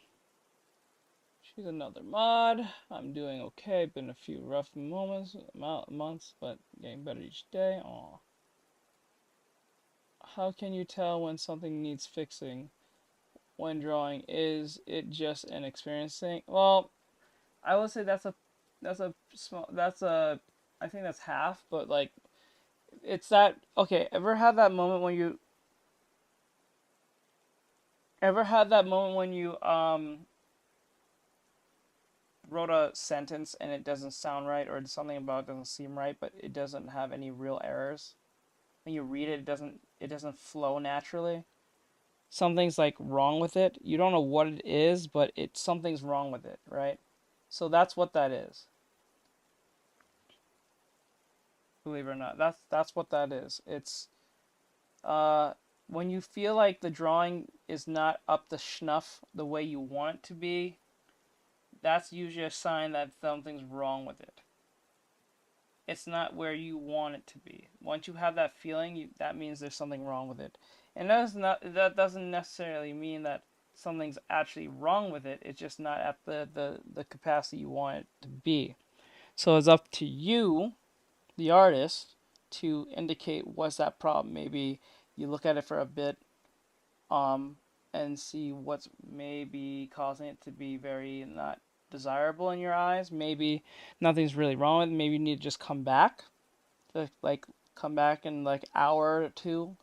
She's another mod. I'm doing okay. Been a few rough months, but getting better each day. Aw. How can you tell when something needs fixing when drawing? Is it just an experience thing? Well, I would say that's a small I think that's half, but like it's that okay, ever had that moment when you wrote a sentence and it doesn't sound right, or something about it doesn't seem right, but it doesn't have any real errors? When you read it, it doesn't flow naturally. Something's like wrong with it. You don't know what it is, but something's wrong with it, right? So that's what that is. Believe it or not, that's what that is. It's when you feel like the drawing is not up to snuff the way you want it to be, that's usually a sign that something's wrong with it. It's not where you want it to be. Once you have that feeling, that means there's something wrong with it. And that doesn't necessarily mean that something's actually wrong with it. It's just not at the capacity you want it to be. So it's up to you, the artist, to indicate what's that problem. Maybe you look at it for a bit, and see what's maybe causing it to be very not desirable in your eyes. Maybe nothing's really wrong with it. Maybe you need to just come back, come back in like hour or 2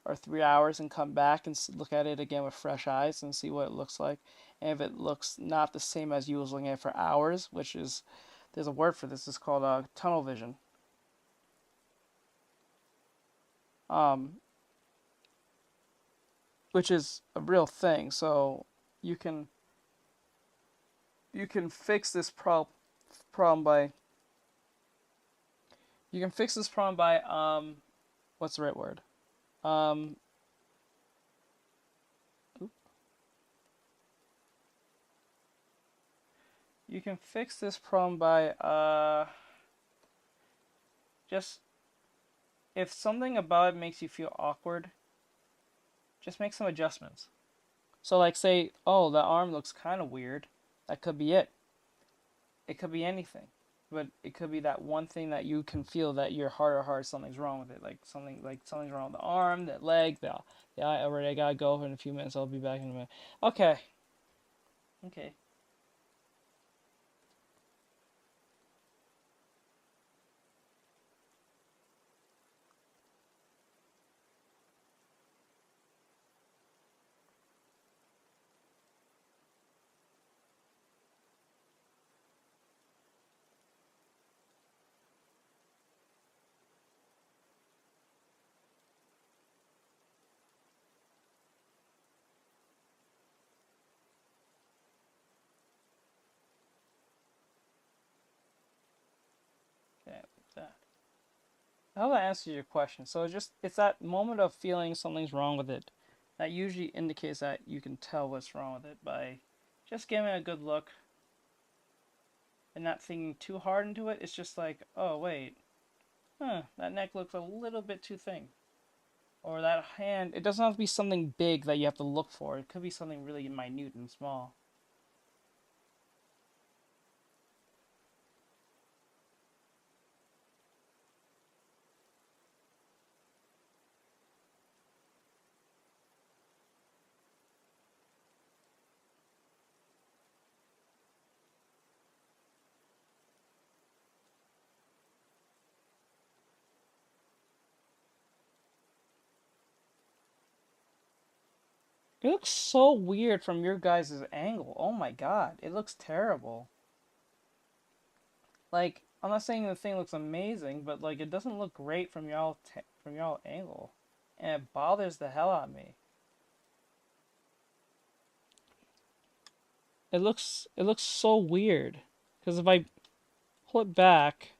or 3 hours and come back and look at it again with fresh eyes and see what it looks like. And if it looks not the same as you was looking at it for hours, which is, there's a word for this, it's called tunnel vision. Which is a real thing. So you can fix this problem by what's the right word? You can fix this problem by just, if something about it makes you feel awkward, just make some adjustments. So like say, oh, the arm looks kind of weird. That could be it. It could be anything. But it could be that one thing that you can feel that your heart of hearts something's wrong with it. Like something's wrong with the arm, the leg, the eye. Already, I gotta go in a few minutes. I'll be back in a minute. Okay. Okay. That. I hope that answers your question. So it's that moment of feeling something's wrong with it that usually indicates that you can tell what's wrong with it by just giving it a good look and not thinking too hard into it. It's just like, oh wait, that neck looks a little bit too thin. Or that hand, it doesn't have to be something big that you have to look for. It could be something really minute and small. It looks so weird from your guys' angle. Oh my god, it looks terrible. Like, I'm not saying the thing looks amazing, but like it doesn't look great from y'all angle, and it bothers the hell out of me. It looks so weird because if I pull it back,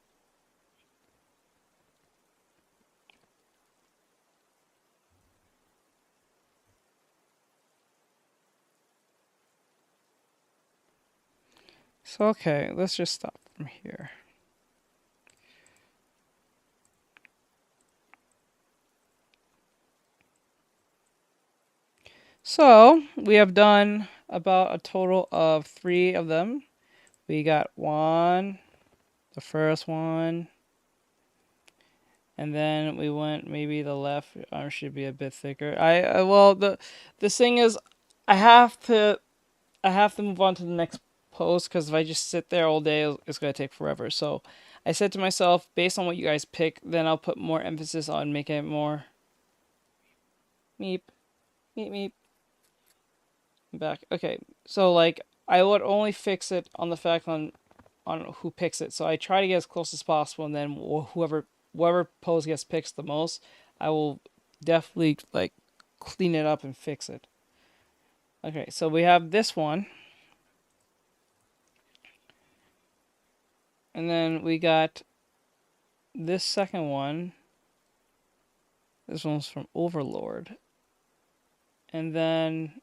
so okay, let's just stop from here. So we have done about a total of 3 of them. We got one, the first one, and then we went maybe the left arm should be a bit thicker. Well, the thing is, I have to move on to the next pose because if I just sit there all day, it's gonna take forever. So I said to myself, based on what you guys pick, then I'll put more emphasis on making it more meep, meep, meep. Back. Okay, so like I would only fix it on the fact on who picks it. So I try to get as close as possible, and then whoever pose gets picked the most, I will definitely like clean it up and fix it. Okay, so we have this one, and then we got this second one. This one's from Overlord, and then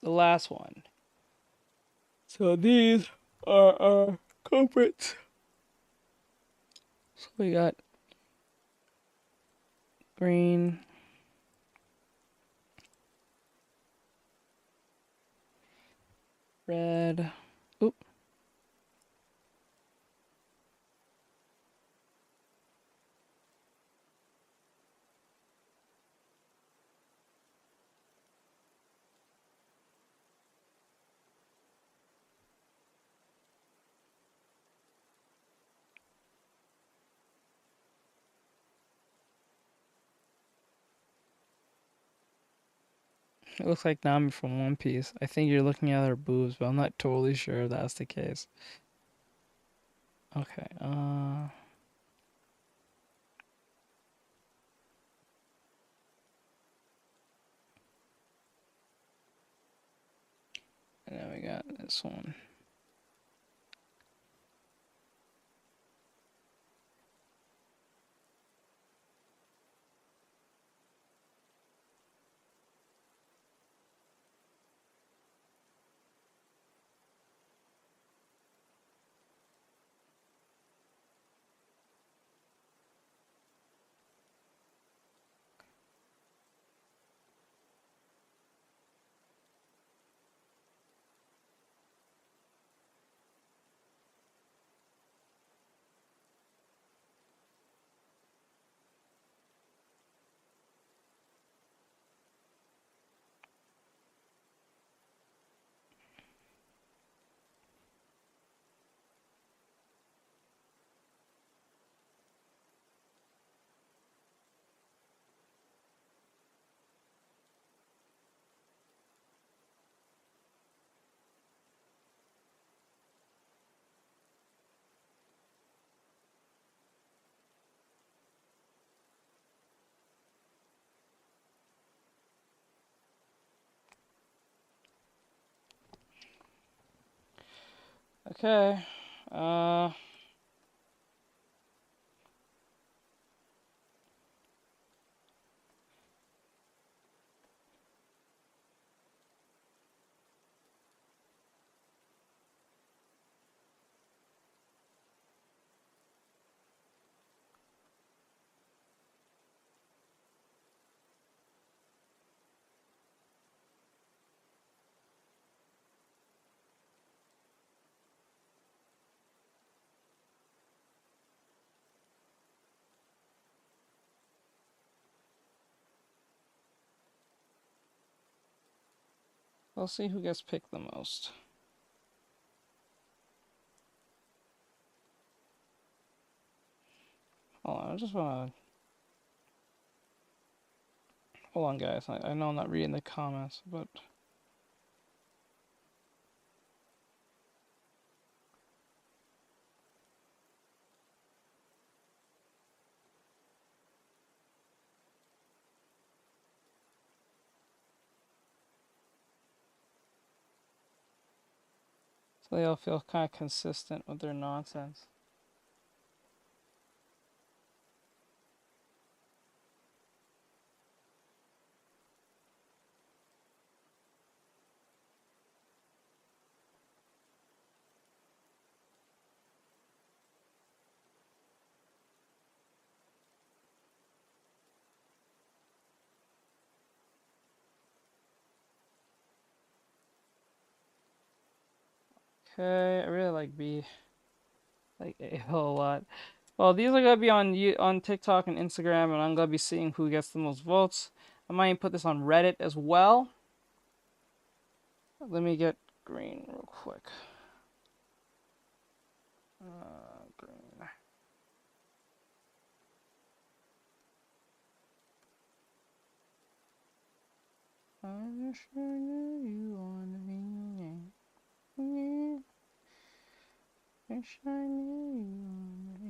the last one. So these are our culprits. So we got green, red. Oop. It looks like Nami from One Piece. I think you're looking at her boobs, but I'm not totally sure if that's the case. Okay, and then we got this one. Okay, we'll see who gets picked the most. Hold on, I just wanna. Hold on, guys. I know I'm not reading the comments, but. So they all feel kind of consistent with their nonsense. Okay, I really like B. Like A a lot. Well, these are gonna be on TikTok and Instagram, and I'm gonna be seeing who gets the most votes. I might put this on Reddit as well. Let me get green real quick. Green. I wish I knew you wanted me. Wish I knew you wanted me.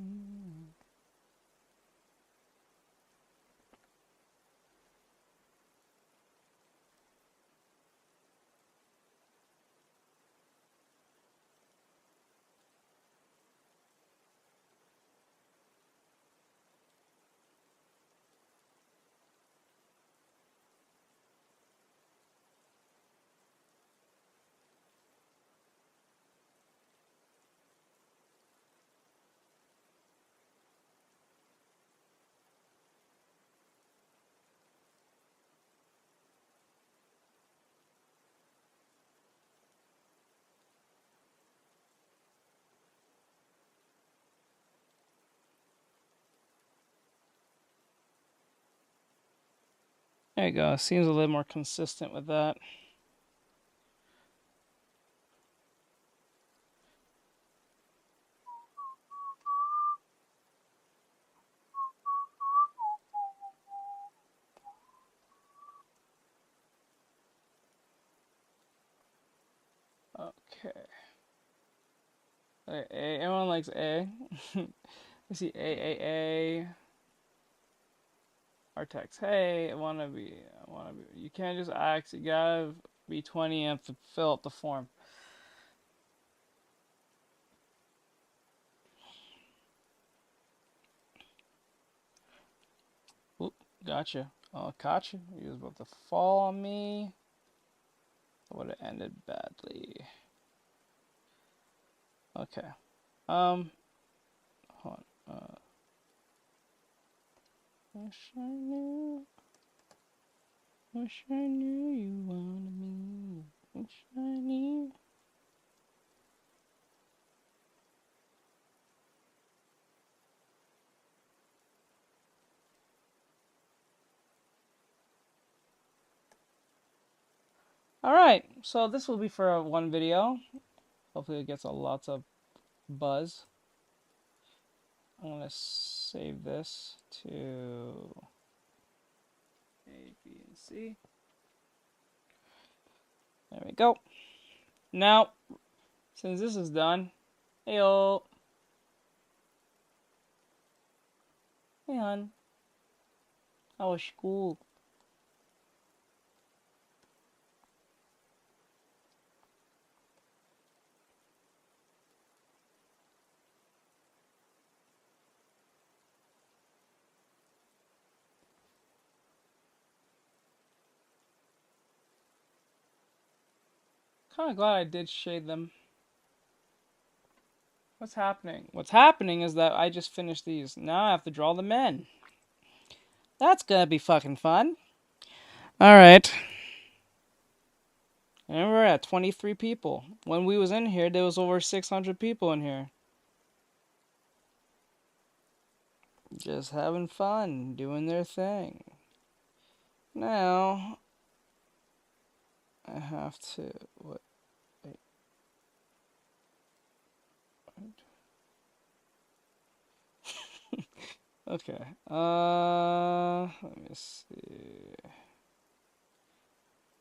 There you go. Seems a little more consistent with that. Okay. A. Everyone likes A. I see A. Artex. Hey, I wanna be. You can't just ask. You gotta be 20 and fill out the form. Oop, gotcha. Oh, gotcha. He was about to fall on me. That would have ended badly. Okay. Hold on. Wish I knew you wanted me. Wish I knew. Alright, so this will be for one video. Hopefully it gets a lots of buzz. I'm gonna save this to A, B, and C. There we go. Now, since this is done, heyo. Hey, hon. How was school? Kind of glad I did shade them. What's happening? What's happening is that I just finished these. Now I have to draw the men. That's gonna be fucking fun. Alright. And we're at 23 people. When we was in here, there was over 600 people in here. Just having fun, doing their thing. Now, I have to... What? Wait. Okay. Let me see.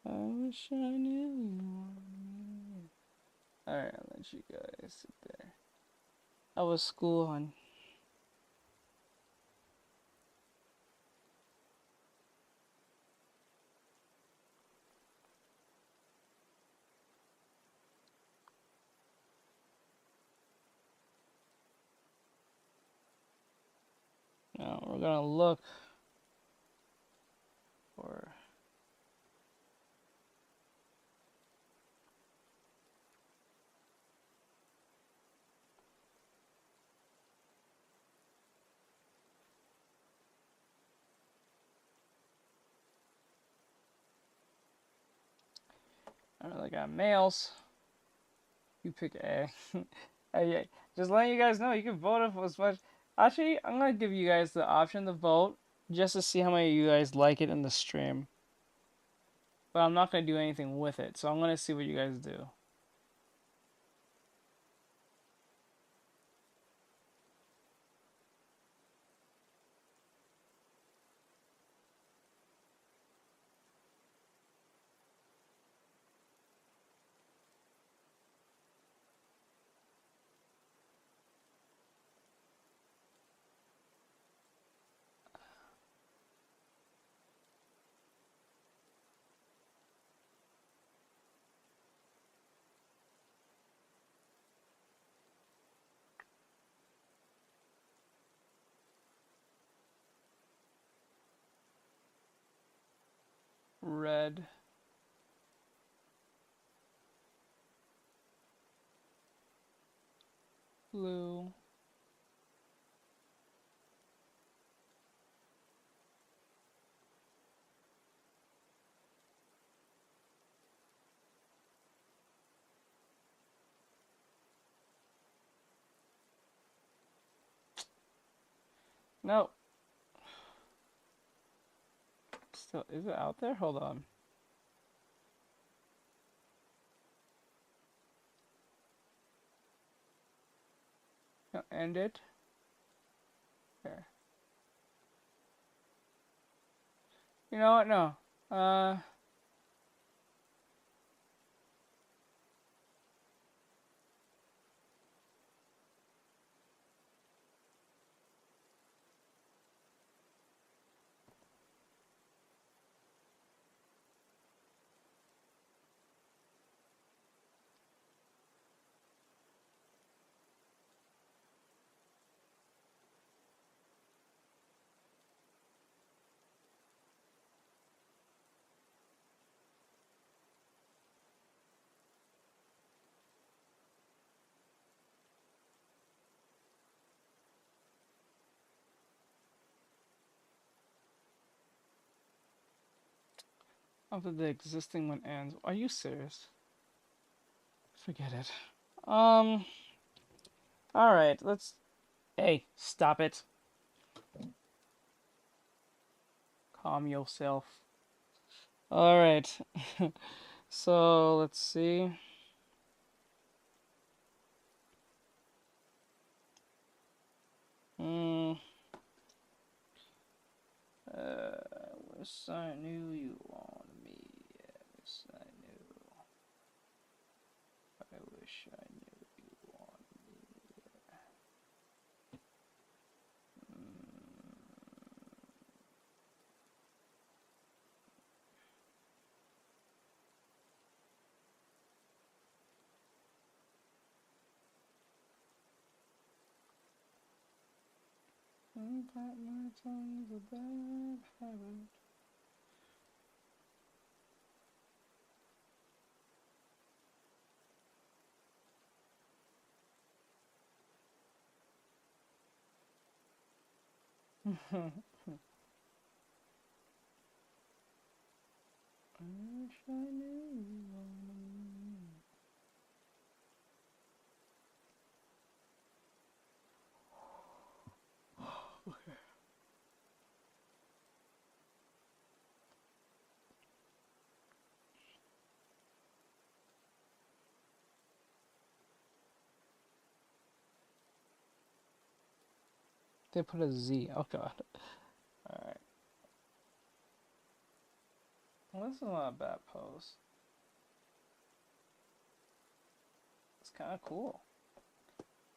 I wish I knew you. Alright, I'll let you guys sit there. How was school, hon? Now, we're gonna look for... Alright, I got males. You pick A. Yeah, just letting you guys know, you can vote for as much. Actually, I'm gonna give you guys the option to vote just to see how many of you guys like it in the stream. But I'm not gonna do anything with it, so I'm gonna see what you guys do. Red. Blue. No. Still, is it out there? Hold on. No, end it. There. You know what? No. After the existing one ends. Are you serious? Forget it. All right. Let's. Hey, stop it. Calm yourself. All right. So let's see. Hmm. Wish I knew you wanted me. Yeah, wish I knew. I wish I knew you wanted me. Bite my tongue's a bad habit. I wish I knew you wanted me. Okay. They put a Z. Oh god. Alright. Well, this is not a bad pose. It's kind of cool.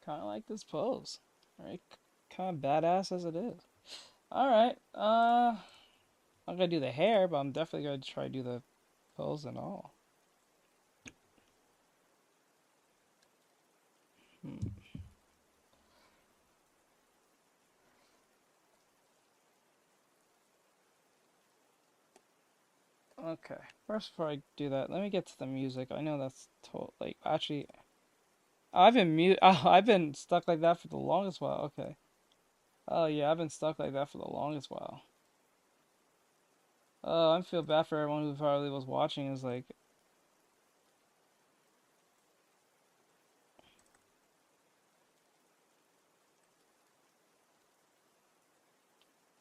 Kind of like this pose. Alright. Kind of badass as it is. Alright. I'm gonna do the hair, but I'm definitely gonna try to do the pose and all. Okay. First, before I do that, let me get to the music. I know that's like actually. I've been mute. Oh, I've been stuck like that for the longest while. Okay. Oh yeah, I've been stuck like that for the longest while. Oh, I feel bad for everyone who probably was watching. Is like,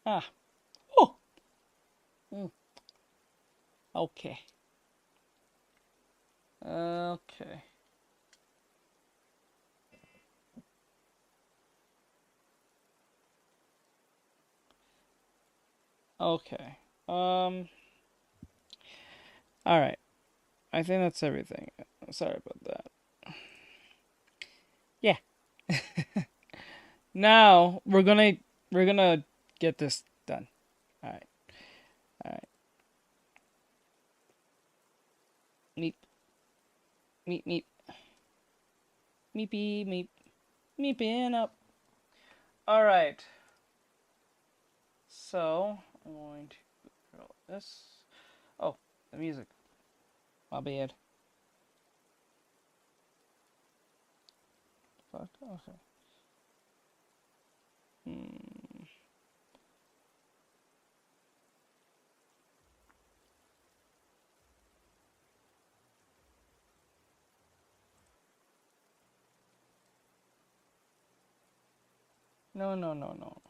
Ah. Oh. Mm. Okay. Okay. Okay. All right. I think that's everything. Sorry about that. Yeah. Now we're gonna get this done. All right. All right. Meep. Meep. Meep. Meepy. Meep. Meeping up. All right. So I'm going to control this. Oh, the music. My bad. Fuck. Okay. Hmm. No. No. No. No.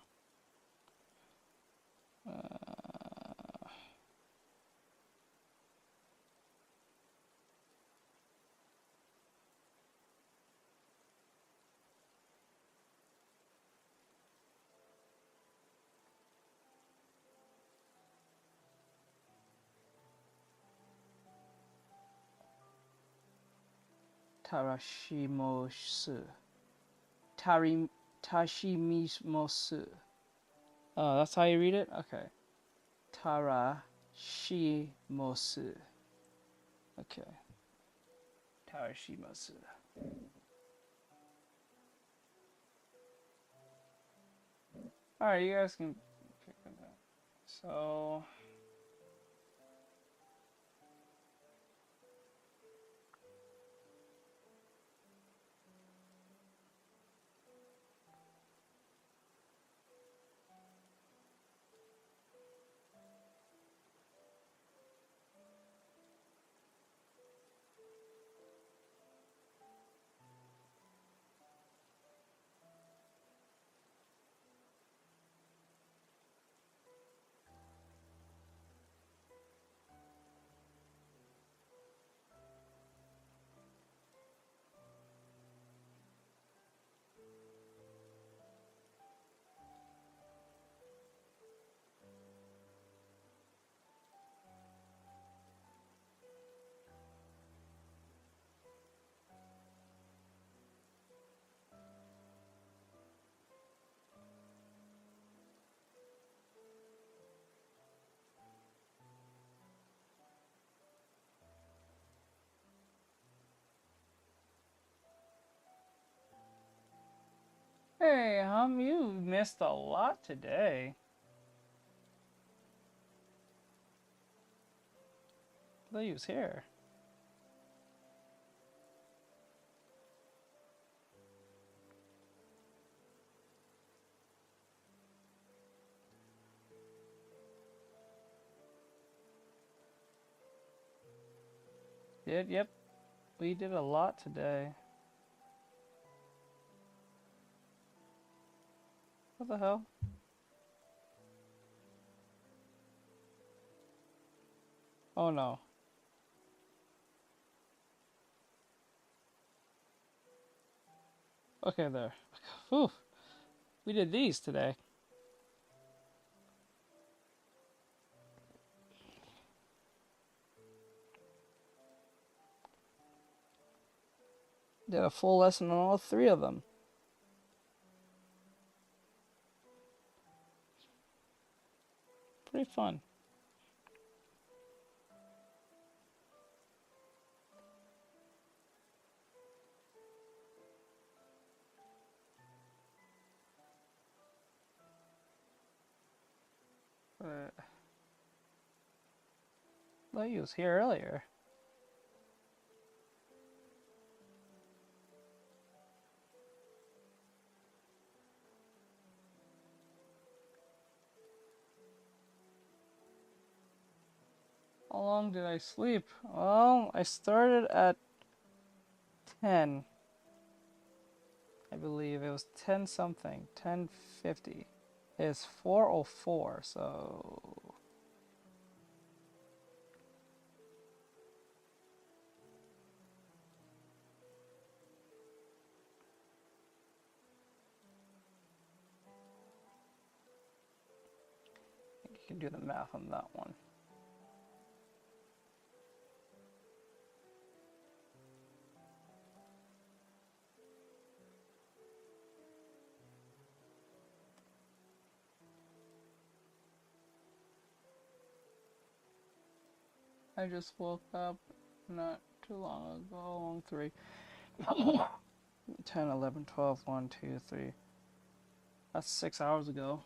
Uh, Tarashimosu. Tashimimosu. Oh, that's how you read it? Okay. Tarashimosu. Okay. Tarashimosu. Alright, you guys can pick it up. So. Hey, you missed a lot today. I thought you was here. Yep. We did a lot today. What the hell? Oh no. Okay, there. Whew. We did these today. Did a full lesson on all three of them. Pretty fun. I thought you was here earlier. How long did I sleep? Well, I started at 10. I believe it was 10 something. 10:50. is 404, so you can do the math on that one. I just woke up not too long ago, 3, 10, 11, 12, 1, 2, 3. That's 6 hours ago.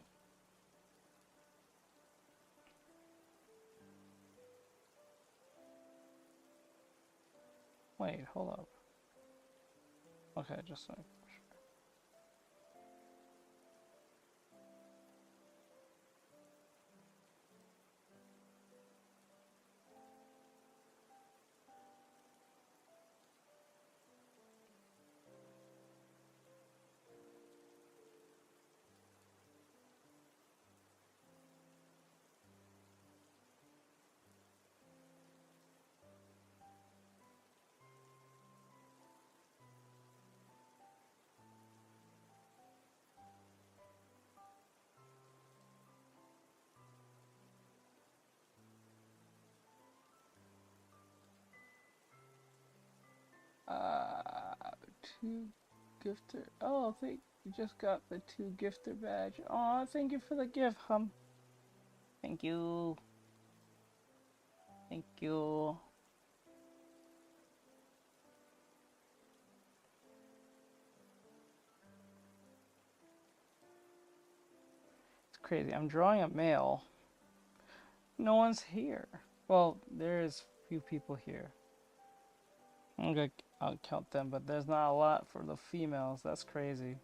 Wait, hold up. Okay, just like. 2 gifter. Oh, I think you just got the 2 gifter badge. Oh, thank you for the gift, hum. Thank you. Thank you. It's crazy. I'm drawing a male. No one's here. Well, there is few people here. I'll count them, but there's not a lot for the females. That's crazy.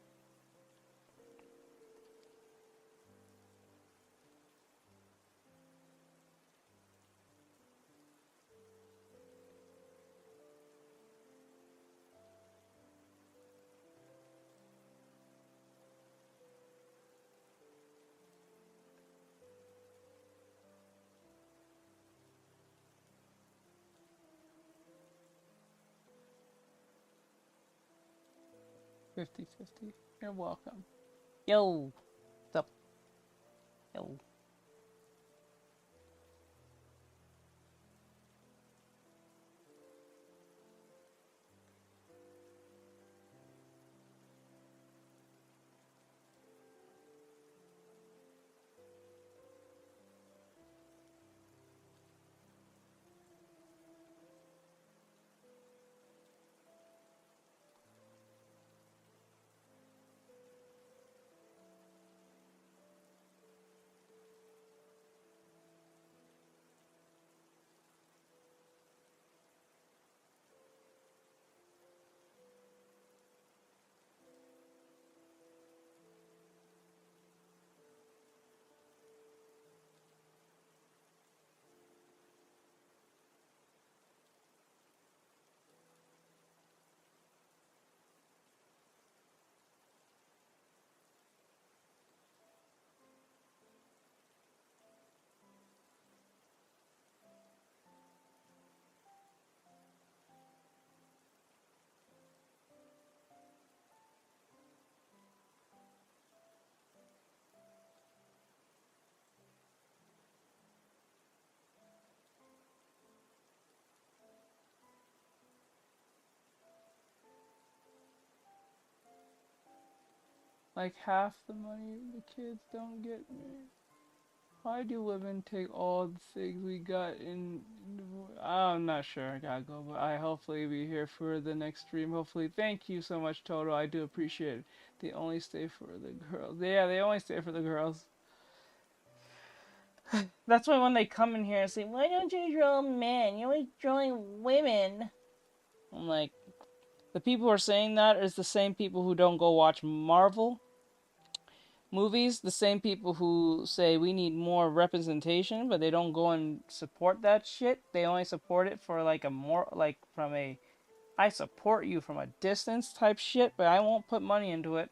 $50-50. You're welcome. Yo, what's up? Yo. Like half the money the kids don't get me. Why do women take all the things we got in? I'm not sure. I gotta go, but I hopefully be here for the next stream. Hopefully, thank you so much, Toto. I do appreciate it. They only stay for the girls. Yeah, they only stay for the girls. That's why when they come in here and say, "Why don't you draw men? You're always drawing women." I'm like, the people who are saying that is the same people who don't go watch Marvel movies, the same people who say we need more representation, but they don't go and support that shit. They only support it for like a more like from a I support you from a distance type shit, but I won't put money into it.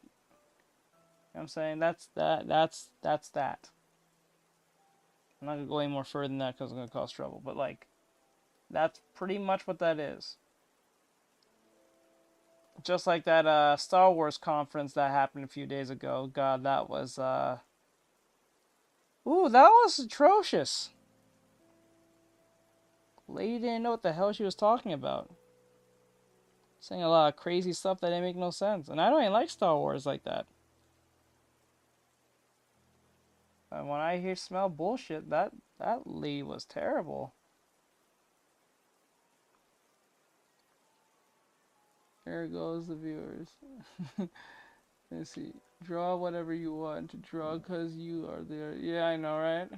know what I'm saying? That's that. I'm not gonna go any more further than that because it's gonna cause trouble. But like, that's pretty much what that is. Just like that Star Wars conference that happened a few days ago. God, that was ooh, that was atrocious. Lady didn't know what the hell she was talking about. Saying a lot of crazy stuff that didn't make no sense. And I don't even like Star Wars like that. And when I hear smell bullshit, that lady was terrible. There goes the viewers. Let's see. Draw whatever you want to draw because you are there. Yeah, I know, right?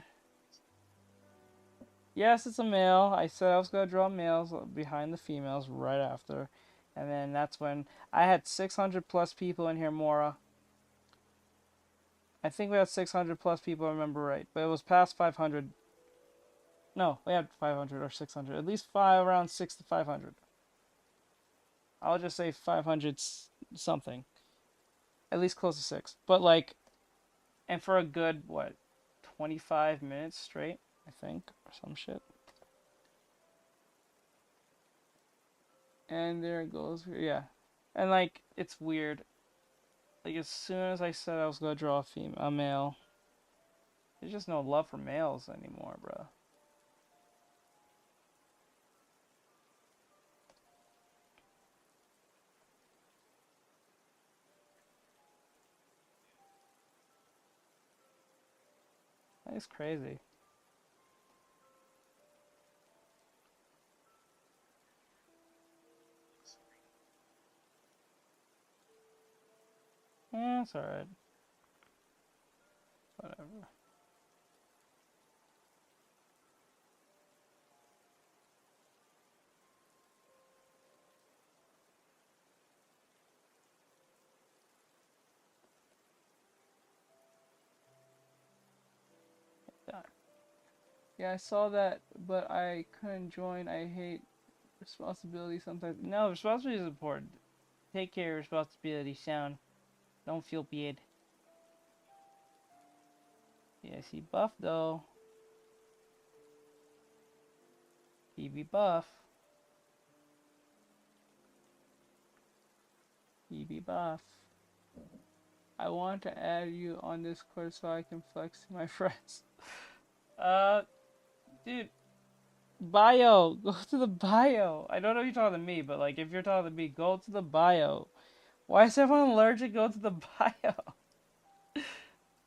Yes, it's a male. I said I was going to draw males behind the females right after. And then that's when I had 600 plus people in here, Mora. I think we had 600 plus people, I remember right. But it was past 500. No, we had 500 or 600. At least around 6 to 500. I'll just say 500 something. At least close to 6. But like, and for a good, what, 25 minutes straight, I think, or some shit. And there it goes. Yeah. And like, it's weird. Like, as soon as I said I was going to draw a male, there's just no love for males anymore, bro. That's crazy. Yeah, it's alright. Whatever. Yeah, I saw that, but I couldn't join. I hate responsibility sometimes. No, responsibility is important. Take care of responsibility, sound. Don't feel bad. Yeah, he buff though. He be buff. He be buff. I want to add you on Discord so I can flex to my friends. Dude, bio. Go to the bio. I don't know if you're talking to me, but like if you're talking to me, go to the bio. Why is everyone allergic? Go to the bio.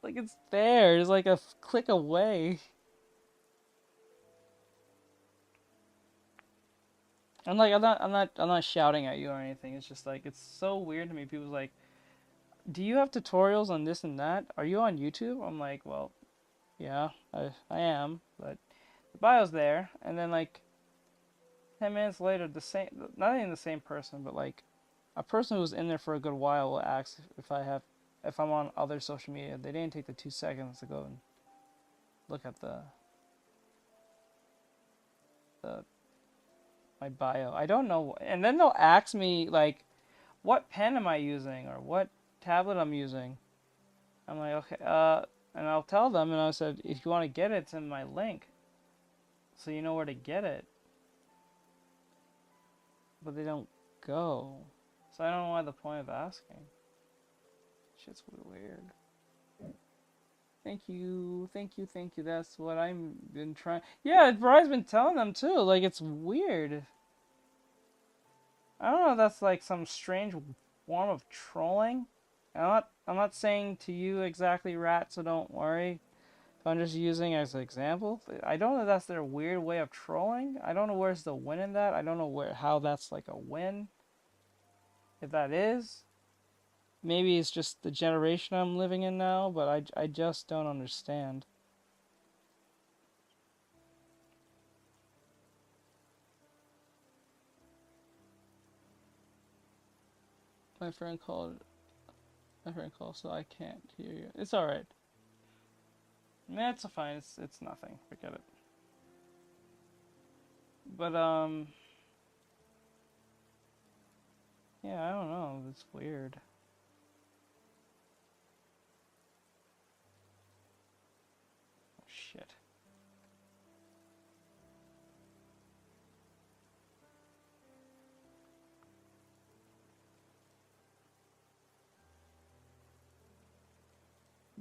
Like it's there. It's like a click away. And like I'm not shouting at you or anything. It's just like it's so weird to me. People's like, "Do you have tutorials on this and that? Are you on YouTube?" I'm like, "Well, yeah, I am, but the bio's there." And then like 10 minutes later, the same, not even the same person, but like a person who's in there for a good while will ask if I'm on other social media. They didn't take the 2 seconds to go and look at the my bio. I don't know. And then they'll ask me like, what pen am I using or what tablet I'm using. I'm like, okay, and I'll tell them, and I said, if you want to get it, it's in my link, so you know where to get it. But they don't go, so I don't know why the point of asking. Shit's weird. Thank you, thank you, thank you. That's what I've been trying. Yeah, Verizon's been telling them too. Like it's weird. I don't know if that's like some strange form of trolling. I'm not saying to you exactly, Rat, so don't worry. I'm just using as an example. I don't know if that's their weird way of trolling. I don't know where's the win in that. I don't know how that's like a win. If that is, maybe it's just the generation I'm living in now, but I just don't understand. My friend called, so I can't hear you. It's alright. Nah, it's fine. It's nothing. Forget it. But yeah, I don't know. It's weird. shit.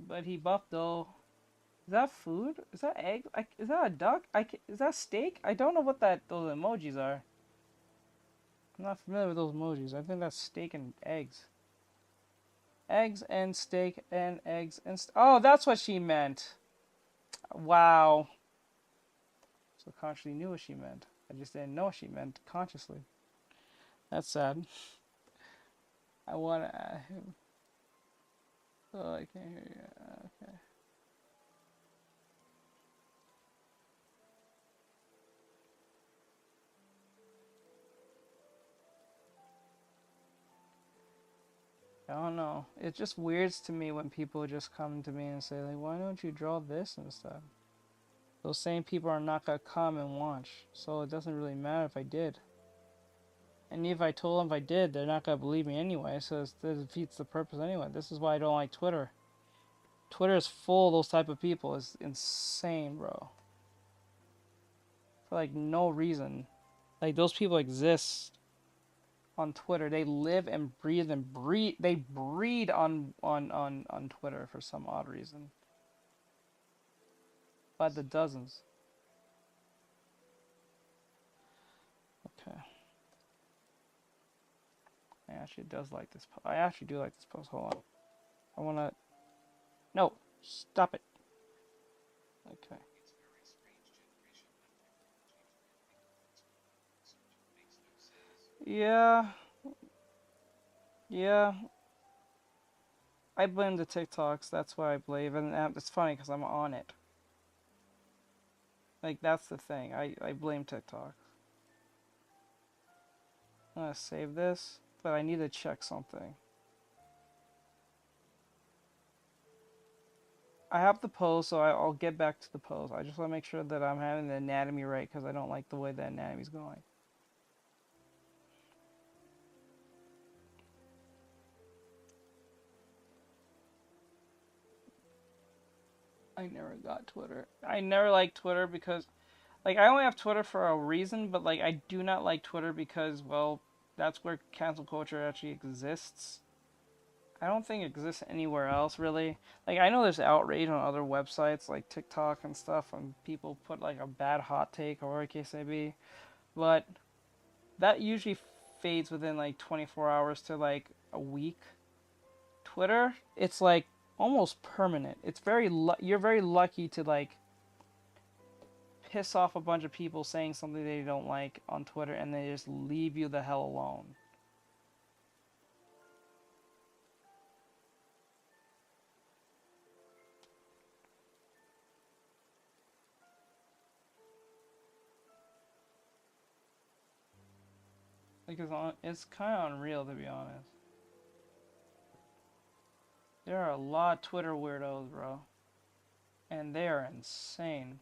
But he buffed though. Is that food? Is that egg? Is that a duck? Is that steak? I don't know what those emojis are. I'm not familiar with those emojis. I think that's steak and eggs. Eggs and steak and eggs and oh, that's what she meant. Wow. So consciously knew what she meant. I just didn't know what she meant consciously. That's sad. I want to. Oh, I can't hear you. Okay. I don't know. It just weirds to me when people just come to me and say, like, why don't you draw this and stuff? Those same people are not going to come and watch. So it doesn't really matter if I did. And if I told them if I did, they're not going to believe me anyway. So it defeats the purpose anyway. This is why I don't like Twitter. Twitter is full of those type of people. It's insane, bro. For like no reason. Like those people exist on Twitter. They live and breathe they breed on Twitter for some odd reason. By the dozens. Okay. I actually does like this post. I actually do like this post. Hold on. I wanna no, stop it. Okay. It's very strange generation of technology for it makes no sense. Yeah. Yeah. I blame the TikToks. That's what I blame, and it's funny because I'm on it. Like that's the thing. I blame TikTok. I'm gonna save this, but I need to check something. I have the post, so I'll get back to the post. I just want to make sure that I'm having the anatomy right because I don't like the way the anatomy's going. I never got Twitter. I never liked Twitter because, like, I only have Twitter for a reason, but, like, I do not like Twitter because, well, that's where cancel culture actually exists. I don't think it exists anywhere else, really. Like, I know there's outrage on other websites, like TikTok and stuff, and people put, like, a bad hot take or whatever the case may be. But that usually fades within, like, 24 hours to, like, a week. Twitter, it's, like, almost permanent. It's you're very lucky to, like, piss off a bunch of people saying something they don't like on Twitter, and they just leave you the hell alone. Because it's kind of unreal, to be honest. There are a lot of Twitter weirdos, bro. And they are insane.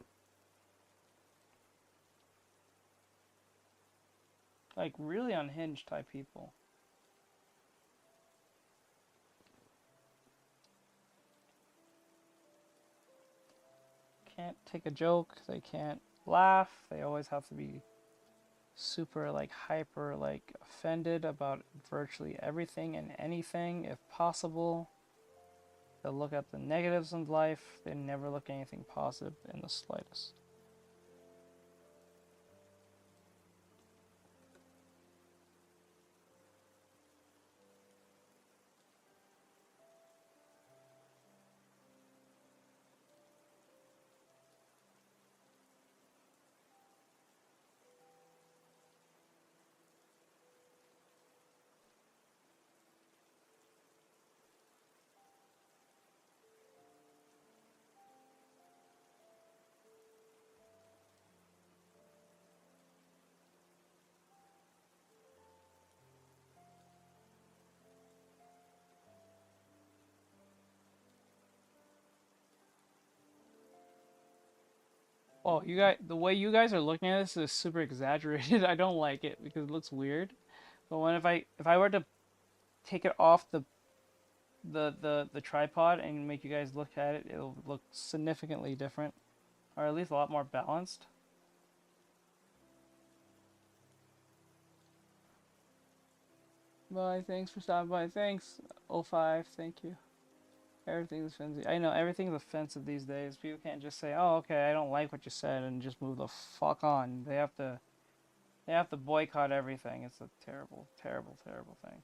Like, really unhinged type people. Can't take a joke. They can't laugh. They always have to be super, like, hyper, like, offended about virtually everything and anything, if possible. They'll look at the negatives in life. They never look at anything positive in the slightest. Oh, you guys, the way you guys are looking at this is super exaggerated. I don't like it because it looks weird. But if I were to take it off the tripod and make you guys look at it, it'll look significantly different. or at least a lot more balanced. Bye, thanks for stopping by. Thanks, 05, thank you. Everything's offensive. I know, everything's offensive these days. People can't just say, oh, okay, I don't like what you said, and just move the fuck on. They have to boycott everything. It's a terrible, terrible, terrible thing.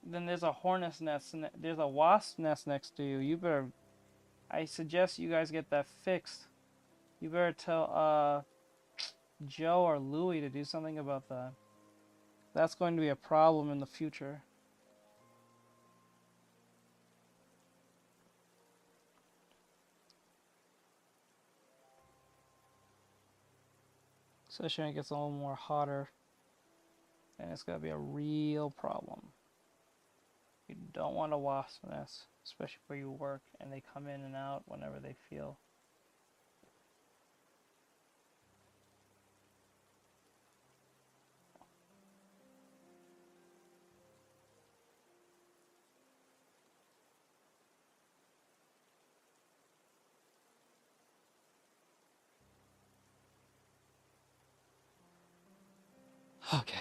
Then there's a hornet's nest, there's a wasp nest next to you. You better, I suggest you guys get that fixed. You better tell, Joe or Louie to do something about that. That's going to be a problem in the future. Especially when it gets a little more hotter. And it's going to be a real problem. You don't want a wasp nest, especially where you work, and they come in and out whenever they feel. Okay.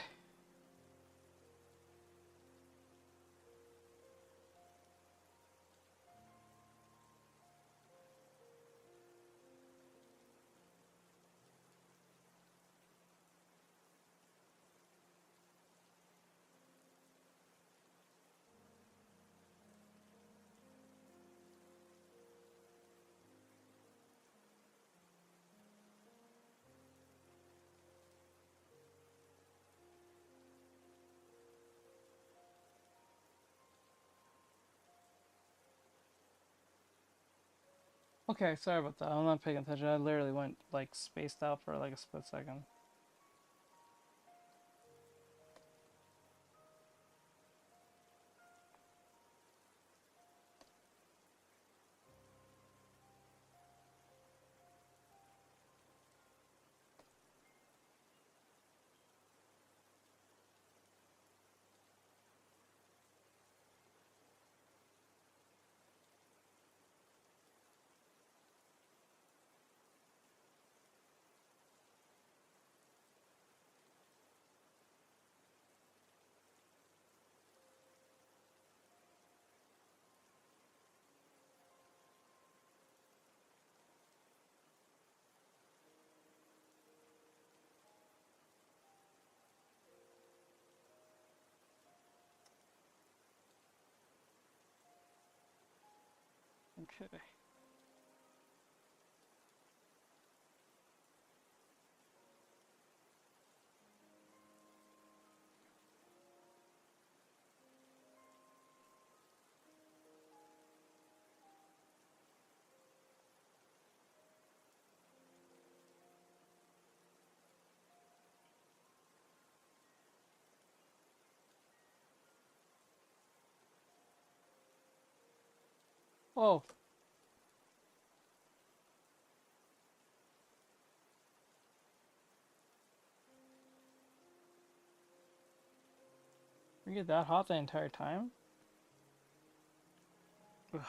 Okay, sorry about that. I'm not paying attention. I literally went like spaced out for like a split second. Okay. Oh. You get that hot the entire time? Ugh.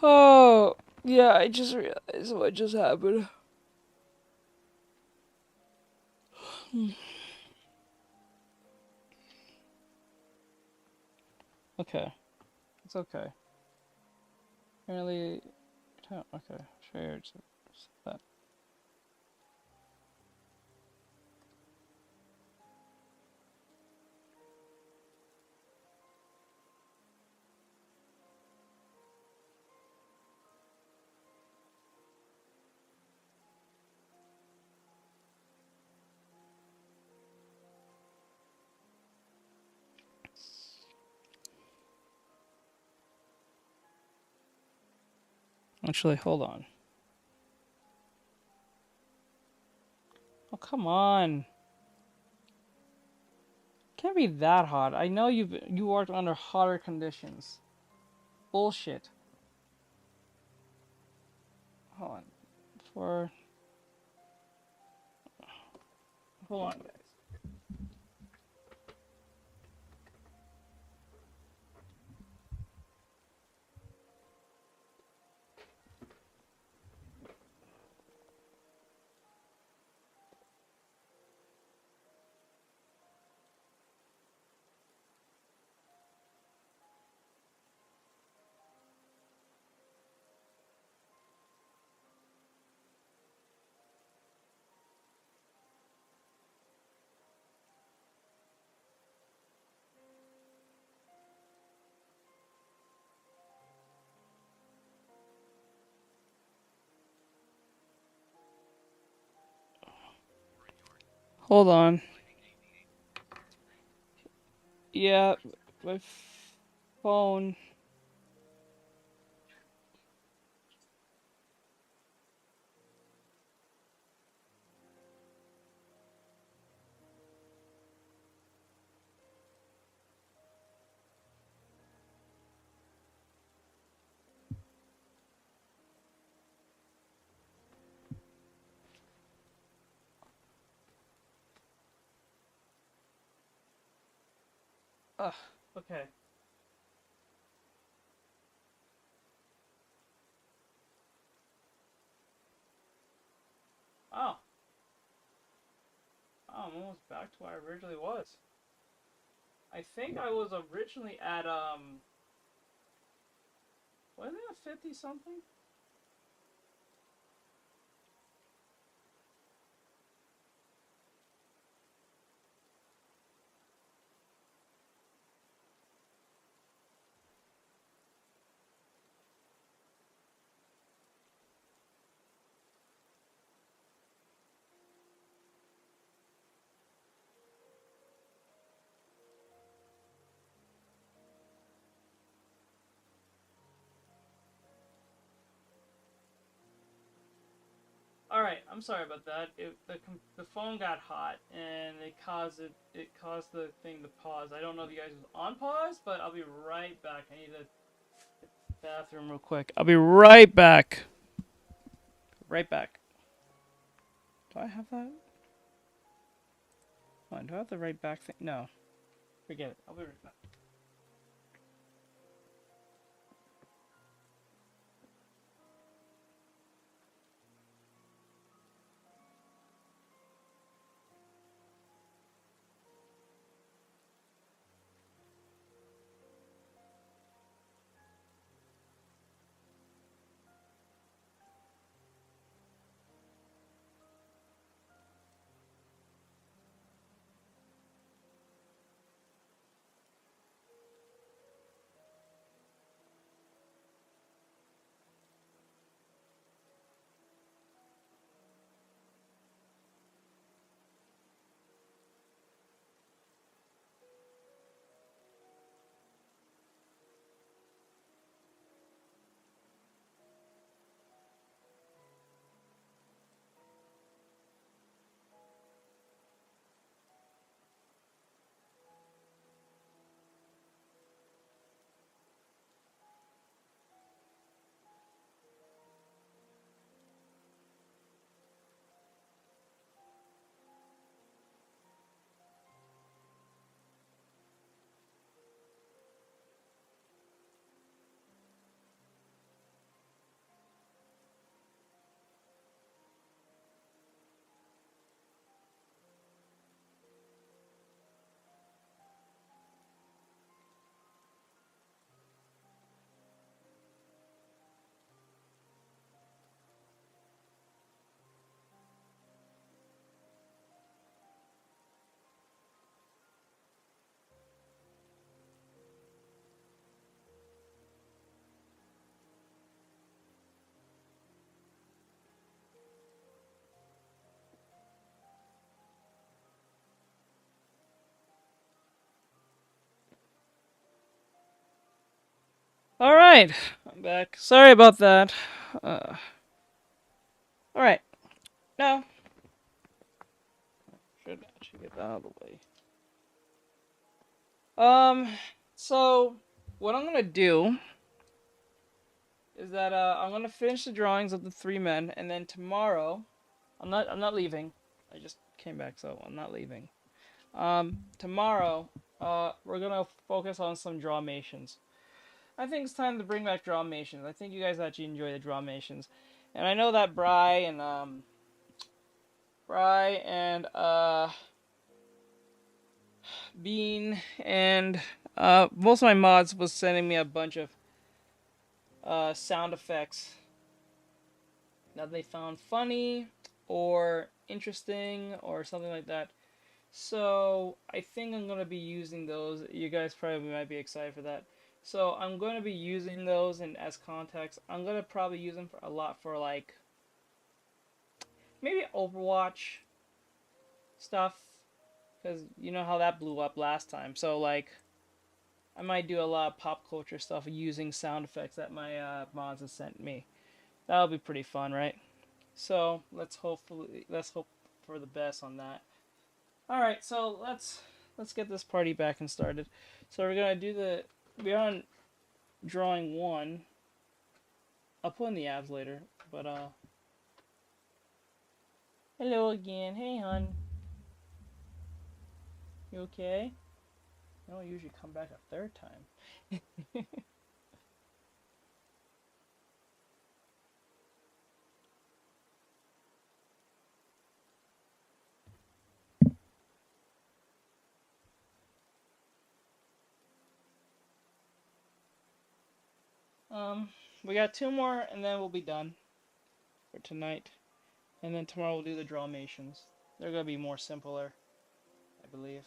Oh, yeah, I just realized what just happened. Okay, it's okay. Apparently, okay, sure, that. Actually, hold on. Oh, come on. Can't be that hot. I know you worked under hotter conditions. Bullshit. Hold on. Hold on, guys. Hold on. Yeah, my phone. Ugh, okay. Oh. Oh, I'm almost back to where I originally was. I think I was originally at, wasn't it 50 something? Alright, I'm sorry about that. The phone got hot and it caused the thing to pause. I don't know if you guys was on pause, but I'll be right back. I need to hit the bathroom real quick. I'll be right back. Right back. Do I have that? Hold on, do I have the right back thing? No. Forget it. I'll be right back. Alright, I'm back. Sorry about that. Alright, now, should actually get that out of the way. So what I'm gonna do is that I'm gonna finish the drawings of the three men, and then tomorrow, I'm not leaving. I just came back, so I'm not leaving. Tomorrow, we're gonna focus on some Drawmations. I think it's time to bring back Drawmations. I think you guys actually enjoy the Drawmations, and I know that Bry and Bean and most of my mods was sending me a bunch of sound effects that they found funny or interesting or something like that. So I think I'm gonna be using those. You guys probably might be excited for that. So I'm gonna be using those in as context. I'm gonna probably use them for a lot for like maybe Overwatch stuff, because you know how that blew up last time. So like I might do a lot of pop culture stuff using sound effects that my mods have sent me. That'll be pretty fun, right? So let's hope for the best on that. All right, so let's get this party back and started. So we're on drawing one. I'll put in the abs later, but hello again. Hey, hun. You okay? I don't usually come back a third time. We got two more, and then we'll be done for tonight. And then tomorrow we'll do the Drawmations. They're gonna be more simpler, I believe.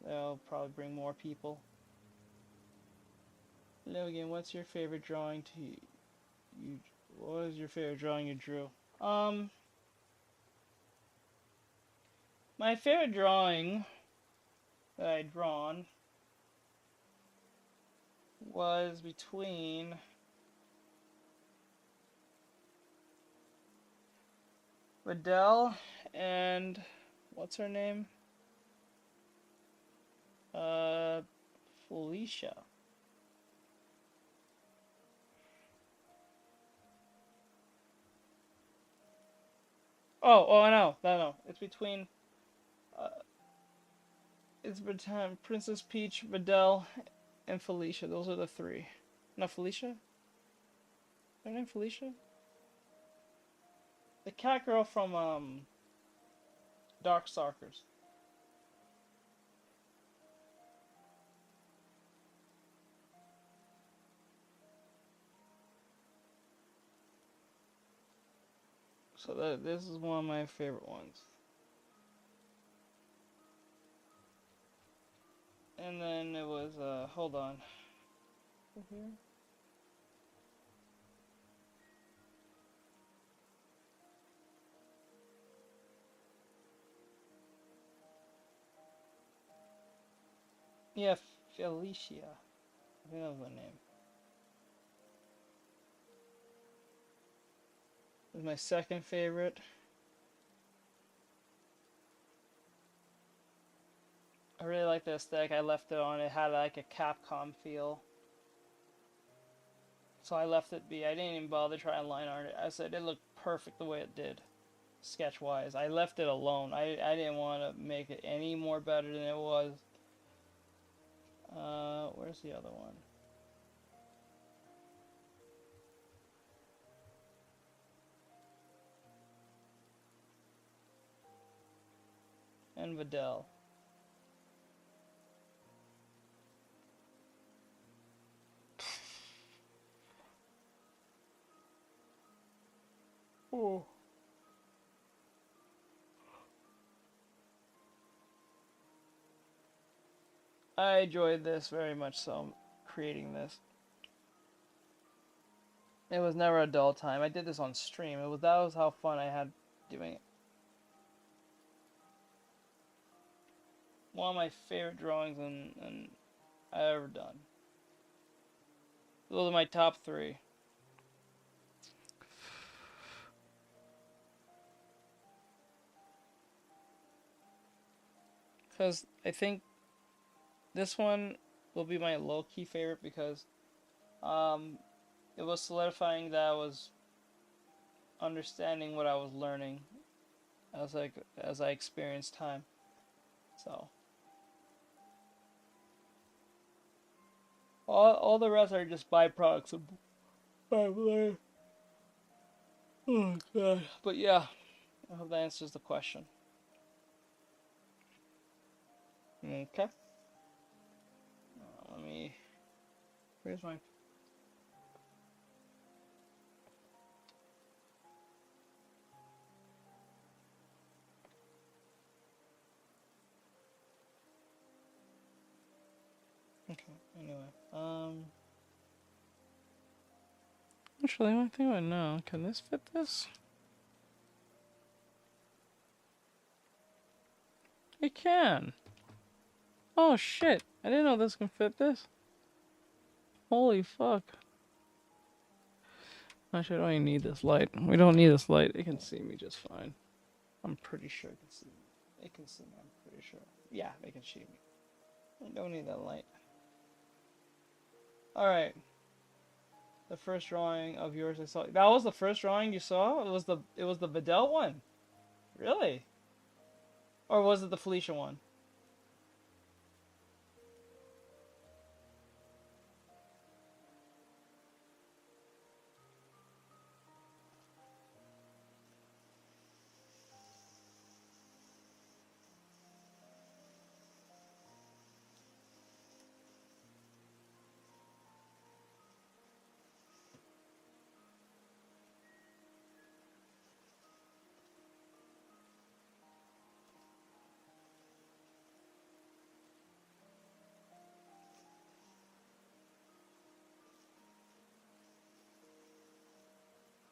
They'll probably bring more people. Hello again. What's your favorite drawing you? What was your favorite drawing you drew? My favorite drawing that I drawn was between Riddell and what's her name? Felicia. Oh, no. Uh, it's between Princess Peach, Riddell, and Felicia. Those are the three. Not Felicia? Is her name Felicia? The cat girl from Darkstalkers. So this is one of my favorite ones. And then it was hold on. Here. Yeah, Felicia. I think that was the name. This is my second favorite. I really like the aesthetic. I left it on. It had like a Capcom feel. So I left it be. I didn't even bother trying to line art it. I said it looked perfect the way it did, sketch wise. I left it alone. I didn't want to make it any more better than it was. Where's the other one? And Vidal. Oh. I enjoyed this very much so, creating this. It was never a dull time. I did this on stream. That was how fun I had doing it. One of my favorite drawings and I ever done. Those are my top three. Because I think this one will be my low-key favorite because it was solidifying that I was understanding what I was learning as I experienced time. So all the rest are just byproducts of learning. Oh god. But yeah, I hope that answers the question. Okay. Let me. Where's my. Okay. Anyway. Actually, one thing I know. Can this fit this? It can. Oh shit! I didn't know this can fit this. Holy fuck. Actually, I don't even need this light. We don't need this light. It can see me just fine. I'm pretty sure it can see me. It can see me, I'm pretty sure. Yeah, it can see me. I don't need that light. Alright. The first drawing of yours I saw. That was the first drawing you saw? It was the Vidal one. Really? Or was it the Felicia one?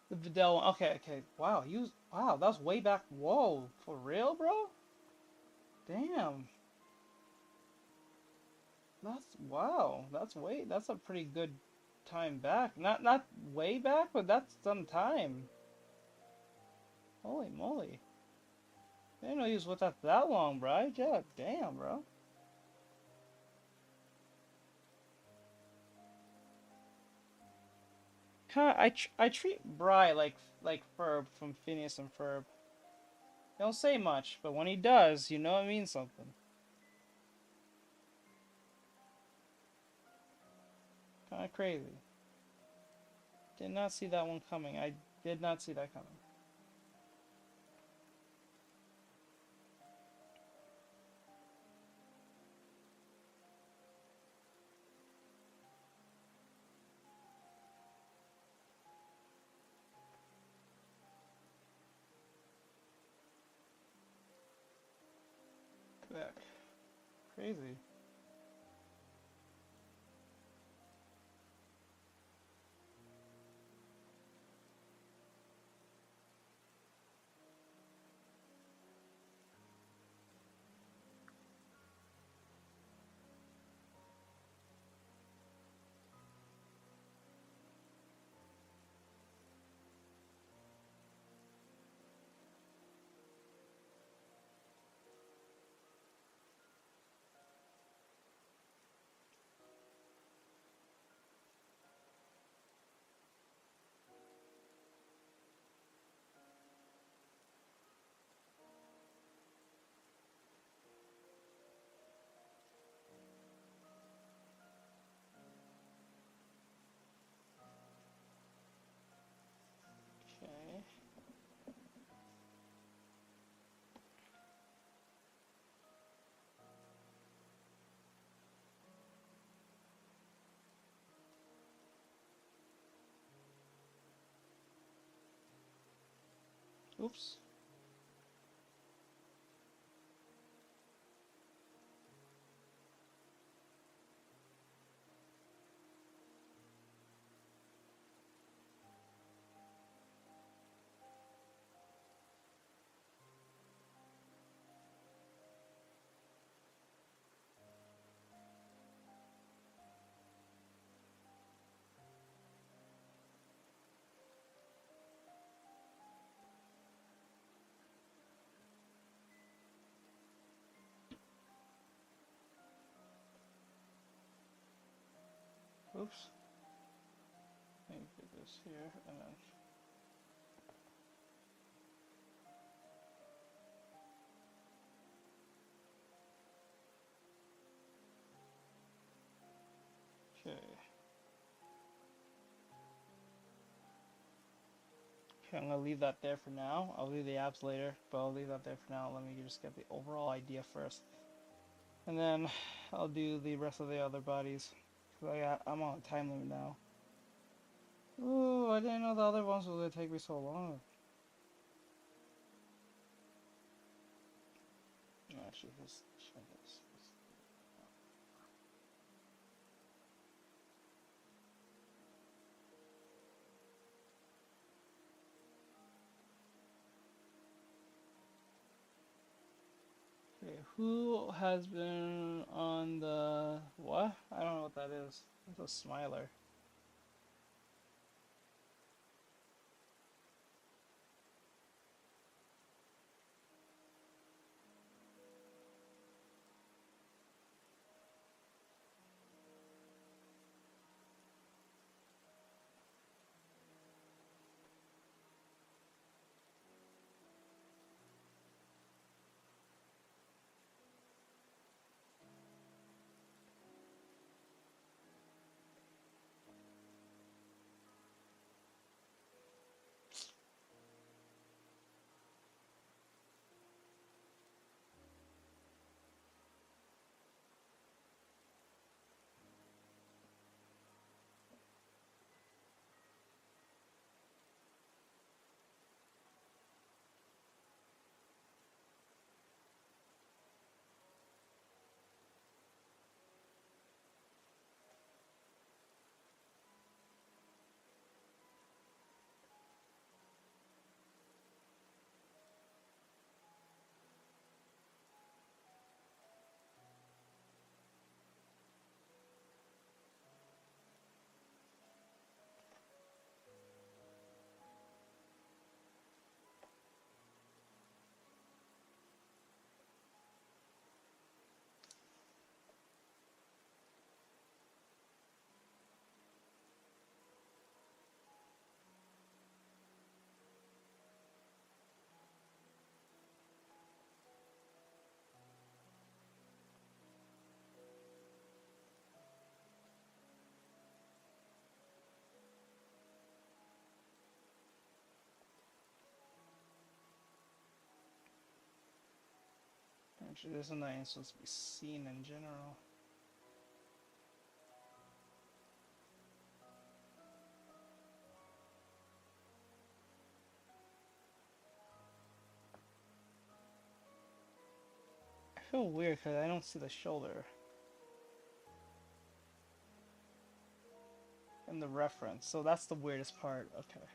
The Vidal one. Okay, okay. Wow, wow, that was way back. Whoa, for real, bro? Damn. Wow. That's a pretty good time back. Not way back, but that's some time. Holy moly. I didn't know he was with us that long, bro. Yeah, damn, bro. I treat Bry like Ferb from Phineas and Ferb. He don't say much, but when he does, you know it means something. Kind of crazy. Did not see that one coming. I did not see that coming. Back. Crazy. Okay. Oops. Oops. Let me do this here and then. Okay. Okay, I'm gonna leave that there for now. I'll leave the apps later, but I'll leave that there for now. Let me just get the overall idea first. And then I'll do the rest of the other bodies. Cause I'm on a time limit now. Ooh, I didn't know the other ones were gonna take me so long. Actually, let's try this. Okay, who has been on the what? I don't know what that is. It's a smiler. Actually, this is not even supposed to be seen in general. I feel weird because I don't see the shoulder in the reference, so that's the weirdest part. Okay.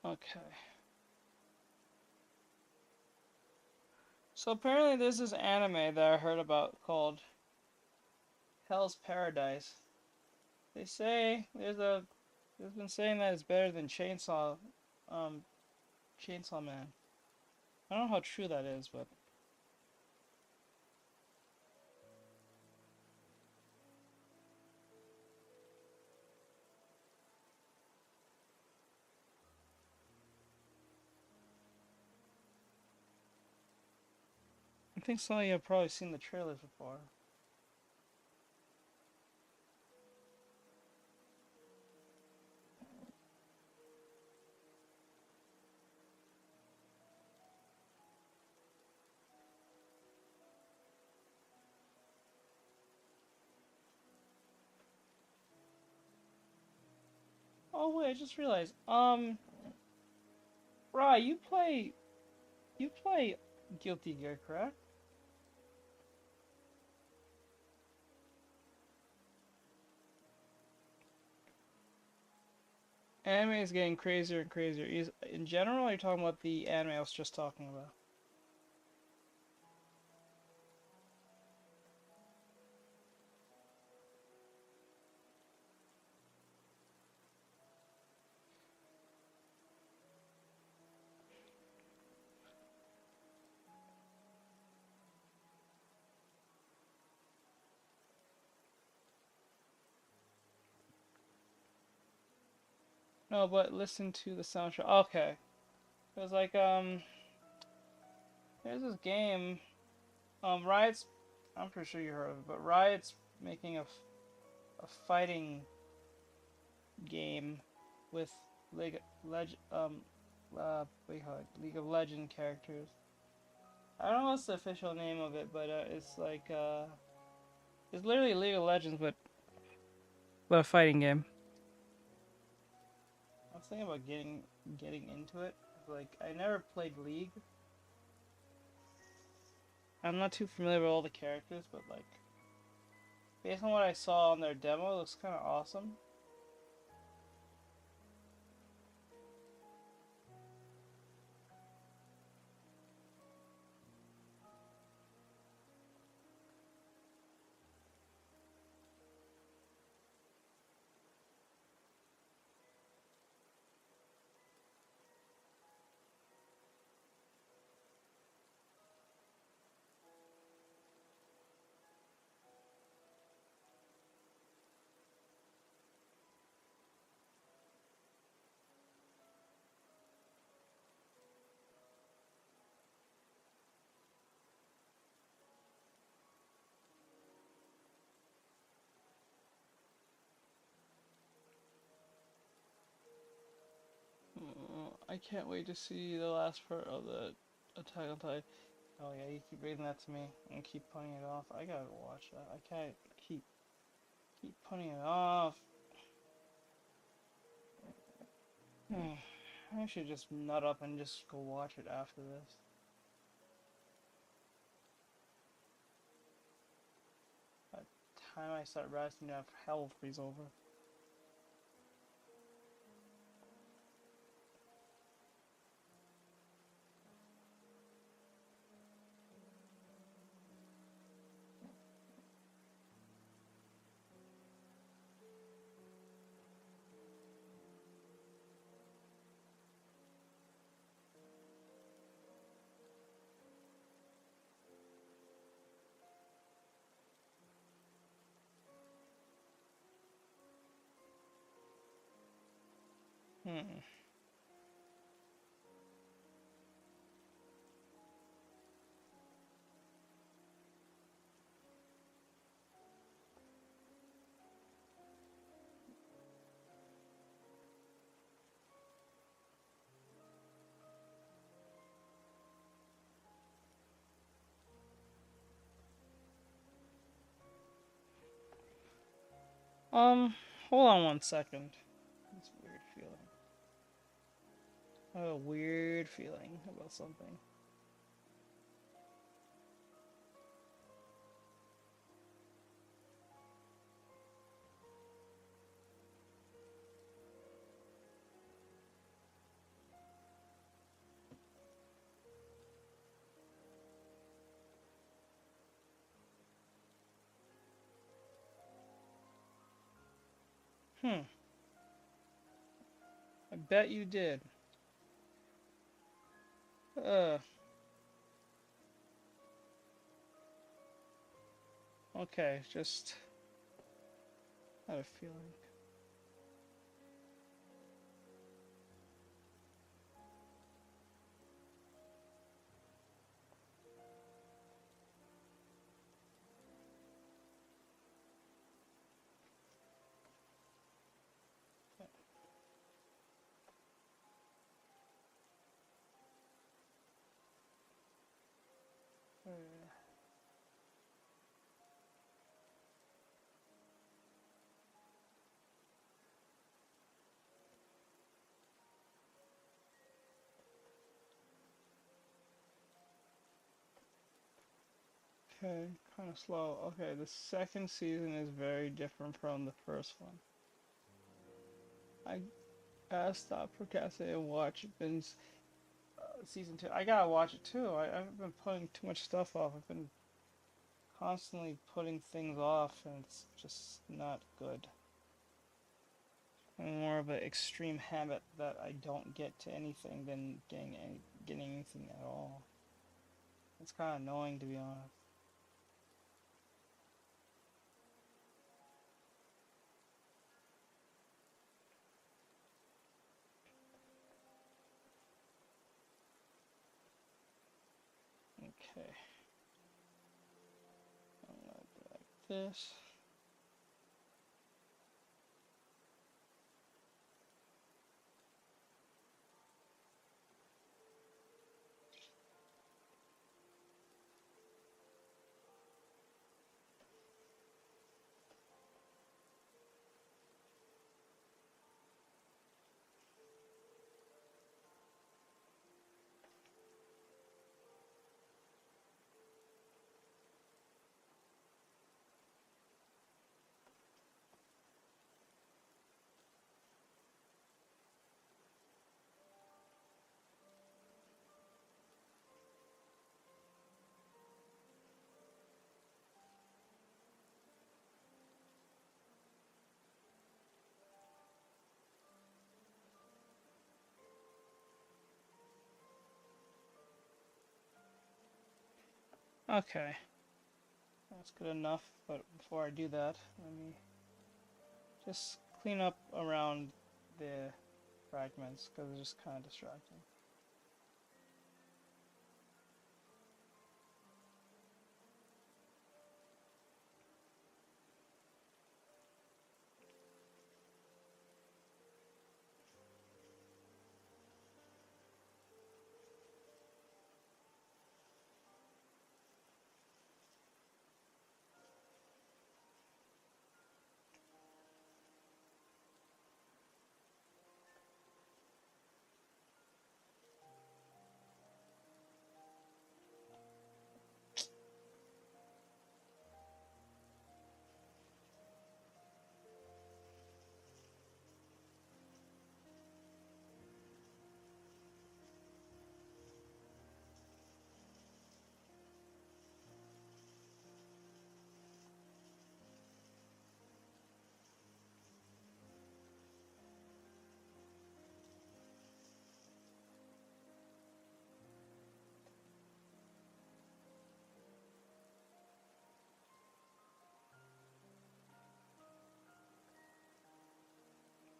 Okay. So apparently there's this anime that I heard about called Hell's Paradise. They say there's been saying that it's better than um, Chainsaw Man. I don't know how true that is, but think some of you have probably seen the trailers before. Oh wait, I just realized. Rye, you play Guilty Gear, correct? Anime is getting crazier and crazier. In general, or are you talking about the anime I was just talking about? No, but listen to the soundtrack. Okay. It was like, there's this game, Riot's, I'm pretty sure you heard of it, but Riot's making a fighting game with what do you call it? League of Legends characters. I don't know what's the official name of it, but it's like, it's literally League of Legends, but a fighting game. I was thinking about getting into it. Like, I never played League. I'm not too familiar with all the characters, but like, based on what I saw on their demo, it looks kind of awesome. I can't wait to see the last part of the Attack on Titan. Oh yeah, you keep reading that to me and keep putting it off. I gotta watch that. I can't keep putting it off. I should just nut up and just go watch it after this. By the time I start resting up, hell will freeze over. Hmm. Hold on one second. It's a weird feeling. I have a weird feeling about something. Hmm. I bet you did. Okay, just had a feeling. Okay, kind of slow. Okay, the second season is very different from the first one. I gotta stop procrastinating and watch season 2. I gotta watch it too. I've been putting too much stuff off. I've been constantly putting things off, and it's just not good. I'm more of an extreme habit that I don't get to anything than getting anything at all. It's kind of annoying, to be honest. Okay. I'm gonna do like this. Okay. That's good enough, but before I do that, let me just clean up around the fragments, because it's just kind of distracting.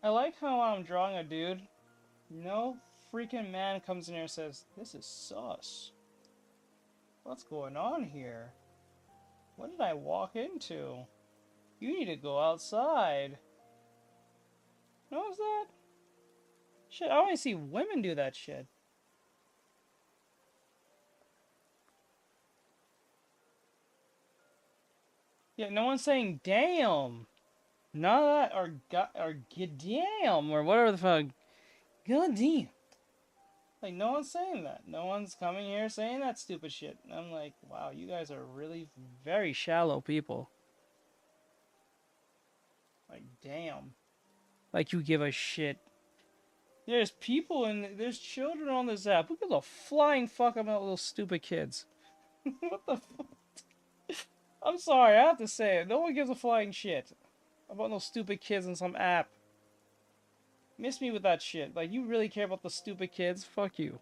I like how I'm drawing a dude. No freaking man comes in here and says, "This is sus. What's going on here? What did I walk into? You need to go outside." Notice that? Shit, I only see women do that shit. Yeah, no one's saying damn. None of that, or damn, or whatever the fuck. God damn. Like, no one's saying that. No one's coming here saying that stupid shit. And I'm like, wow, you guys are really very shallow people. Like, damn. Like, you give a shit. There's people and there's children on this app. Who gives a flying fuck about little stupid kids? What the fuck? I'm sorry, I have to say it. No one gives a flying shit about those stupid kids in some app. Miss me with that shit. Like, you really care about the stupid kids? Fuck you.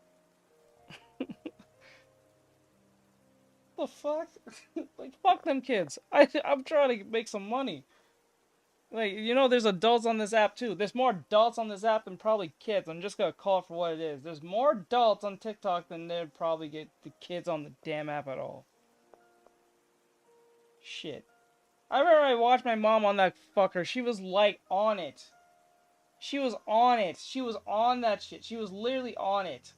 The fuck? Like, fuck them kids. I'm trying to make some money. Like, you know, there's adults on this app too. There's more adults on this app than probably kids. I'm just gonna call it for what it is. There's more adults on TikTok than there'd probably get the kids on the damn app at all. Shit. I remember I watched my mom on that fucker. She was like on it. She was on it. She was on that shit. She was literally on it.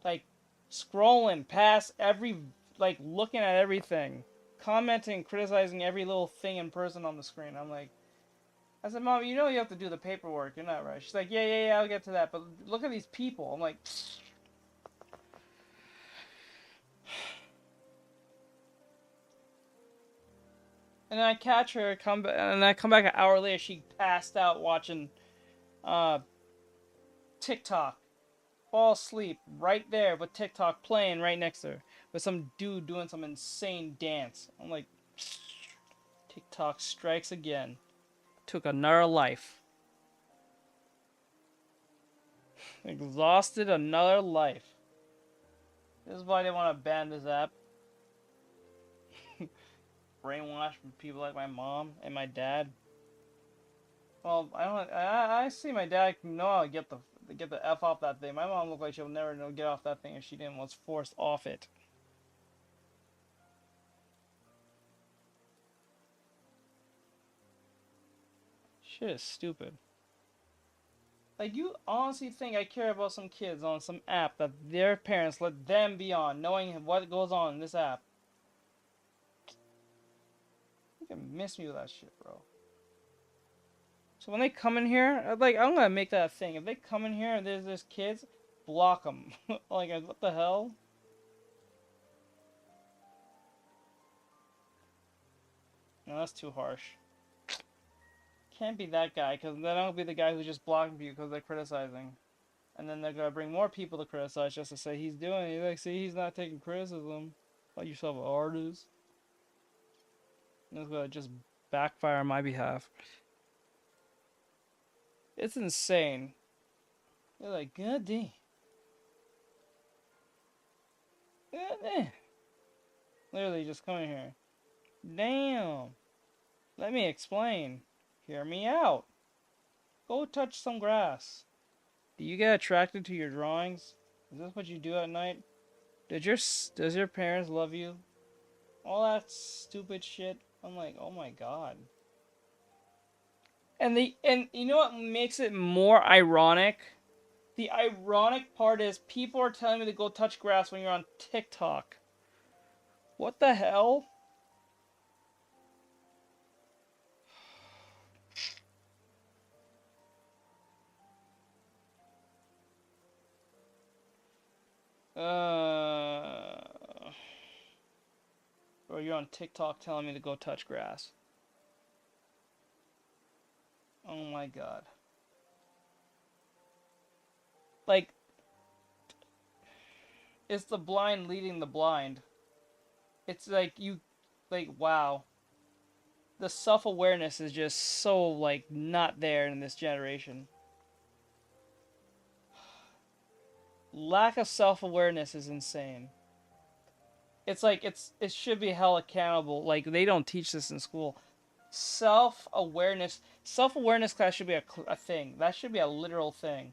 Like, scrolling past every, like, looking at everything. Commenting, criticizing every little thing in person on the screen. I'm like, I said, Mom, you know you have to do the paperwork. You're not right. She's like, yeah, I'll get to that. But look at these people. I'm like, And then I catch her, and I come back an hour later. She passed out watching TikTok. Fall asleep right there with TikTok playing right next to her. With some dude doing some insane dance. I'm like, TikTok strikes again. Took another life. Exhausted another life. This is why they want to ban this app. Brainwashed from people like my mom and my dad. Well, I see my dad know how to get the F off that thing. My mom looked like she'll never know get off that thing if she didn't was forced off it. Shit is stupid. Like, you honestly think I care about some kids on some app that their parents let them be on, knowing what goes on in this app? You can miss me with that shit, bro. So when they come in here, I'm gonna make that a thing. If they come in here and there's kids, block them. Like, what the hell? No, that's too harsh. Can't be that guy, because then I'll be the guy who's just blocking people because they're criticizing. And then they're gonna bring more people to criticize just to say he's doing it. Like, see, he's not taking criticism. Like yourself an artist. And it's gonna just backfire on my behalf. It's insane. They're like, God damn. God damn. Literally just coming here. Damn. Let me explain. Hear me out. Go touch some grass. Do you get attracted to your drawings? Is this what you do at night? Does your parents love you? All that stupid shit. I'm like, oh my god. And you know what makes it more ironic? The ironic part is people are telling me to go touch grass when you're on TikTok. What the hell? Or you're on TikTok telling me to go touch grass. Oh my god. Like, it's the blind leading the blind. It's like wow. The self-awareness is just so, like, not there in this generation. Lack of self-awareness is insane. It's like, it should be held accountable. Like, they don't teach this in school. Self-awareness class should be a thing. That should be a literal thing.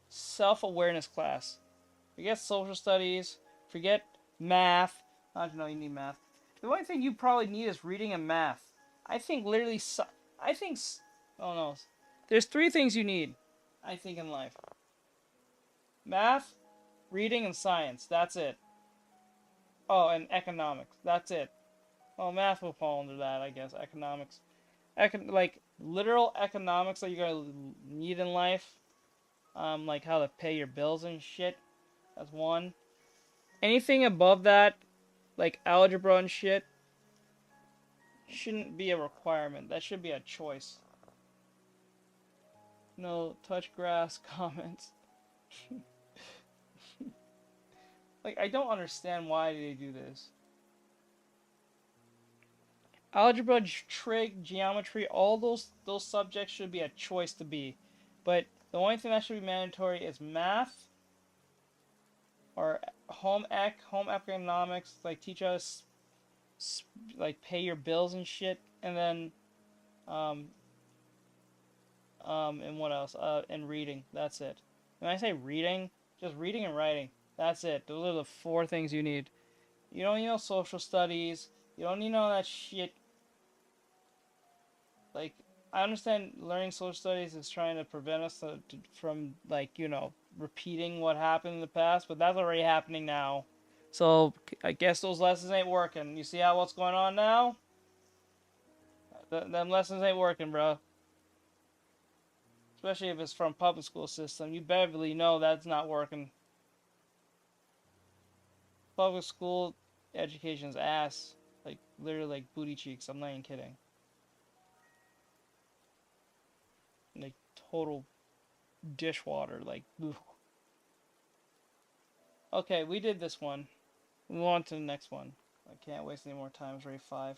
Self-awareness class. Forget social studies. Forget math. I don't know you need math. The only thing you probably need is reading and math. I think literally, oh no. There's 3 things you need, I think, in life. Math, reading, and science. That's it. Oh, and economics. That's it. Well, math will fall under that, I guess. Economics. Like, literal economics that you're gonna need in life. Like how to pay your bills and shit. That's 1. Anything above that, like algebra and shit, shouldn't be a requirement. That should be a choice. No touch grass comments. Like, I don't understand why they do this. Algebra, trig, geometry, all those subjects should be a choice to be. But the only thing that should be mandatory is math or home economics, like teach us like pay your bills and shit, and then and what else? And reading. That's it. When I say reading, just reading and writing. That's it. Those are the 4 things you need. You don't need no social studies. You don't need all that shit. Like, I understand learning social studies is trying to prevent us from, like, you know, repeating what happened in the past, but that's already happening now. So, I guess those lessons ain't working. You see how what's going on now? Them lessons ain't working, bro. Especially if it's from public school system. You better really know that's not working. Public school education's ass. Like, literally, like, booty cheeks. I'm not even kidding. Like, total dishwater. Like, ugh. Okay, we did this one. Move on to the next one. I can't waste any more time. It's already 5.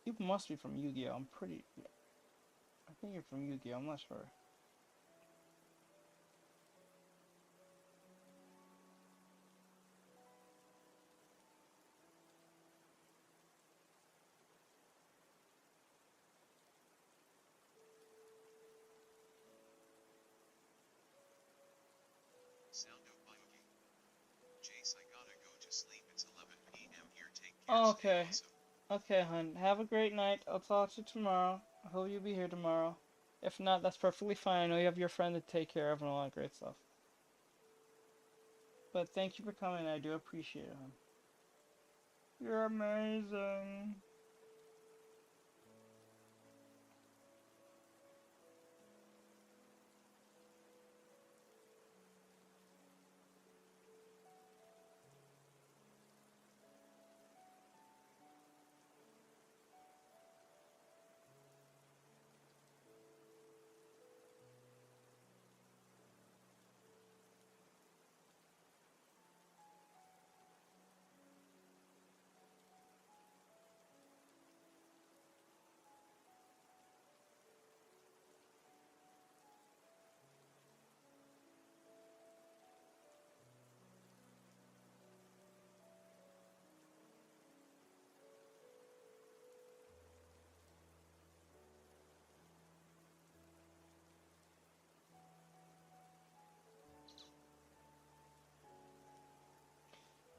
You must be from Yu-Gi-Oh! I think you're from Yu-Gi-Oh! I'm not sure. Sound of buying. Jace, I gotta go to sleep. It's 11 p.m. here. Take care. Oh, Stay okay. awesome. Okay, hun. Have a great night. I'll talk to you tomorrow. I hope you'll be here tomorrow. If not, that's perfectly fine. I know you have your friend to take care of and all that great stuff. But thank you for coming. I do appreciate it, hun. You're amazing.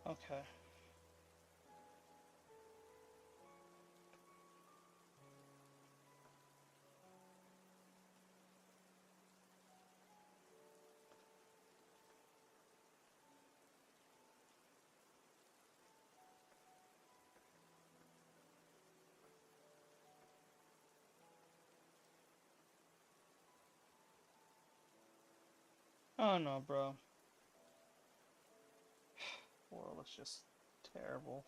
Okay. Oh no, bro. World is just terrible.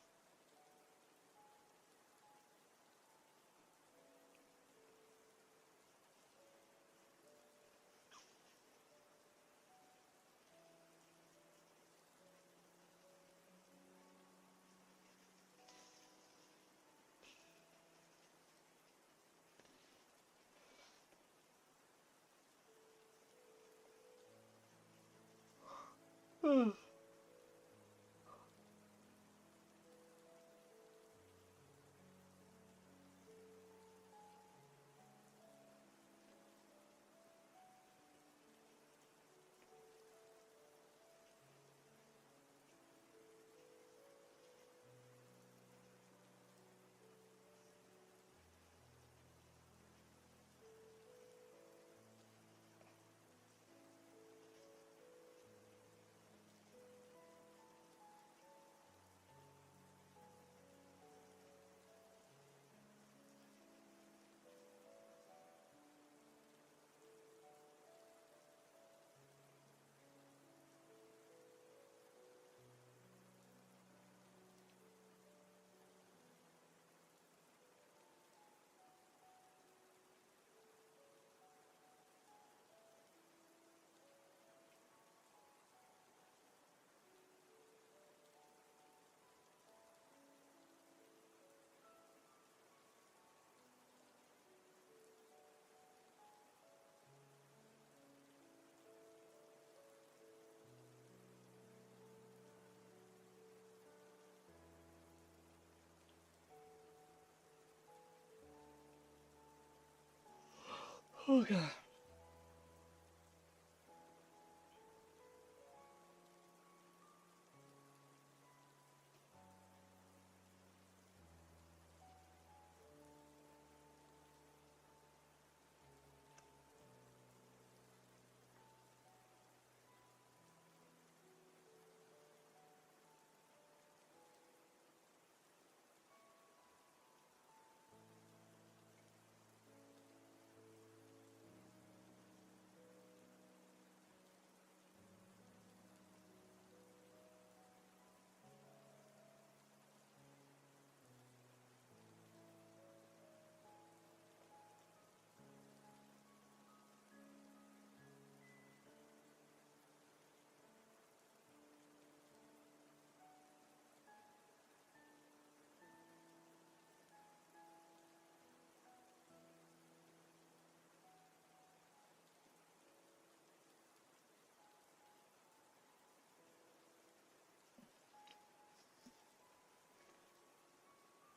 Oh god.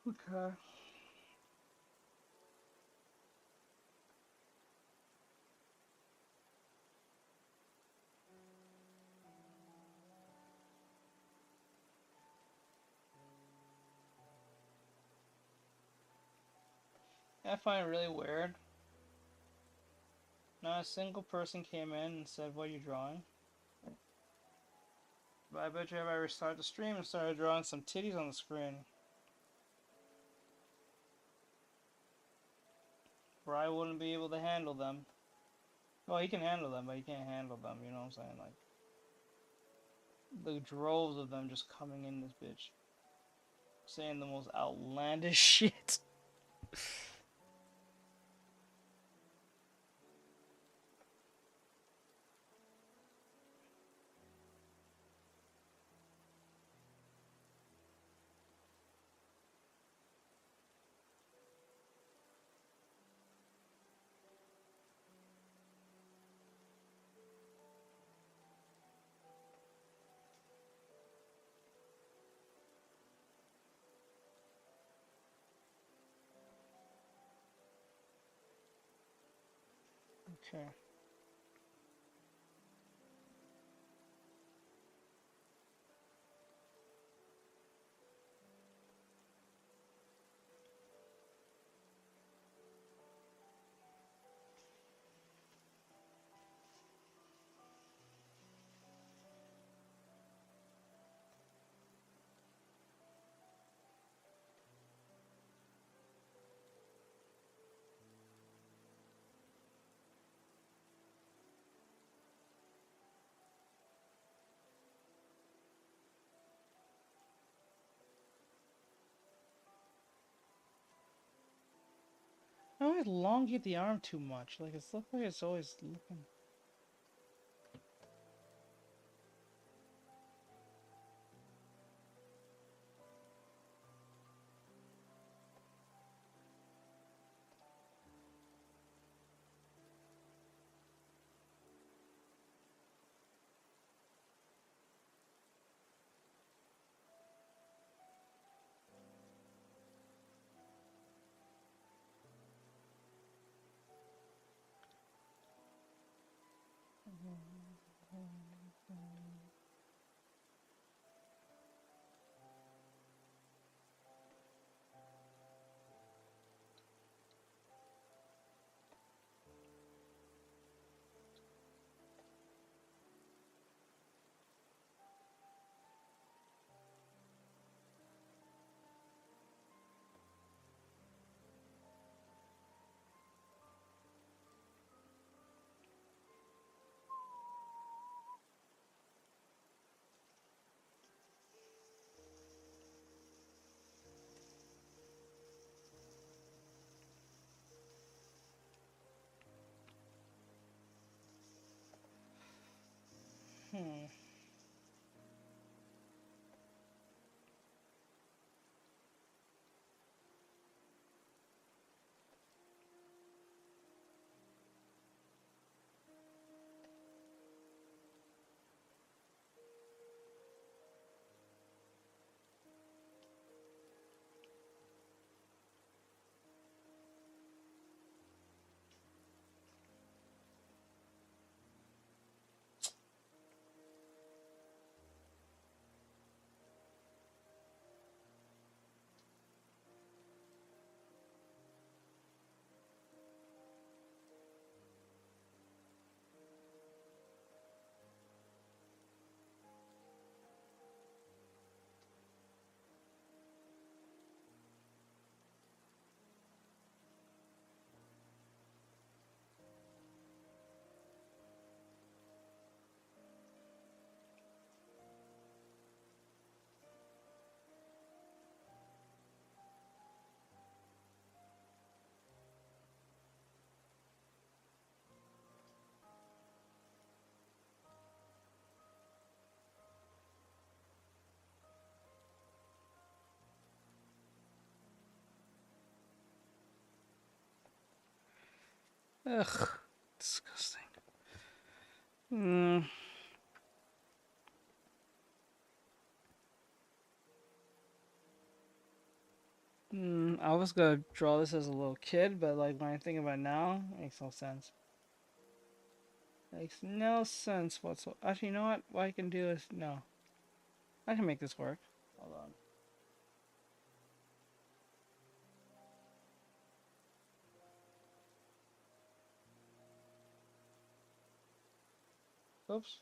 Okay. I find it really weird. Not a single person came in and said, "What are you drawing?" But I bet you if I restarted the stream and started drawing some titties on the screen, where I wouldn't be able to handle them. Well, he can handle them, but he can't handle them, you know what I'm saying? Like, the droves of them just coming in this bitch. Saying the most outlandish shit. Okay. I always elongate the arm too much. Like, it's look like it's always looking. Hmm. Ugh. Disgusting. Hmm. I was gonna draw this as a little kid, but like when I think about it now, it makes no sense. Makes no sense whatsoever. Actually, you know what? What I can do is no. I can make this work. Hold on. Oops.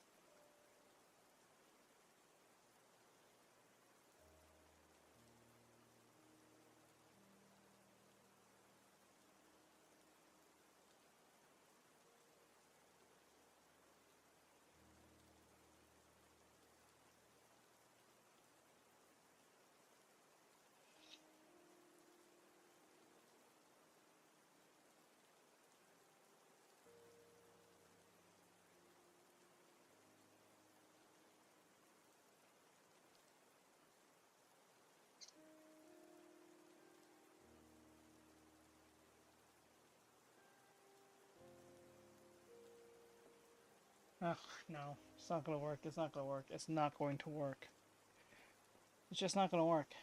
Ugh, no. It's not gonna work. It's not gonna work. It's not going to work. It's just not gonna work.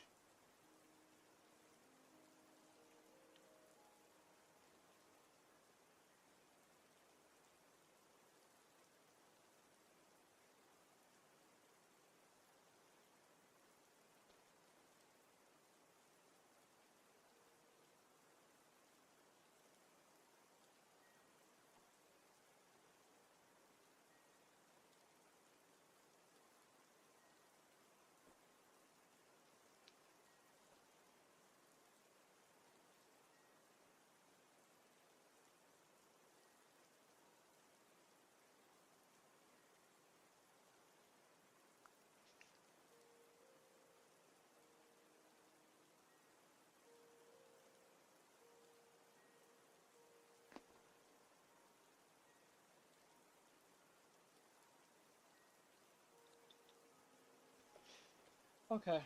Okay.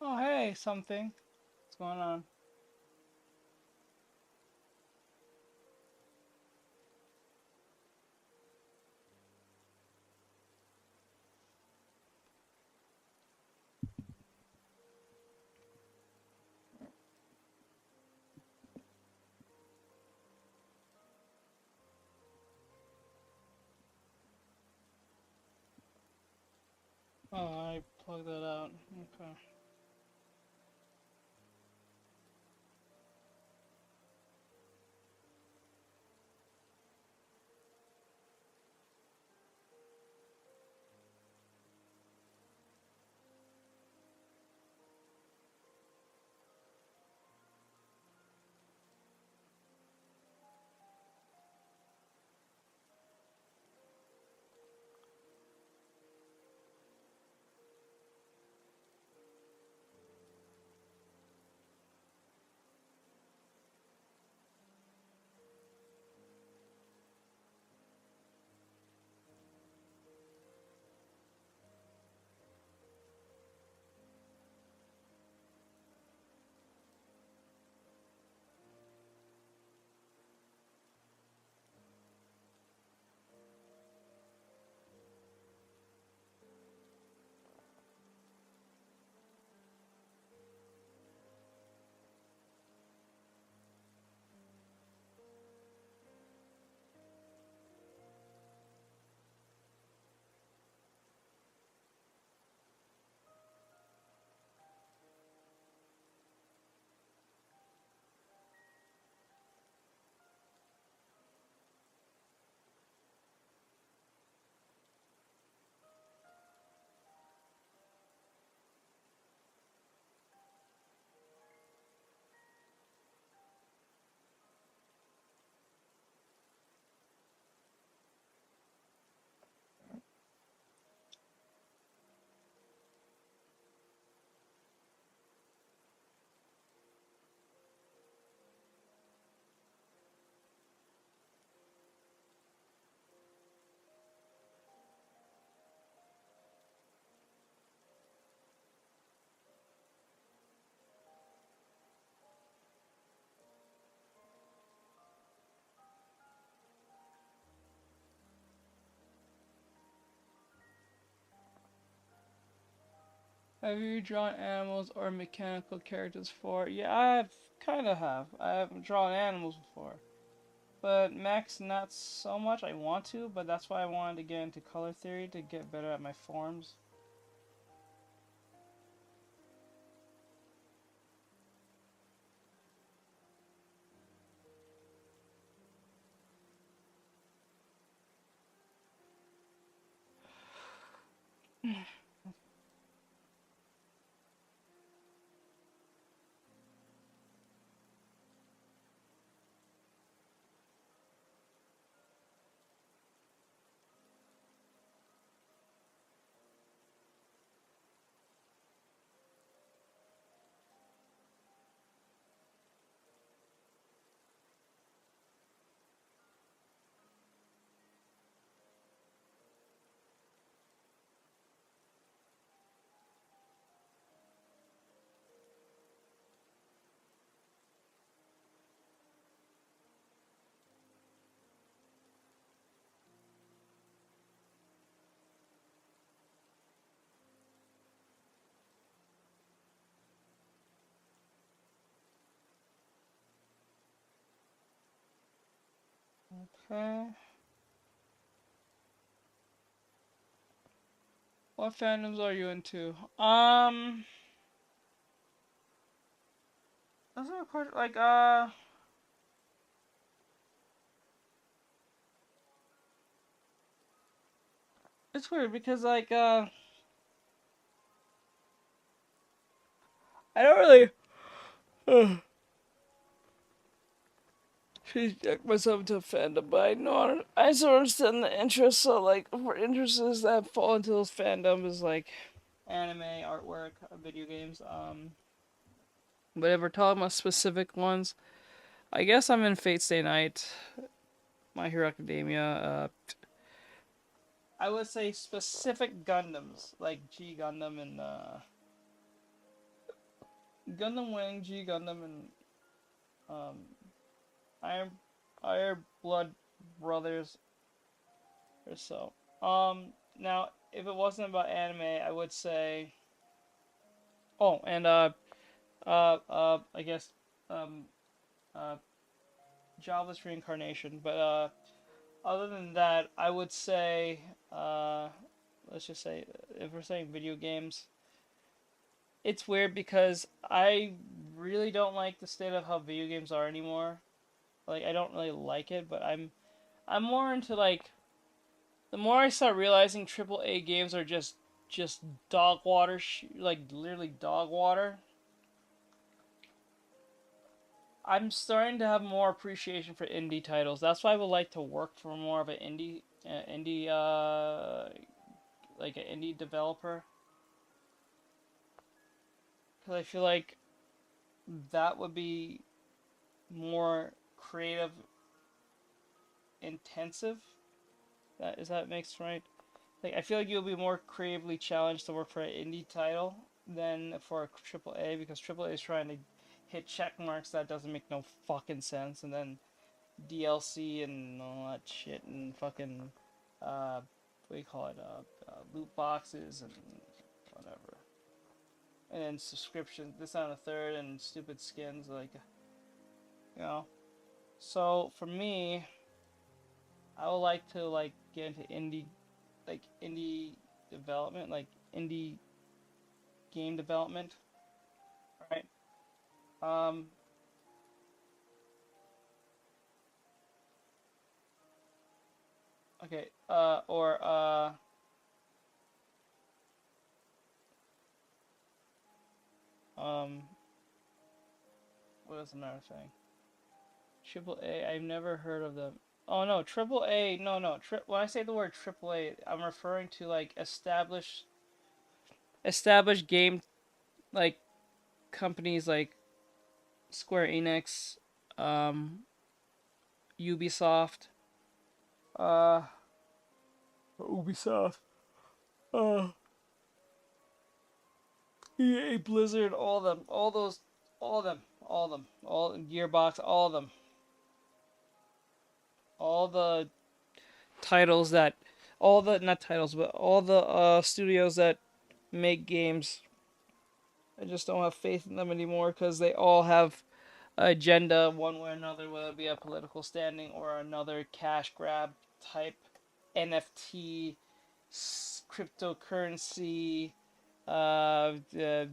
Oh, hey, something. What's going on? Oh, I plugged that out. Okay. Have you drawn animals or mechanical characters before? Yeah, I've kind of have. I haven't drawn animals before. But Max, not so much. I want to, but that's why I wanted to get into color theory to get better at my forms. Okay. What fandoms are you into? That's a question. Like, it's weird because like, I don't really. Check myself into a fandom, but I know I sort of understand the interest. So like, for interests that fall into those fandoms, like anime, artwork, video games. But if we're talking about specific ones, I guess I'm in Fate Stay Night, My Hero Academia. I would say specific Gundams like G Gundam and Gundam Wing, G Gundam, and um, Iron Iron Blood Brothers or so. Now if it wasn't about anime, I would say. Oh, and I guess um, uh, Jobless Reincarnation. But other than that, I would say let's just say if we're saying video games, it's weird because I really don't like the state of how video games are anymore. Like I don't really like it, but I'm more into like the more I start realizing AAA games are just dog water, like literally dog water. I'm starting to have more appreciation for indie titles. That's why I would like to work for more of an like an indie developer, because I feel like that would be more creative intensive. That makes right? Like I feel like you'll be more creatively challenged to work for an indie title than for a AAA, because AAA is trying to hit check marks that doesn't make no fucking sense, and then DLC and all that shit and fucking what do you call it, loot boxes and whatever, and then subscriptions, this on a third, and stupid skins, like, you know. So for me, I would like to like get into indie development, like indie game development, right? Um, okay, or um, what is another thing? Triple A, I've never heard of them. Oh no, Triple A, no, no. When I say the word Triple A, I'm referring to like established game, like companies like Square Enix, um, Ubisoft, uh, Ubisoft, uh, EA, Blizzard, all of them, all those, all of them, all of them, all Gearbox, all of them, all the titles that, all the not titles, but all the studios that make games I just don't have faith in them anymore because they all have an agenda one way or another, whether it be a political standing or another cash grab type NFT, cryptocurrency, the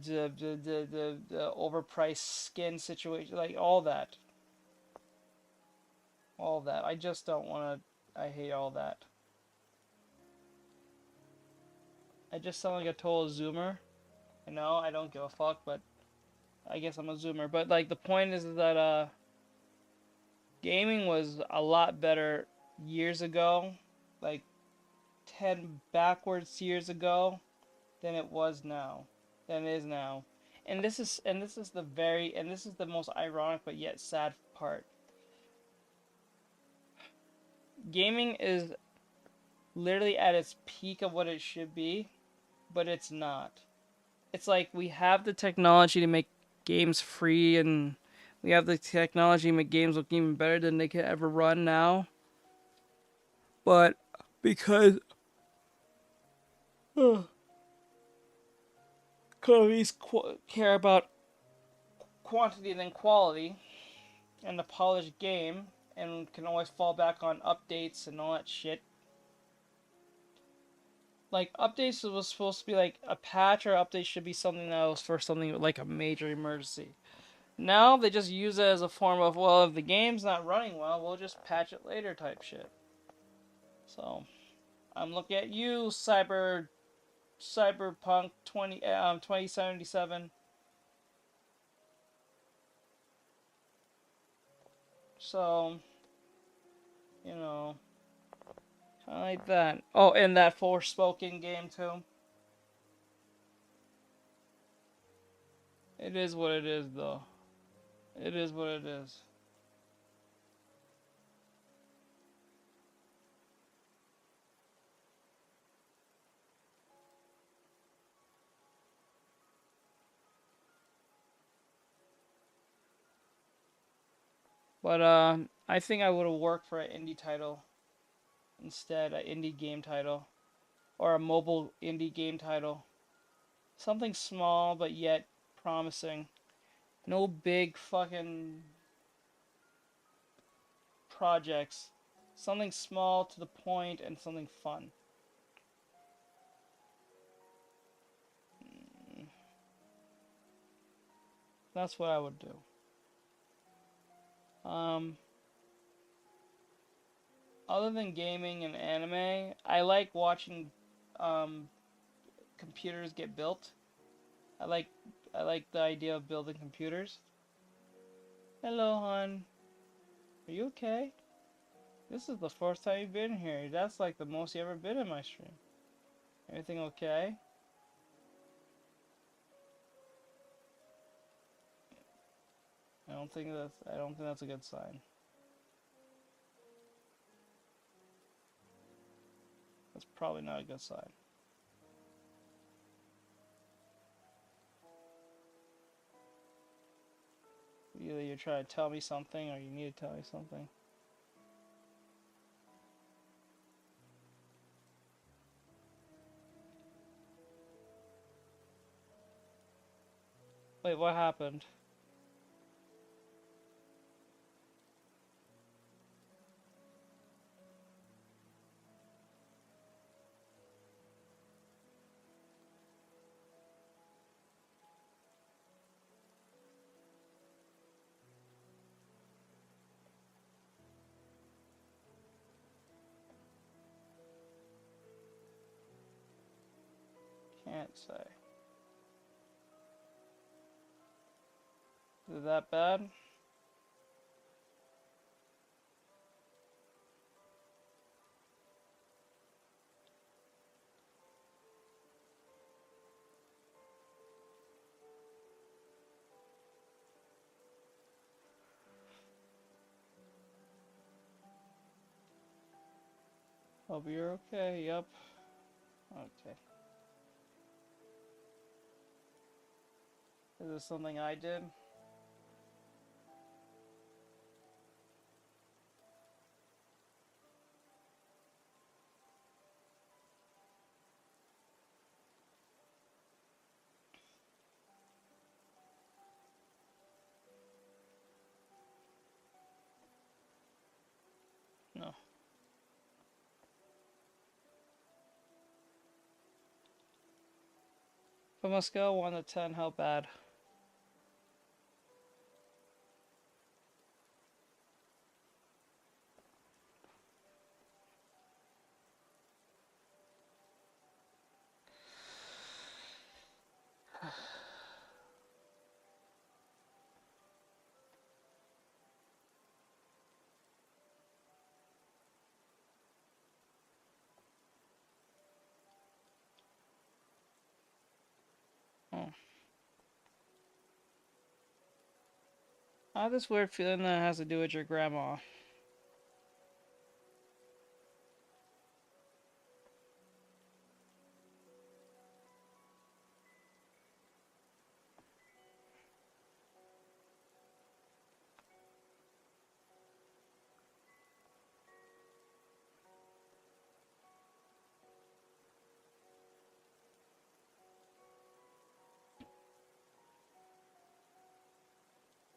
overpriced skin situation, like all that. All that. I just don't want to. I hate all that. I just sound like a total zoomer. I know, I don't give a fuck, but I guess I'm a zoomer. But like the point is that gaming was a lot better years ago, like 10 backwards years ago, than it was now, than it is now. And this is the most ironic but yet sad part. Gaming is literally at its peak of what it should be, but it's not. It's like we have the technology to make games free, and we have the technology to make games look even better than they could ever run now. But because companies care about quantity than quality and the polished game, and can always fall back on updates and all that shit. Like updates was supposed to be like a patch, or update should be something that was for something like a major emergency. Now they just use it as a form of, well, if the game's not running well, we'll just patch it later type shit. So I'm looking at you, Cyberpunk 2077. So, you know, kind of like that. Oh, and that Forspoken game too. It is what it is, though. It is what it is. But I think I would have worked for an indie title instead, an indie game title, or a mobile indie game title. Something small but yet promising. No big fucking projects. Something small to the point and something fun. That's what I would do. Other than gaming and anime, I like watching computers get built. I like I like the idea of building computers. Hello, hon. Are you okay? This is the first time you've been here. That's like the most you ever been in my stream. Everything okay? I don't think that's a good sign. That's probably not a good sign. Either you're trying to tell me something or you need to tell me something. Wait, what happened? Can't say. Is it that bad? Hope you're okay. Yep. Okay. Is this something I did? From a scale of 1 to 10, how bad? Oh. I have this weird feeling that it has to do with your grandma.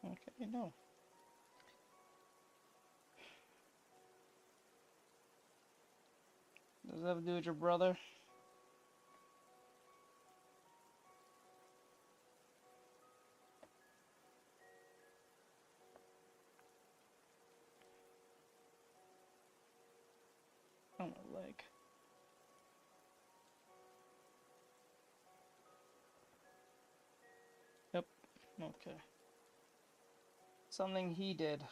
Okay, no. Does it have to do with your brother? Oh, my leg. Yep. Okay. Something he did.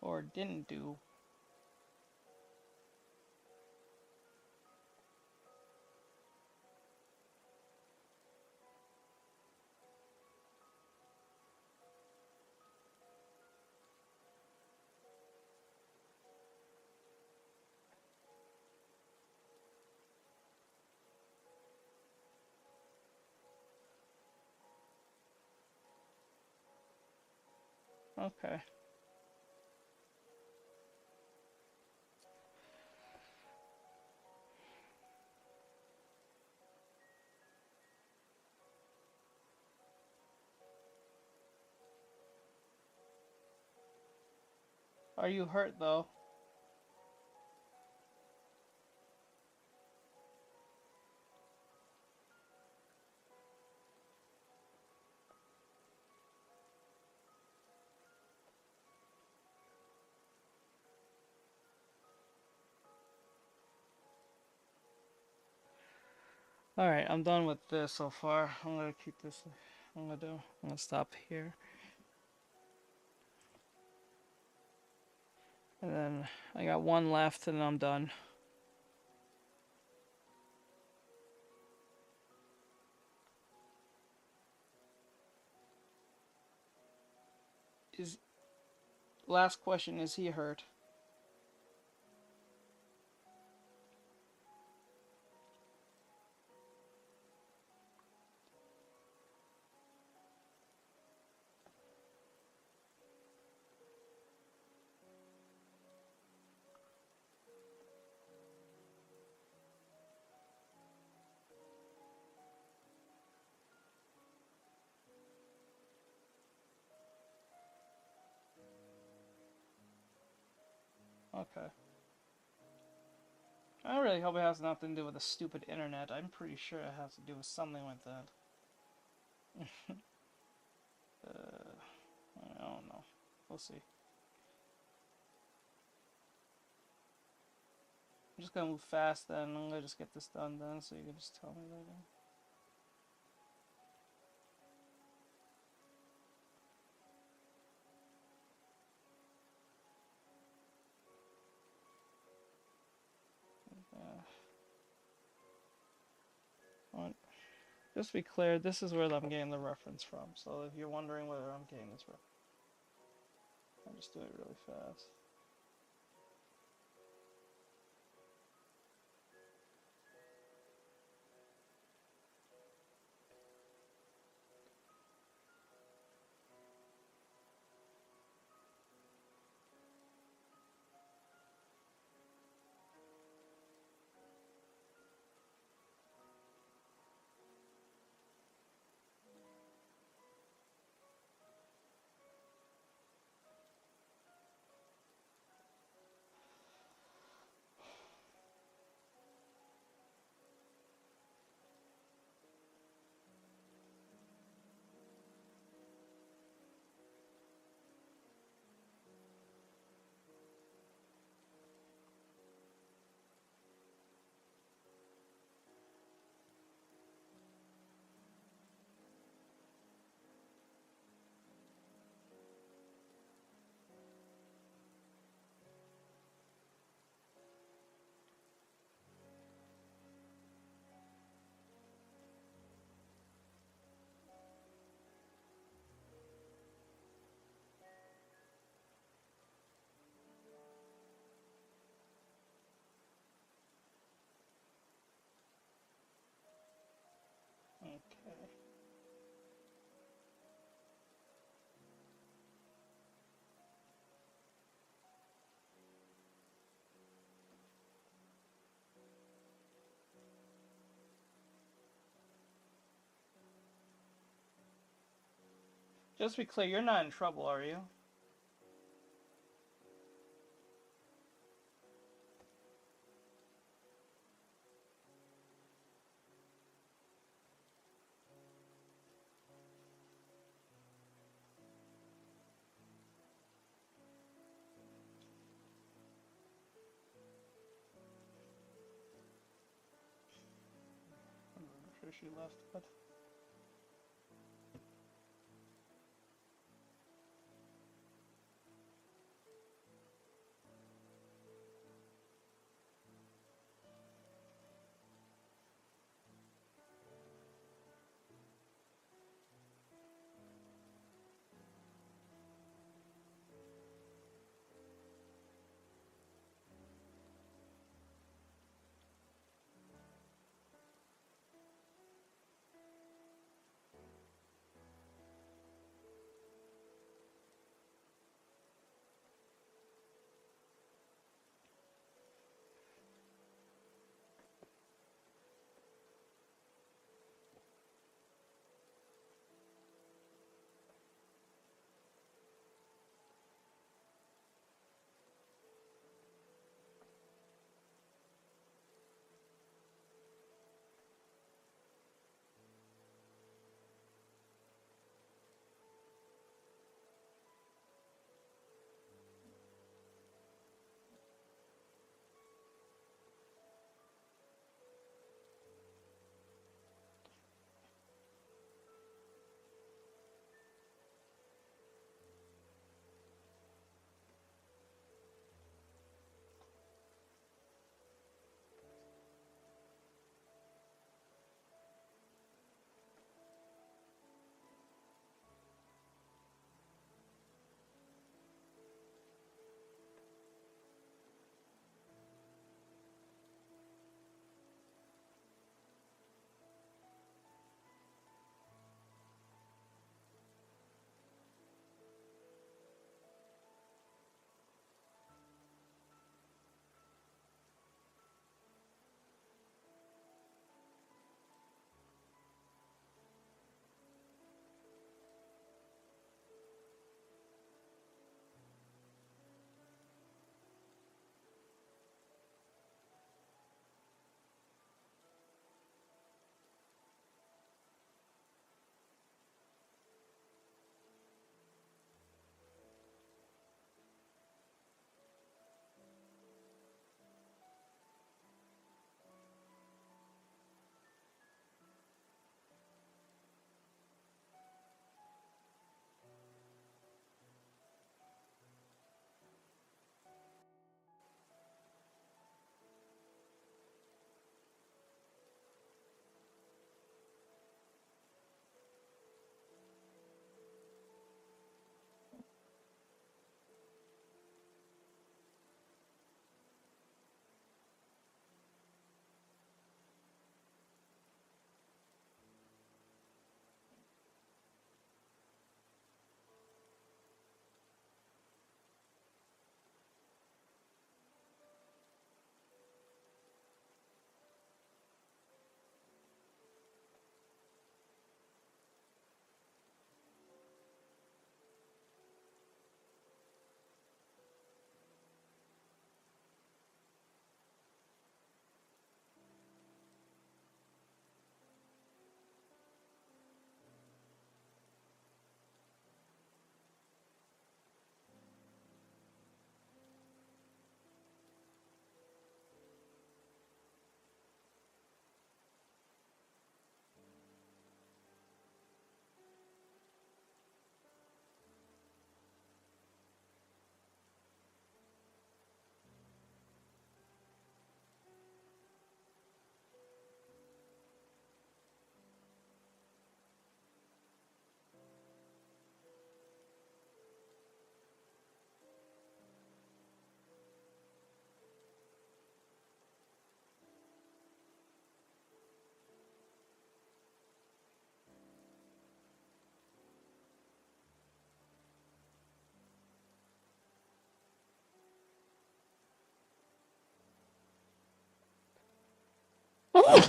Or didn't do. Okay. Are you hurt though? Alright, I'm done with this so far. I'm gonna keep this. I'm gonna stop here. And then I got one left and I'm done. Last question, is he hurt? Okay. I really hope it has nothing to do with the stupid internet. I'm pretty sure it has to do with something like that. I don't know. We'll see. I'm just gonna move fast then. I'm gonna just get this done then, so you can just tell me later. Well, just to be clear, this is where I'm getting the reference from. So if you're wondering whether I'm getting this reference, I'll just do it really fast. Just to be clear, you're not in trouble, are you? I'm sure she left, but...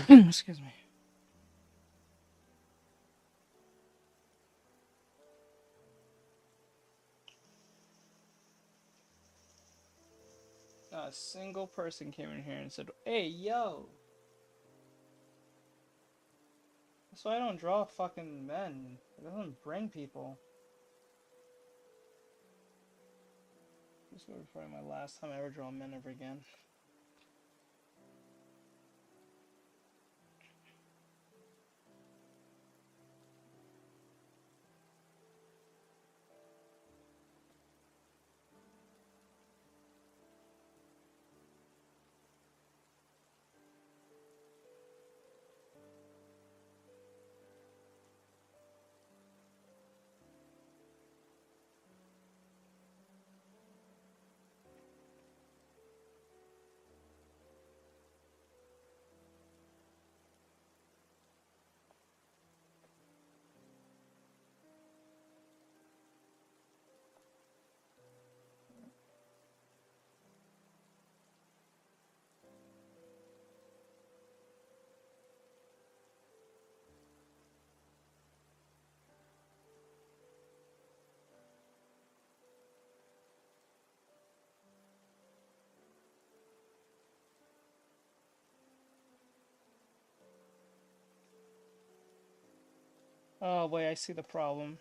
Excuse me. Not a single person came in here and said, "Hey, yo." That's why I don't draw fucking men. It doesn't bring people. This will be probably my last time I ever draw men ever again. Oh, wait, I see the problem.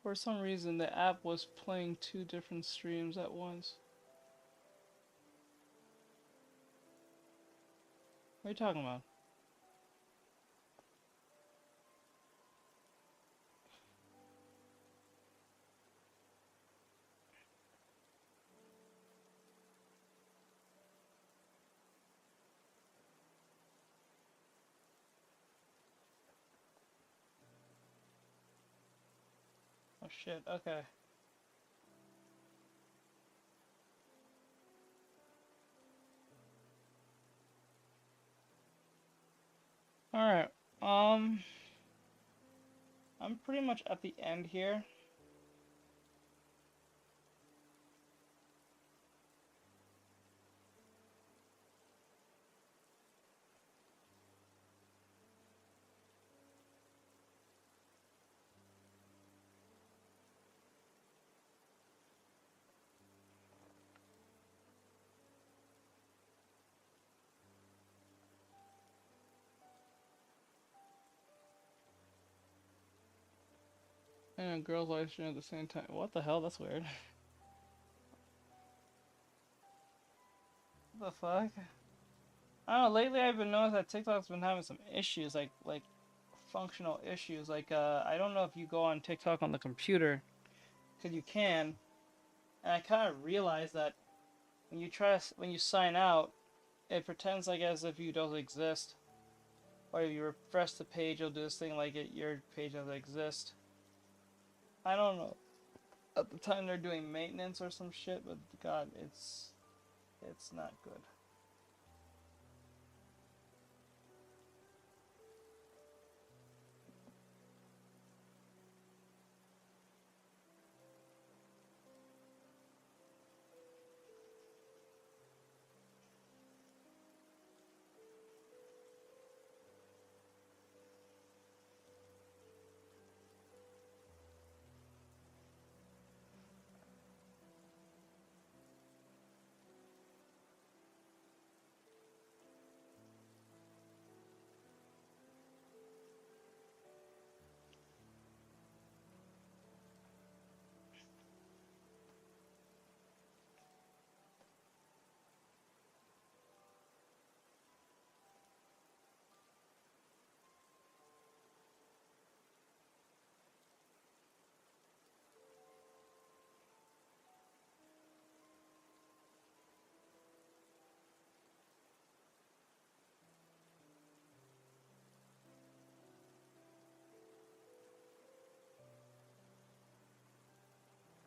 For some reason, the app was playing 2 different streams at once. What are you talking about? Oh shit, okay. Alright, I'm pretty much at the end here. And girls live stream at the same time. What the hell? That's weird. What the fuck? I don't know, lately I've been noticing that TikTok's been having some issues, like functional issues. Like, I don't know if you go on TikTok on the computer, because you can, and I kind of realized that when you sign out, it pretends like as if you don't exist. Or if you refresh the page, it'll do this thing like your page doesn't exist. I don't know. At the time they're doing maintenance or some shit, but God, it's not good.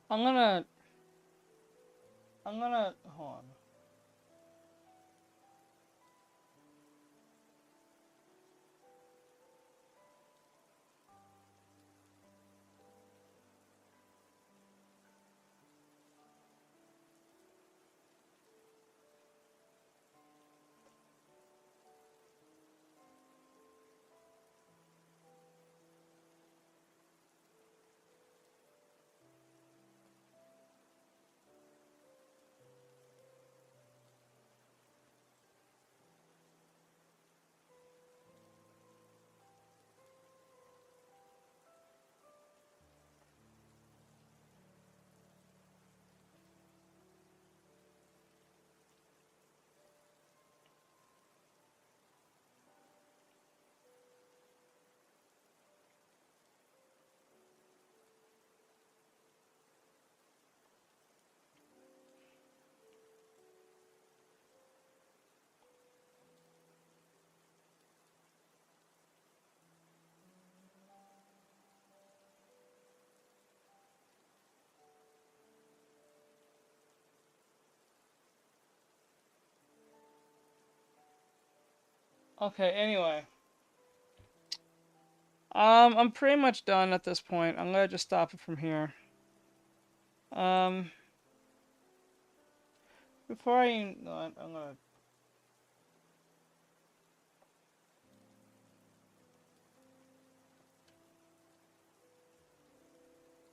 I'm gonna hold on. Okay, anyway. I'm pretty much done at this point. I'm gonna just stop it from here. Um, before I even, no, I'm gonna.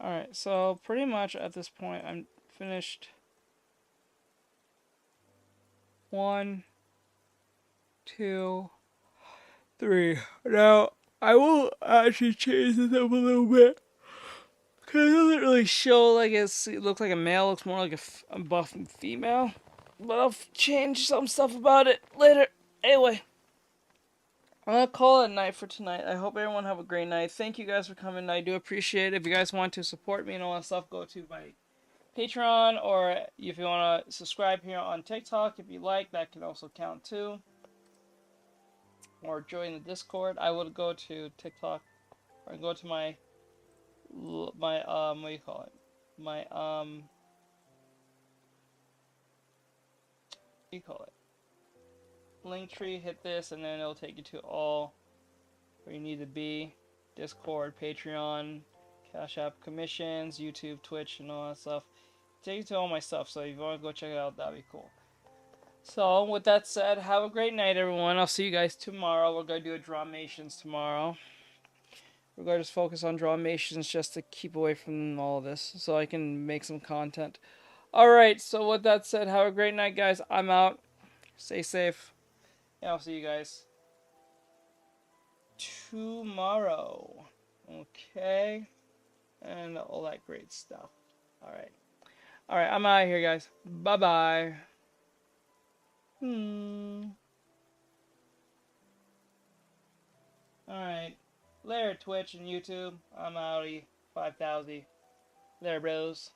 Alright, so pretty much at this point, I'm finished. 1, 2, 3. Now, I will actually change this up a little bit. Because it doesn't really show like it looks like a male, it looks more like a buff female. But I'll change some stuff about it later. Anyway, I'm gonna call it a night for tonight. I hope everyone have a great night. Thank you guys for coming. I do appreciate it. If you guys want to support me and all that stuff, go to my Patreon, or if you want to subscribe here on TikTok, if you like, that can also count too. Or join the Discord. I would go to TikTok, or go to my what do you call it? My what do you call it? Linktree. Hit this, and then it'll take you to all where you need to be: Discord, Patreon, Cash App, commissions, YouTube, Twitch, and all that stuff. Take you to all my stuff. So if you want to go check it out, that'd be cool. So, with that said, have a great night, everyone. I'll see you guys tomorrow. We're going to do a Drawmations tomorrow. We're going to just focus on Drawmations just to keep away from all of this so I can make some content. Alright, so with that said, have a great night, guys. I'm out. Stay safe. And I'll see you guys tomorrow. Okay? And all that great stuff. Alright. Alright, I'm out of here, guys. Bye-bye. Alright. Later, Twitch and YouTube. I'm outie. 5,000. There, bros.